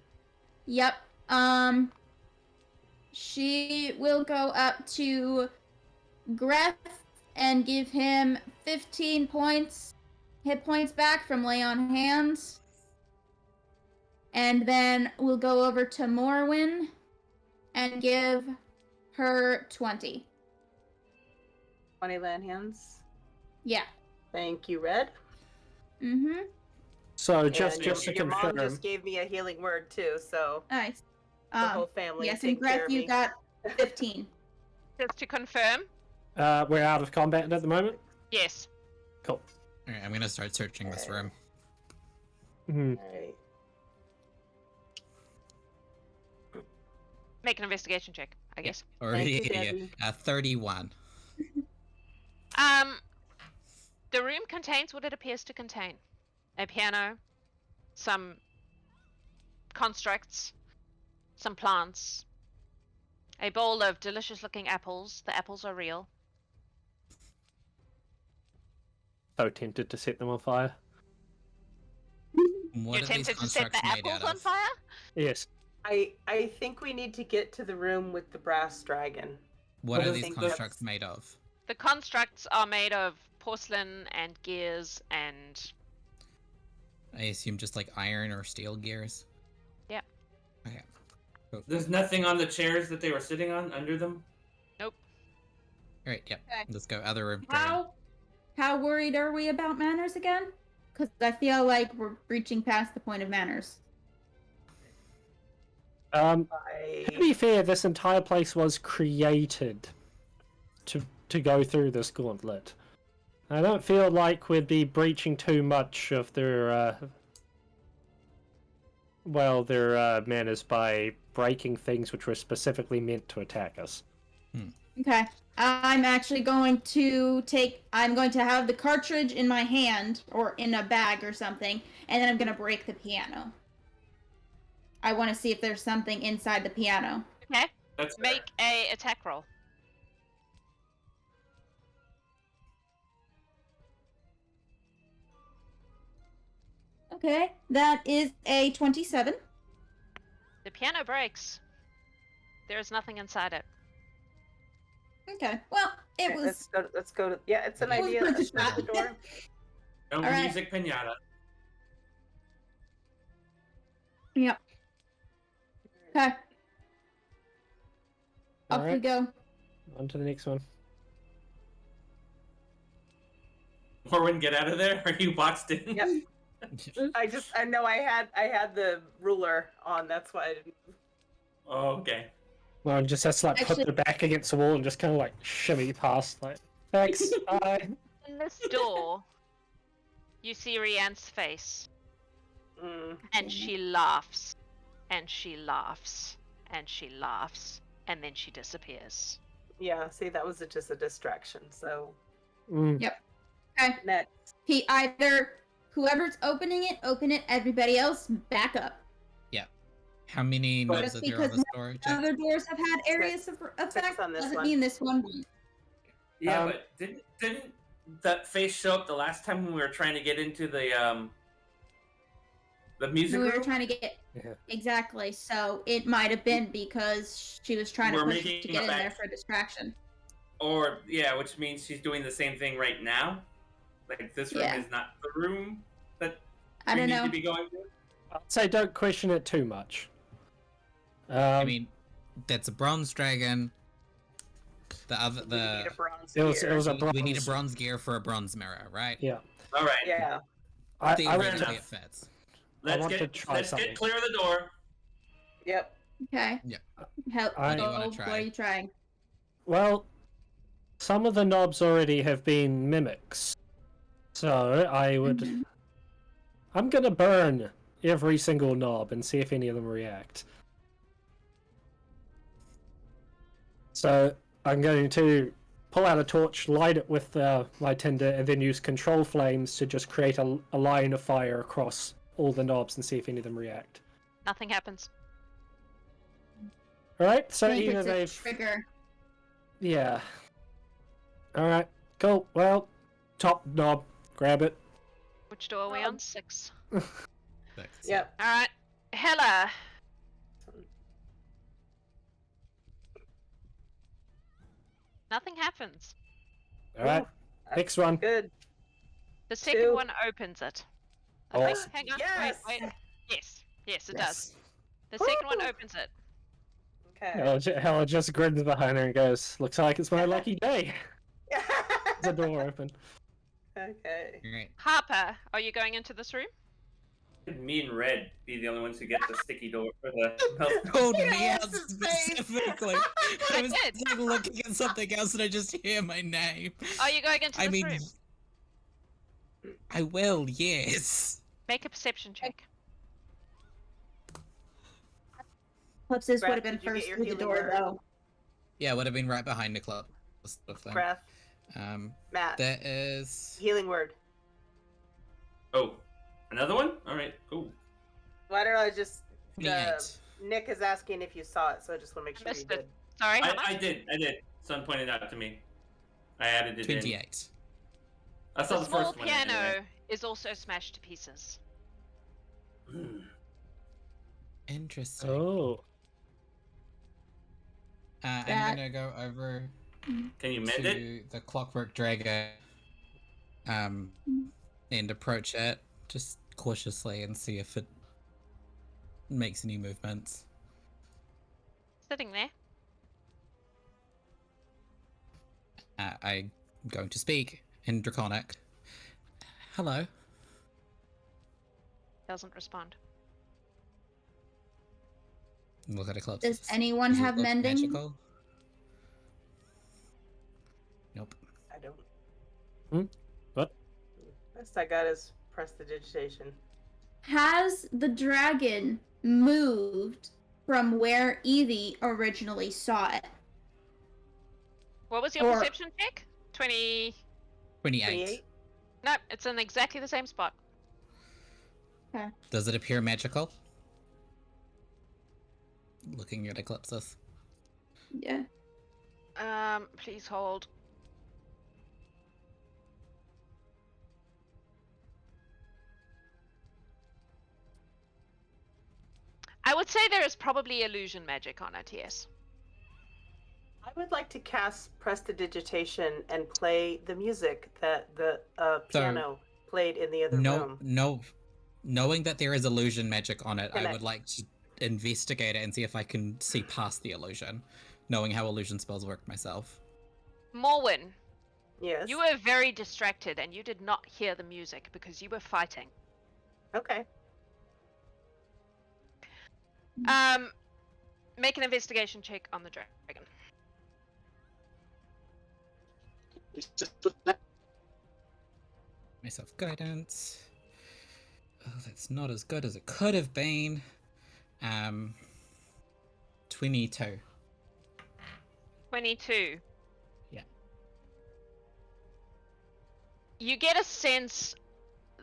S6: Yep. She will go up to Greth and give him 15 hit points back from lay on hands. And then we'll go over to Morwen and give her 20.
S2: 20 land hands.
S6: Yeah.
S2: Thank you, Red.
S6: Mm-hmm.
S4: So just
S2: your
S4: to
S2: mom
S4: confirm,
S2: just gave me a healing word too, so
S6: Nice.
S2: the whole family.
S6: Yes,
S2: take
S6: and
S2: care
S6: Greth,
S2: of
S6: you
S2: me.
S6: got 15.
S1: Just to confirm.
S4: we're out of combat at the moment.
S1: Yes.
S4: Cool.
S3: Alright, I'm gonna start searching this room.
S4: Mhm.
S2: Alright.
S1: Make an investigation check, I guess.
S3: Or
S2: Thank you, Debbie.
S3: 31.
S1: The room contains what it appears to contain. A piano, some constructs, some plants, a bowl of delicious-looking apples. The apples are real.
S4: So tempted to set them on fire.
S3: What
S1: You're
S3: are these
S1: tempted to set
S3: constructs
S1: the
S3: made
S1: apples
S3: out
S1: on
S3: of?
S1: fire?
S4: Yes.
S2: I think we need to get to the room with the brass dragon.
S3: What
S7: What
S3: are
S7: is
S3: these
S2: the-
S3: constructs made of?
S1: The constructs are made of porcelain and gears and...
S3: I assume just like iron or steel gears?
S1: Yeah.
S3: Okay. Cool.
S7: There's nothing on the chairs that they were sitting on under them.
S3: Alright, yep.
S6: Okay.
S3: Let's go other room. Dragon.
S6: How worried are we about manners again? Because I feel like we're reaching past the point of manners.
S4: To be fair, this entire place was created to go through this gauntlet. I don't feel like we'd be breaching too much of their manners by breaking things which were specifically meant to attack us.
S6: Okay. I'm actually going to have the cartridge in my hand, or in a bag or something, and then I'm going to break the piano. I want to see if there's something inside the piano.
S1: Okay.
S7: That's
S1: Make a attack roll.
S6: Okay, that is a 27.
S1: The piano breaks. There is nothing inside it.
S6: Okay, well, it was...
S2: Let's go to yeah, it's an
S6: It was
S2: idea.
S6: worth a
S2: Let's go to
S6: shot.
S2: the door.
S7: no
S6: Alright.
S7: music pinata.
S6: Yep. Okay, off we
S4: Alright,
S6: go.
S4: on to the next one.
S7: Morwen, get out of there. Are you boxed in?
S2: Yep. I know I had the ruler on, that's why I didn't.
S7: Oh, okay.
S4: Well, just has to like put
S6: Actually-
S4: their back against the wall and just kind of like shimmy past. Like, thanks. Bye.
S1: In this door, you see Reanth's face. And she laughs. And she laughs. And she laughs. And then she disappears.
S2: Yeah, see, that was just a distraction. So
S6: Okay.
S2: next.
S6: Whoever's opening it, open it. Everybody else, back up.
S3: How many
S2: But
S3: knobs
S6: Just
S3: are there on
S6: because
S3: the story? Jax?
S6: other doors have had areas of effect
S2: on this
S6: doesn't
S2: one.
S6: mean this one won't.
S7: Yeah, but didn't that face show up the last time when we were trying to get into the music
S6: We were
S7: room?
S6: trying to get
S4: Yeah.
S6: exactly, so it might have been because she was trying to
S7: We're
S6: push us
S7: making
S6: to get in
S7: back-
S6: there for distraction.
S7: Or yeah, which means she's doing the same thing right now. Like this room
S6: Yeah.
S7: is not the room that
S6: I
S7: we
S6: don't
S7: need
S6: know.
S7: to be going to.
S4: I'd say don't question it too much.
S3: I mean, that's a bronze dragon. The other,
S2: We need a
S3: the
S2: bronze
S4: It was a
S3: we need a
S4: bronze-
S3: bronze gear for a bronze mirror, right?
S4: Yeah.
S7: All right.
S2: Yeah.
S4: I
S3: Theoretically,
S7: enough.
S3: it fits.
S7: Let's
S4: want
S7: get
S4: to try
S7: let's
S4: something.
S7: get clear of the door.
S2: Yep.
S6: Okay.
S3: Yeah.
S6: Help.
S4: I-
S3: What do you wanna
S6: What
S3: try?
S6: are you trying?
S4: Well, some of the knobs already have been mimics, so I would.
S6: Mhm.
S4: I'm gonna burn every single knob and see if any of them react. So I'm going to pull out a torch, light it with my tinder, and then use control flames to just create a line of fire across all the knobs and see if any of them react.
S1: Nothing happens.
S4: All right, so
S6: I think
S4: either
S6: it's a
S4: they've
S6: trigger.
S4: yeah. All right, cool. Well, top knob, grab it.
S1: Which door are we on? 6.
S3: Six.
S2: Yep.
S1: All right, Hela. Nothing happens.
S4: All right,
S2: Ooh,
S4: next one.
S2: Good.
S1: The second
S2: Two.
S1: one opens it.
S4: Oh.
S1: Okay, hang on.
S2: Yes.
S1: Wait. Yes, it
S4: Yes.
S1: does. The second one
S2: Woo.
S1: opens it.
S2: Okay.
S4: Hela just grins behind her and goes, "Looks like it's my lucky day." The door open.
S2: Okay.
S3: Great.
S1: Harper, are you going into this room?
S7: Me and Red be the only ones who get the sticky door for the.
S3: Called
S2: You
S3: me
S2: know,
S3: out
S2: what's his face?
S3: specifically. I
S1: I
S3: was
S1: did.
S3: like, looking at something else and I just hear my name.
S1: Are you going into
S3: I
S1: this
S3: mean,
S1: room?
S3: I will, yes.
S1: Make a perception check.
S6: Eclipsis
S2: Greth,
S6: would have been
S2: did you get
S6: first
S2: your
S6: through the
S2: healing
S6: door,
S2: word?
S6: though.
S3: Yeah, would have been right behind the club. Sort of thing.
S2: Greth, Matt,
S3: That is
S2: healing word.
S7: Oh, another one? All right, cool.
S2: Why don't I just?
S3: 28.
S2: Nick is asking if you saw it, so I just want to make sure you
S1: Missed it.
S2: did.
S1: Sorry, how much?
S7: I did. Someone pointed out to me. I added it in.
S3: 28.
S7: I saw
S1: The
S7: the
S1: small
S7: first one.
S1: piano
S7: anyway.
S1: is also smashed to pieces.
S3: Interesting.
S4: Oh,
S6: That-
S3: I'm gonna go over
S7: Can you mend
S3: to
S7: it?
S3: the clockwork dragon and approach it just cautiously and see if it makes any movements.
S1: Sitting there.
S3: I'm going to speak in Draconic. Hello.
S1: Doesn't respond.
S3: Look at Eclipsis.
S6: Does anyone
S3: Does it
S6: have
S3: look
S6: mending?
S3: magical? Nope.
S2: I don't.
S4: what?
S2: Best I got is prestidigitation.
S6: Has the dragon moved from where Evie originally saw it?
S1: What was your
S6: Or-
S1: perception check? 20.
S3: 28.
S2: 28.
S1: No, it's in exactly the same spot.
S3: Does it appear magical? Looking at Eclipsis.
S6: Yeah.
S1: Please hold. I would say there is probably illusion magic on it, yes.
S2: I would like to cast prestidigitation and play the music that the piano played in the other room.
S3: Knowing that there is illusion magic on it,
S2: Can
S3: I
S2: I-
S3: would like to investigate it and see if I can see past the illusion, knowing how illusion spells work myself.
S1: Morwen,
S2: Yes.
S1: you were very distracted and you did not hear the music because you were fighting.
S2: Okay.
S1: Make an investigation check on the dragon.
S3: Myself guidance. Oh, that's not as good as it could have been. 22.
S1: 22.
S3: Yeah.
S1: You get a sense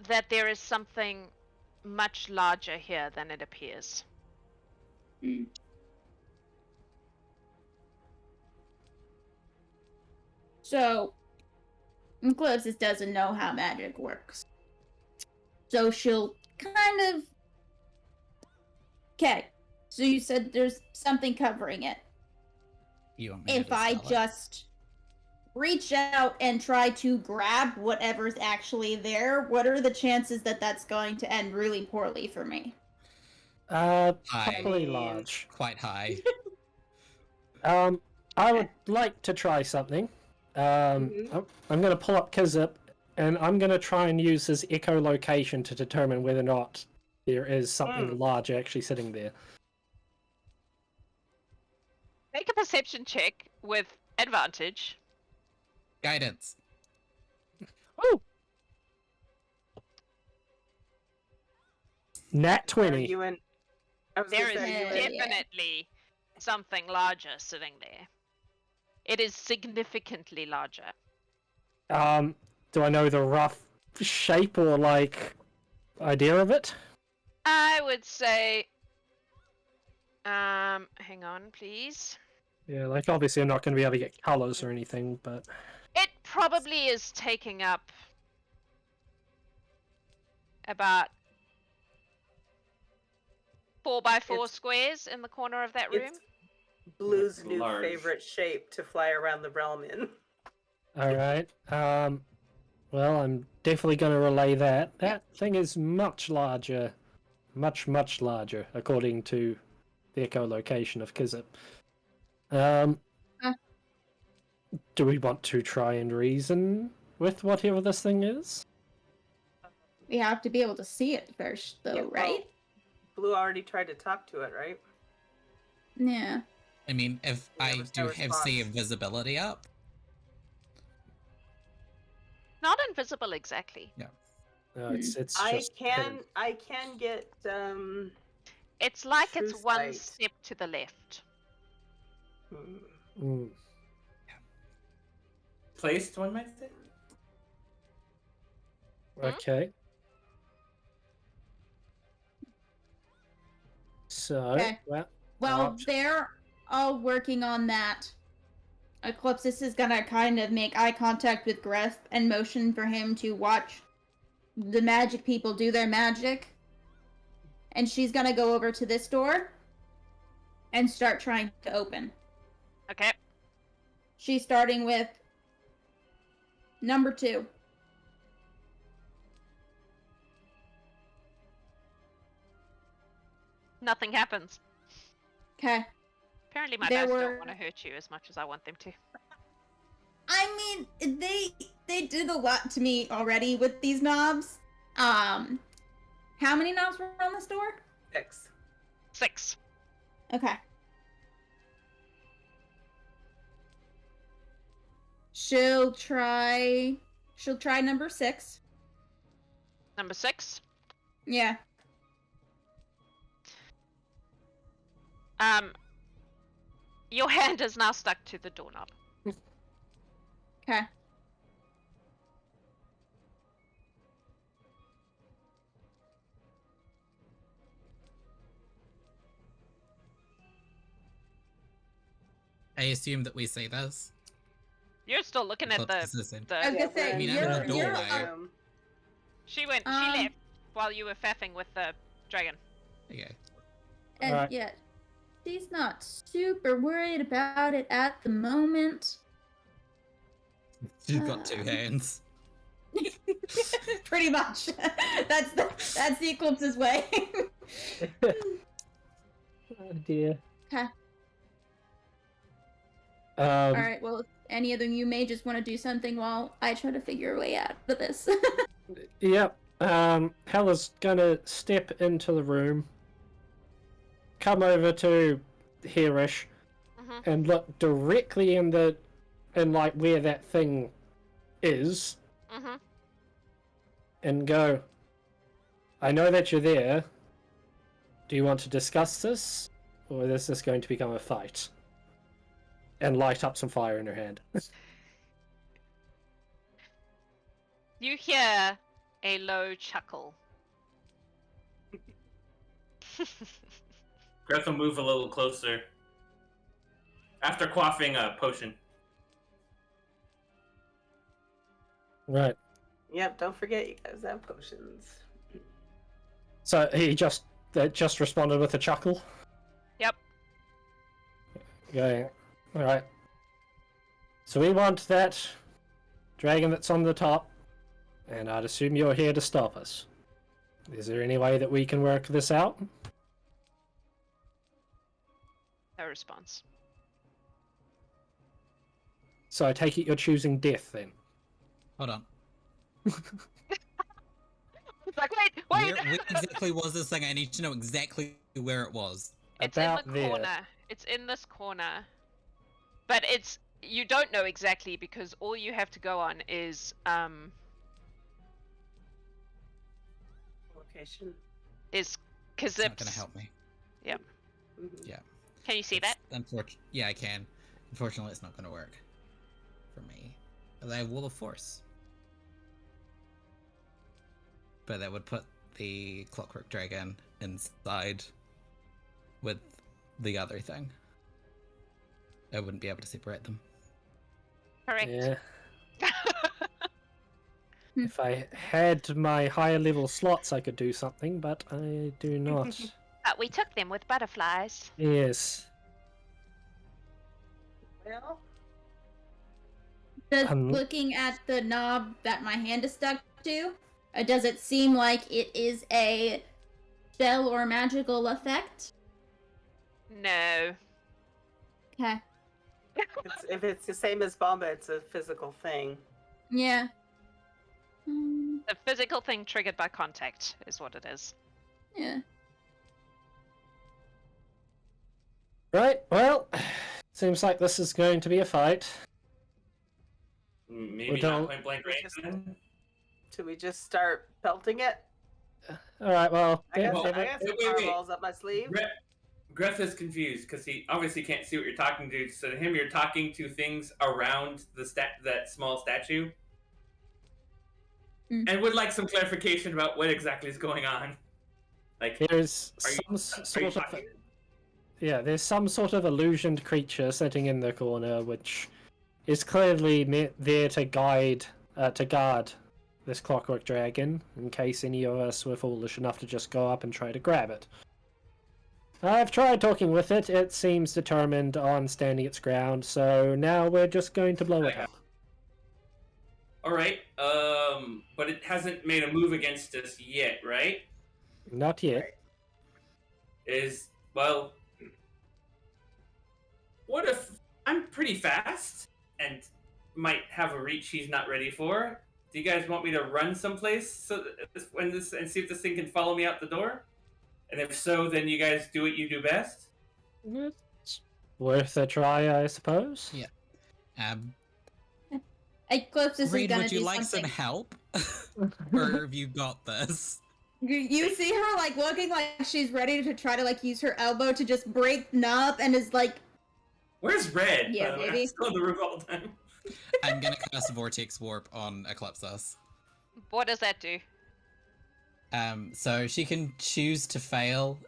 S1: that there is something much larger here than it appears.
S6: Hmm. So, Eclipsis doesn't know how magic works. So she'll kind of... Okay, so you said there's something covering it.
S3: You want me
S6: If
S3: to
S6: I
S3: dispel it?
S6: just reach out and try to grab whatever's actually there, what are the chances that that's going to end really poorly for me?
S4: Probably
S2: mean-
S4: large.
S3: Quite high.
S4: I would like to try something. I'm going to pull up Kizip, and I'm going to try and use his echolocation to determine whether or not there is something large actually sitting there.
S1: Make a perception check with advantage.
S3: Guidance.
S4: Woo! Nat
S2: Are
S4: 20.
S2: you in? I was
S1: There
S2: gonna
S1: is
S2: say, are you in?
S1: definitely something larger sitting there. It is significantly larger.
S4: Do I know the rough shape or, like, idea of it?
S1: I would say, hang on, please.
S4: Yeah, like, obviously I'm not going to be able to get colors or anything, but...
S1: It probably is taking up about 4x4
S2: It's-
S1: squares in the corner of that room.
S2: It's Blue's
S7: It's
S2: new
S7: large.
S2: favorite shape to fly around the realm in.
S4: Alright, well, I'm definitely going to relay that. That thing is much larger. Much, much larger, according to the echolocation of Kizip. Do we want to try and reason with whatever this thing is?
S6: We have to be able to see it first, though,
S2: Yeah, well,
S6: right?
S2: Blue already tried to talk to it, right?
S6: Yeah.
S3: I mean, if
S2: Yeah,
S3: I
S2: there's
S3: do
S2: no
S3: have
S2: response.
S3: Sea of Visibility up,
S1: Not invisible exactly.
S4: No, it's
S2: I
S4: just
S2: can get
S1: It's like it's
S2: True
S1: one
S2: sight.
S1: step to the left.
S4: Mm.
S7: Placed, one might say.
S4: Okay. So,
S6: Okay.
S4: well,
S6: Well, they're all working on that. Eclipsis is gonna kind of make eye contact with Greth and motion for him to watch the magic people do their magic. And she's gonna go over to this door and start trying to open.
S1: Okay.
S6: She's starting with number 2.
S1: Nothing happens.
S6: Okay.
S1: Apparently my
S6: There
S1: dice
S6: were-
S1: don't want to hurt you as much as I want them to.
S6: I mean, they did a lot to me already with these knobs. How many knobs were on this door?
S2: 6.
S1: 6.
S6: Okay. She'll try number 6.
S1: Number 6.
S6: Yeah.
S1: Your hand is now stuck to the doorknob.
S6: Okay.
S3: I assume that we say this.
S1: You're still looking at
S3: Eclipse is in.
S6: I was
S1: the.
S6: gonna say,
S3: I mean, I'm
S6: you're,
S3: in the
S6: you're
S3: doorway.
S1: She went. She
S6: Um,
S1: left while you were faffing with the dragon.
S3: Okay.
S6: and
S4: Alright.
S6: yeah, she's not super worried about it at the moment.
S3: She's got 2 hands.
S6: Pretty much. that's the Eclipse's way.
S4: oh dear.
S6: Okay.
S4: Um,
S6: All right. Well, if any of them, you may just want to do something while I try to figure a way out of this.
S4: Yep. Hela's gonna step into the room, come over to Hereish,
S1: Mhm.
S4: and look directly in like where that thing is,
S1: Mhm.
S4: and go, I know that you're there. Do you want to discuss this? Or is this going to become a fight? and light up some fire in her hand.
S1: You hear a low chuckle.
S7: Greth will move a little closer. After quaffing a potion.
S4: Right.
S2: Yep, don't forget you guys have potions.
S4: So he just responded with a chuckle.
S1: Yep.
S4: Okay. All right. So we want that dragon that's on the top, and I'd assume you're here to stop us. Is there any way that we can work this out?
S1: No response.
S4: So I take it you're choosing death then.
S3: Hold on.
S1: It's like, wait!
S3: Where exactly was this thing? I need to know exactly where it was.
S1: It's
S4: About
S1: in the
S4: there.
S1: corner. It's in this corner. But you don't know exactly because all you have to go on is
S2: Location.
S1: Kizip's.
S3: It's not going to help me.
S1: Yep.
S2: Mhm.
S3: Yeah.
S1: Can you see that?
S3: Yeah, I can. Unfortunately, it's not going to work for me. I have Wall of Force. But that would put the Clockwork Dragon inside with the other thing. I wouldn't be able to separate them.
S1: Correct.
S4: Yeah. If I had my higher level slots, I could do something, but I do not.
S1: We took them with butterflies.
S4: Yes.
S2: Well,
S6: Does looking at the knob that my hand is stuck to, does it seem like it is a spell or magical effect?
S1: No.
S6: Okay.
S2: if it's the same as Bombah, it's a physical thing.
S6: Yeah.
S1: The physical thing triggered by contact is what it is.
S6: Yeah.
S4: Right, well, seems like this is going to be a fight.
S7: Maybe
S4: don't-
S7: not point blank range then?
S2: Should we just start pelting it?
S4: Alright, well,
S2: I got,
S7: Well,
S2: I got some
S7: wait.
S2: fireballs up my sleeve.
S7: Greth is confused because he obviously can't see what you're talking to. So to him, you're talking to things around that small statue, and would like some clarification about what exactly is going on. Like,
S4: there's
S7: are you
S4: sort of...
S7: talking?
S4: Yeah, there's some sort of illusioned creature sitting in the corner, which is clearly there to guard this Clockwork Dragon, in case any of us were foolish enough to just go up and try to grab it. I've tried talking with it. It seems determined on standing its ground, so now we're just going to blow it up.
S7: All right, but it hasn't made a move against us yet, right?
S4: Not yet.
S7: Well, what if I'm pretty fast and might have a reach he's not ready for? Do you guys want me to run someplace and see if this thing can follow me out the door? And if so, then you guys do what you do best?
S4: It's worth a try, I suppose.
S3: Yeah.
S6: Eclipsis is
S3: Reed,
S6: gonna
S3: would you
S6: do
S3: like
S6: something.
S3: some help? Or have you got this?
S6: You see her like looking like she's ready to try to like use her elbow to just break the knob and is like,
S7: Where's Red?
S6: Yeah,
S7: by the way?
S6: baby.
S7: I'm still in the room all the time.
S3: I'm gonna cast a Vortex Warp on Eclipsis.
S1: What does that do?
S3: So she can choose to fail,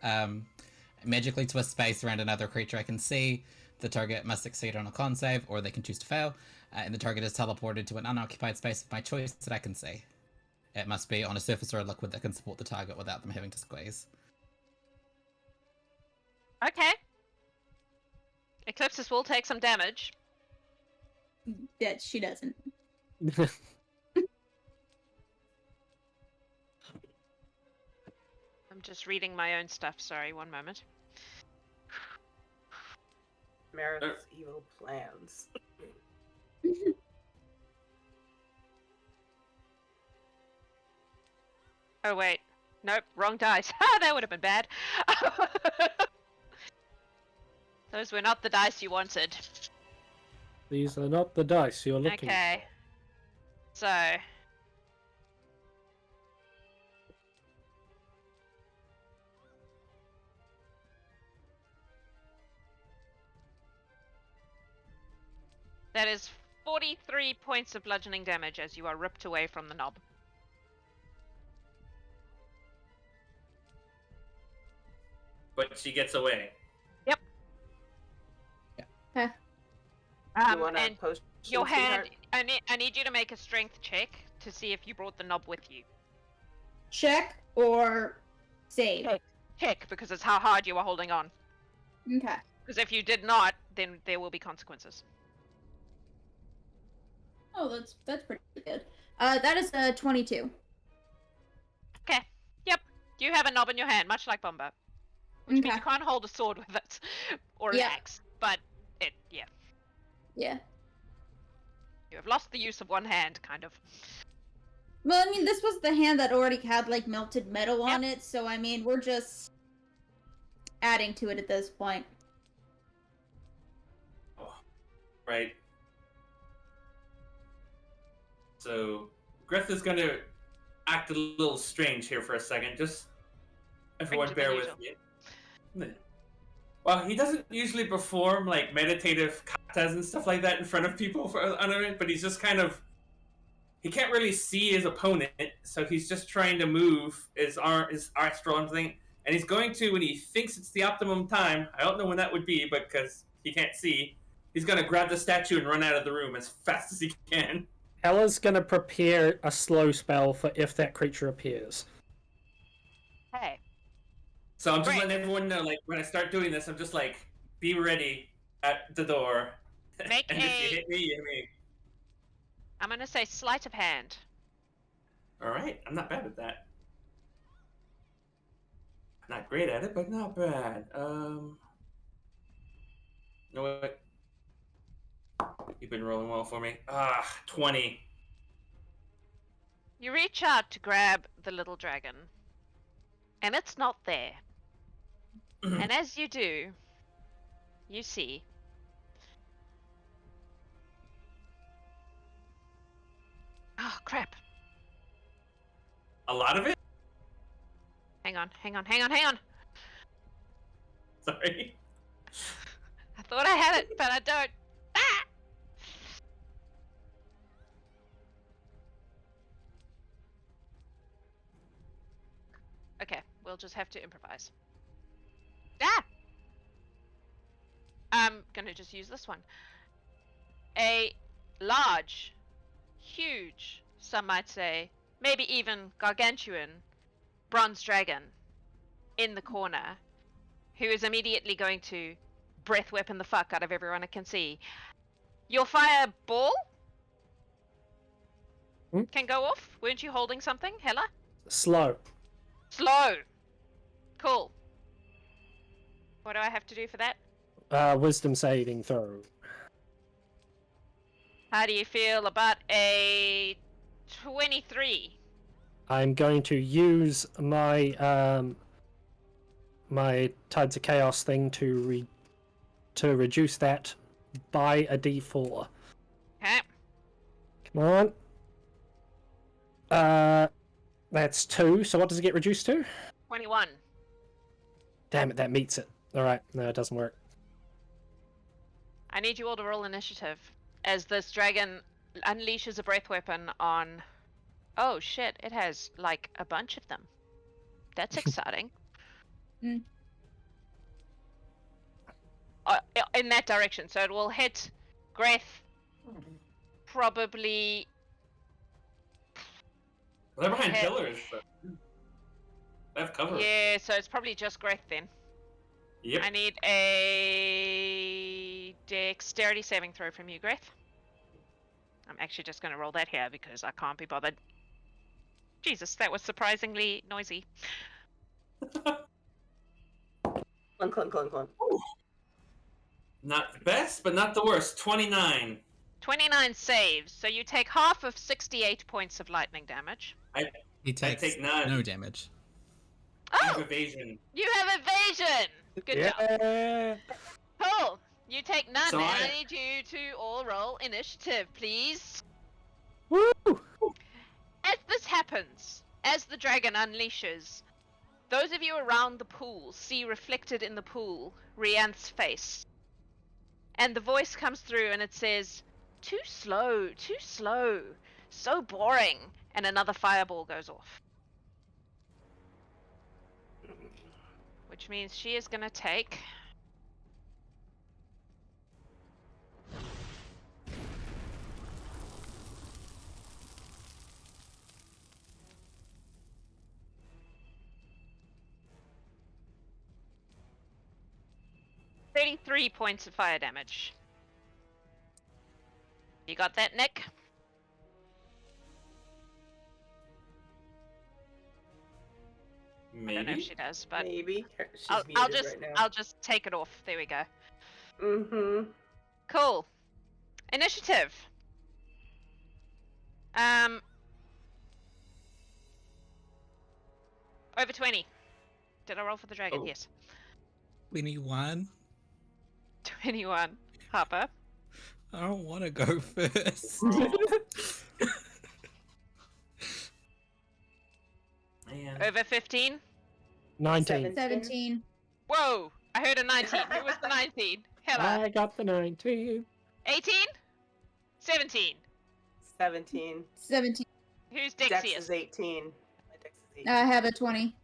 S3: magically twist space around another creature I can see. The target must succeed on a con save, or they can choose to fail, and the target is teleported to an unoccupied space of my choice that I can see. It must be on a surface or a liquid that can support the target without them having to squeeze.
S1: Okay. Eclipsis will take some damage.
S6: that she doesn't.
S1: I'm just reading my own stuff. Sorry, one moment.
S2: Meredith's evil plans.
S1: Oh wait, nope, wrong dice. That would have been bad. Those were not the dice you wanted.
S4: These are not the dice you're looking
S1: Okay. So. That is 43 points of bludgeoning damage as you are ripped away from the knob.
S7: But she gets away.
S1: Yep.
S6: Okay.
S2: You want to
S1: And
S2: post
S1: your hand, I need you to make a strength check to see if you brought the knob with you.
S6: Check or save?
S1: Check, because it's how hard you are holding on.
S6: Okay.
S1: Because if you did not, then there will be consequences.
S6: Oh, that's pretty good. That is a 22.
S1: Okay. Yep. You have a knob in your hand, much like Bombah. Which means
S6: Okay.
S1: you can't hold a sword with it. Or an
S6: Yeah.
S1: axe. But yeah.
S6: Yeah.
S1: You have lost the use of one hand, kind of.
S6: Well, I mean, this was the hand that already had, like, melted metal on it, so, I mean, we're just adding to it at this point.
S7: Oh, right. So, Greth is going to act a little strange here for a second. Just, everyone
S1: Stranger
S7: bear
S1: than
S7: with me. Well, he doesn't usually perform, like, meditative katas and stuff like that in front of people, but he's just kind of... He can't really see his opponent, so he's just trying to move his astral arm thing, and he's going to, when he thinks it's the optimum time, I don't know when that would be, but because he can't see, he's going to grab the statue and run out of the room as fast as he can.
S4: Hela's gonna prepare a slow spell for if that creature appears.
S1: Hey.
S7: So I'm just
S1: Great.
S7: letting everyone know, like, when I start doing this, I'm just like, be ready at the door.
S1: Make
S7: and if you hit me, you hit me.
S1: I'm gonna say sleight of hand.
S7: Alright, I'm not bad at that. Not great at it, but not bad. You know what? You've been rolling well for me. 20.
S1: You reach out to grab the little dragon, and it's not there. And as you do, you see oh crap.
S7: A lot of it?
S1: Hang on.
S7: Sorry.
S1: I thought I had it, but I don't. Ah! Okay, we'll just have to improvise. Ah! I'm gonna just use this one. A large, huge, some might say, maybe even gargantuan, bronze dragon in the corner, who is immediately going to breath weapon the fuck out of everyone it can see. Your fireball can go off. Weren't you holding something, Hela?
S4: Slow.
S1: Slow. Cool. What do I have to do for that?
S4: Wisdom saving throw.
S1: How do you feel about a 23?
S4: I'm going to use my my Tides of Chaos thing to reduce that by a d4.
S1: Okay.
S4: Come on. That's 2. So what does it get reduced to?
S1: 21.
S4: Damn it, that meets it. Alright, no, it doesn't work.
S1: I need you all to roll initiative as this dragon unleashes a breath weapon on... Oh shit, it has like a bunch of them. That's exciting. In that direction, so it will hit Greth probably...
S7: They're behind
S1: hit-
S7: pillars, so they have cover.
S1: Yeah, so it's probably just Greth then.
S7: Yep.
S1: I need a dexterity saving throw from you, Greth. I'm actually just going to roll that here because I can't be bothered. Jesus, that was surprisingly noisy.
S2: Clunk, clunk, clunk, clunk.
S7: Not the best, but not the worst. 29.
S1: 29 saves, so you take half of 68 points of lightning damage.
S3: He takes
S7: take 9.
S3: no damage.
S7: I have
S1: Oh,
S7: evasion.
S1: you have evasion! Good job. Cool. You take none,
S7: So
S1: and
S7: I-
S1: I need you to all roll initiative, please.
S4: Woo!
S1: As this happens, as the dragon unleashes, those of you around the pool see reflected in the pool Reanth's face. And the voice comes through and it says, too slow, too slow. So boring. And another fireball goes off. Which means she is going to take... $33 points of fire damage. You got that, Nick?
S7: Maybe.
S1: I don't know if she does, but
S2: Maybe. She's
S1: I'll
S2: muted
S1: just
S2: right now.
S1: I'll just take it off. There we go.
S2: Mm-hmm.
S1: Cool. Initiative. Over 20. Did I roll for the dragon?
S7: Oh.
S1: Yes.
S3: 21.
S1: 21. Harper.
S3: I don't want to go first.
S7: Man.
S1: Over 15.
S4: 19.
S6: 17.
S1: Whoa! I heard a 19. Who was the 19? Hela.
S4: I got the 19.
S1: 18. 17.
S2: 17.
S6: 17.
S1: Who's
S2: Dex
S1: Dexius?
S2: is 18. My Dex is 18.
S6: I have a 20.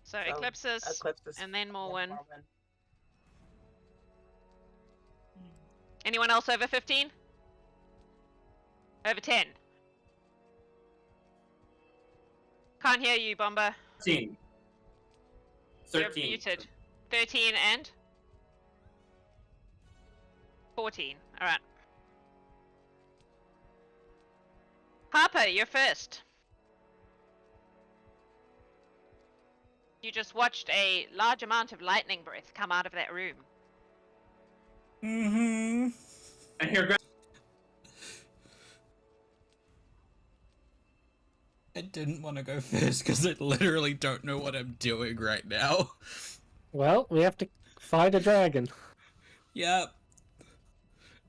S1: So
S2: So,
S1: Eclipsis,
S2: Eclipsis
S1: and then
S2: and
S1: Morwen.
S2: Morwen.
S1: Anyone else over 15? Over 10. Can't hear you, Bombah.
S7: 13.
S1: You're
S7: 13.
S1: muted. 13 and 14. Alright. Harper, you're first. You just watched a large amount of lightning breath come out of that room.
S3: Mm-hmm.
S7: And here, Greth.
S3: I didn't want to go first because I literally don't know what I'm doing right now.
S4: Well, we have to fight a dragon.
S3: Yep.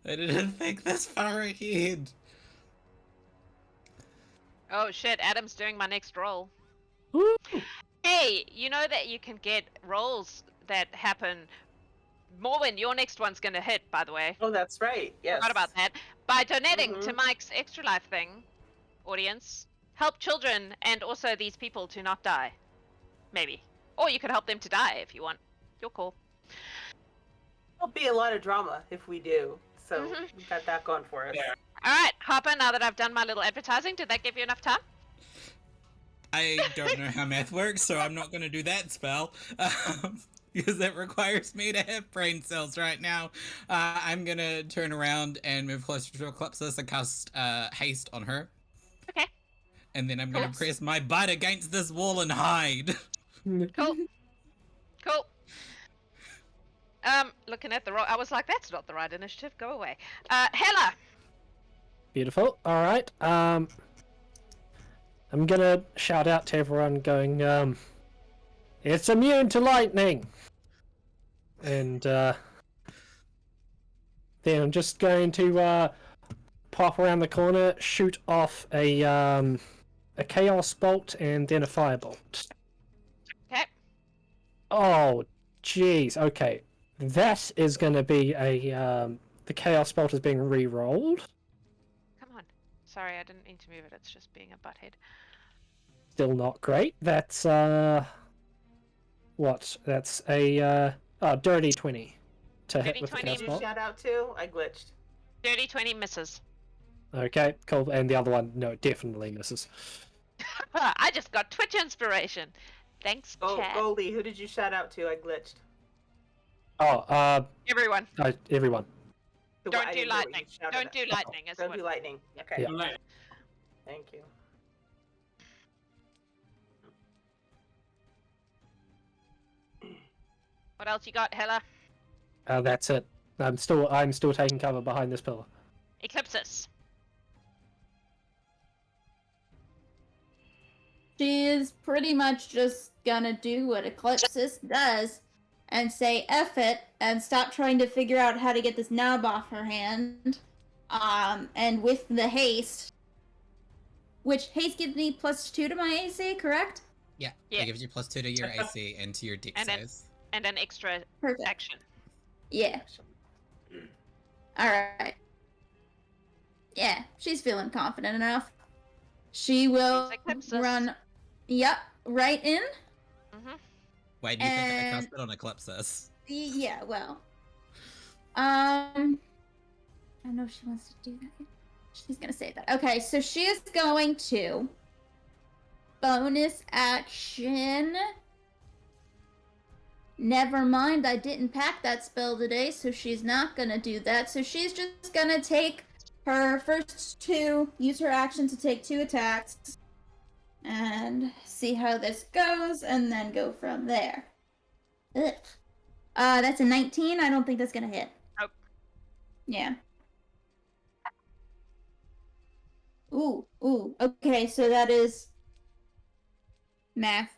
S3: I didn't think this far ahead.
S1: Oh shit, Adam's doing my next roll.
S4: Woo!
S1: Hey, you know that you can get rolls that happen. Morwen, your next one's gonna hit, by the way.
S2: Oh, that's right. Yes.
S1: Forgot about that. By donating to
S2: Mhm.
S1: Mike's Extra Life thing, audience, help children and also these people to not die. Maybe. Or you could help them to die if you want. Your call.
S2: There'll be a lot of drama if we do. So
S1: Mhm.
S2: we got that going for us.
S7: Yeah.
S1: Alright, Harper, now that I've done my little advertising, did that give you enough time?
S3: I don't know how math works, so I'm not going to do that spell. Because it requires me to have brain cells right now. I'm going to turn around and move closer to Eclipsis and cast haste on her.
S1: Okay.
S3: And then I'm going
S1: Cool.
S3: to press my butt against this wall and hide.
S1: Cool. Cool. Looking at the roll, I was like, that's not the right initiative. Go away. Hela.
S4: Beautiful. All right. I'm gonna shout out to everyone, going, "It's immune to lightning," and then I'm just going to pop around the corner, shoot off a chaos bolt, and then a firebolt.
S1: Okay.
S4: Oh, jeez. Okay, that is gonna be a the chaos bolt is being re-rolled.
S1: Come on. Sorry, I didn't mean to move it. It's just being a butthead.
S4: Still not great. That's what? That's a dirty 20 to hit
S1: Dirty
S4: with the
S1: 20
S4: chaos
S2: Did you
S4: bolt.
S2: shout out to? I glitched.
S1: Dirty 20 misses.
S4: Okay, cool. And the other one, no, definitely misses.
S1: I just got Twitch inspiration. Thanks,
S2: Oh,
S1: chat.
S2: Goldie, who did you shout out to? I glitched.
S4: Oh,
S1: Everyone,
S4: everyone.
S2: I
S1: don't
S2: didn't
S1: do
S2: hear what you
S1: lightning.
S2: shouted
S1: Don't
S2: out.
S1: do lightning. As
S2: Don't
S1: well.
S2: do lightning.
S1: Yep.
S2: Okay.
S4: Yeah.
S7: Alright.
S2: Thank you.
S1: What else you got, Hela?
S4: That's it. I'm still taking cover behind this pillar.
S1: Eclipsis.
S6: She is pretty much just gonna do what Eclipsis does and say F it and stop trying to figure out how to get this knob off her hand. And with the haste, which haste gives me +2 to my AC, correct?
S3: Yeah,
S1: Yeah.
S3: it gives you +2 to your AC and to your dex
S1: And then-
S3: saves.
S1: And an extra
S6: Perfect.
S1: action.
S6: Yeah. Alright. Yeah, she's feeling confident enough. She will
S1: Eclipsis.
S6: run, yep, right in.
S3: Wait, do you think I
S6: And-
S3: cast it on Eclipsis?
S6: Yeah, well. I don't know if she wants to do that. She's gonna say that. Okay, so she is going to bonus action. Never mind, I didn't pack that spell today, so she's not gonna do that. So she's just gonna take her first 2, use her action to take 2 attacks, and see how this goes, and then go from there. Ugh. That's a 19. I don't think that's gonna hit.
S1: Nope.
S6: Yeah. Ooh. Okay, so that is math.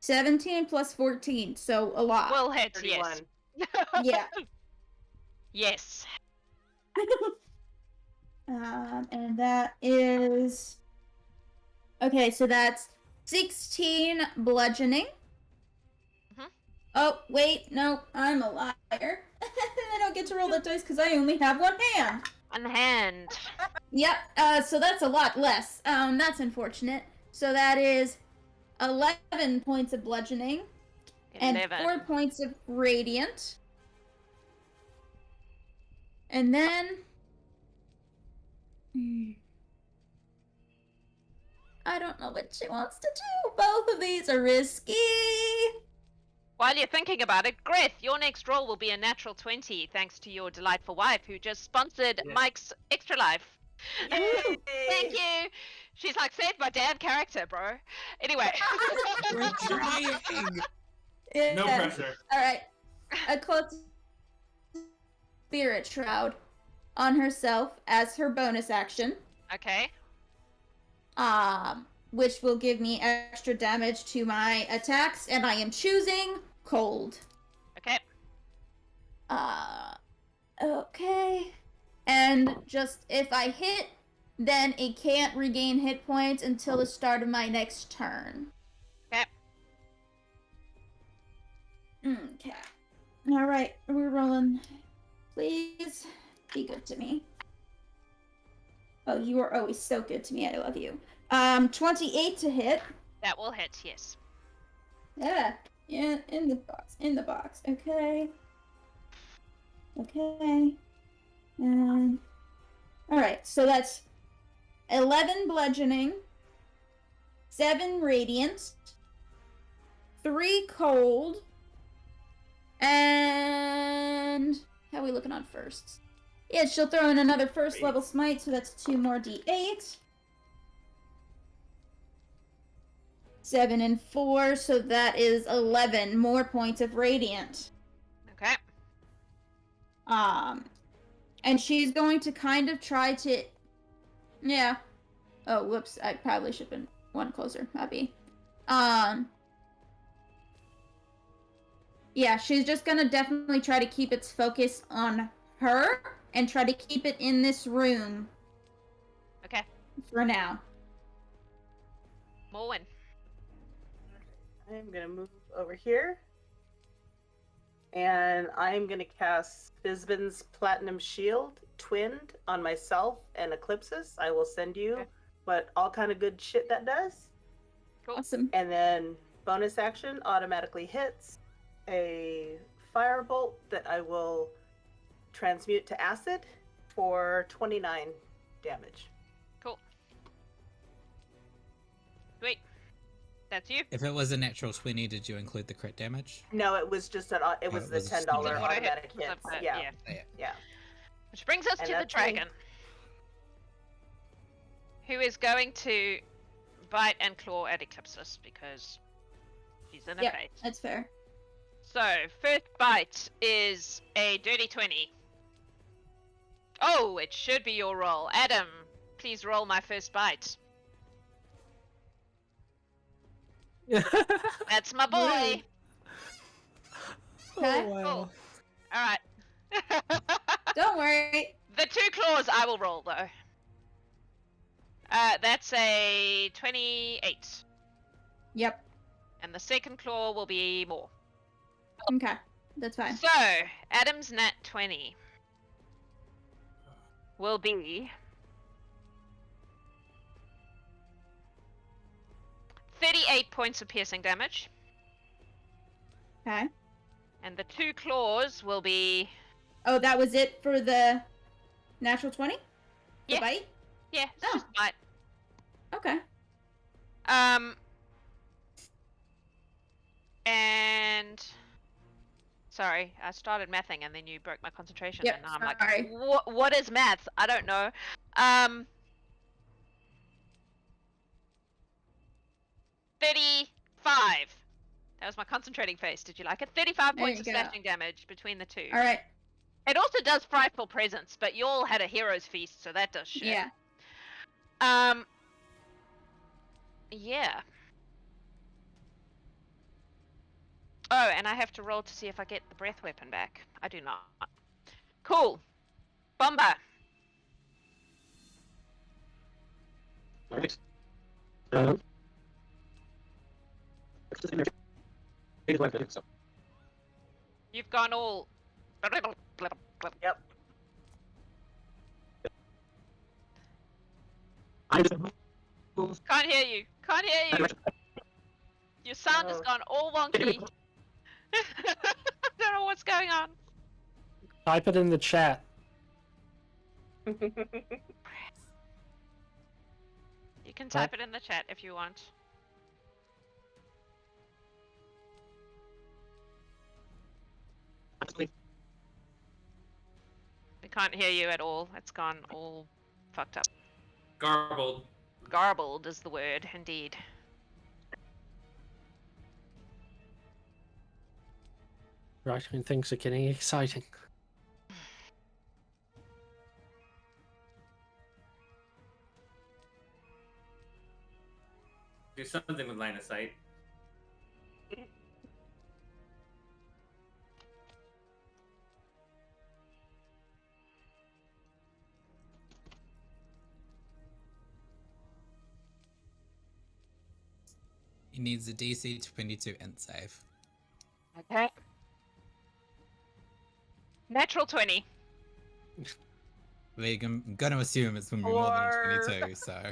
S6: 17 plus 14, so a lot.
S1: Will hit,
S2: 31.
S1: yes.
S6: Yeah.
S1: Yes.
S6: And that is... Okay, so that's 16 bludgeoning. Oh, wait, no, I'm a liar. I don't get to roll that dice because I only have 1 hand.
S1: On hand.
S6: Yep, so that's a lot less. That's unfortunate. So that is 11 points of bludgeoning
S1: 11.
S6: and 4 points of radiant. And then... I don't know what she wants to do. Both of these are risky.
S1: While you're thinking about it, Greth, your next roll will be a natural 20, thanks to your delightful wife who just sponsored
S7: Yeah.
S1: Mike's Extra Life.
S2: Yay!
S1: Thank you. She's like, saved my damn character, bro. Anyway.
S3: We're trying!
S7: No
S6: Yeah.
S7: pressure.
S6: Alright. A close spirit shroud on herself as her bonus action.
S1: Okay.
S6: Which will give me extra damage to my attacks, and I am choosing cold.
S1: Okay.
S6: Okay. And just if I hit, then it can't regain hit points until the start of my next turn.
S1: Okay.
S6: Okay. Alright, we're rolling. Please be good to me. Oh, you are always so good to me. I love you. 28 to hit.
S1: That will hit, yes.
S6: Yeah, in the box. Okay. And alright, so that's 11 bludgeoning, 7 radiant, 3 cold, and how are we looking on firsts? Yeah, she'll throw in another first level smite, so that's 2 more d8. 7 and 4, so that is 11 more points of radiant.
S1: Okay.
S6: And she's going to kind of try to... Yeah. Oh, whoops. I probably should have been one closer. Maybe. Yeah, she's just gonna definitely try to keep its focus on her and try to keep it in this room.
S1: Okay.
S6: For now.
S1: Morwen.
S2: I'm gonna move over here. And I'm gonna cast Fizban's Platinum Shield, twinned, on myself and Eclipsis. I will send you what all kind of good shit that does.
S1: Cool.
S6: Awesome.
S2: And then bonus action automatically hits a firebolt that I will transmute to acid for 29 damage.
S1: Cool. Sweet. That's you.
S3: If it was a natural 20, did you include the crit damage?
S2: No, it was just an it was
S3: it
S2: the
S3: was a
S2: $10
S3: standard.
S1: Just what I hit.
S2: automatic hits.
S1: But,
S2: Yeah.
S1: yeah. Which brings us
S2: And
S1: to the
S2: that's me.
S1: dragon. Who is going to bite and claw at Eclipsis because she's in a
S6: Yep,
S1: phase.
S6: that's fair.
S1: So, first bite is a dirty 20. Oh, it should be your roll. Adam, please roll my first bite. That's my boy.
S6: Okay.
S1: Cool. Alright.
S6: Don't worry.
S1: The 2 claws I will roll, though. That's a 28.
S6: Yep.
S1: And the second claw will be more.
S6: Okay. That's fine.
S1: So, Adam's nat 20. will be 38 points of piercing damage.
S6: Okay.
S1: And the 2 claws will be...
S6: Oh, that was it for the natural 20? The
S1: Yeah.
S6: bite?
S1: Yeah, it's
S6: Oh.
S1: just bite.
S6: Okay.
S1: And... Sorry, I started mathing and then you broke my concentration.
S6: Yep,
S1: And now I'm
S6: sorry.
S1: like, what is math? I don't know. 35. That was my concentrating face. Did you like it? 35
S6: There
S1: points
S6: you
S1: of
S6: go.
S1: slashing damage between the 2.
S6: Alright.
S1: It also does frightful presence, but you all had a hero's feast, so that does shit.
S6: Yeah.
S1: Yeah. Oh, and I have to roll to see if I get the breath weapon back. I do not. Cool. Bombah.
S5: Alright. So,
S1: You've gone all...
S2: Yep.
S1: Can't hear you. Can't hear you. Your sound has
S2: Oh.
S1: gone all wonky. I don't know what's going on.
S4: Type it in the chat.
S1: You can type it in the chat if you want. We can't hear you at all. It's gone all fucked up.
S7: Garbled.
S1: Garbled is the word, indeed.
S4: Right when things are getting exciting.
S7: Do something with line of sight.
S3: He needs a DC 22 int save.
S1: Okay. Natural 20.
S3: I'm gonna assume it's gonna be more than 22, so.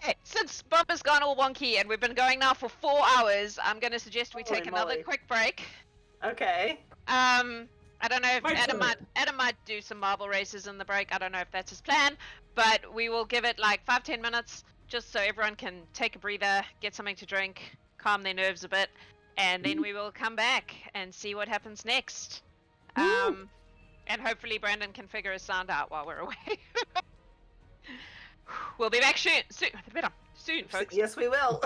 S1: Okay, since Bombah's gone all wonky and we've been going now for 4 hours, I'm going to suggest we take
S2: Holy
S1: another
S2: moly.
S1: quick break.
S2: Okay.
S1: I don't know if
S7: My
S1: Adam
S7: turn.
S1: might do some marble races in the break. I don't know if that's his plan, but we will give it like 5-10 minutes just so everyone can take a breather, get something to drink, calm their nerves a bit, and then we will come back and see what happens next. And hopefully Brandon can figure his sound out while we're away. We'll be back soon, folks.
S2: Yes, we will.